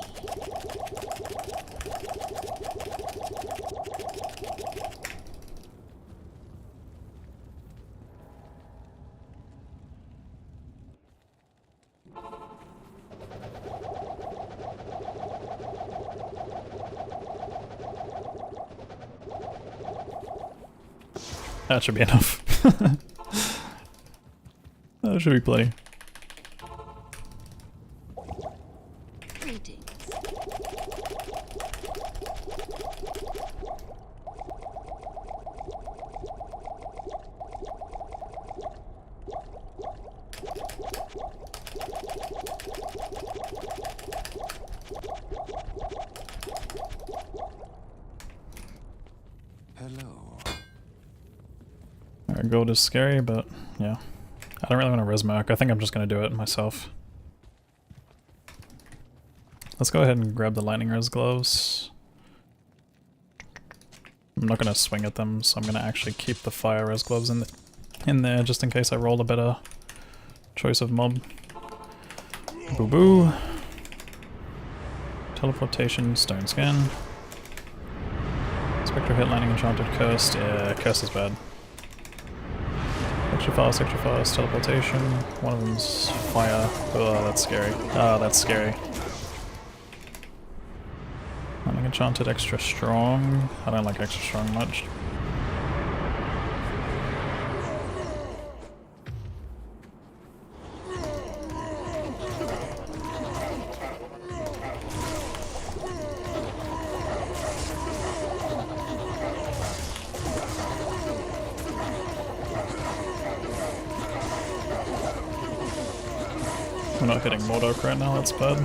Speaker 3: That should be enough. That should be plenty.
Speaker 7: Greetings.
Speaker 9: Hello.
Speaker 3: Gold is scary, but yeah. I don't really want to res Merc. I think I'm just going to do it myself. Let's go ahead and grab the lightning res gloves. I'm not going to swing at them, so I'm going to actually keep the fire res gloves in there just in case I roll a better choice of mob. Boo boo. Teleportation, stone scan. Spectre hit, lightning enchanted, cursed. Yeah, cursed is bad. Extra fast, teleportation. One of them's fire. Oh, that's scary. Ah, that's scary. Lightning enchanted, extra strong. I don't like extra strong much. We're not hitting Mordok right now, that's bad.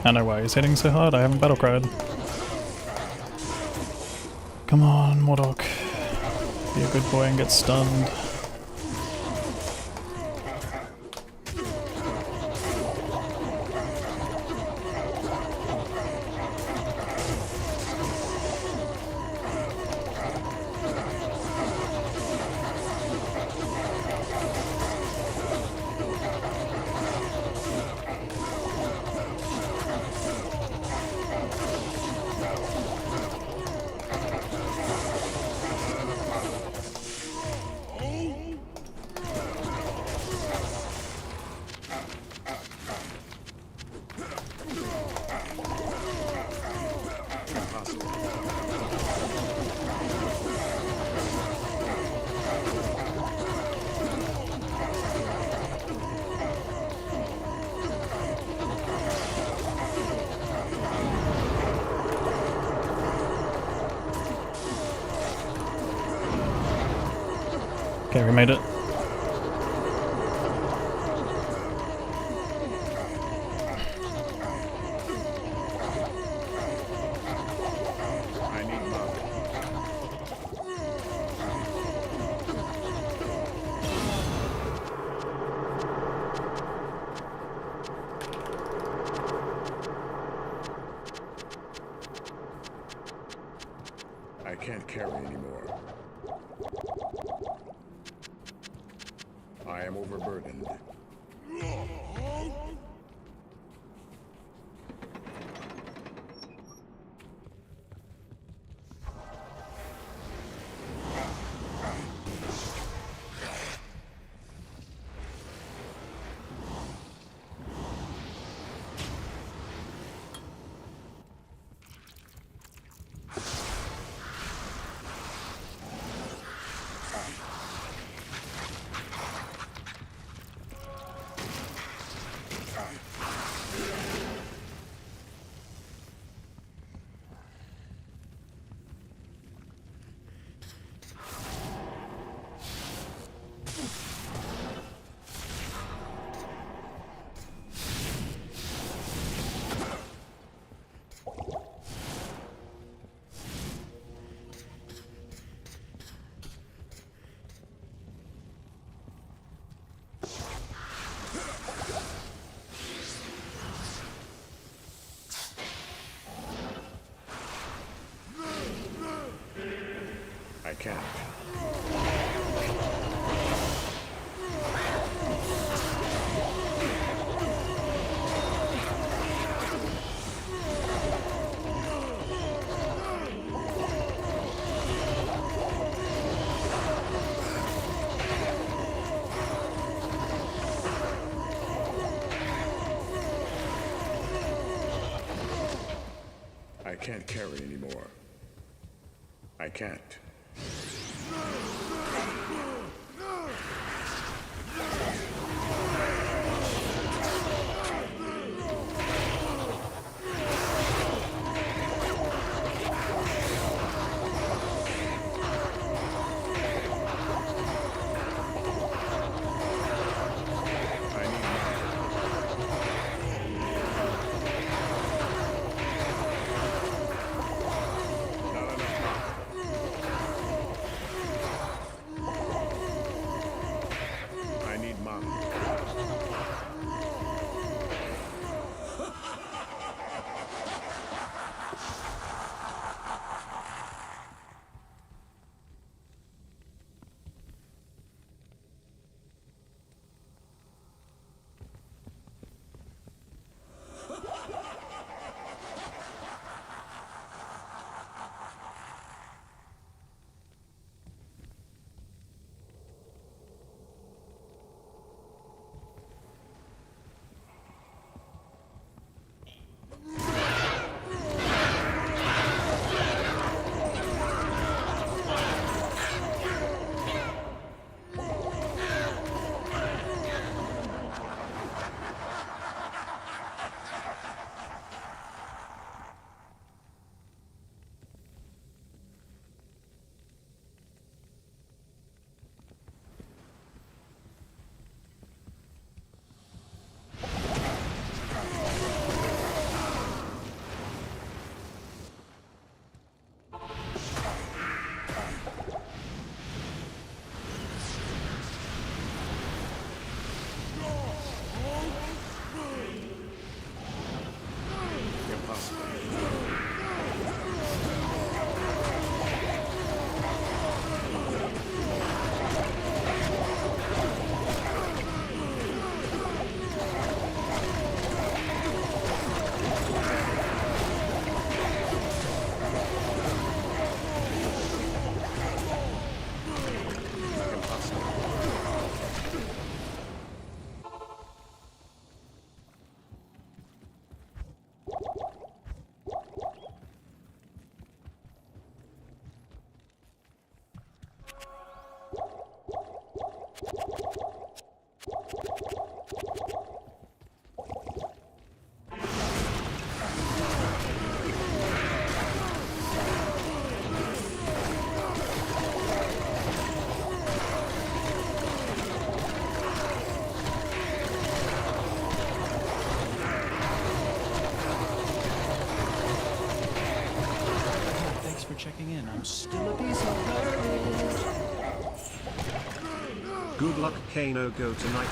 Speaker 3: I know why he's hitting so hard, I haven't battle cried. Come on, Mordok. Be a good boy and get stunned. Okay, we made it.
Speaker 4: I need mug. I can't carry anymore. I am overburdened. I can't. I can't carry anymore. I can't.
Speaker 2: checking in. I'm still a piece of garbage.
Speaker 5: Good luck, Kano. Go tonight.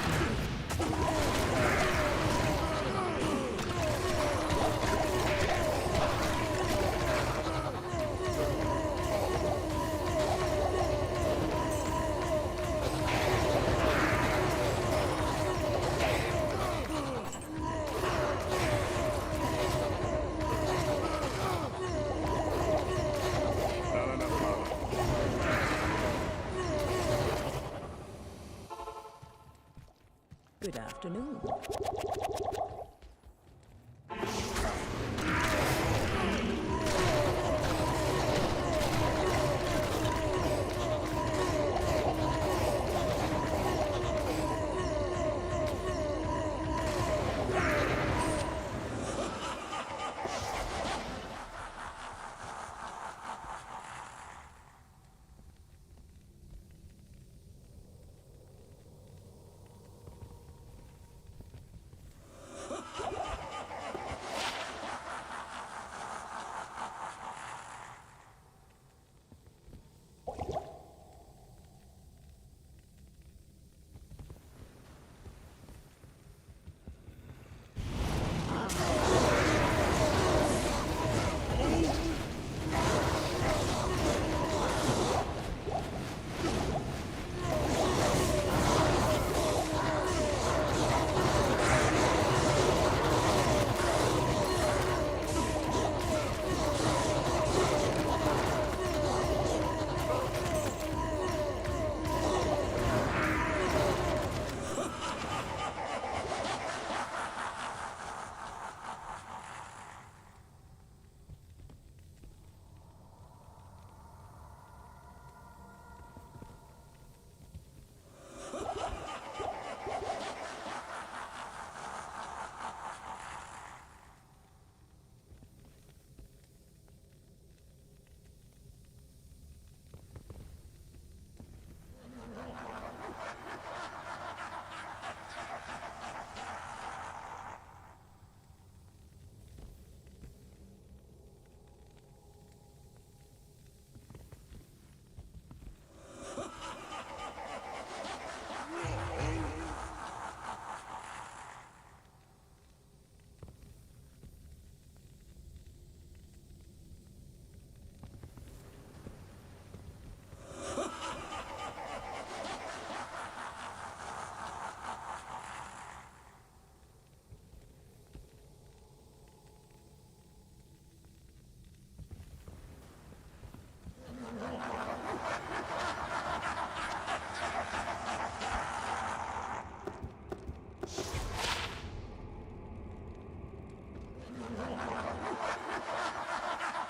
Speaker 10: Good afternoon.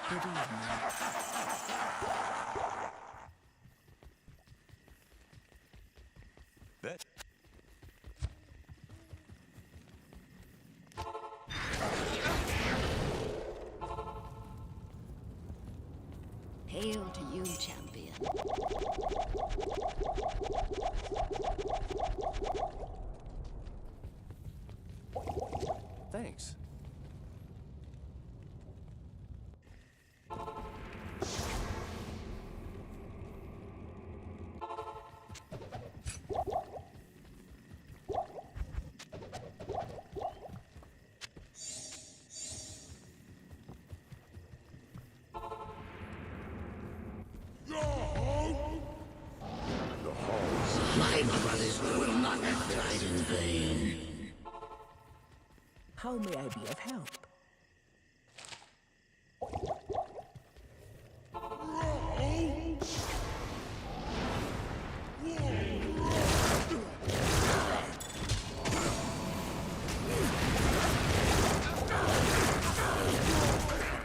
Speaker 2: Good evening.
Speaker 4: That
Speaker 7: Hail to you, champion.
Speaker 2: Thanks.
Speaker 10: How may I be of help?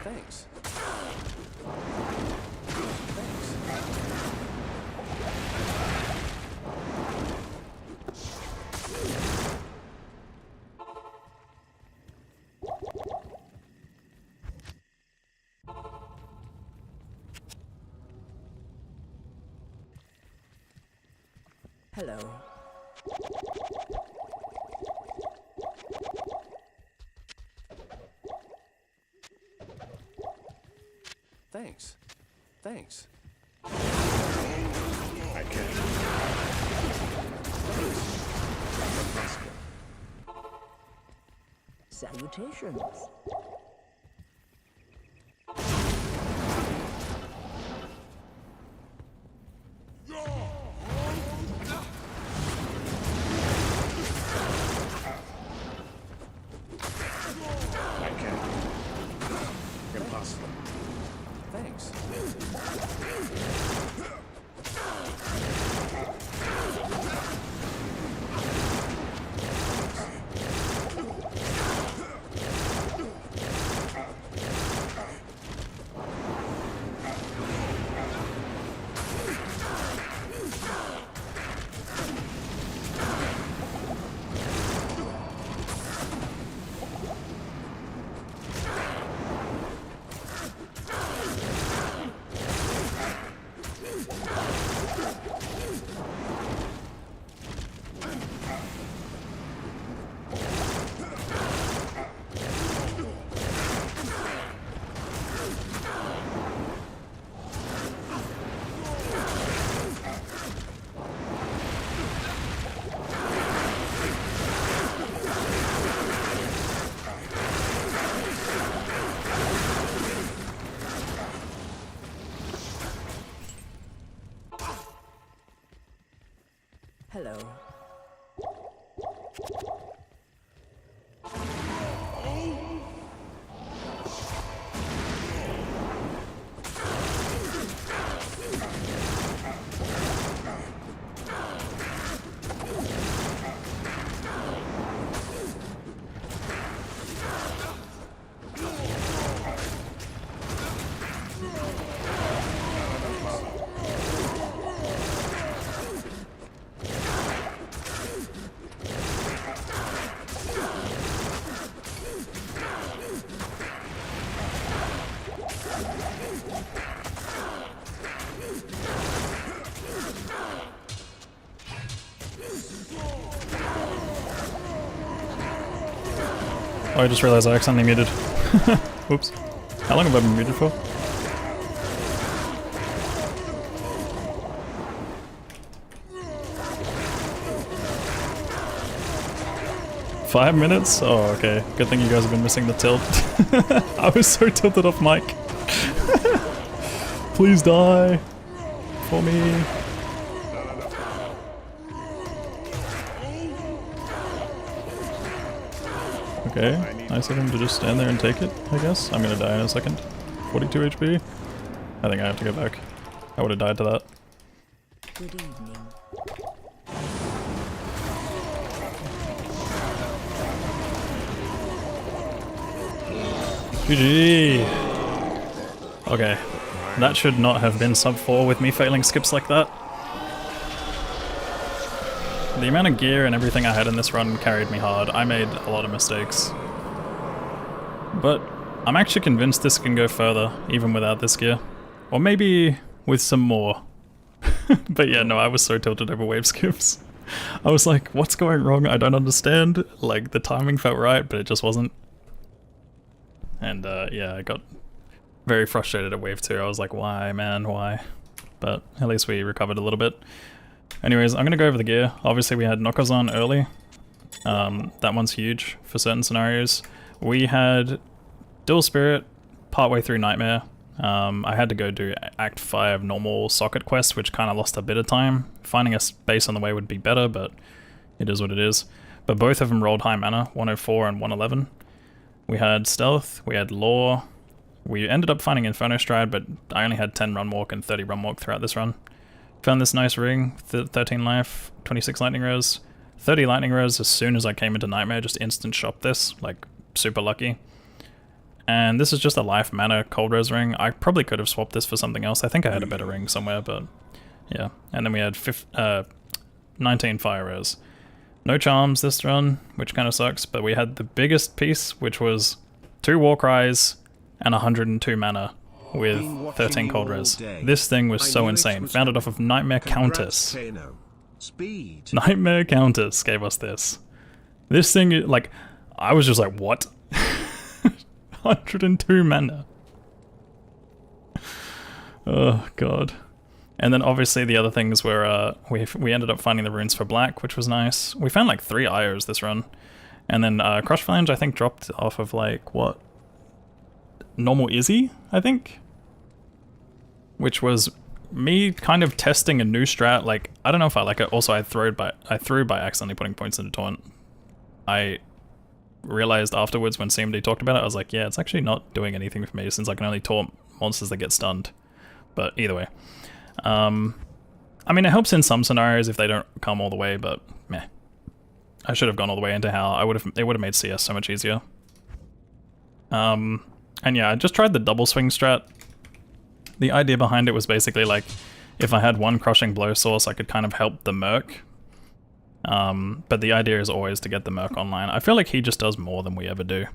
Speaker 2: Thanks.
Speaker 10: Hello.
Speaker 2: Thanks. Thanks.
Speaker 4: I can't.
Speaker 10: Salutations.
Speaker 4: I can't. Impossible.
Speaker 2: Thanks.
Speaker 10: Hello.
Speaker 3: 'Oh, I just realized I accidentally muted. Whoops. How long have I been muted for? Five minutes? Oh, okay. Good thing you guys have been missing the tilt. I was so tilted off mic. Please die. For me. Okay, nice of him to just stand there and take it, I guess. I'm gonna die in a second. 42 HP. I think I have to go back. I would have died to that.
Speaker 10: Good evening.
Speaker 3: GG! Okay, that should not have been sub 4 with me failing skips like that. The amount of gear and everything I had in this run carried me hard. I made a lot of mistakes. But I'm actually convinced this can go further, even without this gear. Or maybe with some more. But yeah, no, I was so tilted over wave skips. I was like, what's going wrong? I don't understand. Like, the timing felt right, but it just wasn't. And yeah, I got very frustrated at wave 2. I was like, why, man, why? But at least we recovered a little bit. Anyways, I'm gonna go over the gear. Obviously we had knockers on early. That one's huge for certain scenarios. We had Dual Spirit partway through Nightmare. I had to go do Act 5 normal socket quest, which kind of lost a bit of time. Finding a base on the way would be better, but it is what it is. But both of them rolled high mana, 104 and 111. We had Stealth, we had Lore. We ended up finding Inferno Stride, but I only had 10 Run Walk and 30 Run Walk throughout this run. Found this nice ring, 13 life, 26 lightning rows, 30 lightning rows as soon as I came into Nightmare, just instant shop this, like super lucky. And this is just a life mana cold rose ring. I probably could have swapped this for something else. I think I had a better ring somewhere, but yeah. And then we had 19 fire rose. No charms this run, which kind of sucks, but we had the biggest piece, which was 2 war cries and 102 mana. With 13 cold res. This thing was so insane. Found it off of Nightmare Countess. Nightmare Countess gave us this. This thing, like, I was just like, what? 102 mana. Oh god. And then obviously the other things were we ended up finding the runes for black, which was nice. We found like 3 IOs this run. And then Crush Flange I think dropped off of like what? Normal Izzy, I think? Which was me kind of testing a new strat. Like, I don't know if I like it. Also I threw by accidentally putting points into taunt. I realized afterwards when CMD talked about it, I was like, yeah, it's actually not doing anything for me since I can only taunt monsters that get stunned. But either way. I mean, it helps in some scenarios if they don't come all the way, but meh. I should have gone all the way into Hal. It would have made CS so much easier. And yeah, I just tried the double swing strat. The idea behind it was basically like, if I had one crushing blow source, I could kind of help the Merc. But the idea is always to get the Merc online. I feel like he just does more than we ever do.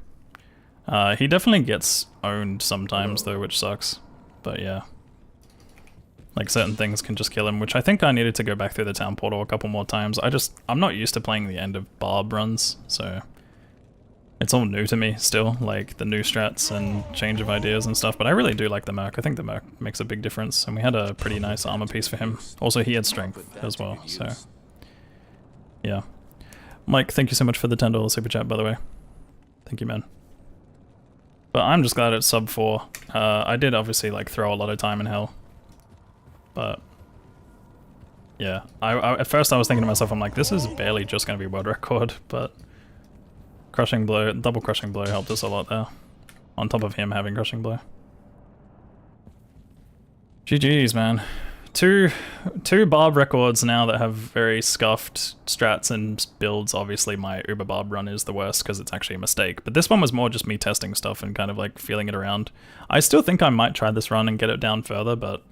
Speaker 3: He definitely gets owned sometimes though, which sucks. But yeah. Like certain things can just kill him, which I think I needed to go back through the town portal a couple more times. I'm not used to playing the end of Barb runs, so it's all new to me still, like the new strats and change of ideas and stuff, but I really do like the Merc. I think the Merc makes a big difference, and we had a pretty nice armor piece for him. Also, he had strength as well, so yeah. Mike, thank you so much for the $10 super chat, by the way. Thank you, man. But I'm just glad it's sub 4. I did obviously like throw a lot of time in hell. But yeah, I at first I was thinking to myself, I'm like, this is barely just going to be world record, but crushing blow, double crushing blow helped us a lot there, on top of him having crushing blow. GG's, man. Two Barb records now that have very scuffed strats and builds. Obviously my Uber Barb run is the worst because it's actually a mistake, but this one was more just me testing stuff and kind of like feeling it around. I still think I might try this run and get it down further, but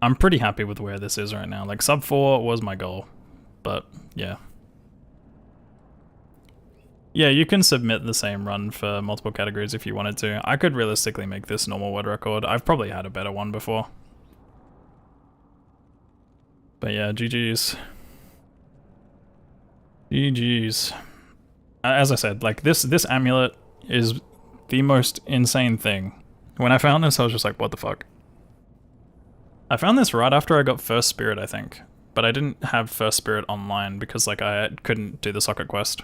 Speaker 3: I'm pretty happy with where this is right now. Like sub 4 was my goal, but yeah. Yeah, you can submit the same run for multiple categories if you wanted to. I could realistically make this normal world record. I've probably had a better one before. But yeah, GG's. GG's. As I said, like this amulet is the most insane thing. When I found this, I was just like, what the fuck? I found this right after I got First Spirit, I think. But I didn't have First Spirit online because like I couldn't do the socket quest.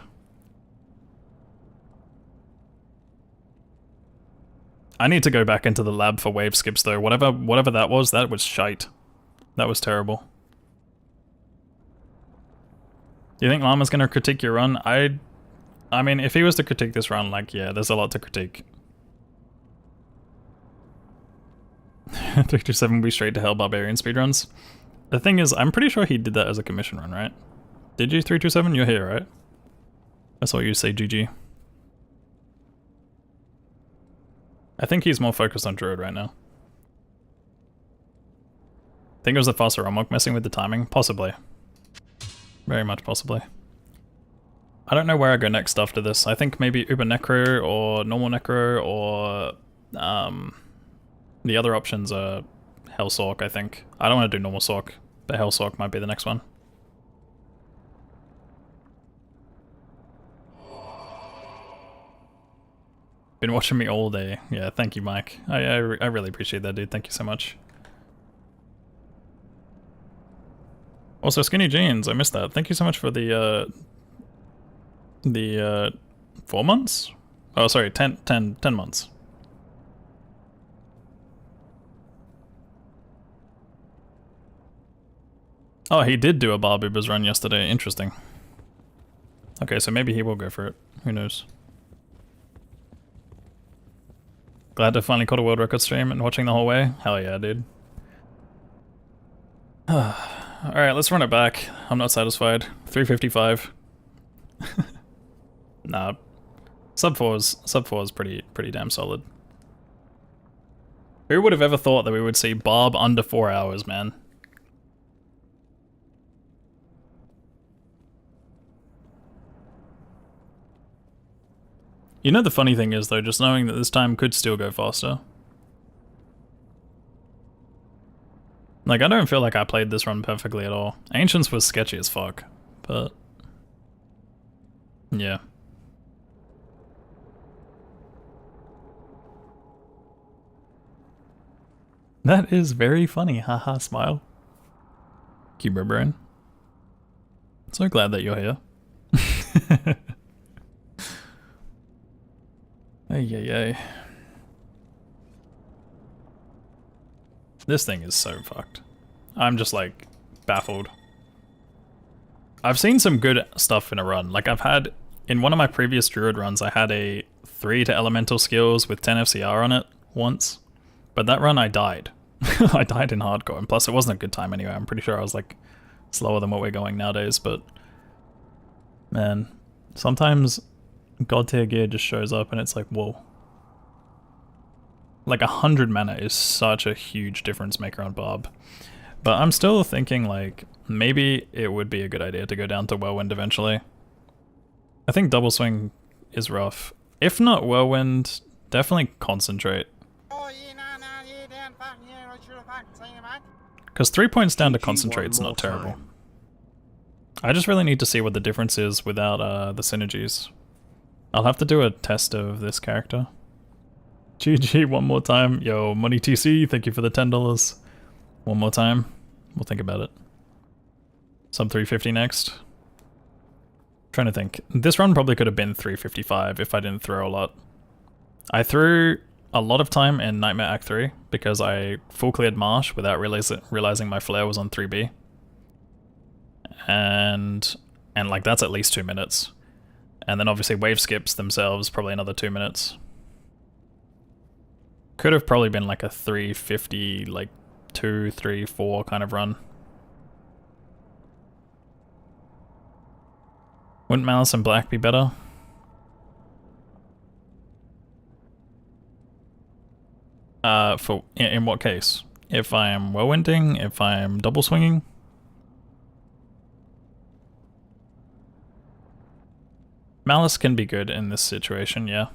Speaker 3: I need to go back into the lab for wave skips though. Whatever that was shite. That was terrible. Do you think Llama's gonna critique your run? I mean, if he was to critique this run, like, yeah, there's a lot to critique. 327 be straight to hell Barbarian speedruns. The thing is, I'm pretty sure he did that as a commission run, right? Did you, 327? You're here, right? I saw you say GG. I think he's more focused on Druid right now. Think it was the faster Romok messing with the timing? Possibly. Very much possibly. I don't know where I go next after this. I think maybe Uber Necro or Normal Necro or the other options are Hell Sork, I think. I don't want to do Normal Sork, but Hell Sork might be the next one. Been watching me all day. Yeah, thank you, Mike. I really appreciate that, dude. Thank you so much. Also, Skinny Jeans, I missed that. Thank you so much for the 4 months? Oh, sorry, 10 months. Oh, he did do a Barbubers run yesterday. Interesting. Okay, so maybe he will go for it. Who knows? Glad to finally caught a world record stream and watching the whole way. Hell yeah, dude. Alright, let's run it back. I'm not satisfied. 355. Nah. Sub 4 is pretty damn solid. Who would have ever thought that we would see Barb under 4 hours, man? You know the funny thing is though, just knowing that this time could still go faster. Like, I don't feel like I played this run perfectly at all. Ancients was sketchy as fuck, but yeah. That is very funny. Haha, smile. Thank you, Barbarian. So glad that you're here. Ay. This thing is so fucked. I'm just like baffled. I've seen some good stuff in a run. Like I've had, in one of my previous Druid runs, I had a 3 to elemental skills with 10 FCR on it once. But that run I died. I died in hardcore, and plus it wasn't a good time anyway. I'm pretty sure I was like slower than what we're going nowadays, but man, sometimes god tier gear just shows up and it's like, whoa. Like 100 mana is such a huge difference maker on Barb. But I'm still thinking like, maybe it would be a good idea to go down to Whirlwind eventually. I think Double Swing is rough. If not Whirlwind, definitely Concentrate. Because 3 points down to Concentrate's not terrible. I just really need to see what the difference is without the synergies. I'll have to do a test of this character. GG one more time. Yo, Money TC, thank you for the $10. One more time. We'll think about it. Sub 350 next. Trying to think. This run probably could have been 355 if I didn't throw a lot. I threw a lot of time in Nightmare Act 3 because I full cleared Marsh without realizing my flare was on 3B. And like that's at least 2 minutes. And then obviously wave skips themselves, probably another 2 minutes. Could have probably been like a 350, like 2, 3, 4 kind of run. Wouldn't Malice and Black be better? In what case? If I am whirlwinding, if I am double swinging? Malice can be good in this situation, yeah.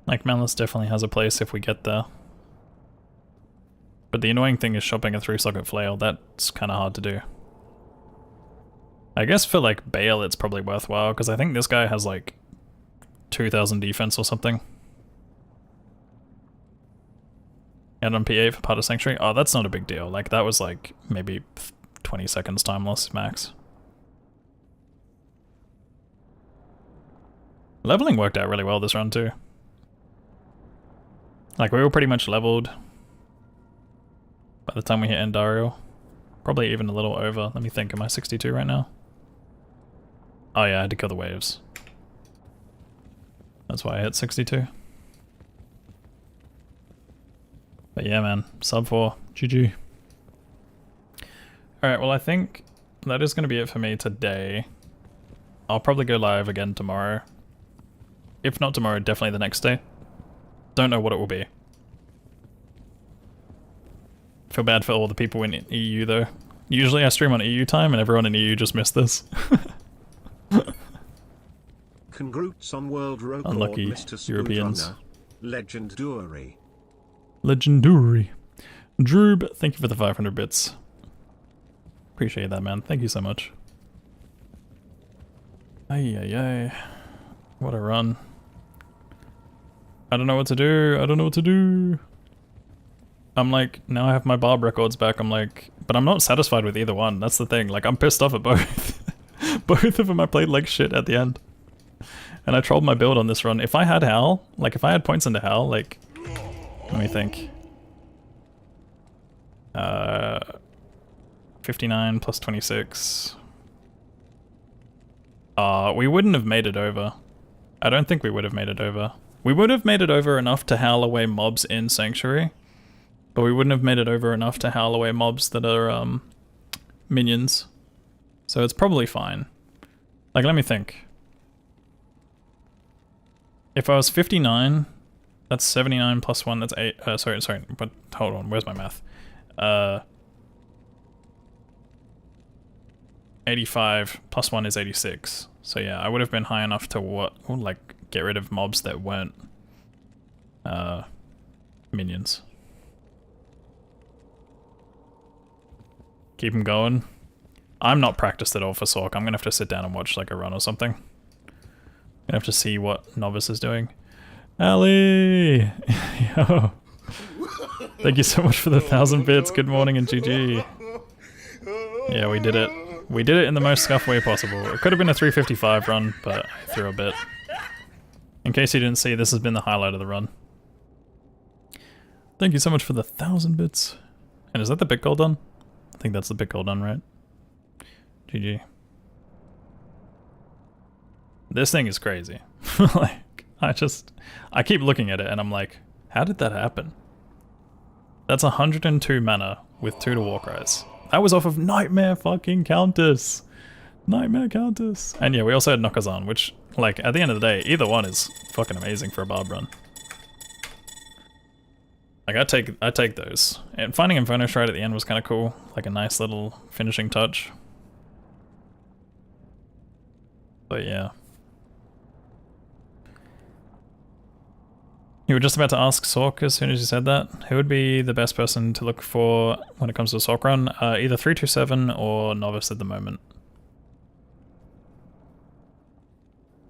Speaker 3: Like, Malice definitely has a place if we get there. But the annoying thing is shopping a 3-socket flail. That's kind of hard to do. I guess for, like, Bale it's probably worthwhile, because I think this guy has, like, 2,000 defense or something. And on P8 for part of Sanctuary? Oh, that's not a big deal. Like, that was, like, maybe 20 seconds time loss max. Leveling worked out really well this run, too. Like, we were pretty much leveled by the time we hit Endario. Probably even a little over. Let me think, am I 62 right now? Oh yeah, I had to kill the waves. That's why I hit 62. But yeah, man, sub 4, GG. Alright, well I think that is going to be it for me today. I'll probably go live again tomorrow. If not tomorrow, definitely the next day. Don't know what it will be. Feel bad for all the people in EU though. Usually I stream on EU time and everyone in EU just missed this.
Speaker 5: Congrats on world record,
Speaker 3: Unlucky
Speaker 5: Mr.
Speaker 3: Europeans.
Speaker 5: Legendary.
Speaker 3: Legendary. Droob, thank you for the 500 bits. Appreciate that, man. Thank you so much. Ay. What a run. I don't know what to do. I'm like, now I have my Barb records back, I'm like, but I'm not satisfied with either one, that's the thing, like I'm pissed off at both. Both of them I played like shit at the end. And I trolled my build on this run. If I had Howl, like if I had points into Howl, like, let me think. 59 plus 26. We wouldn't have made it over. I don't think we would have made it over. We would have made it over enough to howl away mobs in Sanctuary. But we wouldn't have made it over enough to howl away mobs that are, minions. So it's probably fine. Like, let me think. If I was 59, that's 79 plus 1, that's 8, sorry, but hold on, where's my math? 85 plus 1 is 86. So yeah, I would have been high enough to like, get rid of mobs that weren't, minions. Keep them going. I'm not practiced at all for Sork. I'm gonna have to sit down and watch like a run or something. Gonna have to see what Novice is doing. Ali! Yo. Thank you so much for the 1,000 bits. Good morning and GG. Yeah, we did it. We did it in the most scuff way possible. It could have been a 355 run, but I threw a bit. In case you didn't see, this has been the highlight of the run. Thank you so much for the 1,000 bits. And is that the bit goal done? I think that's the bit goal done, right? GG. This thing is crazy. Like, I keep looking at it and I'm like, how did that happen? That's 102 mana with 2 to Warcries. That was off of Nightmare fucking Countess. Nightmare Countess. And yeah, we also had Knockazan, which, like, at the end of the day, either one is fucking amazing for a Barb run. Like, I take those. And finding Inferno Stride at the end was kind of cool. Like a nice little finishing touch. But yeah. You were just about to ask Sork as soon as you said that. Who would be the best person to look for when it comes to a Sork run? Either 327 or Novice at the moment.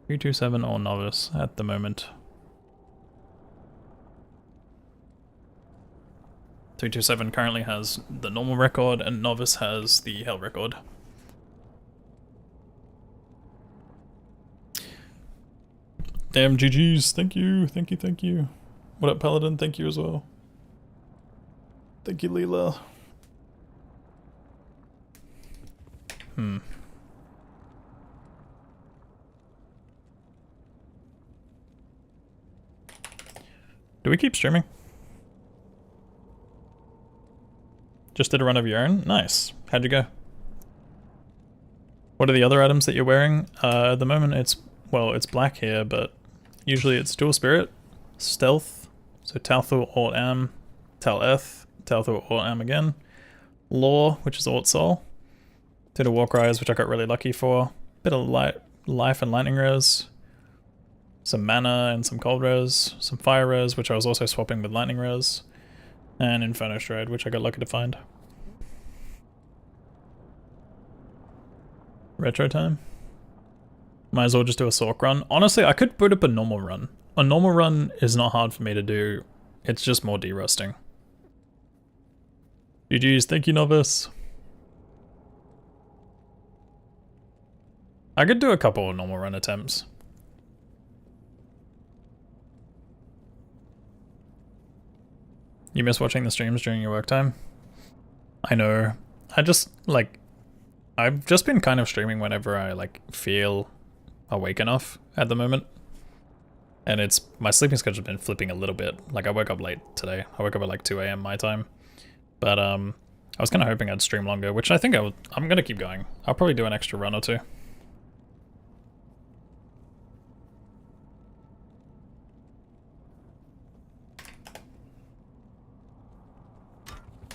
Speaker 3: 327 or Novice at the moment. 327 currently has the normal record and Novice has the Hell record. Damn GG's, thank you, thank you, thank you. What up Paladin, thank you as well. Thank you Leela. Do we keep streaming? Just did a run of your own? Nice. How'd you go? What are the other items that you're wearing? At the moment it's, well, it's black here, but usually it's Dual Spirit, Stealth, so Talthul Alt Am, Tal Eth, Talthul Alt Am again, Law, which is Alt Soul, did a Warcries, which I got really lucky for, bit of Life and Lightning Res, some Mana and some Cold Res, some Fire Res, which I was also swapping with Lightning Res, and Inferno Stride, which I got lucky to find. Retro time? Might as well just do a Sork run. Honestly, I could put up a normal run. A normal run is not hard for me to do. It's just more de-rusting. GG's, thank you Novice. I could do a couple of normal run attempts. You miss watching the streams during your work time? I know. I just, like, I've just been kind of streaming whenever I, like, feel awake enough at the moment. And it's, my sleeping schedule's been flipping a little bit. Like, I woke up late today. I woke up at, like, 2 AM my time. But, I was kind of hoping I'd stream longer, which I think I'm gonna keep going. I'll probably do an extra run or two.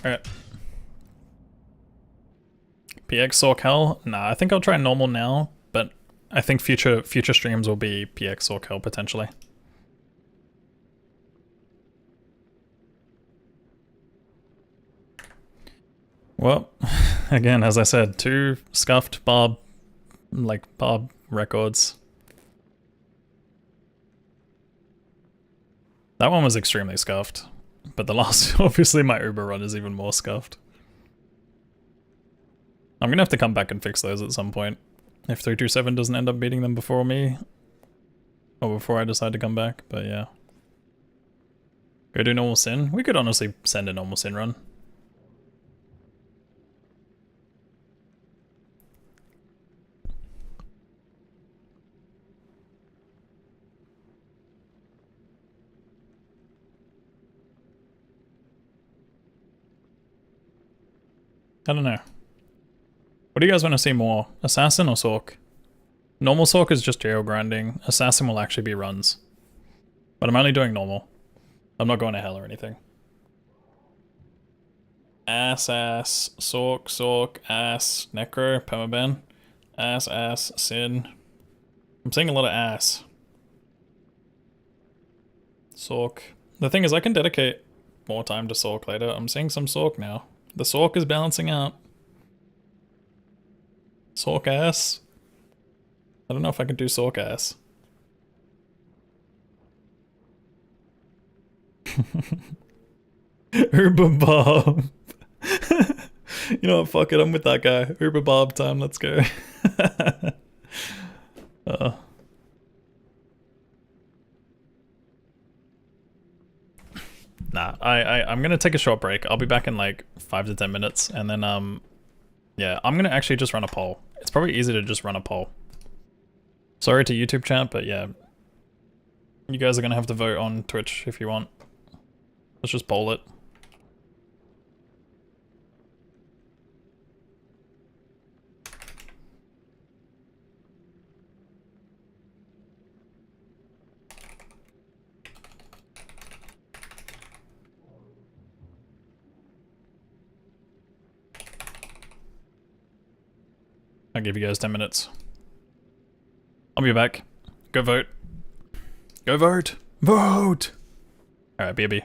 Speaker 3: Alright. PX Sork Hell? Nah, I think I'll try normal now, but I think future streams will be PX Sork Hell potentially. Well, again, as I said, 2 scuffed Barb records. That one was extremely scuffed. But the last, obviously my Uber run is even more scuffed. I'm gonna have to come back and fix those at some point. If 327 doesn't end up beating them before me. Or before I decide to come back, but yeah. Go do normal sin? We could honestly send a normal sin run. I don't know. What do you guys want to see more? Assassin or Sork? Normal Sork is just jail grinding. Assassin will actually be runs. But I'm only doing normal. I'm not going to hell or anything. Ass, Sork, ass, Necro, Permaban. Ass, Sin. I'm seeing a lot of ass. Sork. The thing is, I can dedicate more time to Sork later. I'm seeing some Sork now. The Sork is balancing out. Sork ass? I don't know if I can do Sork ass. Uber Bob. You know what, fuck it, I'm with that guy. Uber Bob time, let's go. Nah, I'm gonna take a short break. I'll be back in like 5 to 10 minutes, and then yeah, I'm gonna actually just run a poll. It's probably easy to just run a poll. Sorry to YouTube chat, but yeah, you guys are gonna have to vote on Twitch if you want. Let's just poll it. I'll give you guys 10 minutes. I'll be back. Go vote. Go vote! Vote! Alright, BB.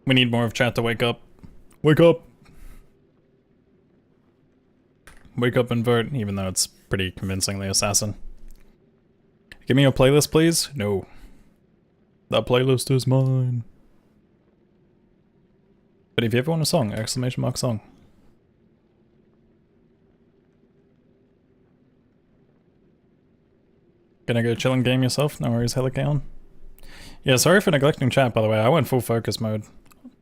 Speaker 3: We need more of chat to wake up. Wake up! Wake up and vote, even though it's pretty convincingly assassin. Give me your playlist, please? No. That playlist is mine. But if you ever want a song, exclamation mark song. Gonna go chill and game yourself? No worries, Helicaon. Yeah, sorry for neglecting chat, by the way. I went full focus mode.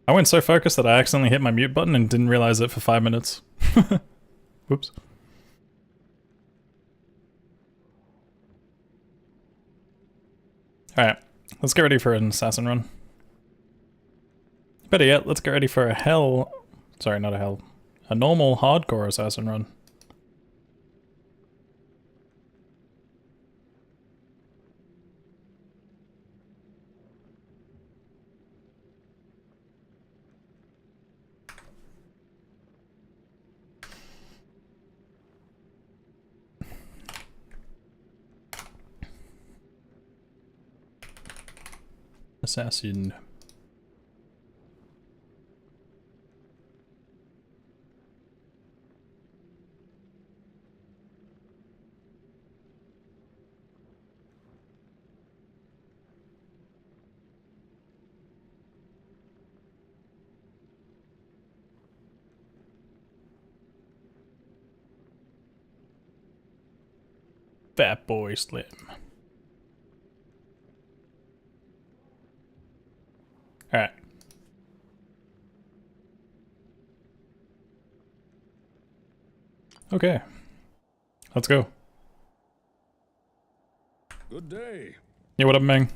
Speaker 3: I went so focused that I accidentally hit my mute button and didn't realize it for 5 minutes. Whoops. Alright, let's get ready for an assassin run. Better yet, let's get ready for a hell... Sorry, not a hell. A normal hardcore assassin run. Assassin. Fat Boy Slim. Alright. Okay. Let's go.
Speaker 4: Good day.
Speaker 3: Yeah, what up, Meng?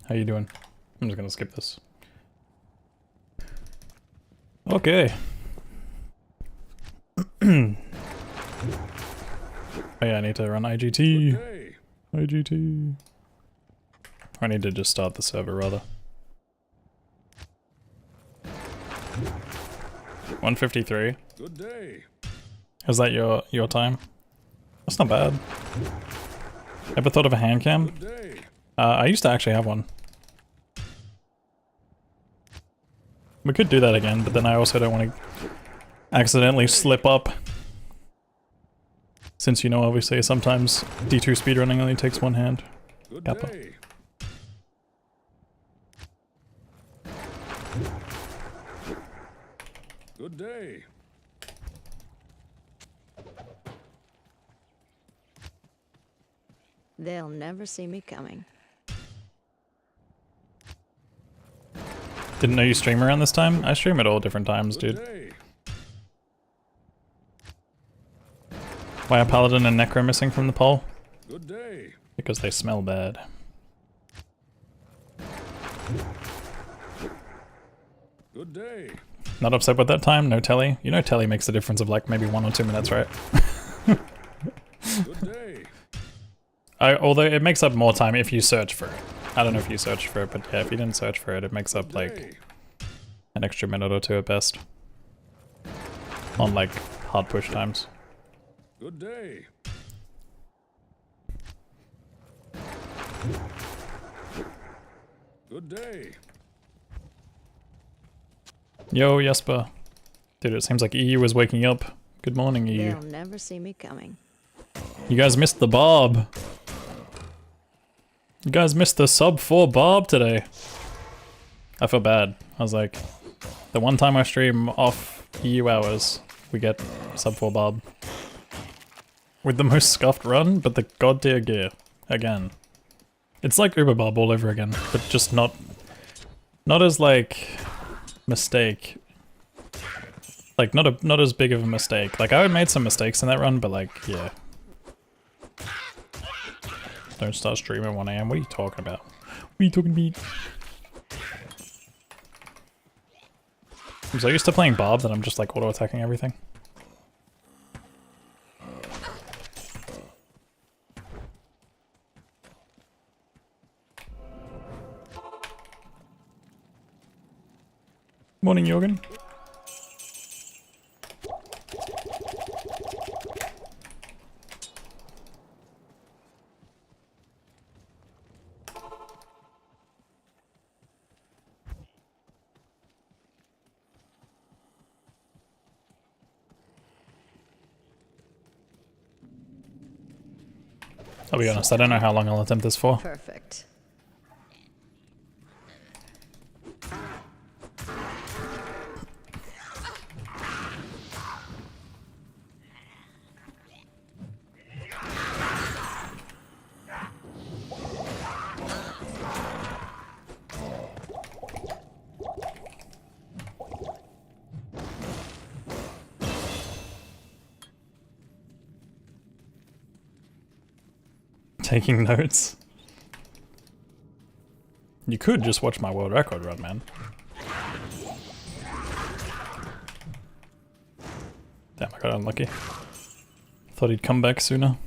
Speaker 3: How you doing? I'm just gonna skip this. Okay. Oh yeah, I need to run IGT. IGT. I need to just start the server, rather. 153.
Speaker 4: Good day.
Speaker 3: Is that your time? That's not bad. Ever thought of a hand cam?
Speaker 4: Good day.
Speaker 3: I used to actually have one. We could do that again, but then I also don't want to accidentally slip up. Since, you know, obviously sometimes D2 speedrunning only takes one hand.
Speaker 4: Good
Speaker 3: Kappa.
Speaker 4: day. Good day.
Speaker 7: They'll never see me coming.
Speaker 3: Didn't know you stream around this time? I stream at all different times,
Speaker 4: Good
Speaker 3: dude.
Speaker 4: day.
Speaker 3: Why are Paladin and Necro missing from the poll?
Speaker 4: Good day.
Speaker 3: Because they smell bad.
Speaker 4: Good day.
Speaker 3: Not upset with that time? No telly? You know telly makes a difference of like maybe 1 or 2 minutes, right?
Speaker 4: Good day.
Speaker 3: Although it makes up more time if you search for it. I don't know if you searched for it, but yeah, if you didn't search for it, it makes up like an extra minute or 2 at best. On like hard push times.
Speaker 4: Good day. Good day.
Speaker 3: Yo, Jesper. Dude, it seems like EU is waking up. Good morning, EU.
Speaker 7: They'll never see me coming.
Speaker 3: You guys missed the Bob. You guys missed the sub 4 Bob today. I feel bad. I was like, the one time I stream off EU hours, we get sub 4 Bob. With the most scuffed run, but the god tier gear. Again. It's like Uber Bob all over again, but just not as like mistake. Like not as big of a mistake. Like I made some mistakes in that run, but like yeah. Don't start streaming at 1 AM. What are you talking about? What are you talking about? I'm so used to playing Bob that I'm just like auto attacking everything. Morning, Jorgen. I'll be honest, I don't know how long I'll attempt this for.
Speaker 7: Perfect.
Speaker 3: Taking notes. You could just watch my world record run, man. Damn, I got unlucky. Thought he'd come back sooner.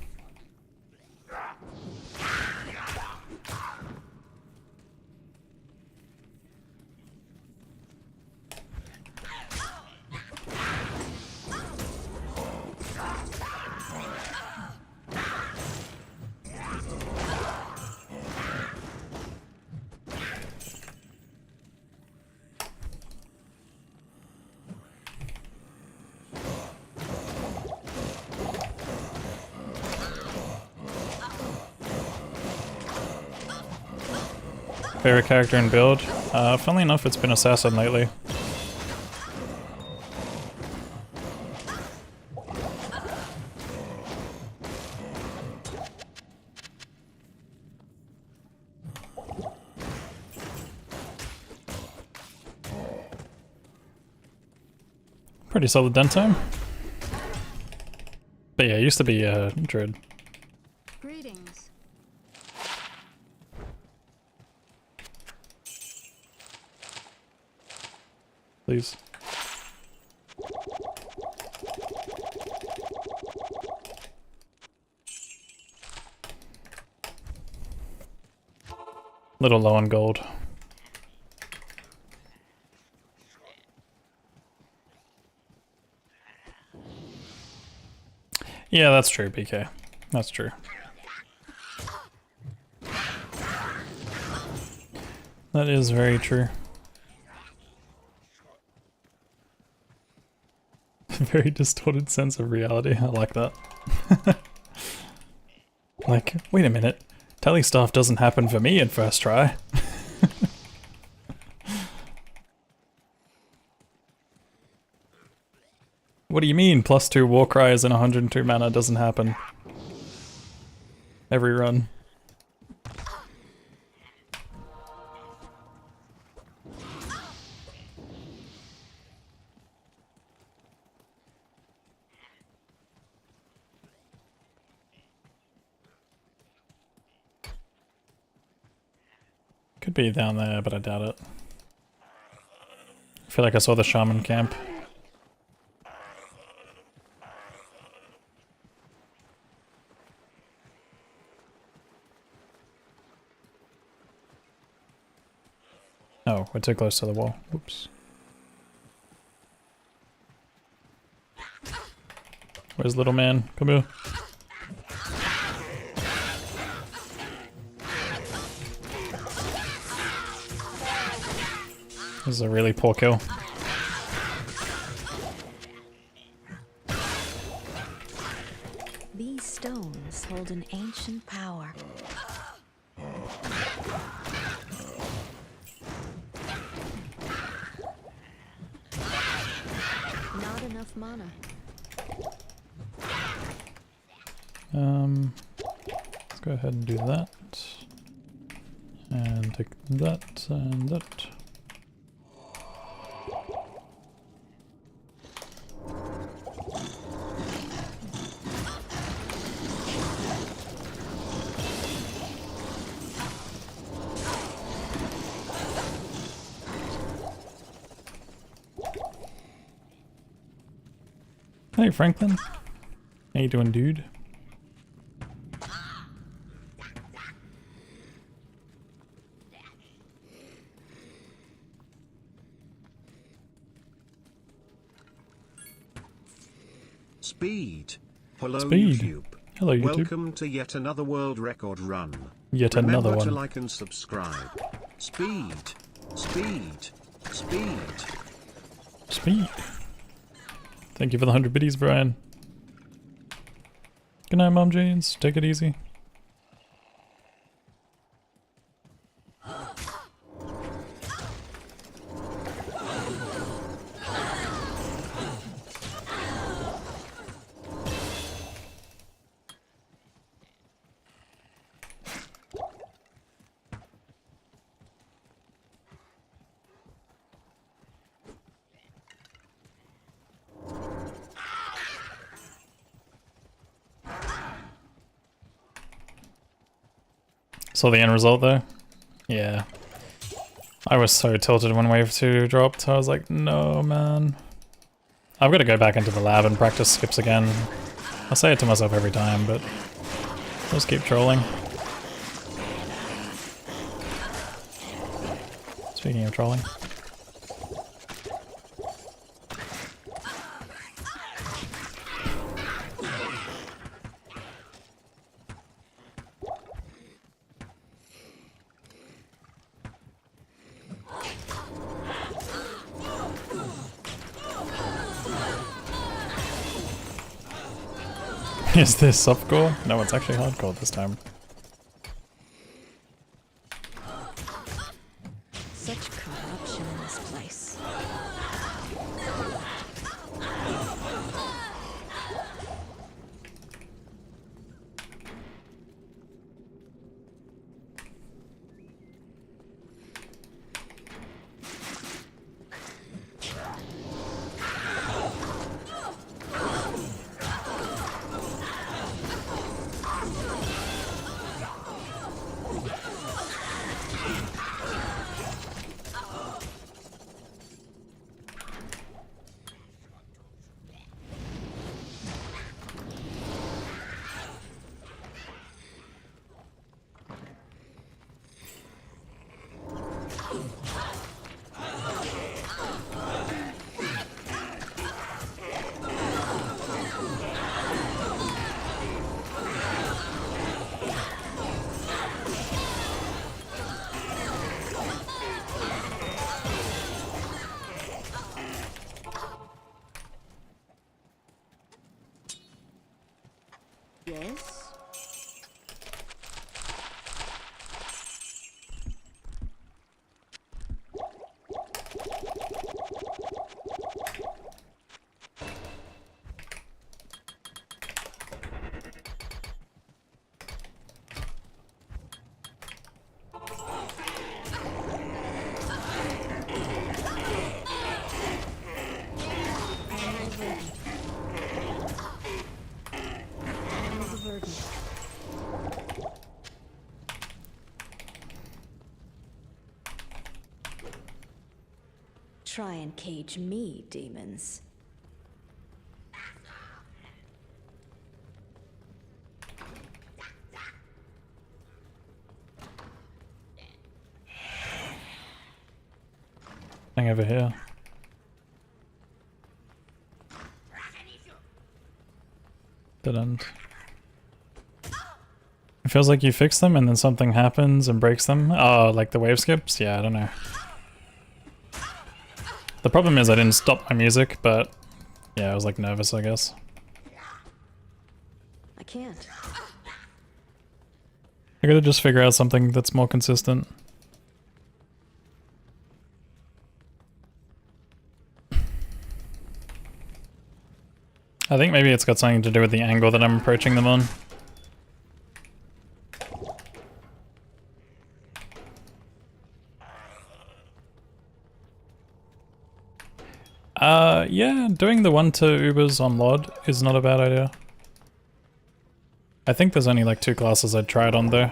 Speaker 3: Favorite character and build? Funnily enough, it's been Assassin lately. Pretty solid done time. But yeah, it used to be Druid.
Speaker 6: Greetings.
Speaker 3: Please. Little low on gold. Yeah, that's true, BK. That's true. That is very true. Very distorted sense of reality. I like that. Like, wait a minute. Tele stuff doesn't happen for me in first try. What do you mean? +2 war cries and 102 mana doesn't happen every run. Could be down there, but I doubt it. I feel like I saw the shaman camp. Oh, we're too close to the wall. Oops. Where's little man? Come here. This is a really poor kill.
Speaker 7: These stones hold an ancient power. Not enough mana.
Speaker 3: Let's go ahead and do that. And take that and that. Hey Franklin, how you doing, dude?
Speaker 5: Speed. Hello
Speaker 3: Speed.
Speaker 5: YouTube.
Speaker 3: Hello YouTube.
Speaker 5: Welcome to yet another world record run.
Speaker 3: Yet
Speaker 5: Remember
Speaker 3: another
Speaker 5: to
Speaker 3: one.
Speaker 5: like and subscribe. Speed. Speed. Speed.
Speaker 3: Speed. Thank you for the 100 biddies, Brian. Good night, Mom Janes. Take it easy. Saw the end result though? Yeah. I was so tilted when wave 2 dropped. I was like, no man. I've got to go back into the lab and practice skips again. I say it to myself every time, but just keep trolling. Speaking of trolling. Is this softcore? No, it's actually hardcore this time.
Speaker 7: Such corruption in this place. Yes? Try and cage me, demons.
Speaker 3: Thing over here. Dead end. It feels like you fix them and then something happens and breaks them. Oh, like the wave skips? Yeah, I don't know. The problem is I didn't stop my music, but yeah, I was like nervous, I guess.
Speaker 7: I can't.
Speaker 3: I gotta just figure out something that's more consistent. I think maybe it's got something to do with the angle that I'm approaching them on. Yeah, doing the 1-2 Ubers on Lod is not a bad idea. I think there's only like 2 classes I'd try it on though.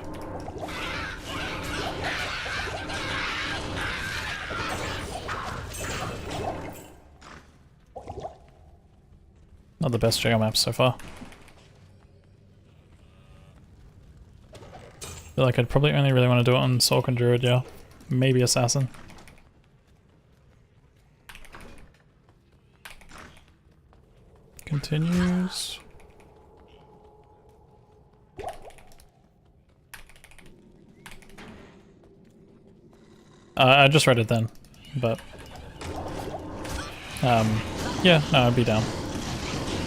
Speaker 3: Not the best jail maps so far. Feel like I'd probably only really want to do it on Sork and Druid, yeah. Maybe Assassin. Continues. I just read it then, but yeah, no, I'd be down.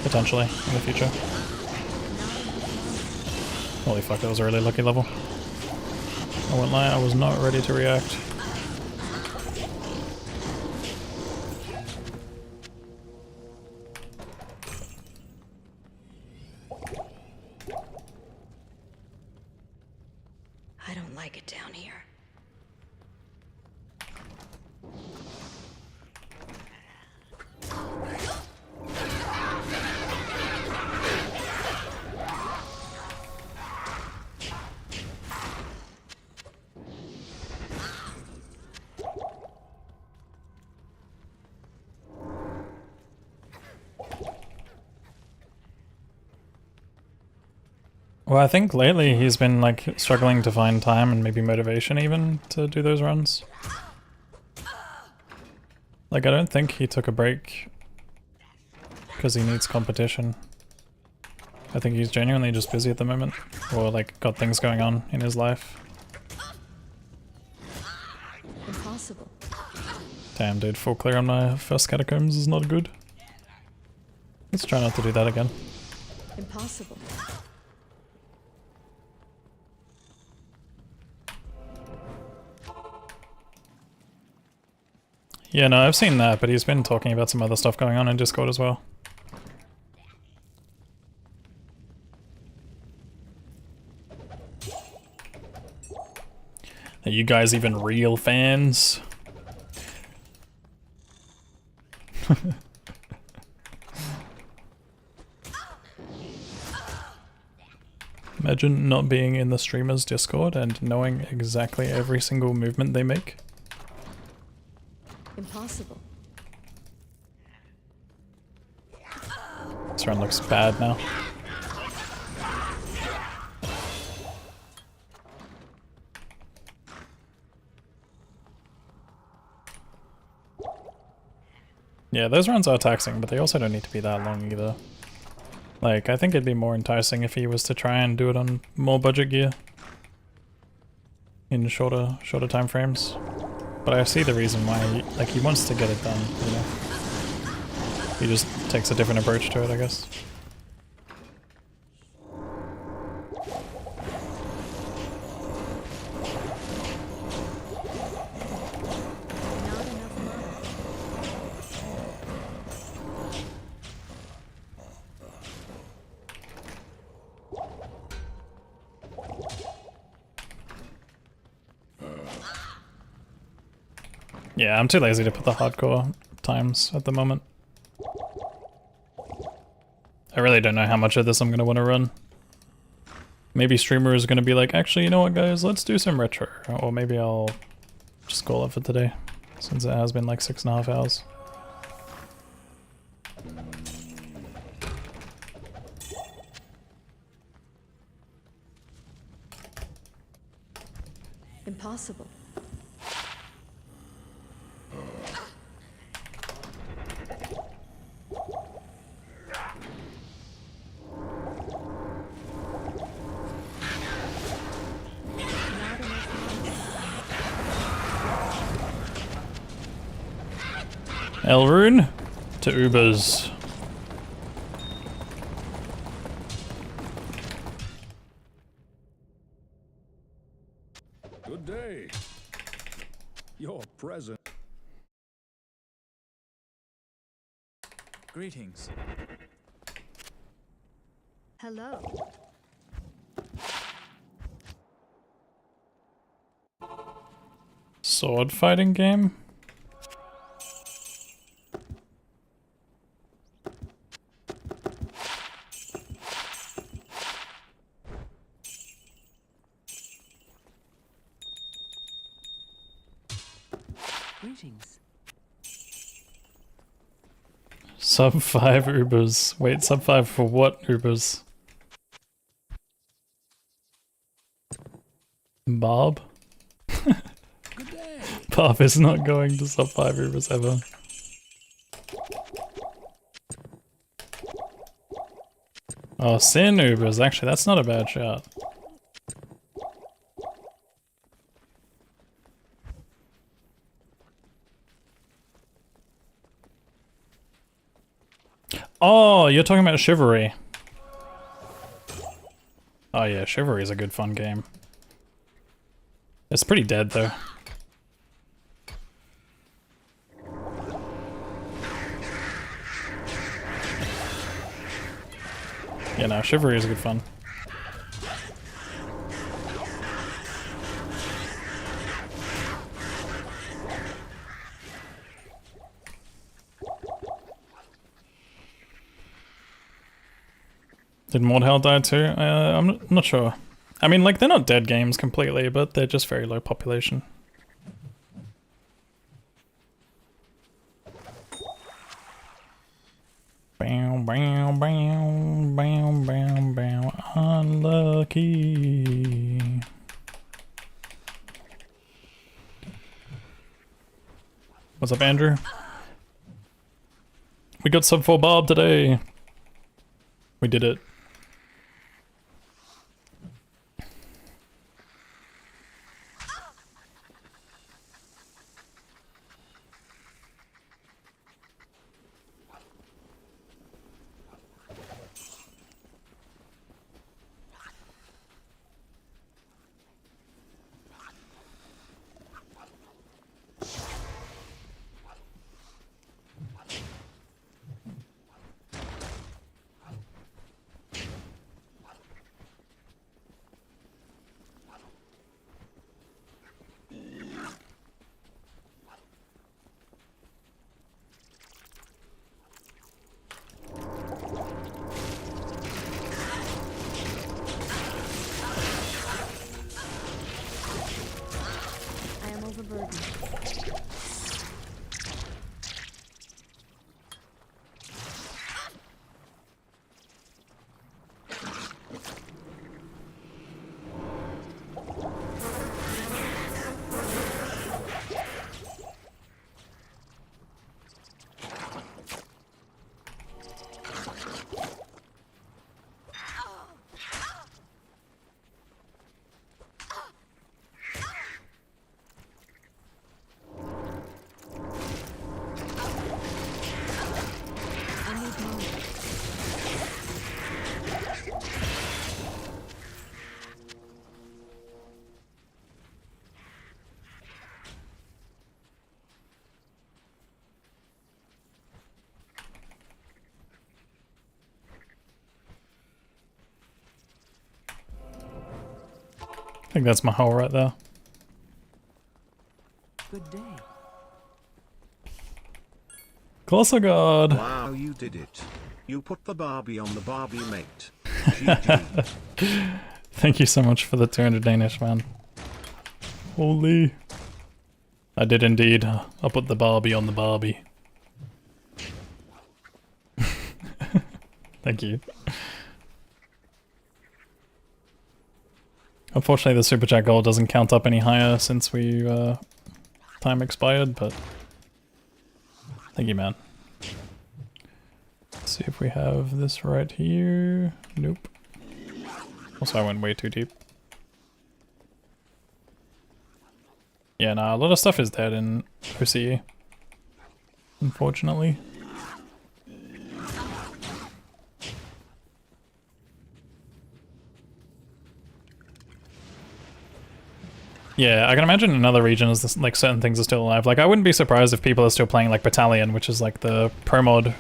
Speaker 3: Potentially, in the future. Holy fuck, that was a really lucky level. I won't lie, I was not ready to react.
Speaker 7: I don't like it down here.
Speaker 3: Well, I think lately he's been like struggling to find time and maybe motivation even to do those runs. Like, I don't think he took a break because he needs competition. I think he's genuinely just busy at the moment, or like got things going on in his life.
Speaker 7: Impossible.
Speaker 3: Damn, dude, full clear on my first catacombs is not good. Let's try not to do that again.
Speaker 7: Impossible.
Speaker 3: Yeah, no, I've seen that, but he's been talking about some other stuff going on in Discord as well. Are you guys even real fans? Imagine not being in the streamer's Discord and knowing exactly every single movement they make.
Speaker 7: Impossible.
Speaker 3: This run looks bad now. Yeah, those runs are taxing, but they also don't need to be that long either. Like, I think it'd be more enticing if he was to try and do it on more budget gear. In shorter time frames. But I see the reason why, he wants to get it done, you know? He just takes a different approach to it, I guess. Yeah, I'm too lazy to put the hardcore times at the moment. I really don't know how much of this I'm going to want to run. Maybe streamer is going to be like, actually, you know what guys, let's do some retro. Or maybe I'll just call it for today, since it has been like 6.5 hours.
Speaker 7: Impossible.
Speaker 3: Elrune to Ubers.
Speaker 9: Good day. Your present.
Speaker 2: Greetings.
Speaker 6: Hello.
Speaker 3: Sword fighting game?
Speaker 10: Greetings.
Speaker 3: Sub 5 Ubers. Wait, sub 5 for what Ubers? Barb? Barb is not going to sub 5 Ubers ever. Oh, Sin Ubers. Actually, that's not a bad shout. Oh, you're talking about Chivalry. Oh yeah, Chivalry is a good fun game. It's pretty dead though. Yeah, no, Chivalry is good fun. Did Mordhell die too? I'm not sure. I mean, like, they're not dead games completely, but they're just very low population. Bow, Bow, bow, bow, bow, bow. Unlucky. What's up, Andrew? We got sub 4 Barb today. We did it.
Speaker 7: I am overburdened. I need more.
Speaker 3: I think that's my hole right there.
Speaker 10: Good day.
Speaker 3: Colossal God.
Speaker 5: Wow, you did it. You put the Barbie on the Barbie mate. GG.
Speaker 3: Thank you so much for the 200 Danish, man. Holy. I did indeed. I'll put the Barbie on the Barbie. Thank you. Unfortunately, the Super Chat goal doesn't count up any higher since we time expired, but thank you, man. Let's see if we have this right here. Nope. Also, I went way too deep. Yeah, nah, a lot of stuff is dead in OCE. Unfortunately. Yeah, I can imagine in other regions, this, like, certain things are still alive. Like, I wouldn't be surprised if people are still playing, like, Battalion, which is, like, the pro mod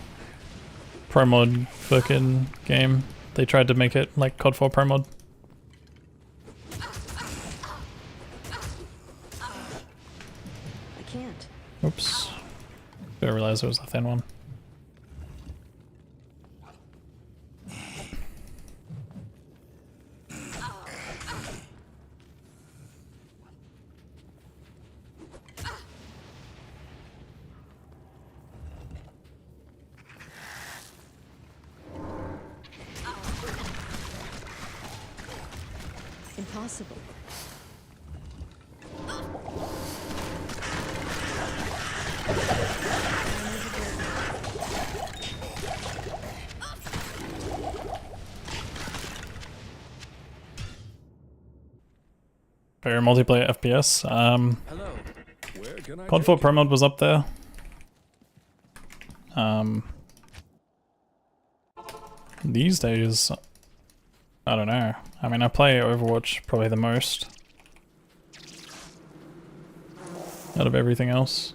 Speaker 3: fucking game. They tried to make it, like, COD 4 pro mod.
Speaker 7: I can't.
Speaker 3: Oops. Didn't realize it was a thin one.
Speaker 7: Impossible.
Speaker 3: Fair multiplayer FPS.
Speaker 9: Hello. Where can I
Speaker 3: COD 4 Pro Mod was up there. These days, I don't know. I mean, I play Overwatch probably the most out of everything else.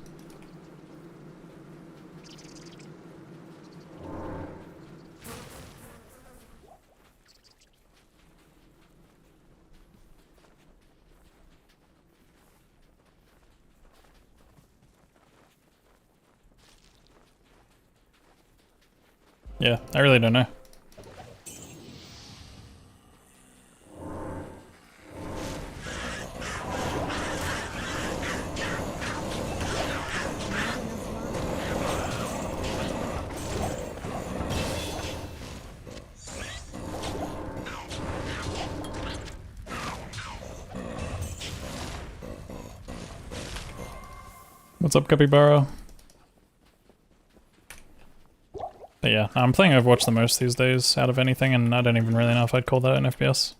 Speaker 3: Yeah, I really don't know. What's up, Capybara? But yeah, I'm playing Overwatch the most these days out of anything, and I don't even really know if I'd call that an FPS.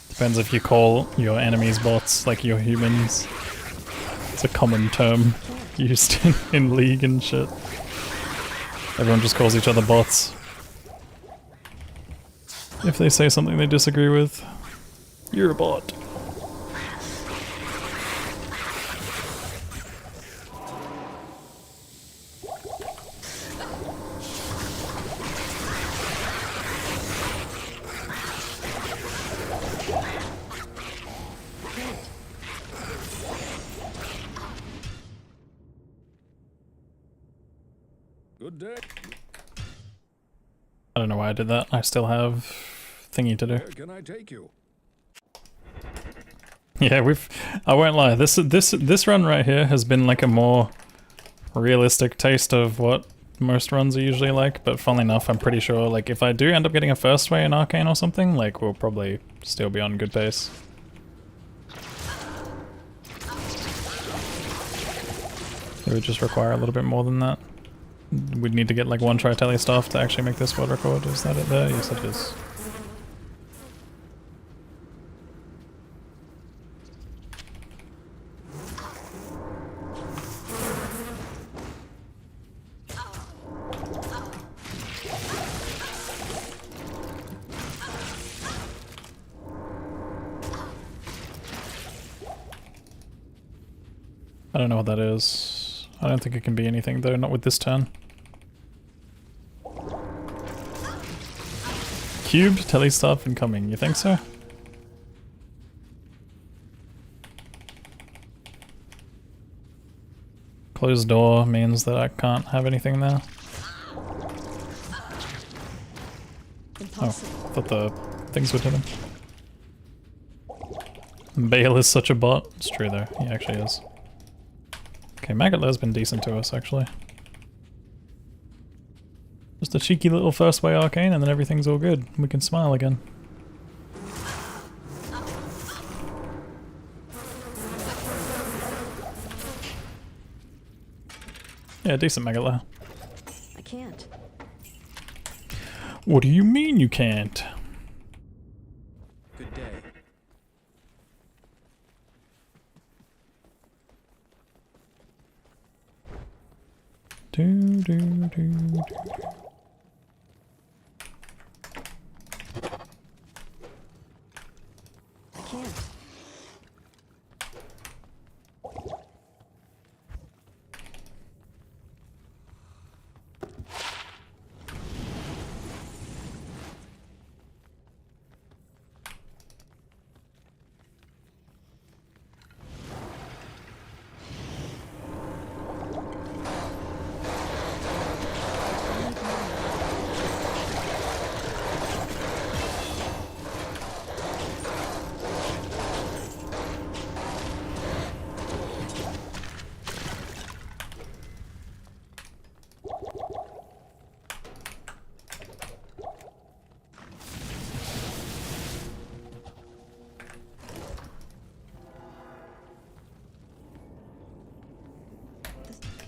Speaker 3: Depends if you call your enemies bots like your humans. It's a common term used in League and shit. Everyone just calls each other bots if they say something they disagree with. You're a bot.
Speaker 4: Good day.
Speaker 3: I don't know why I did that. I still have thingy to do.
Speaker 4: Where can I take you?
Speaker 3: Yeah, I won't lie. This run right here has been like a more realistic taste of what most runs are usually like. But funnily enough, I'm pretty sure like if I do end up getting a first way in Arcane or something, like we'll probably still be on good pace. It would just require a little bit more than that. We'd need to get like one Tri-Tally staff to actually make this world record. Is that it there? Yes, it is. I don't know what that is. I don't think it can be anything though, not with this turn. Cubed, telestaff incoming, you think so? Closed door means that I can't have anything there. Oh, I thought the things would hit him. Bale is such a bot. It's true though, he actually is. Okay, Magotla's been decent to us actually. Just a cheeky little first way arcane and then everything's all good. We can smile again. Yeah, decent Magotla.
Speaker 7: I can't.
Speaker 3: What do you mean you can't?
Speaker 2: Good day.
Speaker 3: Do, do, do, do.
Speaker 7: I can't.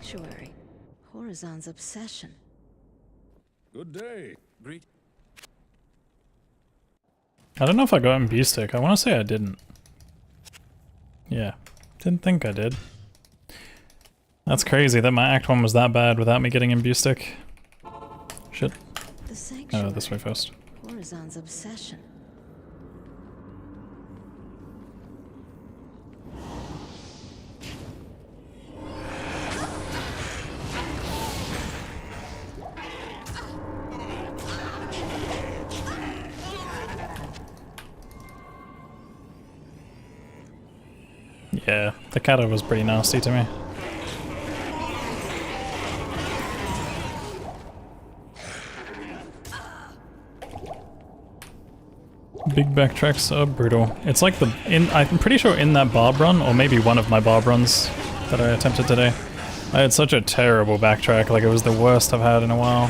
Speaker 7: Sanctuary. Horizon's obsession.
Speaker 4: Good day.
Speaker 2: Greet.
Speaker 3: I don't know if I got him B-stick. I want to say I didn't. Yeah, didn't think I did. That's crazy that my Act 1 was that bad without me getting him B-stick. Shit.
Speaker 7: The sanctuary.
Speaker 3: Oh, this way first.
Speaker 7: Horizon's obsession.
Speaker 3: Yeah, the kata was pretty nasty to me. Big backtracks are brutal. It's like I'm pretty sure in that barb run, or maybe one of my barb runs that I attempted today, I had such a terrible backtrack, like it was the worst I've had in a while.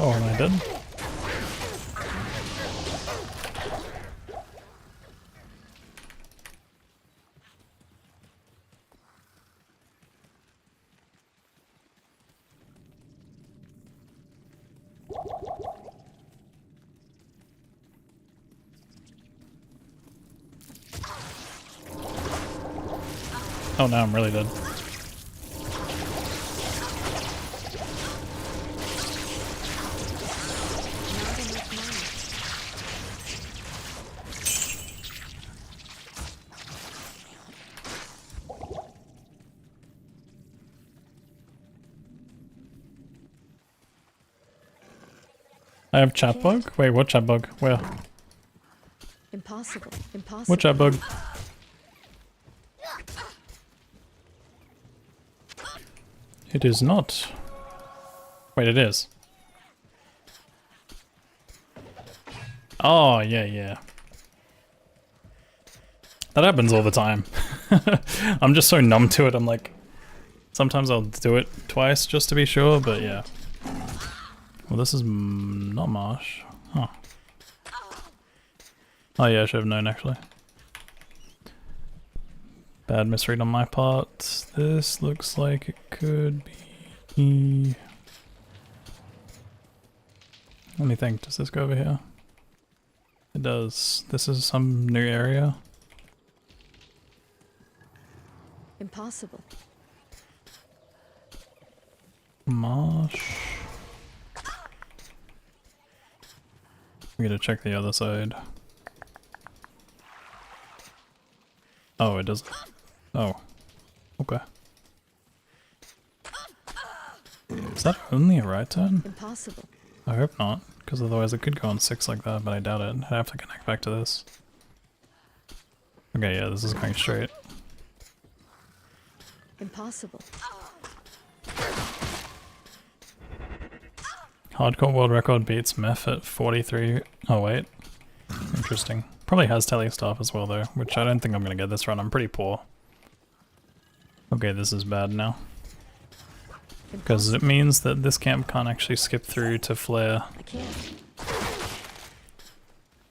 Speaker 3: Oh, and I did. Oh, now I'm really dead. I have chat bug? Wait, what chat bug? Where?
Speaker 7: Impossible. Impossible.
Speaker 3: What chat bug? It is not. Wait, it is. Oh, yeah, yeah. That happens all the time. I'm just so numb to it, I'm like... Sometimes I'll do it twice just to be sure, but yeah. Well, this is not marsh. Huh. Oh yeah, I should have known actually. Bad misread on my part. This looks like it could be... Let me think, does this go over here? It does. This is some new area.
Speaker 7: Impossible.
Speaker 3: Marsh. We gotta check the other side. Oh, it does. Oh. Okay. Is that only a right turn?
Speaker 7: Impossible.
Speaker 3: I hope not, because otherwise it could go on 6 like that, but I doubt it. I'd have to connect back to this. Okay, yeah, this is going straight.
Speaker 7: Impossible.
Speaker 3: Hardcore world record beats Meth at 43. Oh wait. Interesting. Probably has tele stuff as well though, which I don't think I'm gonna get this run. I'm pretty poor. Okay, this is bad now. Because it means that this camp can't actually skip through to flare.
Speaker 7: I can't.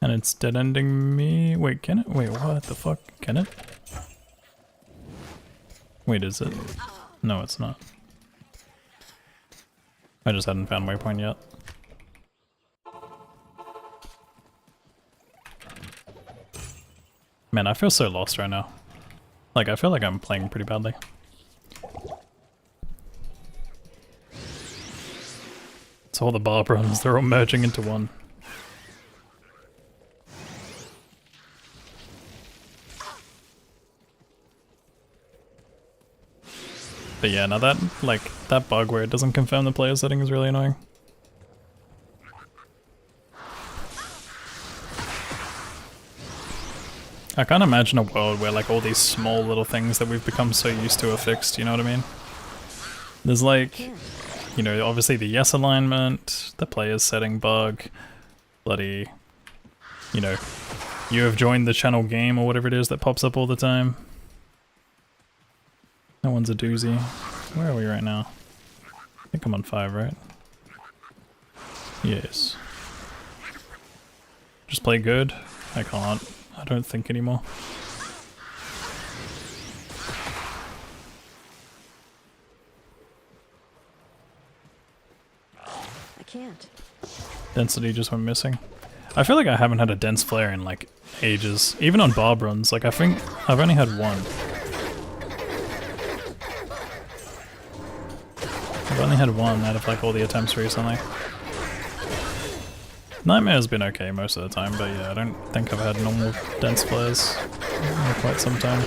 Speaker 3: And it's dead ending me. Wait, can it? Wait, what the fuck? Can it? Wait, is it? No, it's not. I just hadn't found waypoint yet. Man, I feel so lost right now. Like, I feel like I'm playing pretty badly. It's all the Barbarians, they're all merging into one. But yeah, now that, like, that bug where it doesn't confirm the player setting is really annoying. I can't imagine a world where like all these small little things that we've become so used to are fixed, you know what I mean? There's like, you know, obviously the yes alignment, the player's setting bug, bloody, you know, you have joined the channel game or whatever it is that pops up all the time. That one's a doozy. Where are we right now? I think I'm on 5, right? Yes. Just play good? I can't. I don't think anymore.
Speaker 7: I can't.
Speaker 3: Density just went missing. I feel like I haven't had a dense flare in like ages. Even on barb runs, like I think I've only had one. I've only had one out of like all the attempts recently. Nightmare's been okay most of the time, but yeah, I don't think I've had normal dense flares in quite some time.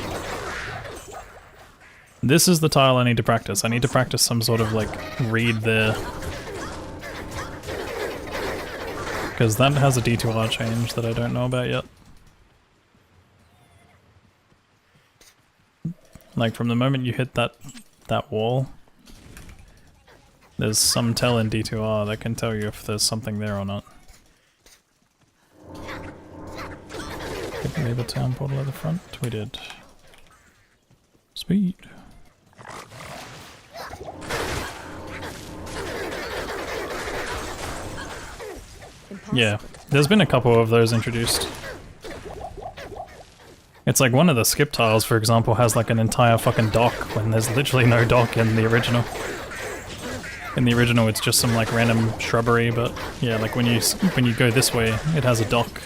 Speaker 3: This is the tile I need to practice. I need to practice some sort of like read there. Because that has a D2R change that I don't know about yet. Like from the moment you hit that wall, there's some tell in D2R that can tell you if there's something there or not. Did we leave a town portal at the front? We did. Speed. Yeah, there's been a couple of those introduced. It's like one of the skip tiles, for example, has like an entire fucking dock when there's literally no dock in the original. In the original, it's just some like random shrubbery, but yeah, like when you go this way, it has a dock.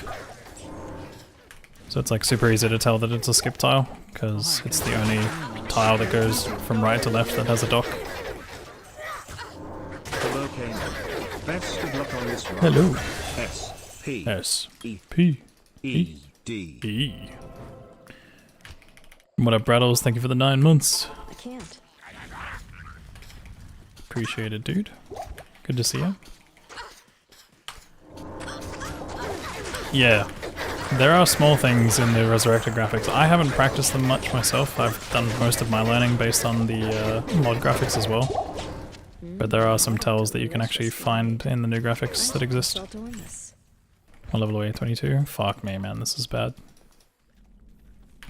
Speaker 3: So it's like super easy to tell that it's a skip tile, because it's the only tile that goes from right to left that has a dock.
Speaker 5: Hello, Kane. Best of luck on this run.
Speaker 3: Hello.
Speaker 5: S P
Speaker 3: S
Speaker 5: E
Speaker 3: P
Speaker 5: E D
Speaker 3: E. What up, Brattles? Thank you for the 9 months.
Speaker 7: I can't.
Speaker 3: Appreciate it, dude. Good to see you. Yeah. There are small things in the resurrected graphics. I haven't practiced them much myself. I've done most of my learning based on the mod graphics as well. But there are some tells that you can actually find in the new graphics that exist. What level are we? 22? Fuck me, man. This is bad.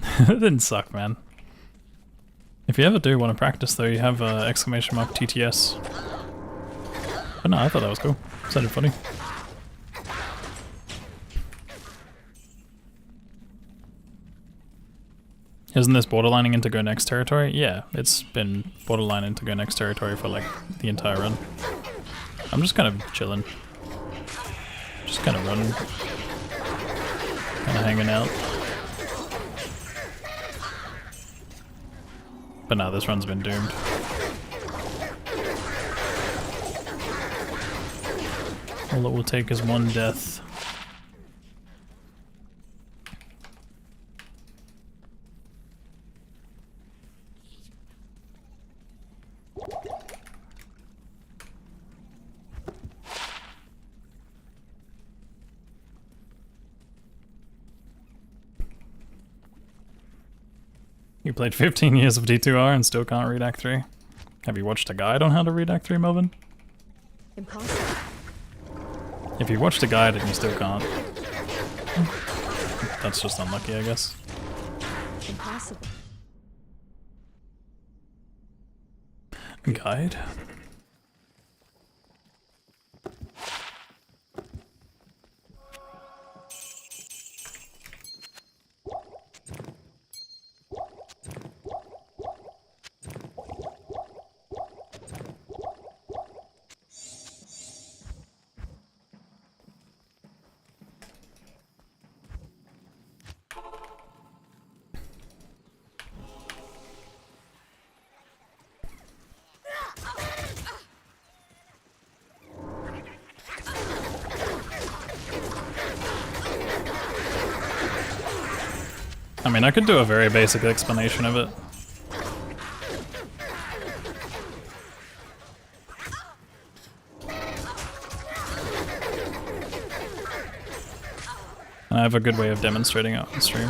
Speaker 3: It didn't suck, man. If you ever do want to practice, though, you have exclamation mark TTS. But no, I thought that was cool. Sounded funny. Isn't this borderlining into Go Next territory? Yeah, it's been borderline into Go Next territory for like the entire run. I'm just kind of chilling. Just kind of running. Kind of hanging out. But no, this run's been doomed. All it will take is one death. You played 15 years of D2R and still can't read Act 3. Have you watched a guide on how to read Act 3, Melvin?
Speaker 7: Impossible.
Speaker 3: If you watched a guide and you still can't, that's just unlucky, I guess.
Speaker 7: Impossible.
Speaker 3: Guide? I mean, I could do a very basic explanation of it. And I have a good way of demonstrating it on stream.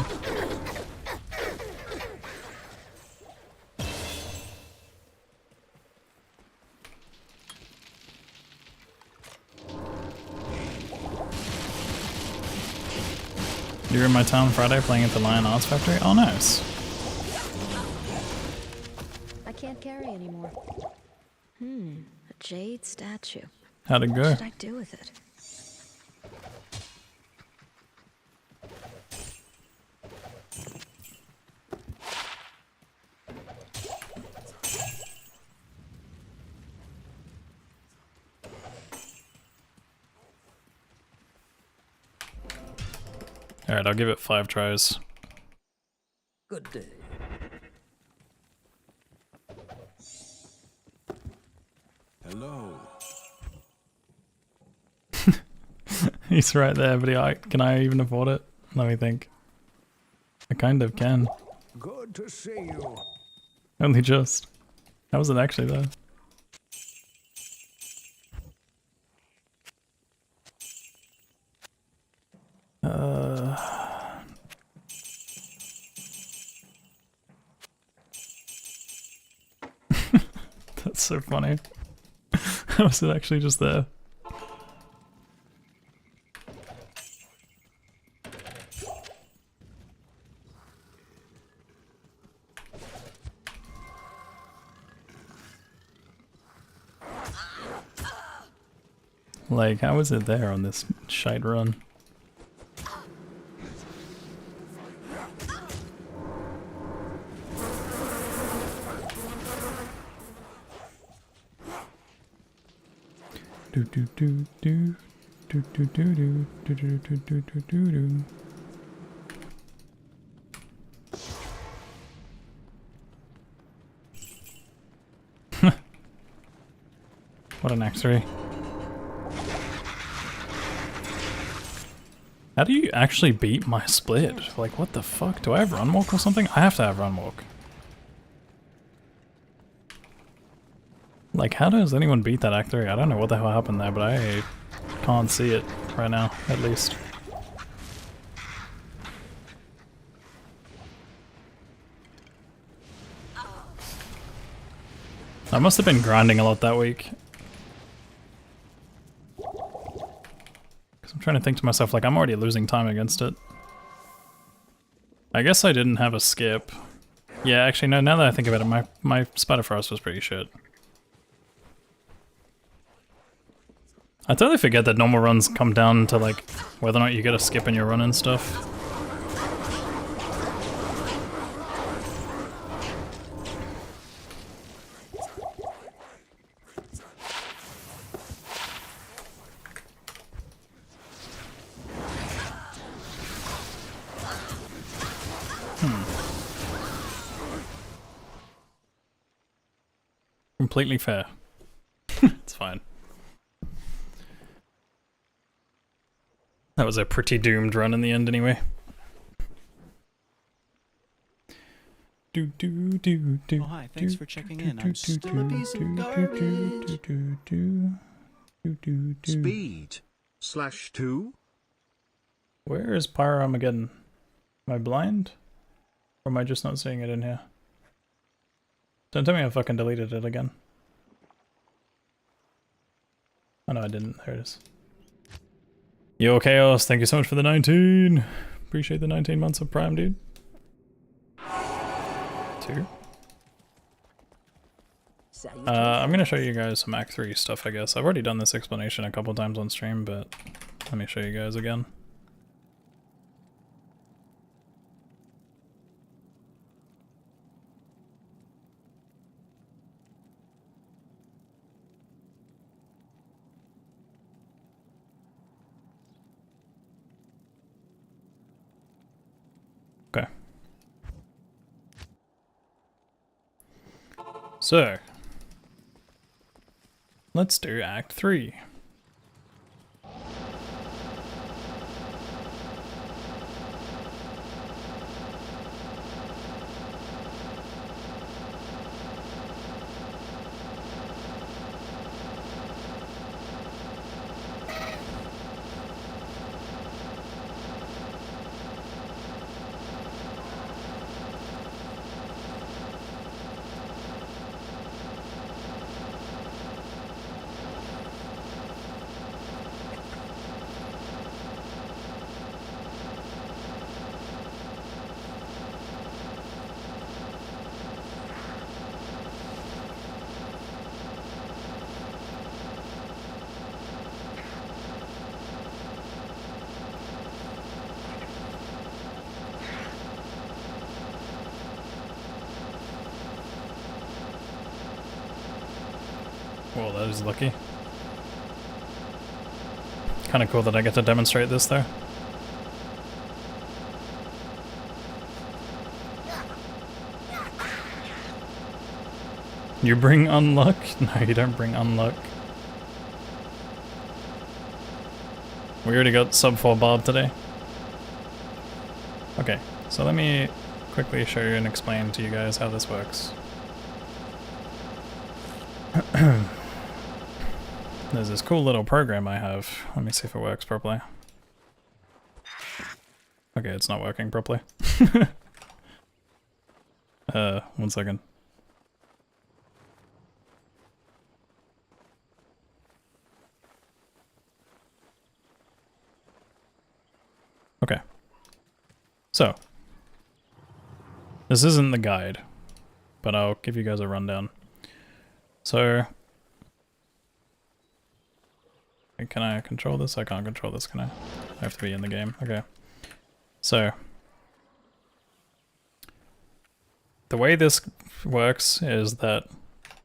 Speaker 3: You're in my town Friday playing at the Lion Arts Factory? Oh, nice.
Speaker 7: I can't carry anymore. A jade statue.
Speaker 3: How'd it go?
Speaker 7: What should I do with it?
Speaker 3: Alright, I'll give it 5 tries.
Speaker 8: Good day.
Speaker 9: Hello.
Speaker 3: He's right there, but can I even afford it? Let me think. I kind of can.
Speaker 4: Good to see you.
Speaker 3: Only just. How was it actually though? That's so funny. How was it actually just there? Like, how is it there on this Shite run. Do do do do do do do do do do do do do do do. What an X3. How do you actually beat my split? Like, what the fuck? Do I have run walk or something? I have to have run walk. Like, how does anyone beat that Act 3? I don't know what the hell happened there, but I can't see it right now, at least. I must have been grinding a lot that week. Because I'm trying to think to myself, like, I'm already losing time against it. I guess I didn't have a skip. Yeah, actually, no, now that I think about it, my Spider Frost was pretty shit. I totally forget that normal runs come down to, like, whether or not you get a skip in your run and stuff. Completely fair. It's fine. That was a pretty doomed run in the end anyway. Do do do do.
Speaker 2: Oh hi, thanks for checking in. I'm still a piece of garbage.
Speaker 5: Speed/2.
Speaker 3: Where is Pyro Armageddon? Am I blind? Or am I just not seeing it in here? Don't tell me I fucking deleted it again. Oh no, I didn't. There it is. Yo, Chaos, thank you so much for the 19! Appreciate the 19 months of Prime, dude. 2. I'm gonna show you guys some Act 3 stuff, I guess. I've already done this explanation a couple times on stream, but let me show you guys again. Okay. So, let's do Act 3. Well, that is lucky. Kind of cool that I get to demonstrate this though. You bring unluck? No, you don't bring unluck. We already got sub 4 Barb today. Okay, so let me quickly show you and explain to you guys how this works. There's this cool little program I have. Let me see if it works properly. Okay, it's not working properly. 1 second. Okay. So, this isn't the guide, but I'll give you guys a rundown. So, Can I control this? I can't control this, can I? I have to be in the game. Okay. So, the way this works is that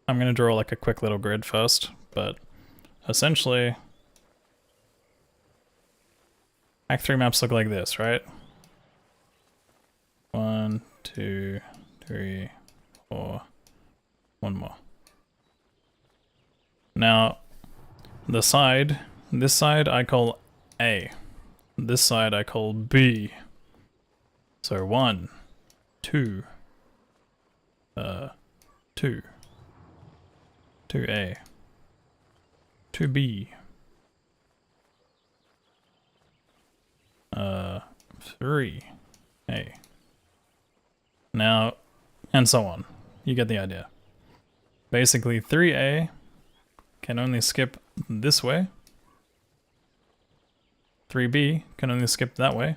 Speaker 3: I'm going to draw like a quick little grid first, but essentially Act 3 maps look like this, right? 1, 2, 3, 4, one more. Now, this side I call A. This side I call B. So 1, 2, 2, 2A, 2B, 3A. Now, and so on. You get the idea. Basically, 3A can only skip this way. 3B can only skip that way.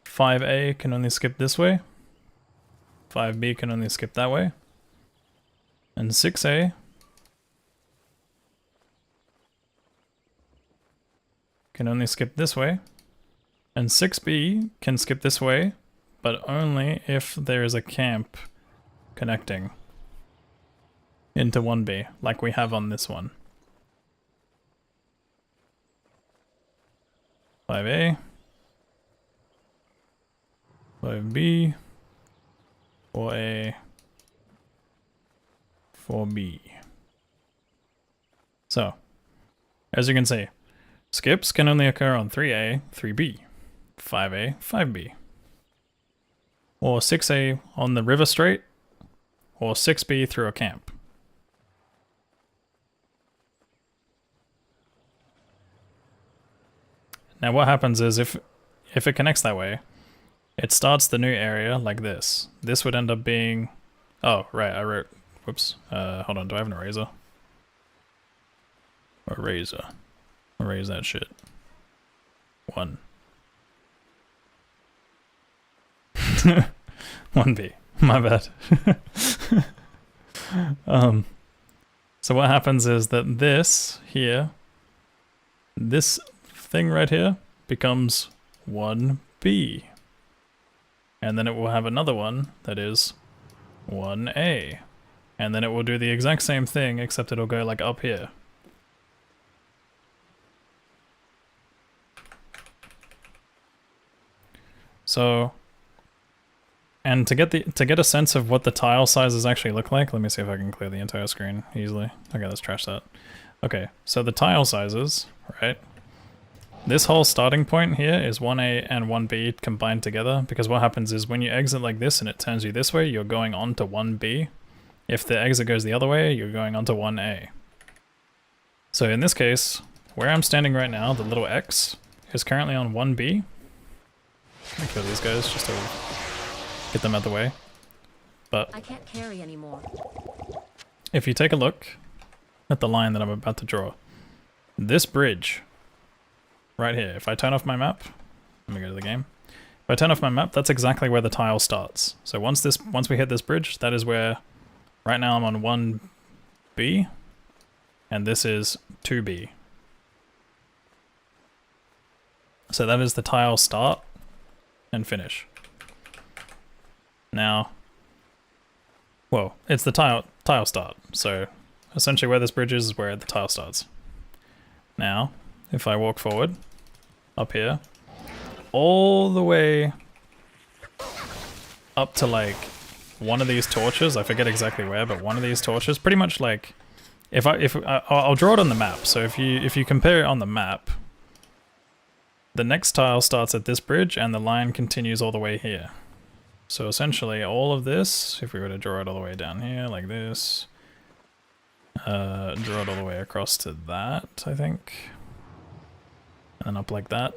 Speaker 3: 5A can only skip this way. 5B can only skip that way. And 6A can only skip this way. And 6B can skip this way, but only if there is a camp connecting into 1B, like we have on this one. 5A, 5B, 4A, 4B. So, as you can see, skips can only occur on 3A, 3B, 5A, 5B, or 6A on the river straight, or 6B through a camp. Now what happens is if it connects that way, it starts the new area like this. This would end up being... Oh, right, I wrote... Whoops. Hold on, do I have an eraser? Eraser. Erase that shit. 1. 1B. My bad. So what happens is that this here, this thing right here, becomes 1B. And then it will have another one that is 1A. And then it will do the exact same thing, except it'll go like up here. So, and to get a sense of what the tile sizes actually look like, let me see if I can clear the entire screen easily. Okay, let's trash that. Okay, so the tile sizes, right? This whole starting point here is 1A and 1B combined together, because what happens is when you exit like this and it turns you this way, you're going on to 1B. If the exit goes the other way, you're going on to 1A. So in this case, where I'm standing right now, the little X is currently on 1B. Let me kill these guys just to get them out of the way. But
Speaker 7: I can't carry anymore.
Speaker 3: if you take a look at the line that I'm about to draw, this bridge right here, if I turn off my map, let me go to the game. If I turn off my map, that's exactly where the tile starts. So once we hit this bridge, that is where, right now I'm on 1B, and this is 2B. So that is the tile start and finish. Now, well, it's the tile start. So essentially where this bridge is where the tile starts. Now, if I walk forward, up here, all the way up to like one of these torches, I forget exactly where, but one of these torches, pretty much like, I'll draw it on the map. So if you compare it on the map, the next tile starts at this bridge and the line continues all the way here. So essentially all of this, if we were to draw it all the way down here like this, draw it all the way across to that, I think, and then up like that,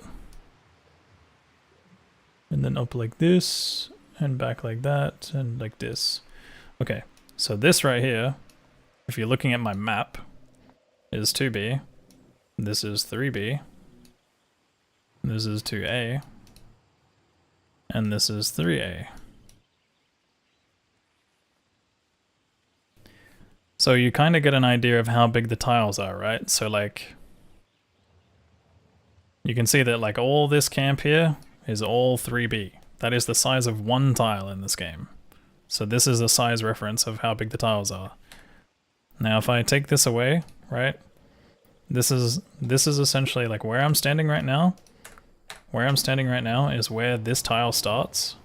Speaker 3: and then up like this, and back like that, and like this. Okay, so this right here, if you're looking at my map, is 2B, this is 3B, this is 2A, and this is 3A. So you kind of get an idea of how big the tiles are, right? So like, you can see that like all this camp here is all 3B. That is the size of one tile in this game. So this is a size reference of how big the tiles are. Now if I take this away, right? This is essentially like where I'm standing right now. Where I'm standing right now is where this tile starts.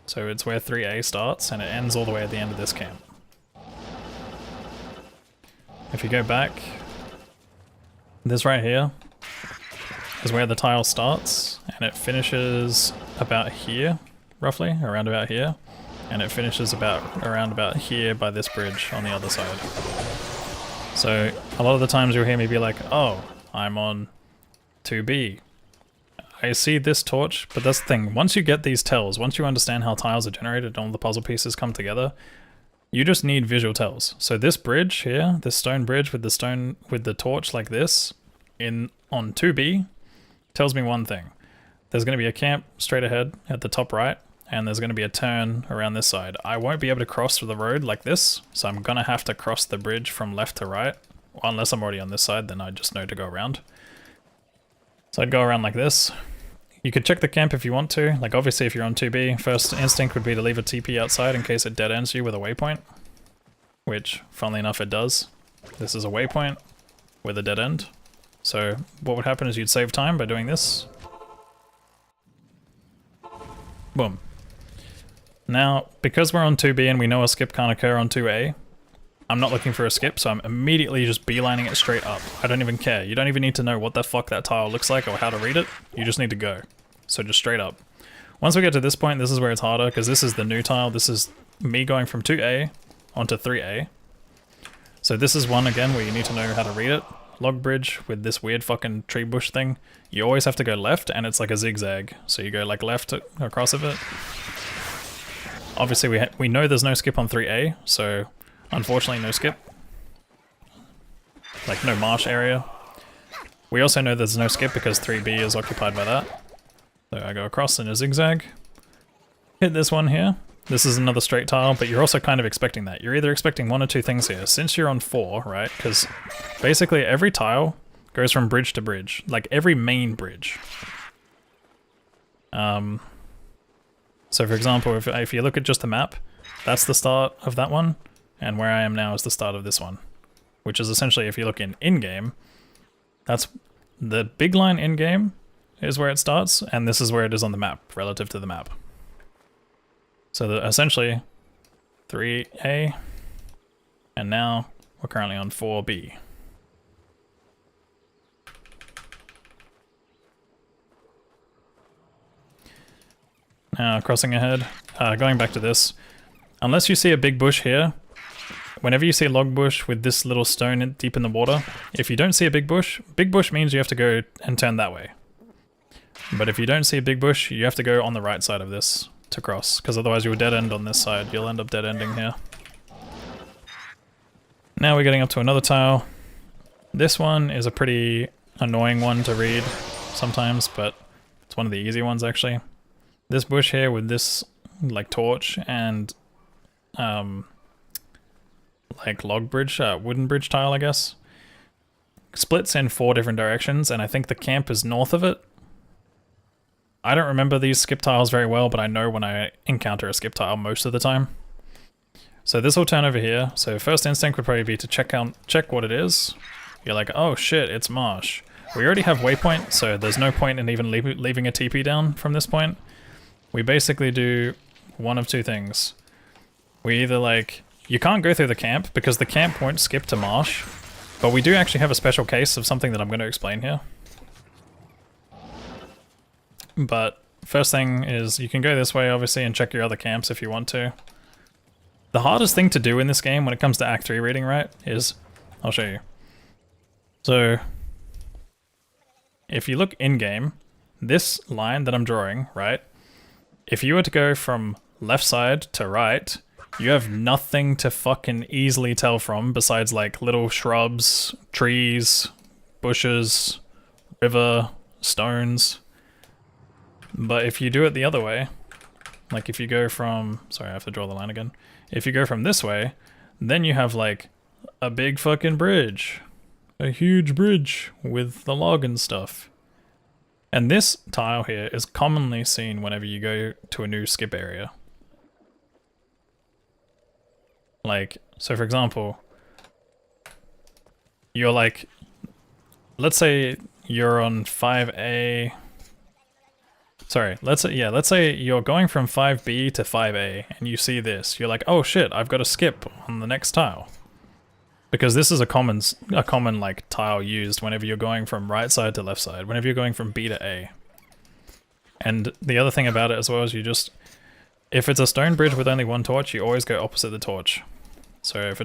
Speaker 3: So it's where 3A starts and it ends all the way at the end of this camp. If you go back, this right here is where the tile starts and it finishes about here, roughly, around about here. And it finishes around about here by this bridge on the other side. So a lot of the times you'll hear me be like, oh, I'm on 2B. I see this torch, but that's the thing. Once you get these tells, once you understand how tiles are generated and all the puzzle pieces come together, you just need visual tells. So this bridge here, this stone bridge with the torch like this on 2B tells me one thing. There's going to be a camp straight ahead at the top right, and there's going to be a turn around this side. I won't be able to cross the road like this, so I'm going to have to cross the bridge from left to right. Unless I'm already on this side, then I just know to go around. So I'd go around like this. You could check the camp if you want to. Like obviously if you're on 2B, first instinct would be to leave a TP outside in case it dead ends you with a waypoint. Which, funnily enough, it does. This is a waypoint with a dead end. So what would happen is you'd save time by doing this. Boom. Now, because we're on 2B and we know a skip can't occur on 2A, I'm not looking for a skip, so I'm immediately just beelining it straight up. I don't even care. You don't even need to know what the fuck that tile looks like or how to read it. You just need to go. So just straight up. Once we get to this point, this is where it's harder, because this is the new tile. This is me going from 2A onto 3A. So this is one, again, where you need to know how to read it. Log bridge with this weird fucking tree bush thing. You always have to go left, and it's like a zigzag. So you go like left across of it. Obviously we know there's no skip on 3A, so unfortunately no skip. Like no marsh area. We also know there's no skip because 3B is occupied by that. So I go across in a zigzag. Hit this one here. This is another straight tile, but you're also kind of expecting that. You're either expecting one or two things here. Since you're on 4, right? Because basically every tile goes from bridge to bridge. Like every main bridge. So for example, if you look at just the map, that's the start of that one, and where I am now is the start of this one. Which is essentially, if you look in-game, that's the big line in-game is where it starts, and this is where it is on the map, relative to the map. So essentially, 3A, and now we're currently on 4B. Now, crossing ahead, going back to this, unless you see a big bush here, whenever you see a log bush with this little stone deep in the water, if you don't see a big bush means you have to go and turn that way. But if you don't see a big bush, you have to go on the right side of this to cross, because otherwise you'll dead end on this side. You'll end up dead ending here. Now we're getting up to another tile. This one is a pretty annoying one to read sometimes, but it's one of the easy ones actually. This bush here with this like torch and like log bridge, wooden bridge tile I guess, splits in 4 different directions, and I think the camp is north of it. I don't remember these skip tiles very well, but I know when I encounter a skip tile most of the time. So this will turn over here. So first instinct would probably be to check what it is. You're like, oh shit, it's marsh. We already have waypoint, so there's no point in even leaving a TP down from this point. We basically do one of two things. We either like, you can't go through the camp because the camp won't skip to marsh, but we do actually have a special case of something that I'm going to explain here. But first thing is you can go this way obviously and check your other camps if you want to. The hardest thing to do in this game when it comes to Act 3 reading, right, is, I'll show you. So, if you look in-game, this line that I'm drawing, right, if you were to go from left side to right, you have nothing to fucking easily tell from besides like little shrubs, trees, bushes, river, stones. But if you do it the other way, like if you go from, sorry I have to draw the line again. If you go from this way, then you have like a big fucking bridge. A huge bridge with the log and stuff. And this tile here is commonly seen whenever you go to a new skip area. Like, so for example, you're like, let's say you're on 5A. Sorry, let's say you're going from 5B to 5A and you see this. You're like, oh shit, I've got to skip on the next tile. Because this is a common like tile used whenever you're going from right side to left side, whenever you're going from B to A. And the other thing about it as well is you just, if it's a stone bridge with only one torch, you always go opposite the torch. So if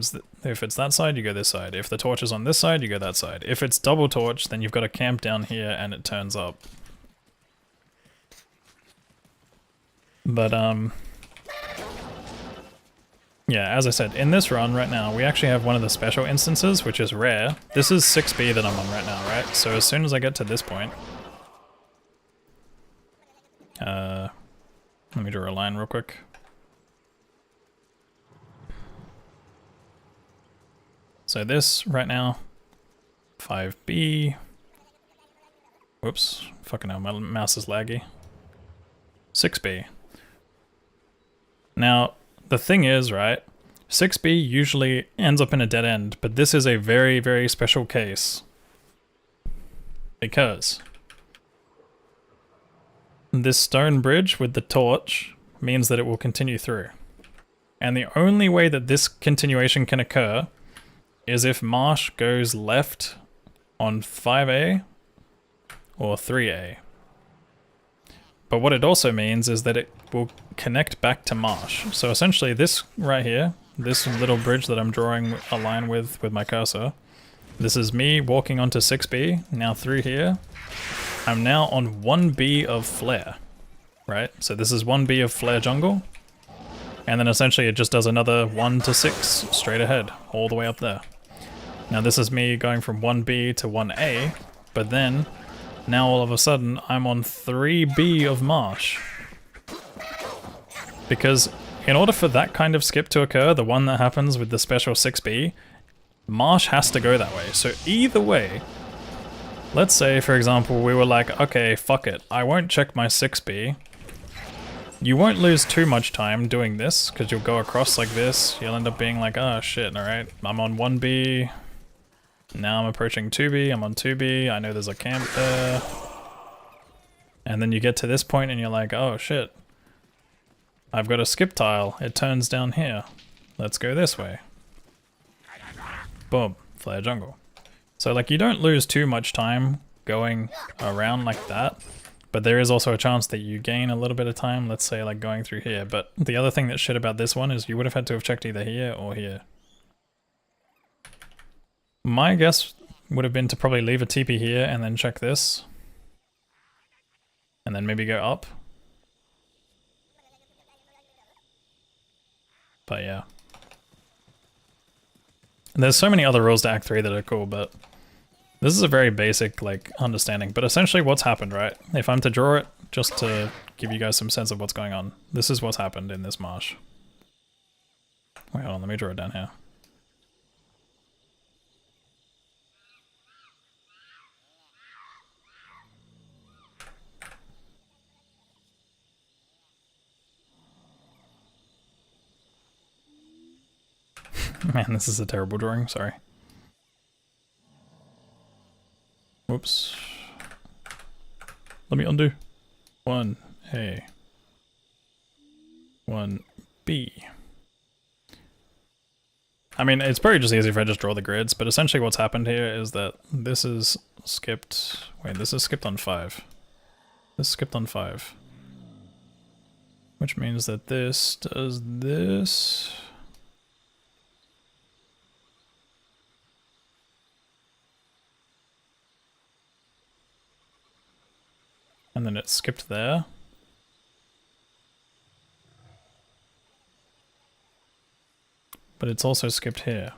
Speaker 3: it's that side, you go this side. If the torch is on this side, you go that side. If it's double torch, then you've got to camp down here and it turns up. But yeah, as I said, in this run right now, we actually have one of the special instances, which is rare. This is 6B that I'm on right now, right? So as soon as I get to this point, let me draw a line real quick. So this right now, 5B. Whoops, fucking hell, my mouse is laggy. 6B. Now, the thing is, right, 6B usually ends up in a dead end, but this is a very, very special case. Because this stone bridge with the torch means that it will continue through. And the only way that this continuation can occur is if Marsh goes left on 5A or 3A. But what it also means is that it will connect back to Marsh. So essentially this right here, this little bridge that I'm drawing a line with my cursor, this is me walking onto 6B, now through here. I'm now on 1B of flare, right? So this is 1B of flare jungle. And then essentially it just does another 1 to 6 straight ahead, all the way up there. Now this is me going from 1B to 1A, but then now all of a sudden I'm on 3B of Marsh. Because in order for that kind of skip to occur, the one that happens with the special 6B, Marsh has to go that way. So either way, let's say for example we were like, okay, fuck it, I won't check my 6B. You won't lose too much time doing this, because you'll go across like this, you'll end up being like, oh shit, alright, I'm on 1B, now I'm approaching 2B, I'm on 2B, I know there's a camp there. And then you get to this point and you're like, oh shit, I've got a skip tile, it turns down here. Let's go this way. Boom, flare jungle. So like you don't lose too much time going around like that, but there is also a chance that you gain a little bit of time, let's say like going through here. But the other thing that's shit about this one is you would have had to have checked either here or here. My guess would have been to probably leave a TP here and then check this. And then maybe go up. But yeah. And there's so many other rules to Act 3 that are cool, but this is a very basic, like, understanding. But essentially what's happened, right? If I'm to draw it, just to give you guys some sense of what's going on. This is what's happened in this marsh. Wait, hold on, let me draw it down here. Man, this is a terrible drawing, sorry. Whoops. Let me undo. 1A. 1B. I mean, it's probably just easy if I just draw the grids, but essentially what's happened here is that this is skipped... Wait, this is skipped on 5. This is skipped on 5. Which means that this does this... And then it skipped there. But it's also skipped here.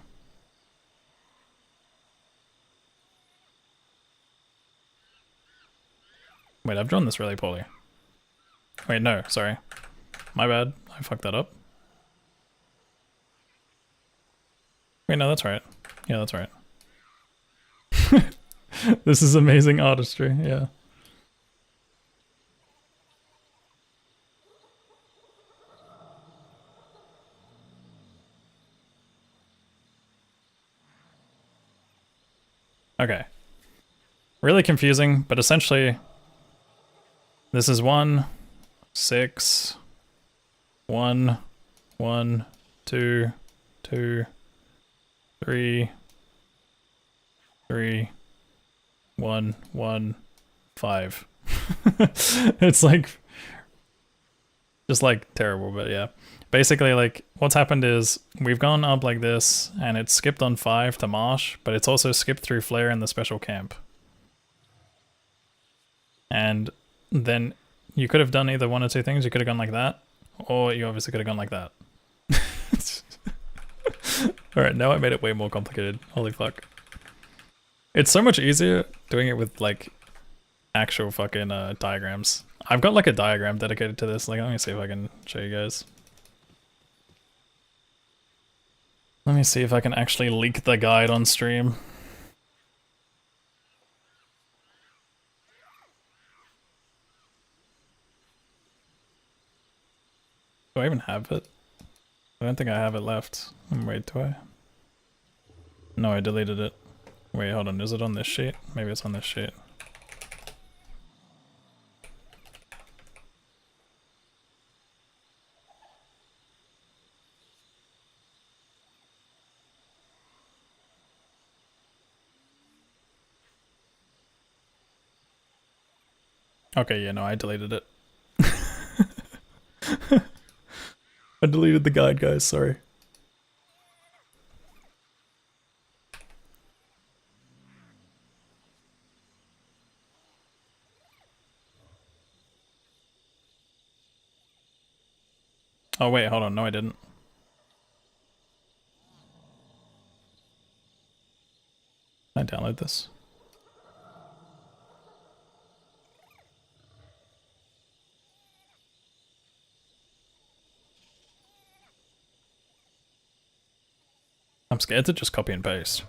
Speaker 3: Wait, I've drawn this really poorly. Wait, no, sorry. My bad, I fucked that up. Wait, no, that's right. Yeah, that's right. This is amazing artistry, yeah. Okay. Really confusing, but essentially this is 1, 6, 1, 1, 2, 2, 3, 3, 1, 1, 5. It's like just like terrible, but yeah. Basically, like what's happened is we've gone up like this and it's skipped on 5 to Marsh, but it's also skipped through Flare in the special camp. And then you could have done either one or two things. You could have gone like that, or you obviously could have gone like that. Alright, now I made it way more complicated. Holy fuck. It's so much easier doing it with like actual fucking diagrams. I've got like a diagram dedicated to this. Like, let me see if I can show you guys. Let me see if I can actually leak the guide on stream. Do I even have it? I don't think I have it left. Wait, do I? No, I deleted it. Wait, hold on. Is it on this sheet? Maybe it's on this sheet. Okay, yeah, no, I deleted it. I deleted the guide, guys, sorry. Oh wait, hold on, no I didn't. Can I download this? I'm scared to just copy and paste.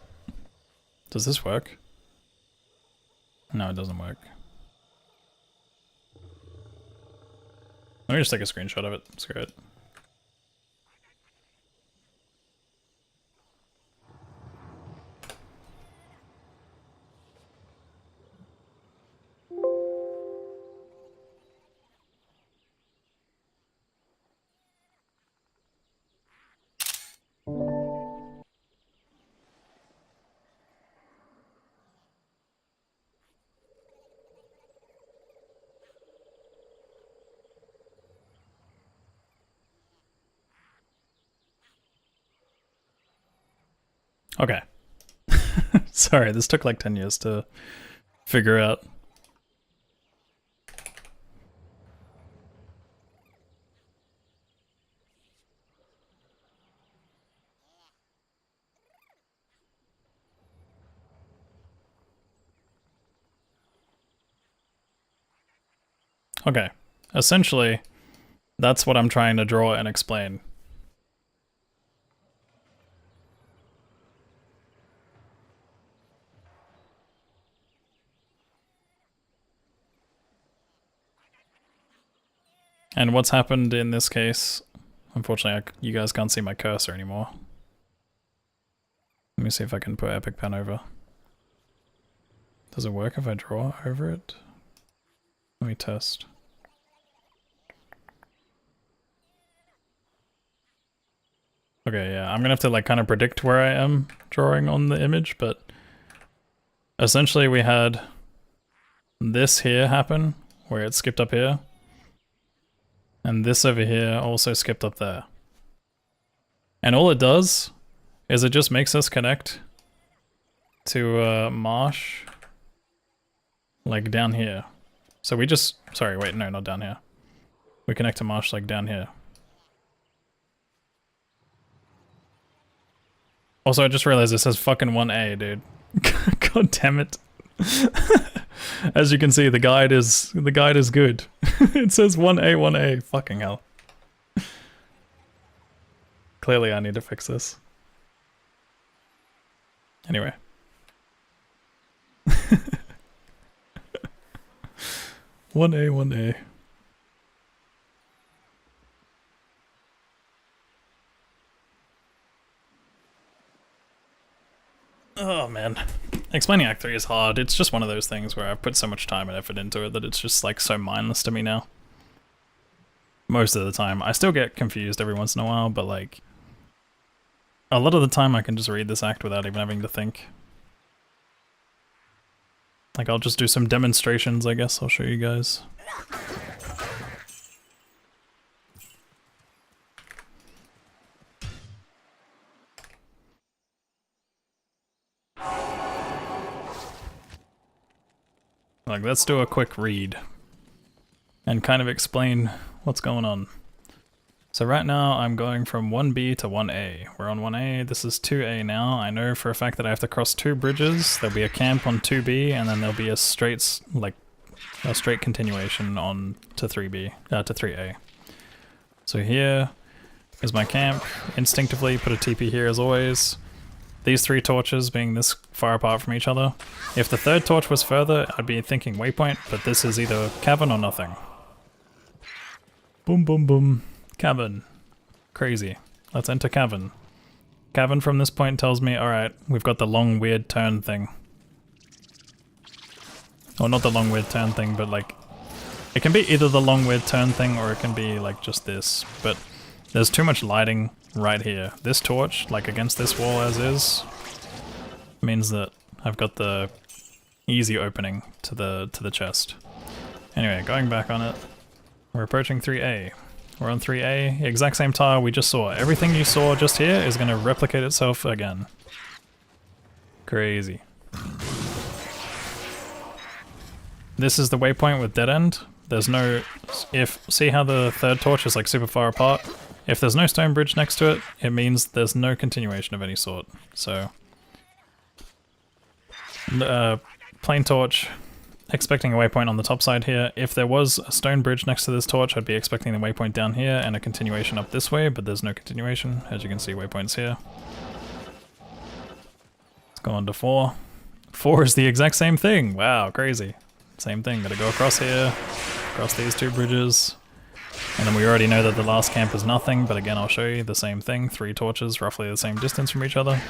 Speaker 3: Does this work? No, it doesn't work. Let me just take a screenshot of it. Screw it. Okay. Sorry, this took like 10 years to figure out. Okay. Essentially, that's what I'm trying to draw and explain. And what's happened in this case, unfortunately you guys can't see my cursor anymore. Let me see if I can put Epic Pen over. Does it work if I draw over it? Let me test. Okay, yeah, I'm gonna have to like kind of predict where I am drawing on the image, but essentially we had this here happen, where it skipped up here. And this over here also skipped up there. And all it does is it just makes us connect to Marsh, like down here. So we just, sorry, wait, no, not down here. We connect to Marsh like down here. Also, I just realized it says fucking 1A, dude. God damn it. As you can see, the guide is good. It says 1A, 1A. Fucking hell. Clearly I need to fix this. Anyway. 1A, 1A. Oh man. Explaining Act 3 is hard. It's just one of those things where I've put so much time and effort into it that it's just like so mindless to me now. Most of the time. I still get confused every once in a while, but like a lot of the time I can just read this act without even having to think. Like I'll just do some demonstrations, I guess. I'll show you guys. Like, let's do a quick read and kind of explain what's going on. So right now I'm going from 1B to 1A. We're on 1A, this is 2A now. I know for a fact that I have to cross 2 bridges. There'll be a camp on 2B and then there'll be a straight continuation on to 3B, to 3A. So here is my camp. Instinctively put a TP here as always. These 3 torches being this far apart from each other. If the 3rd torch was further, I'd be thinking waypoint, but this is either cavern or nothing. Boom, boom, boom. Cavern. Crazy. Let's enter cavern. Cavern from this point tells me, alright, we've got the long weird turn thing. Or not the long weird turn thing, but like... It can be either the long weird turn thing or it can be like just this, but there's too much lighting right here. This torch, like against this wall as is, means that I've got the easy opening to the chest. Anyway, going back on it, we're approaching 3A. We're on 3A, exact same tile we just saw. Everything you saw just here is going to replicate itself again. Crazy. This is the waypoint with dead end. There's no... See how the 3rd torch is like super far apart? If there's no stone bridge next to it, it means there's no continuation of any sort. So, plain torch, expecting a waypoint on the top side here. If there was a stone bridge next to this torch, I'd be expecting the waypoint down here and a continuation up this way, but there's no continuation. As you can see, waypoints here. Let's go on to 4. 4 is the exact same thing. Wow, crazy. Same thing, gotta go across here, across these 2 bridges. And then we already know that the last camp is nothing, but again I'll show you the same thing, 3 torches, roughly the same distance from each other.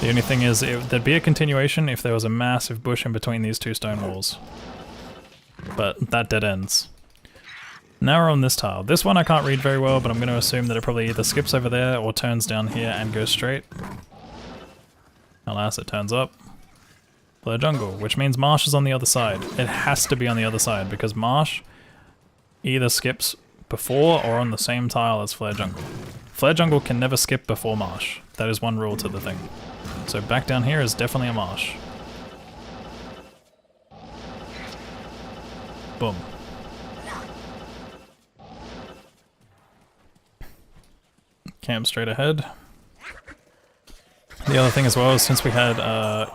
Speaker 3: The only thing is, there'd be a continuation if there was a massive bush in between these 2 stone walls. But that dead ends. Now we're on this tile. This one I can't read very well, but I'm going to assume that it probably either skips over there or turns down here and goes straight. Alas, it turns up. Flare jungle, which means marsh is on the other side. It has to be on the other side, because marsh either skips before or on the same tile as flare jungle. Flare jungle can never skip before marsh. That is one rule to the thing. So back down here is definitely a marsh. Boom. Camp straight ahead. The other thing as well is since we had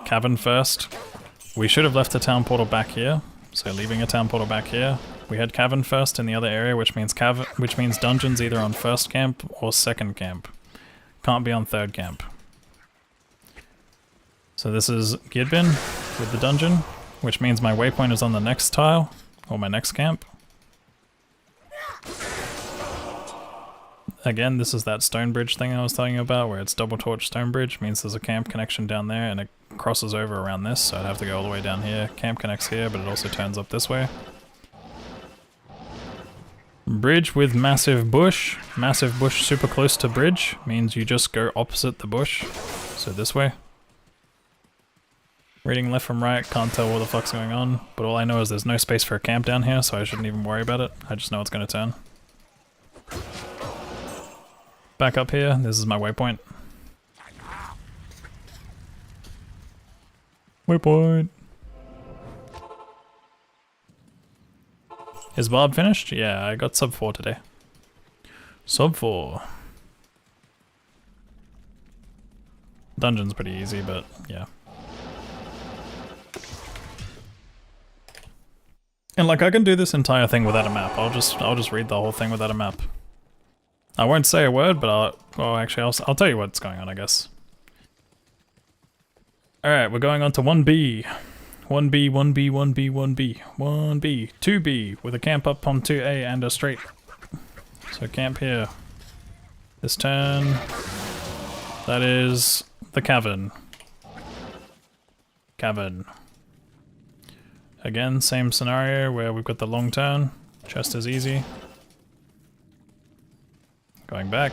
Speaker 3: cavern first, we should have left the town portal back here. So leaving a town portal back here. We had cavern first in the other area, which means dungeons either on first camp or second camp. Can't be on third camp. So this is Gidbin with the dungeon, which means my waypoint is on the next tile, or my next camp. Again, this is that stone bridge thing I was telling you about, where it's double torch stone bridge, means there's a camp connection down there and it crosses over around this, so I'd have to go all the way down here. Camp connects here, but it also turns up this way. Bridge with massive bush. Massive bush super close to bridge means you just go opposite the bush, so this way. Reading left from right, can't tell what the fuck's going on, but all I know is there's no space for a camp down here, so I shouldn't even worry about it. I just know it's going to turn. Back up here, this is my waypoint. Waypoint! Is Barb finished? Yeah, I got sub 4 today. Sub 4. Dungeon's pretty easy, but yeah. And like I can do this entire thing without a map. I'll just read the whole thing without a map. I won't say a word, but I'll tell you what's going on, I guess. Alright, we're going on to 1B. 1B, 1B, 1B, 1B, 1B, 2B, with a camp up on 2A and a straight. So camp here. This turn, that is the cavern. Cavern. Again, same scenario where we've got the long turn. Chest is easy. Going back.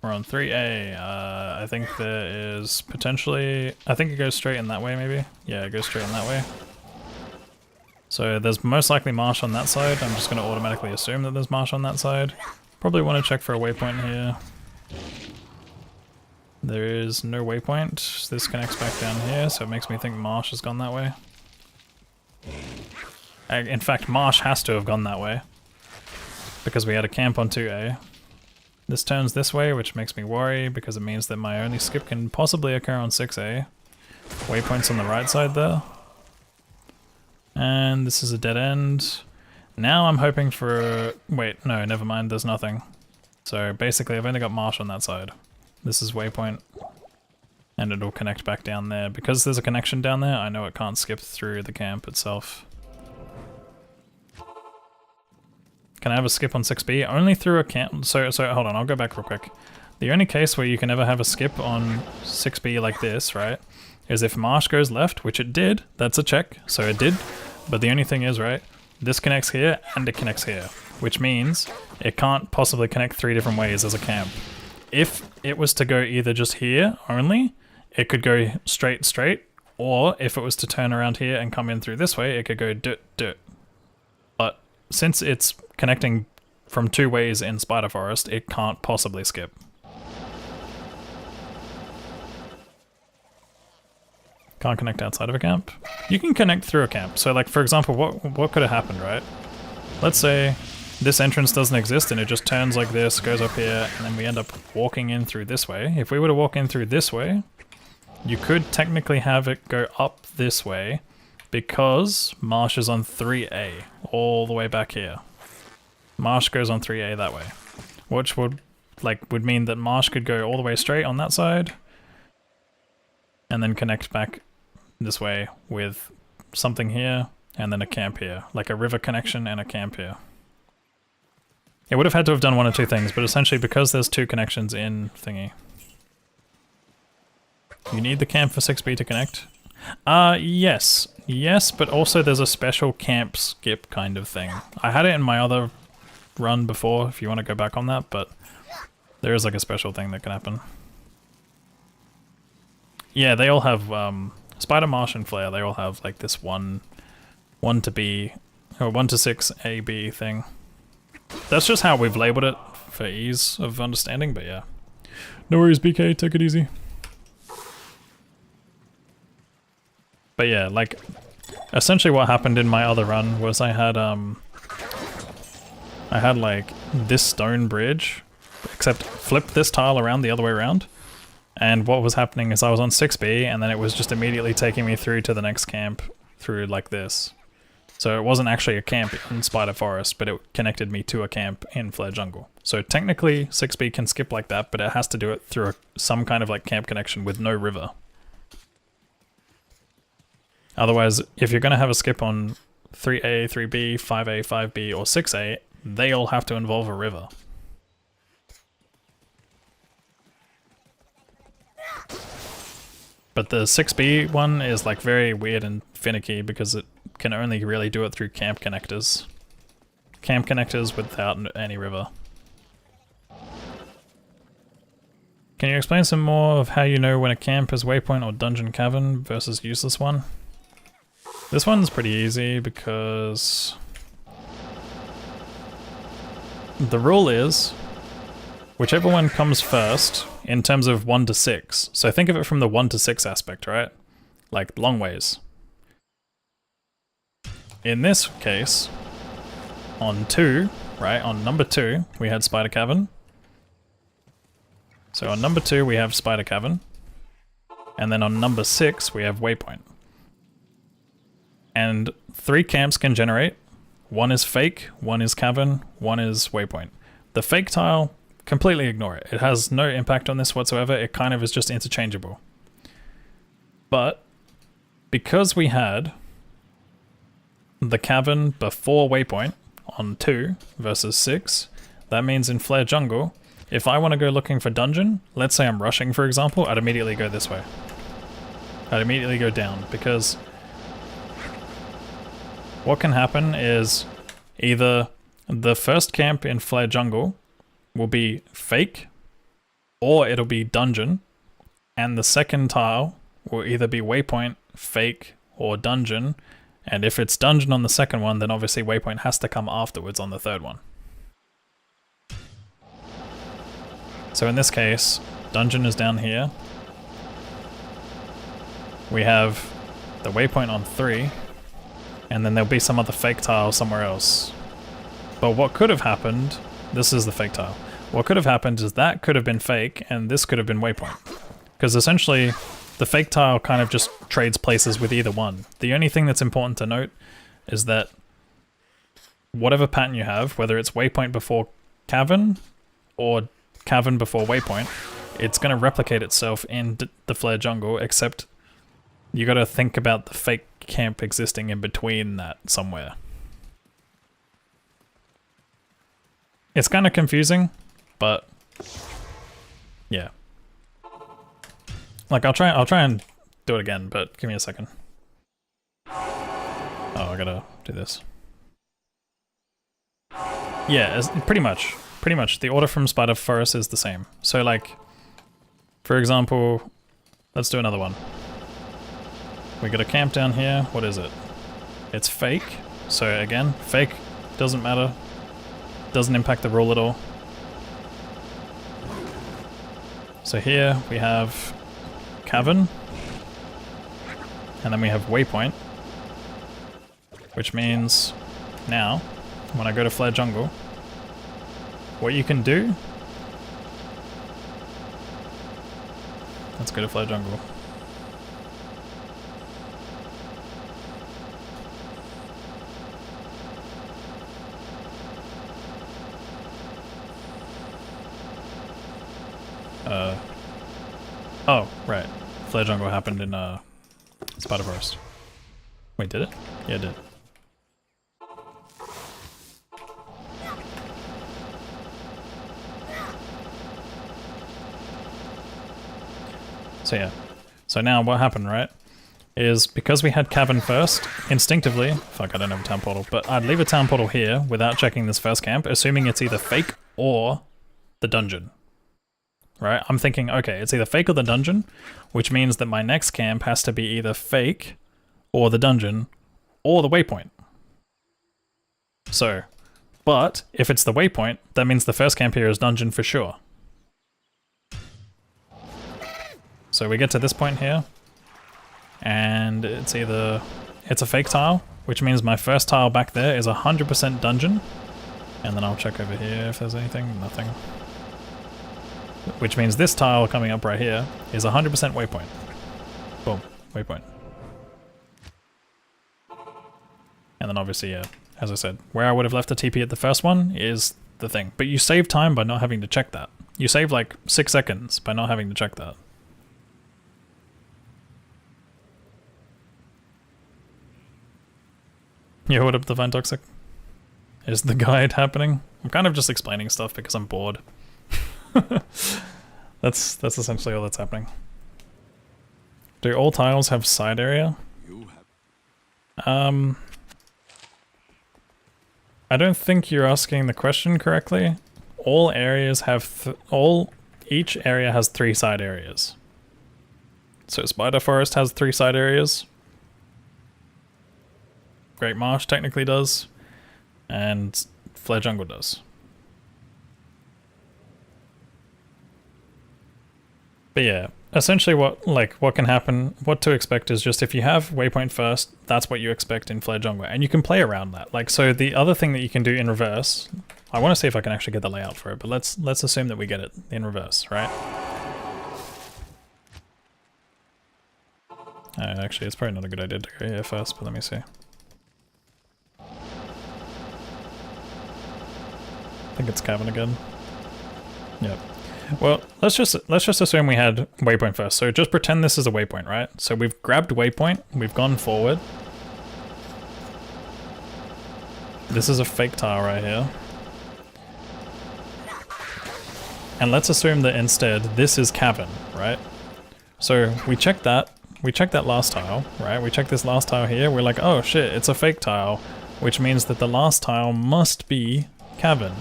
Speaker 3: We're on 3A. I think there is potentially... I think it goes straight in that way, maybe? Yeah, it goes straight in that way. So there's most likely marsh on that side. I'm just going to automatically assume that there's marsh on that side. Probably want to check for a waypoint here. There is no waypoint. This connects back down here, so it makes me think marsh has gone that way. In fact, marsh has to have gone that way, because we had a camp on 2A. This turns this way, which makes me worry, because it means that my only skip can possibly occur on 6A. Waypoint's on the right side there. And this is a dead end. Now I'm hoping for... Wait, no, never mind, there's nothing. So basically I've only got marsh on that side. This is waypoint. And it'll connect back down there. Because there's a connection down there, I know it can't skip through the camp itself. Can I have a skip on 6B? Only through a camp. So hold on, I'll go back real quick. The only case where you can ever have a skip on 6B like this, right, is if marsh goes left, which it did. That's a check, so it did. But the only thing is, right, this connects here and it connects here, which means it can't possibly connect 3 different ways as a camp. If it was to go either just here only, it could go straight, or if it was to turn around here and come in through this way, it could go dirt. But since it's connecting from 2 ways in Spider Forest, it can't possibly skip. Can't connect outside of a camp. You can connect through a camp. So like, for example, what could have happened, right? Let's say this entrance doesn't exist and it just turns like this, goes up here, and then we end up walking in through this way. If we were to walk in through this way, you could technically have it go up this way because marsh is on 3A, all the way back here. Marsh goes on 3A that way, which would mean that marsh could go all the way straight on that side and then connect back this way with something here and then a camp here, like a river connection and a camp here. It would have had to have done one or two things, but essentially because there's 2 connections in thingy, you need the camp for 6B to connect. Yes, but also there's a special camp skip kind of thing. I had it in my other run before, if you want to go back on that, but there is like a special thing that can happen. Yeah, they all have, Spider, Marsh, and Flare, they all have like this 1 to B, or 1 to 6 AB thing. That's just how we've labeled it for ease of understanding, but yeah. No worries, BK, take it easy. But yeah, like, essentially what happened in my other run was I had like this stone bridge, except flipped this tile around the other way around. And what was happening is I was on 6B and then it was just immediately taking me through to the next camp through like this. So it wasn't actually a camp in Spider Forest, but it connected me to a camp in Flare Jungle. So technically 6B can skip like that, but it has to do it through some kind of like camp connection with no river. Otherwise, if you're going to have a skip on 3A, 3B, 5A, 5B, or 6A, they all have to involve a river. But the 6B one is like very weird and finicky because it can only really do it through camp connectors. Camp connectors without any river. Can you explain some more of how you know when a camp is waypoint or dungeon cavern versus useless one? This one's pretty easy because the rule is whichever one comes first in terms of 1 to 6. So think of it from the 1 to 6 aspect, right? Like long ways. In this case, on 2, right, on number 2, we had Spider Cavern. So on number 2 we have Spider Cavern. And then on number 6 we have Waypoint. And 3 camps can generate. 1 is fake, 1 is cavern, 1 is waypoint. The fake tile completely ignore it. It has no impact on this whatsoever. It kind of is just interchangeable. But because we had the cavern before waypoint on 2 versus 6, that means in Flare Jungle, if I want to go looking for dungeon, let's say I'm rushing for example, I'd immediately go this way. I'd immediately go down, because what can happen is either the first camp in Flare Jungle will be fake, or it'll be dungeon, and the second tile will either be waypoint, fake, or dungeon, and if it's dungeon on the second one, then obviously waypoint has to come afterwards on the third one. So in this case, dungeon is down here. We have the waypoint on 3, and then there'll be some other fake tile somewhere else. But what could have happened, this is the fake tile. What could have happened is that could have been fake, and this could have been waypoint. Because essentially, the fake tile kind of just trades places with either one. The only thing that's important to note is that whatever pattern you have, whether it's waypoint before cavern, or cavern before waypoint, it's going to replicate itself in the Flare Jungle, except you got to think about the fake camp existing in between that somewhere. It's kind of confusing, but yeah. Like I'll try and do it again, but give me a second. Oh, I gotta do this. Yeah, pretty much the order from Spider Forest is the same. So like, for example, let's do another one. We got a camp down here. What is it? It's fake. So again, fake doesn't matter. Doesn't impact the rule at all. So here we have cavern, and then we have waypoint, which means now when I go to Flare Jungle, what you can do, let's go to Flare Jungle. Oh, right. Flare Jungle happened in Spider Forest. Wait, did it? Yeah, it did. So yeah. So now what happened, right? Is because we had cavern first, instinctively, fuck, I don't have a town portal, but I'd leave a town portal here without checking this first camp, assuming it's either fake or the dungeon. Right? I'm thinking, okay, it's either fake or the dungeon, which means that my next camp has to be either fake or the dungeon or the waypoint. So, but if it's the waypoint, that means the first camp here is dungeon for sure. So we get to this point here, and it's either, it's a fake tile, which means my first tile back there is 100% dungeon, and then I'll check over here if there's anything, nothing. Which means this tile coming up right here is 100% waypoint. Boom, waypoint. And then obviously, yeah, as I said, where I would have left the TP at the first one is the thing. But you save time by not having to check that. You save like 6 seconds by not having to check that. Yeah, what up, Divine Toxic? Is the guide happening? I'm kind of just explaining stuff because I'm bored. That's essentially all that's happening. Do all tiles have side area? I don't think you're asking the question correctly. All areas have each area has 3 side areas. So Spider Forest has 3 side areas. Great Marsh technically does, and Flare Jungle does. But yeah, essentially what can happen, what to expect is just if you have waypoint first, that's what you expect in Flare Jungle, and you can play around that. Like, so the other thing that you can do in reverse, I want to see if I can actually get the layout for it, but let's assume that we get it in reverse, right? Actually, it's probably not a good idea to go here first, but let me see. I think it's cavern again. Yep. Well, let's just assume we had waypoint first. So just pretend this is a waypoint, right? So we've grabbed waypoint, we've gone forward. This is a fake tile right here. And let's assume that instead this is cavern, right? So we check that last tile, right? We check this last tile here, we're like, oh shit, it's a fake tile, which means that the last tile must be cavern.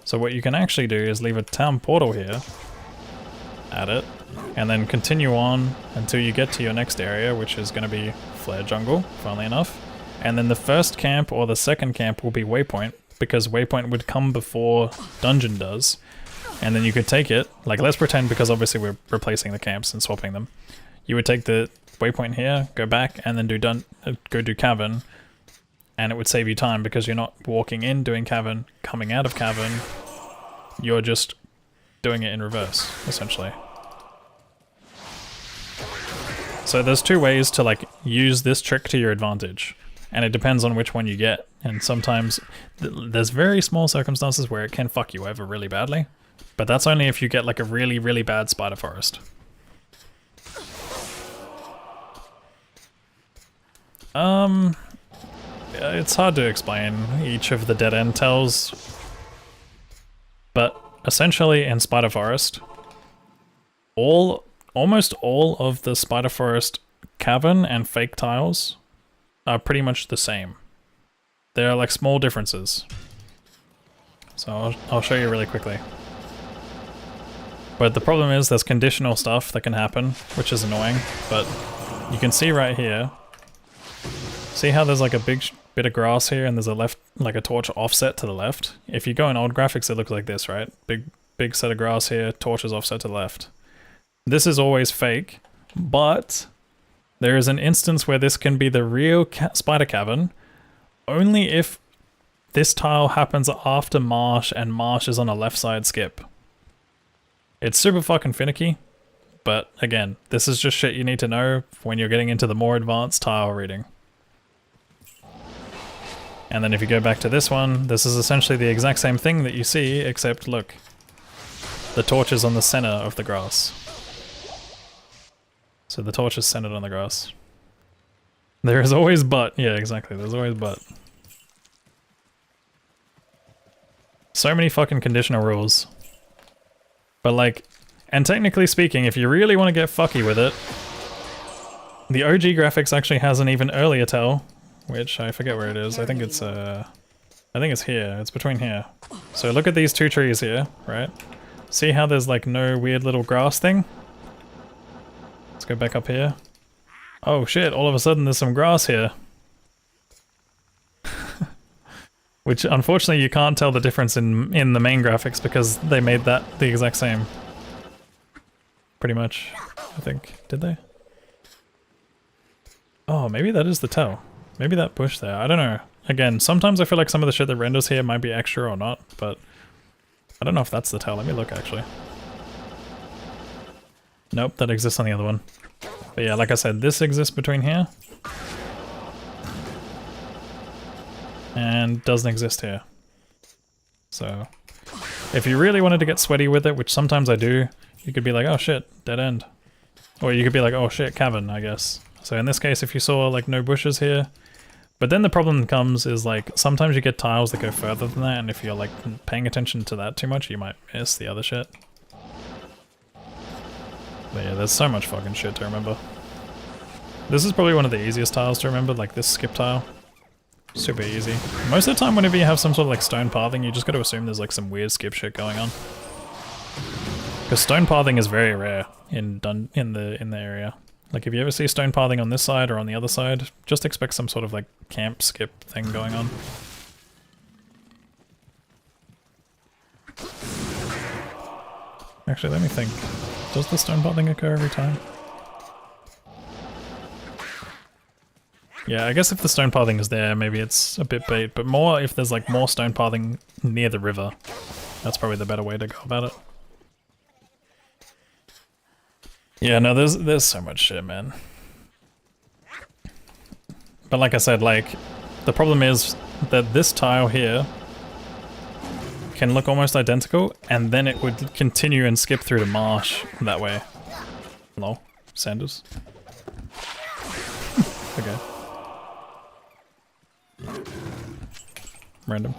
Speaker 3: So what you can actually do is leave a town portal here, add it, and then continue on until you get to your next area, which is going to be Flare Jungle, funnily enough. And then the first camp or the second camp will be waypoint, because waypoint would come before dungeon does. And then you could take it, like let's pretend, because obviously we're replacing the camps and swapping them. You would take the waypoint here, go back, and then go do cavern. And it would save you time because you're not walking in, doing cavern, coming out of cavern. You're just doing it in reverse, essentially. So there's two ways to like use this trick to your advantage. And it depends on which one you get. And sometimes there's very small circumstances where it can fuck you over really badly. But that's only if you get like a really, really bad spider forest. It's hard to explain each of the dead end tells, but essentially in Spider Forest, almost all of the Spider Forest cavern and fake tiles are pretty much the same. There are like small differences. So I'll show you really quickly. But the problem is there's conditional stuff that can happen, which is annoying, but you can see right here. See how there's like a big bit of grass here and there's a torch offset to the left? If you go in old graphics, it looks like this, right? Big set of grass here, torches offset to the left. This is always fake, but there is an instance where this can be the real spider cavern only if this tile happens after marsh and marsh is on a left side skip. It's super fucking finicky, but again, this is just shit you need to know when you're getting into the more advanced tile reading. And then if you go back to this one, this is essentially the exact same thing that you see, except look, the torch is on the center of the grass. So the torch is centered on the grass. There is always but. Yeah, exactly, there's always but. So many fucking conditional rules. But like, and technically speaking, if you really want to get fucky with it, the OG graphics actually has an even earlier tell, which I forget where it is. I think it's here. It's between here. So look at these two trees here, right? See how there's like no weird little grass thing? Let's go back up here. Oh shit, all of a sudden there's some grass here. Which unfortunately you can't tell the difference in the main graphics because they made that the exact same. Pretty much, I think. Did they? Oh, maybe that is the tell. Maybe that bush there, I don't know. Again, sometimes I feel like some of the shit that renders here might be extra or not, but I don't know if that's the tell. Let me look actually. Nope, that exists on the other one. But yeah, like I said, this exists between here. And doesn't exist here. So, if you really wanted to get sweaty with it, which sometimes I do, you could be like, oh shit, dead end. Or you could be like, oh shit, cavern, I guess. So in this case, if you saw like no bushes here, but then the problem comes is like, sometimes you get tiles that go further than that, and if you're like paying attention to that too much, you might miss the other shit. But yeah, there's so much fucking shit to remember. This is probably one of the easiest tiles to remember, like this skip tile. Super easy. Most of the time whenever you have some sort of like stone pathing, you just gotta assume there's like some weird skip shit going on. Because stone pathing is very rare in the area. Like if you ever see stone pathing on this side or on the other side, just expect some sort of like camp skip thing going on. Actually, let me think. Does the stone pathing occur every time? Yeah, I guess if the stone pathing is there, maybe it's a bit bait, but more if there's like more stone pathing near the river. That's probably the better way to go about it. Yeah, no, there's so much shit, man. But like I said, like, the problem is that this tile here can look almost identical, and then it would continue and skip through the marsh that way. Lol. Sanders. Okay. Random.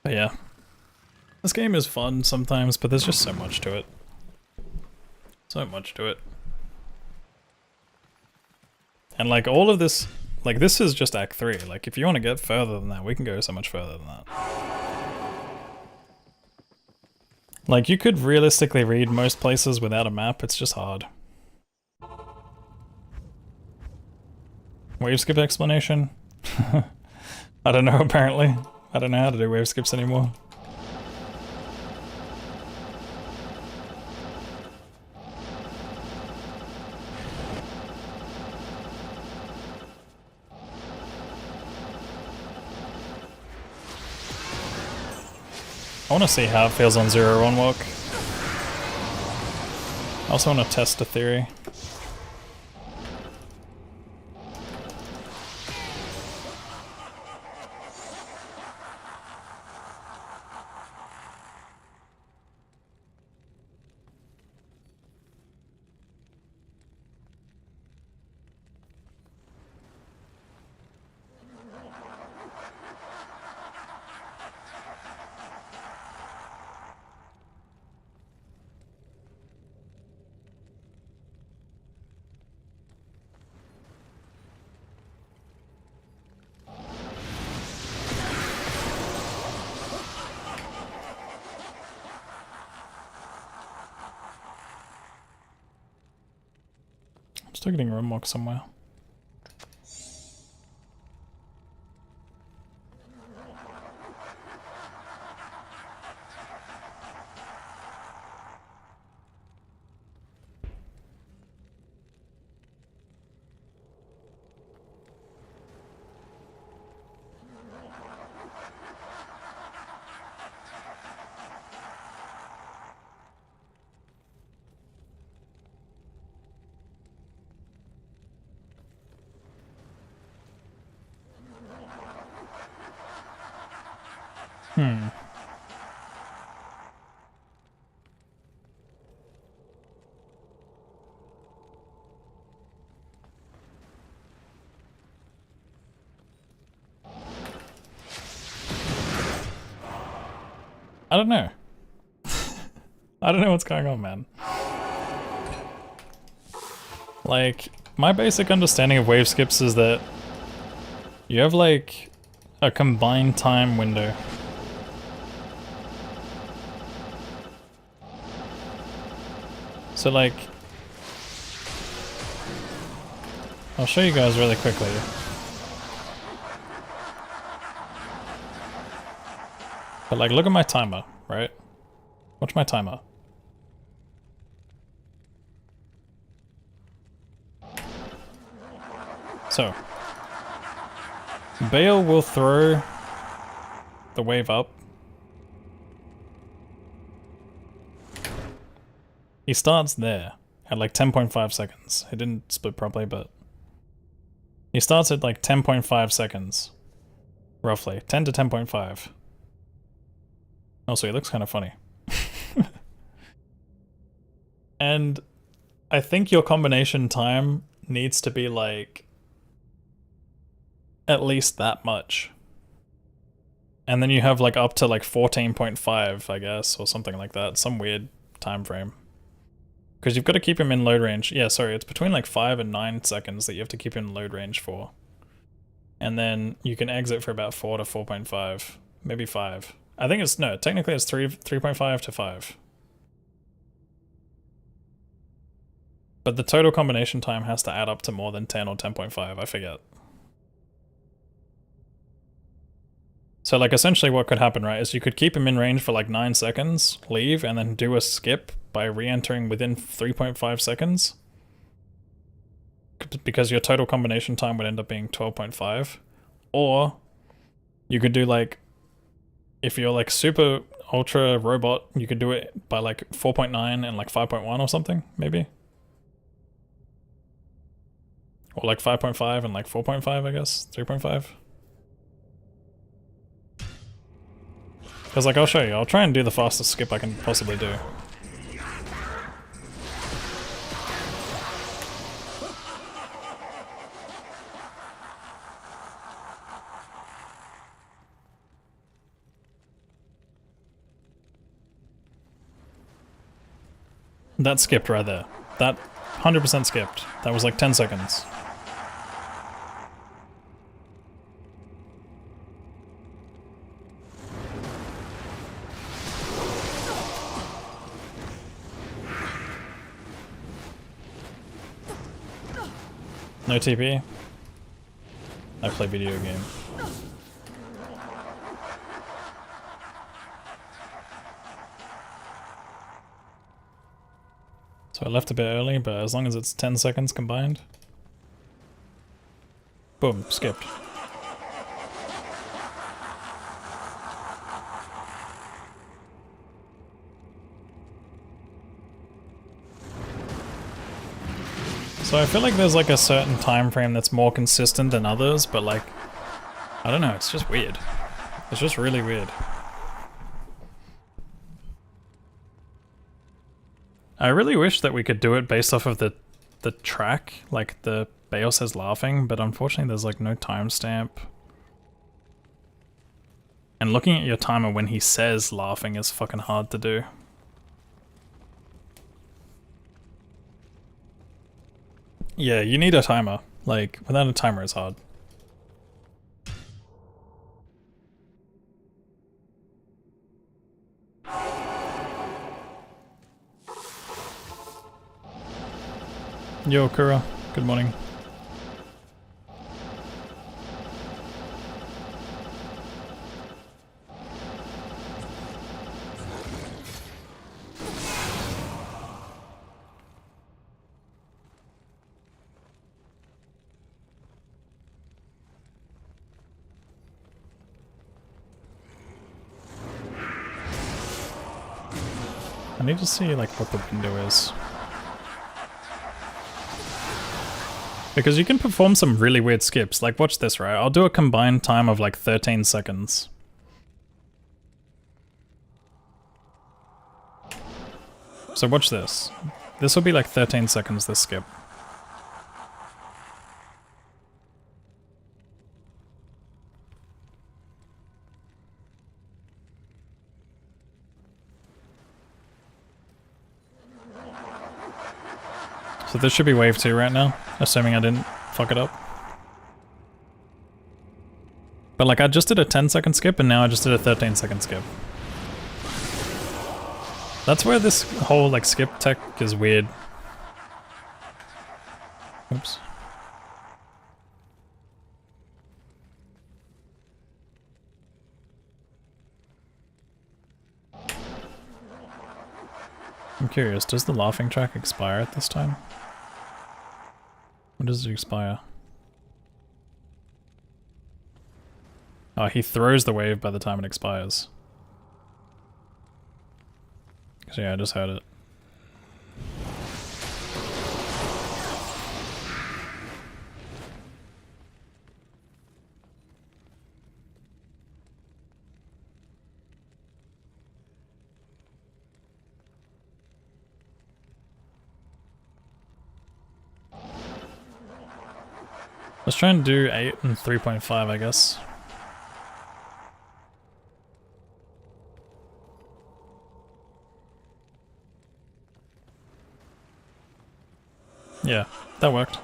Speaker 3: But yeah. This game is fun sometimes, but there's just so much to it. So much to it. And like all of this, like this is just Act 3. Like if you want to get further than that, we can go so much further than that. Like you could realistically read most places without a map, it's just hard. Wave skip explanation? I don't know apparently. I don't know how to do wave skips anymore. I want to see how it feels on 0-1 walk. I also want to test a theory. Still getting room walk somewhere. I don't know. I don't know what's going on, man. Like, my basic understanding of wave skips is that you have like a combined time window. So like, I'll show you guys really quickly. But like, look at my timer, right? Watch my timer. So, Bale will throw the wave up. He starts there at like 10.5 seconds. It didn't split properly, but he starts at like 10.5 seconds, roughly 10 to 10.5. Also, he looks kind of funny. And I think your combination time needs to be like at least that much. And then you have like up to like 14.5, I guess, or something like that. Some weird time frame. Because you've got to keep him in load range. Yeah, sorry, it's between like 5 and 9 seconds that you have to keep him in load range for. And then you can exit for about 4 to 4.5, maybe 5. I think it's, no, technically it's 3.5 to 5. But the total combination time has to add up to more than 10 or 10.5, I forget. So like essentially what could happen, right, is you could keep him in range for like 9 seconds, leave, and then do a skip by re-entering within 3.5 seconds. Because your total combination time would end up being 12.5. Or you could do like, if you're like super ultra robot, you could do it by like 4.9 and like 5.1 or something, maybe. Or like 5.5 and like 4.5, I guess. 3.5. Because like, I'll show you. I'll try and do the fastest skip I can possibly do. That skipped right there. That 100% skipped. That was like 10 seconds. No TP. I play video game. So I left a bit early, but as long as it's 10 seconds combined. Boom, skipped. So I feel like there's like a certain time frame that's more consistent than others, but like, I don't know, it's just weird. It's just really weird. I really wish that we could do it based off of the track, like the Bale says laughing, but unfortunately there's like no timestamp. And looking at your timer when he says laughing is fucking hard to do. Yeah, you need a timer. Like, without a timer it's hard. Yo, Kura. Good morning. I need to see like what the window is. Because you can perform some really weird skips. Like watch this, right? I'll do a combined time of like 13 seconds. So watch this. This will be like 13 seconds, this skip. So this should be wave 2 right now, assuming I didn't fuck it up. But like I just did a 10-second skip and now I just did a 13-second skip. That's where this whole like skip tech is weird. Oops. I'm curious, does the laughing track expire at this time? When does it expire? Oh, he throws the wave by the time it expires. So yeah, I just heard it. Let's try and do 8 and 3.5, I guess. Yeah, that worked.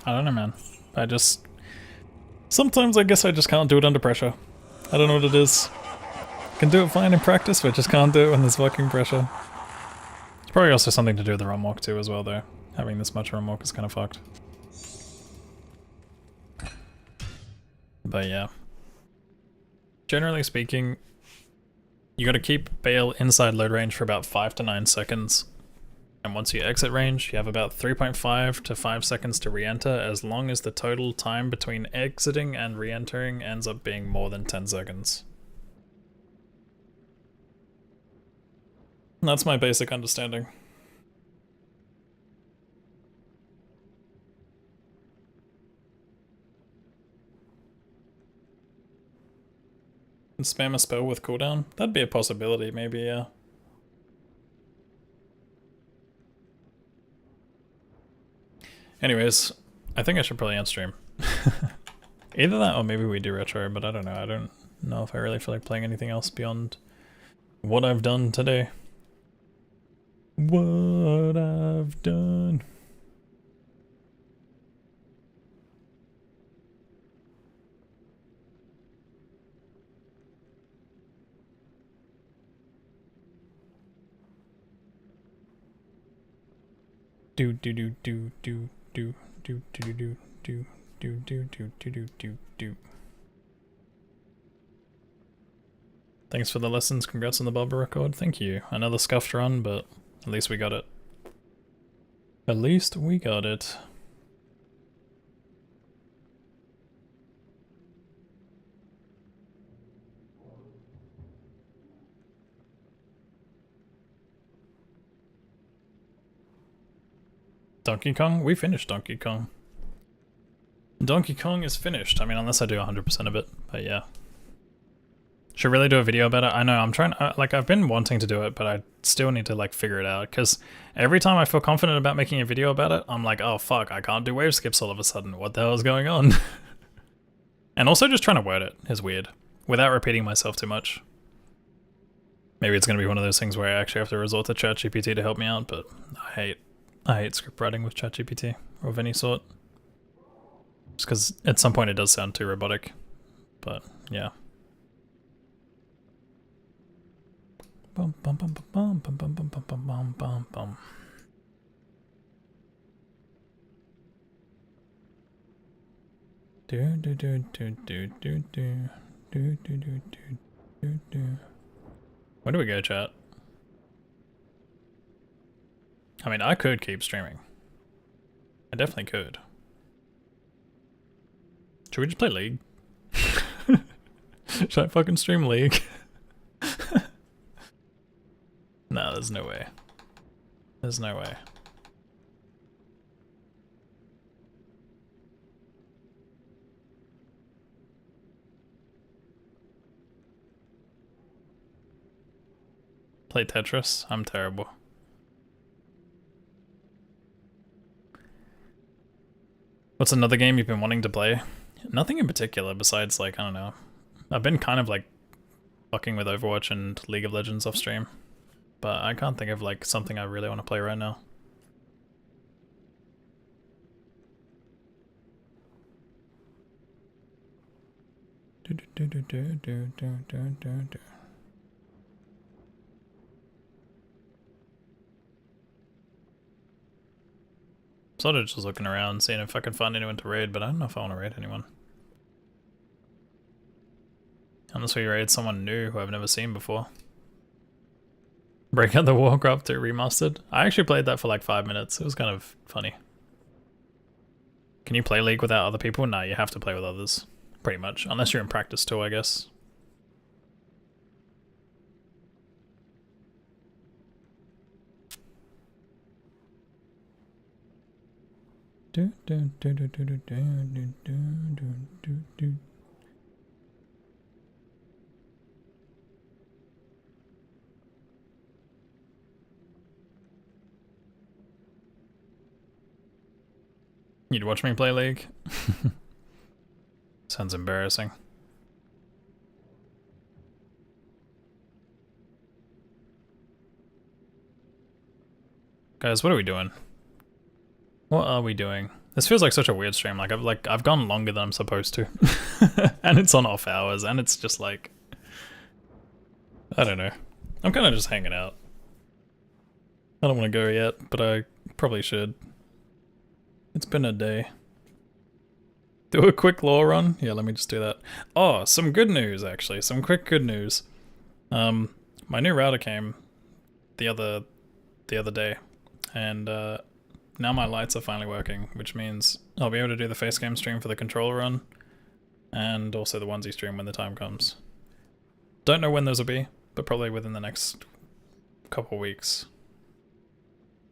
Speaker 3: I don't know, man. I just... Sometimes I guess I just can't do it under pressure. I don't know what it is. Can do it fine in practice, but just can't do it when there's fucking pressure. Probably also something to do with the ROM walk too as well though. Having this much ROM walk is kind of fucked. But yeah. Generally speaking, you gotta keep Bale inside load range for about 5 to 9 seconds. And once you exit range, you have about 3.5 to 5 seconds to re-enter, as long as the total time between exiting and re-entering ends up being more than 10 seconds. That's my basic understanding. And spam a spell with cooldown? That'd be a possibility, maybe, yeah. Anyways, I think I should probably end stream. Either that or maybe we do retro, but I don't know. I don't know if I really feel like playing anything else beyond what I've done today. What I've done. Do do do do do do do do do do do do do do do do. Thanks for the lessons, congrats on the Barbara record. Thank you. Another scuffed run, but at least we got it. At least we got it. Donkey Kong? We finished Donkey Kong. Donkey Kong is finished. I mean, unless I do 100% of it, but yeah. Should really do a video about it. I know, I'm trying, like, I've been wanting to do it, but I still need to, like, figure it out, because every time I feel confident about making a video about it, I'm like, oh fuck, I can't do wave skips all of a sudden. What the hell is going on? And also just trying to word it is weird, without repeating myself too much. Maybe it's going to be one of those things where I actually have to resort to ChatGPT to help me out, but I hate script writing with ChatGPT, or of any sort. Just because at some point it does sound too robotic, but yeah. Bum bum bum bum bum bum bum bum bum bum bum bum. Do do do do do do do do do do do do. Where do we go, chat? I mean, I could keep streaming. I definitely could. Should we just play League? Should I fucking stream League? No, there's no way. There's no way. Play Tetris? I'm terrible. What's another game you've been wanting to play? Nothing in particular besides, like, I don't know. I've been kind of like fucking with Overwatch and League of Legends off stream, but I can't think of like something I really want to play right now. Do do do do do do do do do. Sort of just looking around, seeing if I can find anyone to raid, but I don't know if I want to raid anyone. Unless we raid someone new who I've never seen before. Break out the Warcraft 2 Remastered. I actually played that for like 5 minutes. It was kind of funny. Can you play League without other people? No, you have to play with others. Pretty much. Unless you're in practice too, I guess. Do do do do do do do do do do do. You'd watch me play League? Sounds embarrassing. Guys, what are we doing? What are we doing? This feels like such a weird stream. I've gone longer than I'm supposed to. And it's on off hours, and it's just like, I don't know. I'm kind of just hanging out. I don't want to go yet, but I probably should. It's been a day. Do a quick lore run? Yeah, let me just do that. Oh, some good news actually. Some quick good news. My new router came the other day, and now my lights are finally working, which means I'll be able to do the face cam stream for the controller run, and also the onesie stream when the time comes. Don't know when those will be, but probably within the next couple weeks.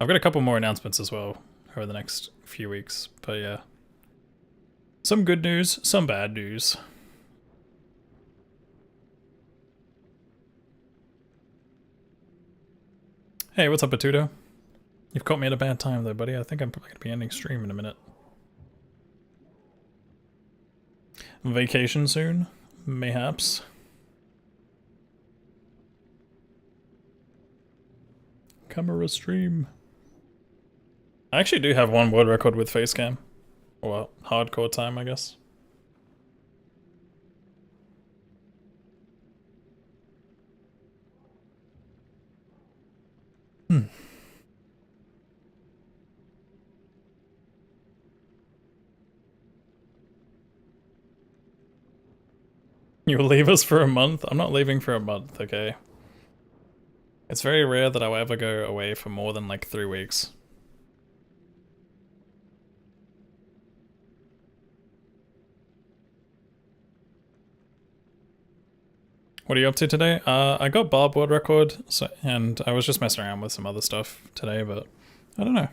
Speaker 3: I've got a couple more announcements as well over the next few weeks, but yeah. Some good news, some bad news. Hey, what's up, Batuto? You've caught me at a bad time though, buddy. I think I'm probably gonna be ending stream in a minute. Vacation soon? Mayhaps. Camera stream. I actually do have one world record with facecam. Well, hardcore time, I guess. You'll leave us for a month? I'm not leaving for a month, okay? It's very rare that I'll ever go away for more than like 3 weeks. What are you up to today? I got Barb world record, and I was just messing around with some other stuff today, but I don't know.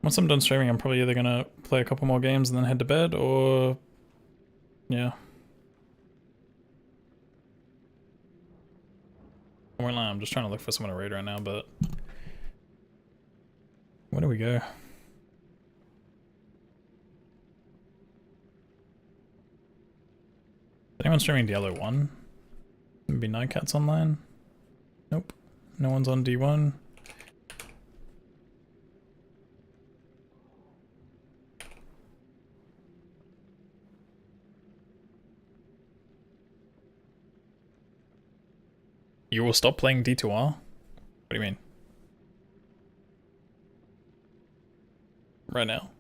Speaker 3: Once I'm done streaming, I'm probably either gonna play a couple more games and then head to bed, or... yeah. I won't lie, I'm just trying to look for someone to raid right now, but... where do we go? Is anyone streaming Diablo 1? Maybe Nightcat's online? Nope. No one's on D1. You will stop playing D2R? What do you mean? Right now?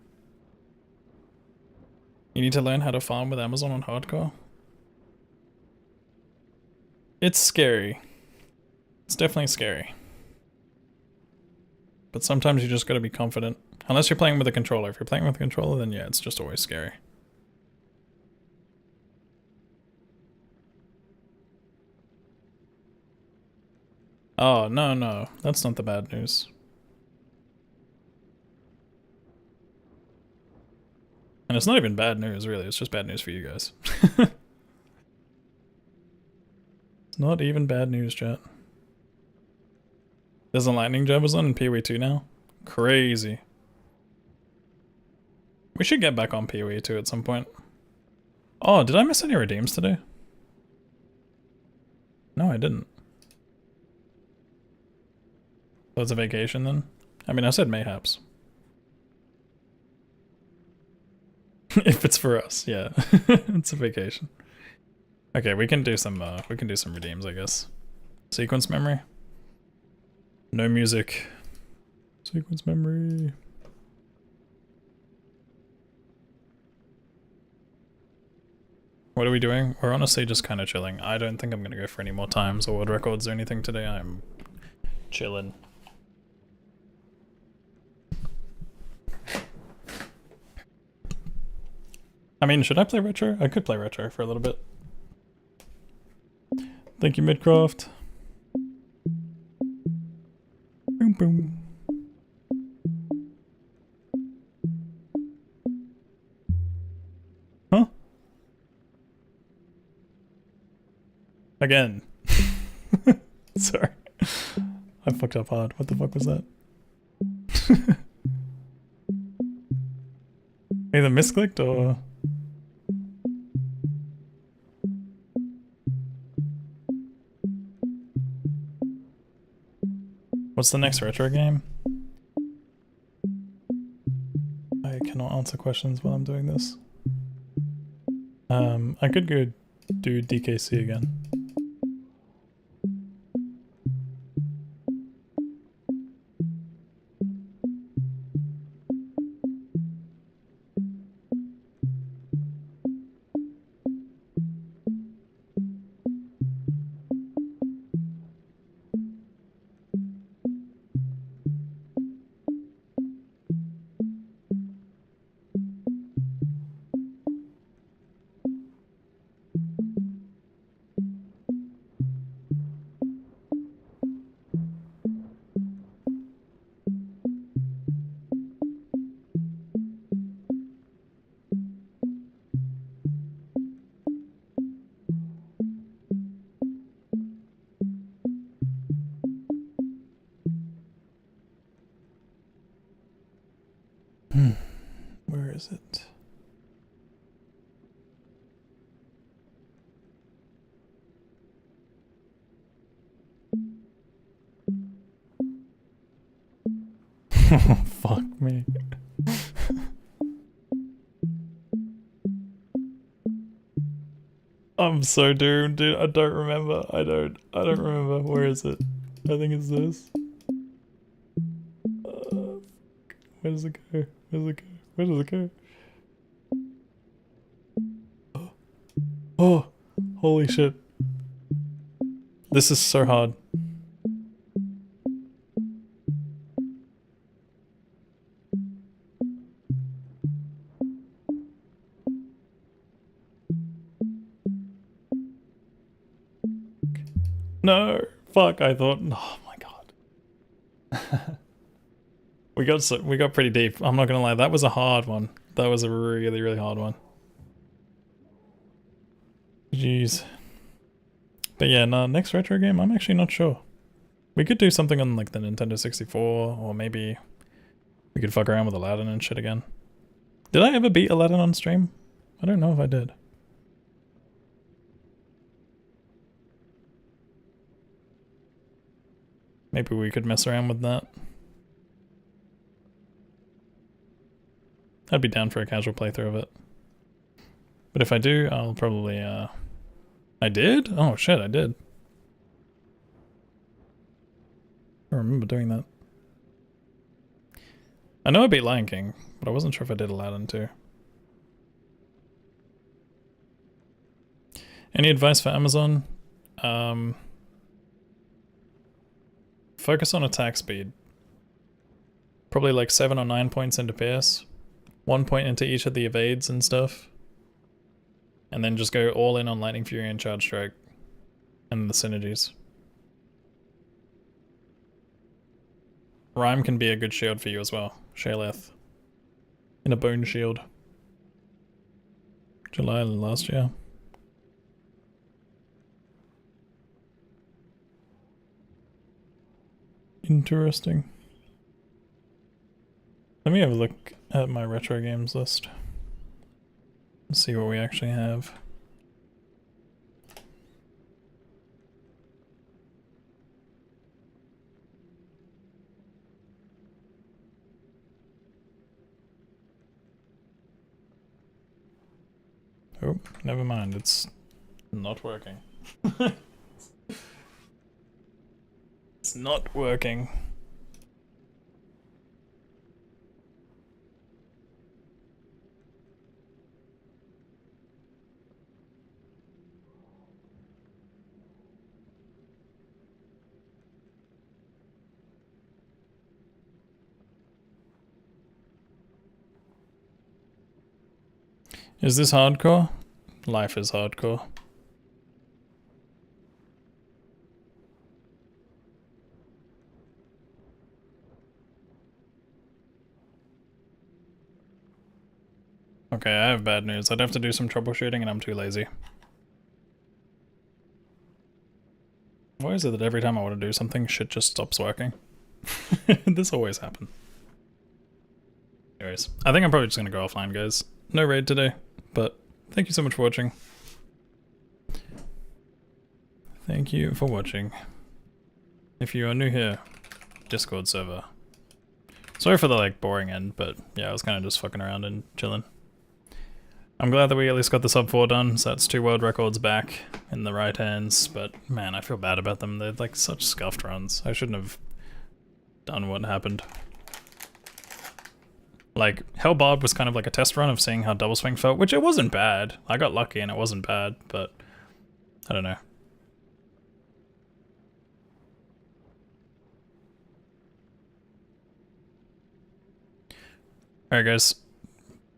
Speaker 3: You need to learn how to farm with Amazon on hardcore? It's scary. It's definitely scary. But sometimes you just gotta be confident. Unless you're playing with a controller. If you're playing with a controller, then yeah, it's just always scary. Oh, no, no. That's not the bad news. And it's not even bad news, really. It's just bad news for you guys. It's not even bad news, chat. There's a lightning jabbers on in PoE 2 now? Crazy. We should get back on PoE 2 at some point. Oh, did I miss any redeems today? No, I didn't. So it's a vacation then? I mean, I said mayhaps. If it's for us, yeah. It's a vacation. Okay, we can do some redeems, I guess. Sequence memory. No music. Sequence memory. What are we doing? We're honestly just kind of chilling. I don't think I'm gonna go for any more times or world records or anything today. I'm chilling. I mean, should I play retro? I could play retro for a little bit. Thank you, Midcroft. Boom, boom. Huh? Again. Sorry. I fucked up hard. What the fuck was that? Either misclicked or... What's the next retro game? I cannot answer questions while I'm doing this. I could go do DKC again. Where is it? Fuck me. I'm so doomed, dude. I don't remember. I don't remember. Where is it? I think it's this. Where does it go? Where does it go? Where does it go? Oh, holy shit. This is so hard. No, fuck, I thought, oh my god. we got pretty deep. I'm not gonna lie, that was a hard one. That was a really, really hard one. Jeez. But yeah, no, next retro game, I'm actually not sure. We could do something on like the Nintendo 64, or maybe we could fuck around with Aladdin and shit again. Did I ever beat Aladdin on stream? I don't know if I did. Maybe we could mess around with that. I'd be down for a casual playthrough of it. But if I do, I'll probably, I did? Oh shit, I did. I remember doing that. I know I beat Lion King, but I wasn't sure if I did Aladdin too. Any advice for Amazon? Focus on attack speed. Probably like 7 or 9 points into PS. 1 point into each of the evades and stuff. And then just go all in on Lightning Fury and Charge Strike. And the synergies. Rhyme can be a good shield for you as well. Shaleth. In a bone shield. July last year. Interesting. Let me have a look at my retro games list. Let's see what we actually have. Oh, never mind, it's not working. It's not working. Is this hardcore? Life is hardcore. Okay, I have bad news. I'd have to do some troubleshooting and I'm too lazy. Why is it that every time I want to do something, shit just stops working? This always happens. Anyways, I think I'm probably just gonna go offline, guys. No raid today, but thank you so much for watching. Thank you for watching. If you are new here, Discord server. Sorry for the like boring end, but yeah, I was kind of just fucking around and chilling. I'm glad that we at least got the sub 4 done, so that's 2 world records back in the right hands, but man, I feel bad about them. They're like such scuffed runs. I shouldn't have done what happened. Like, Hell Barb was kind of like a test run of seeing how Double Swing felt, which it wasn't bad. I got lucky and it wasn't bad, but I don't know. Alright guys,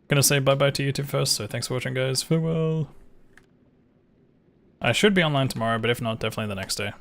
Speaker 3: gonna say bye-bye to YouTube first, so thanks for watching guys, farewell. I should be online tomorrow, but if not, definitely the next day.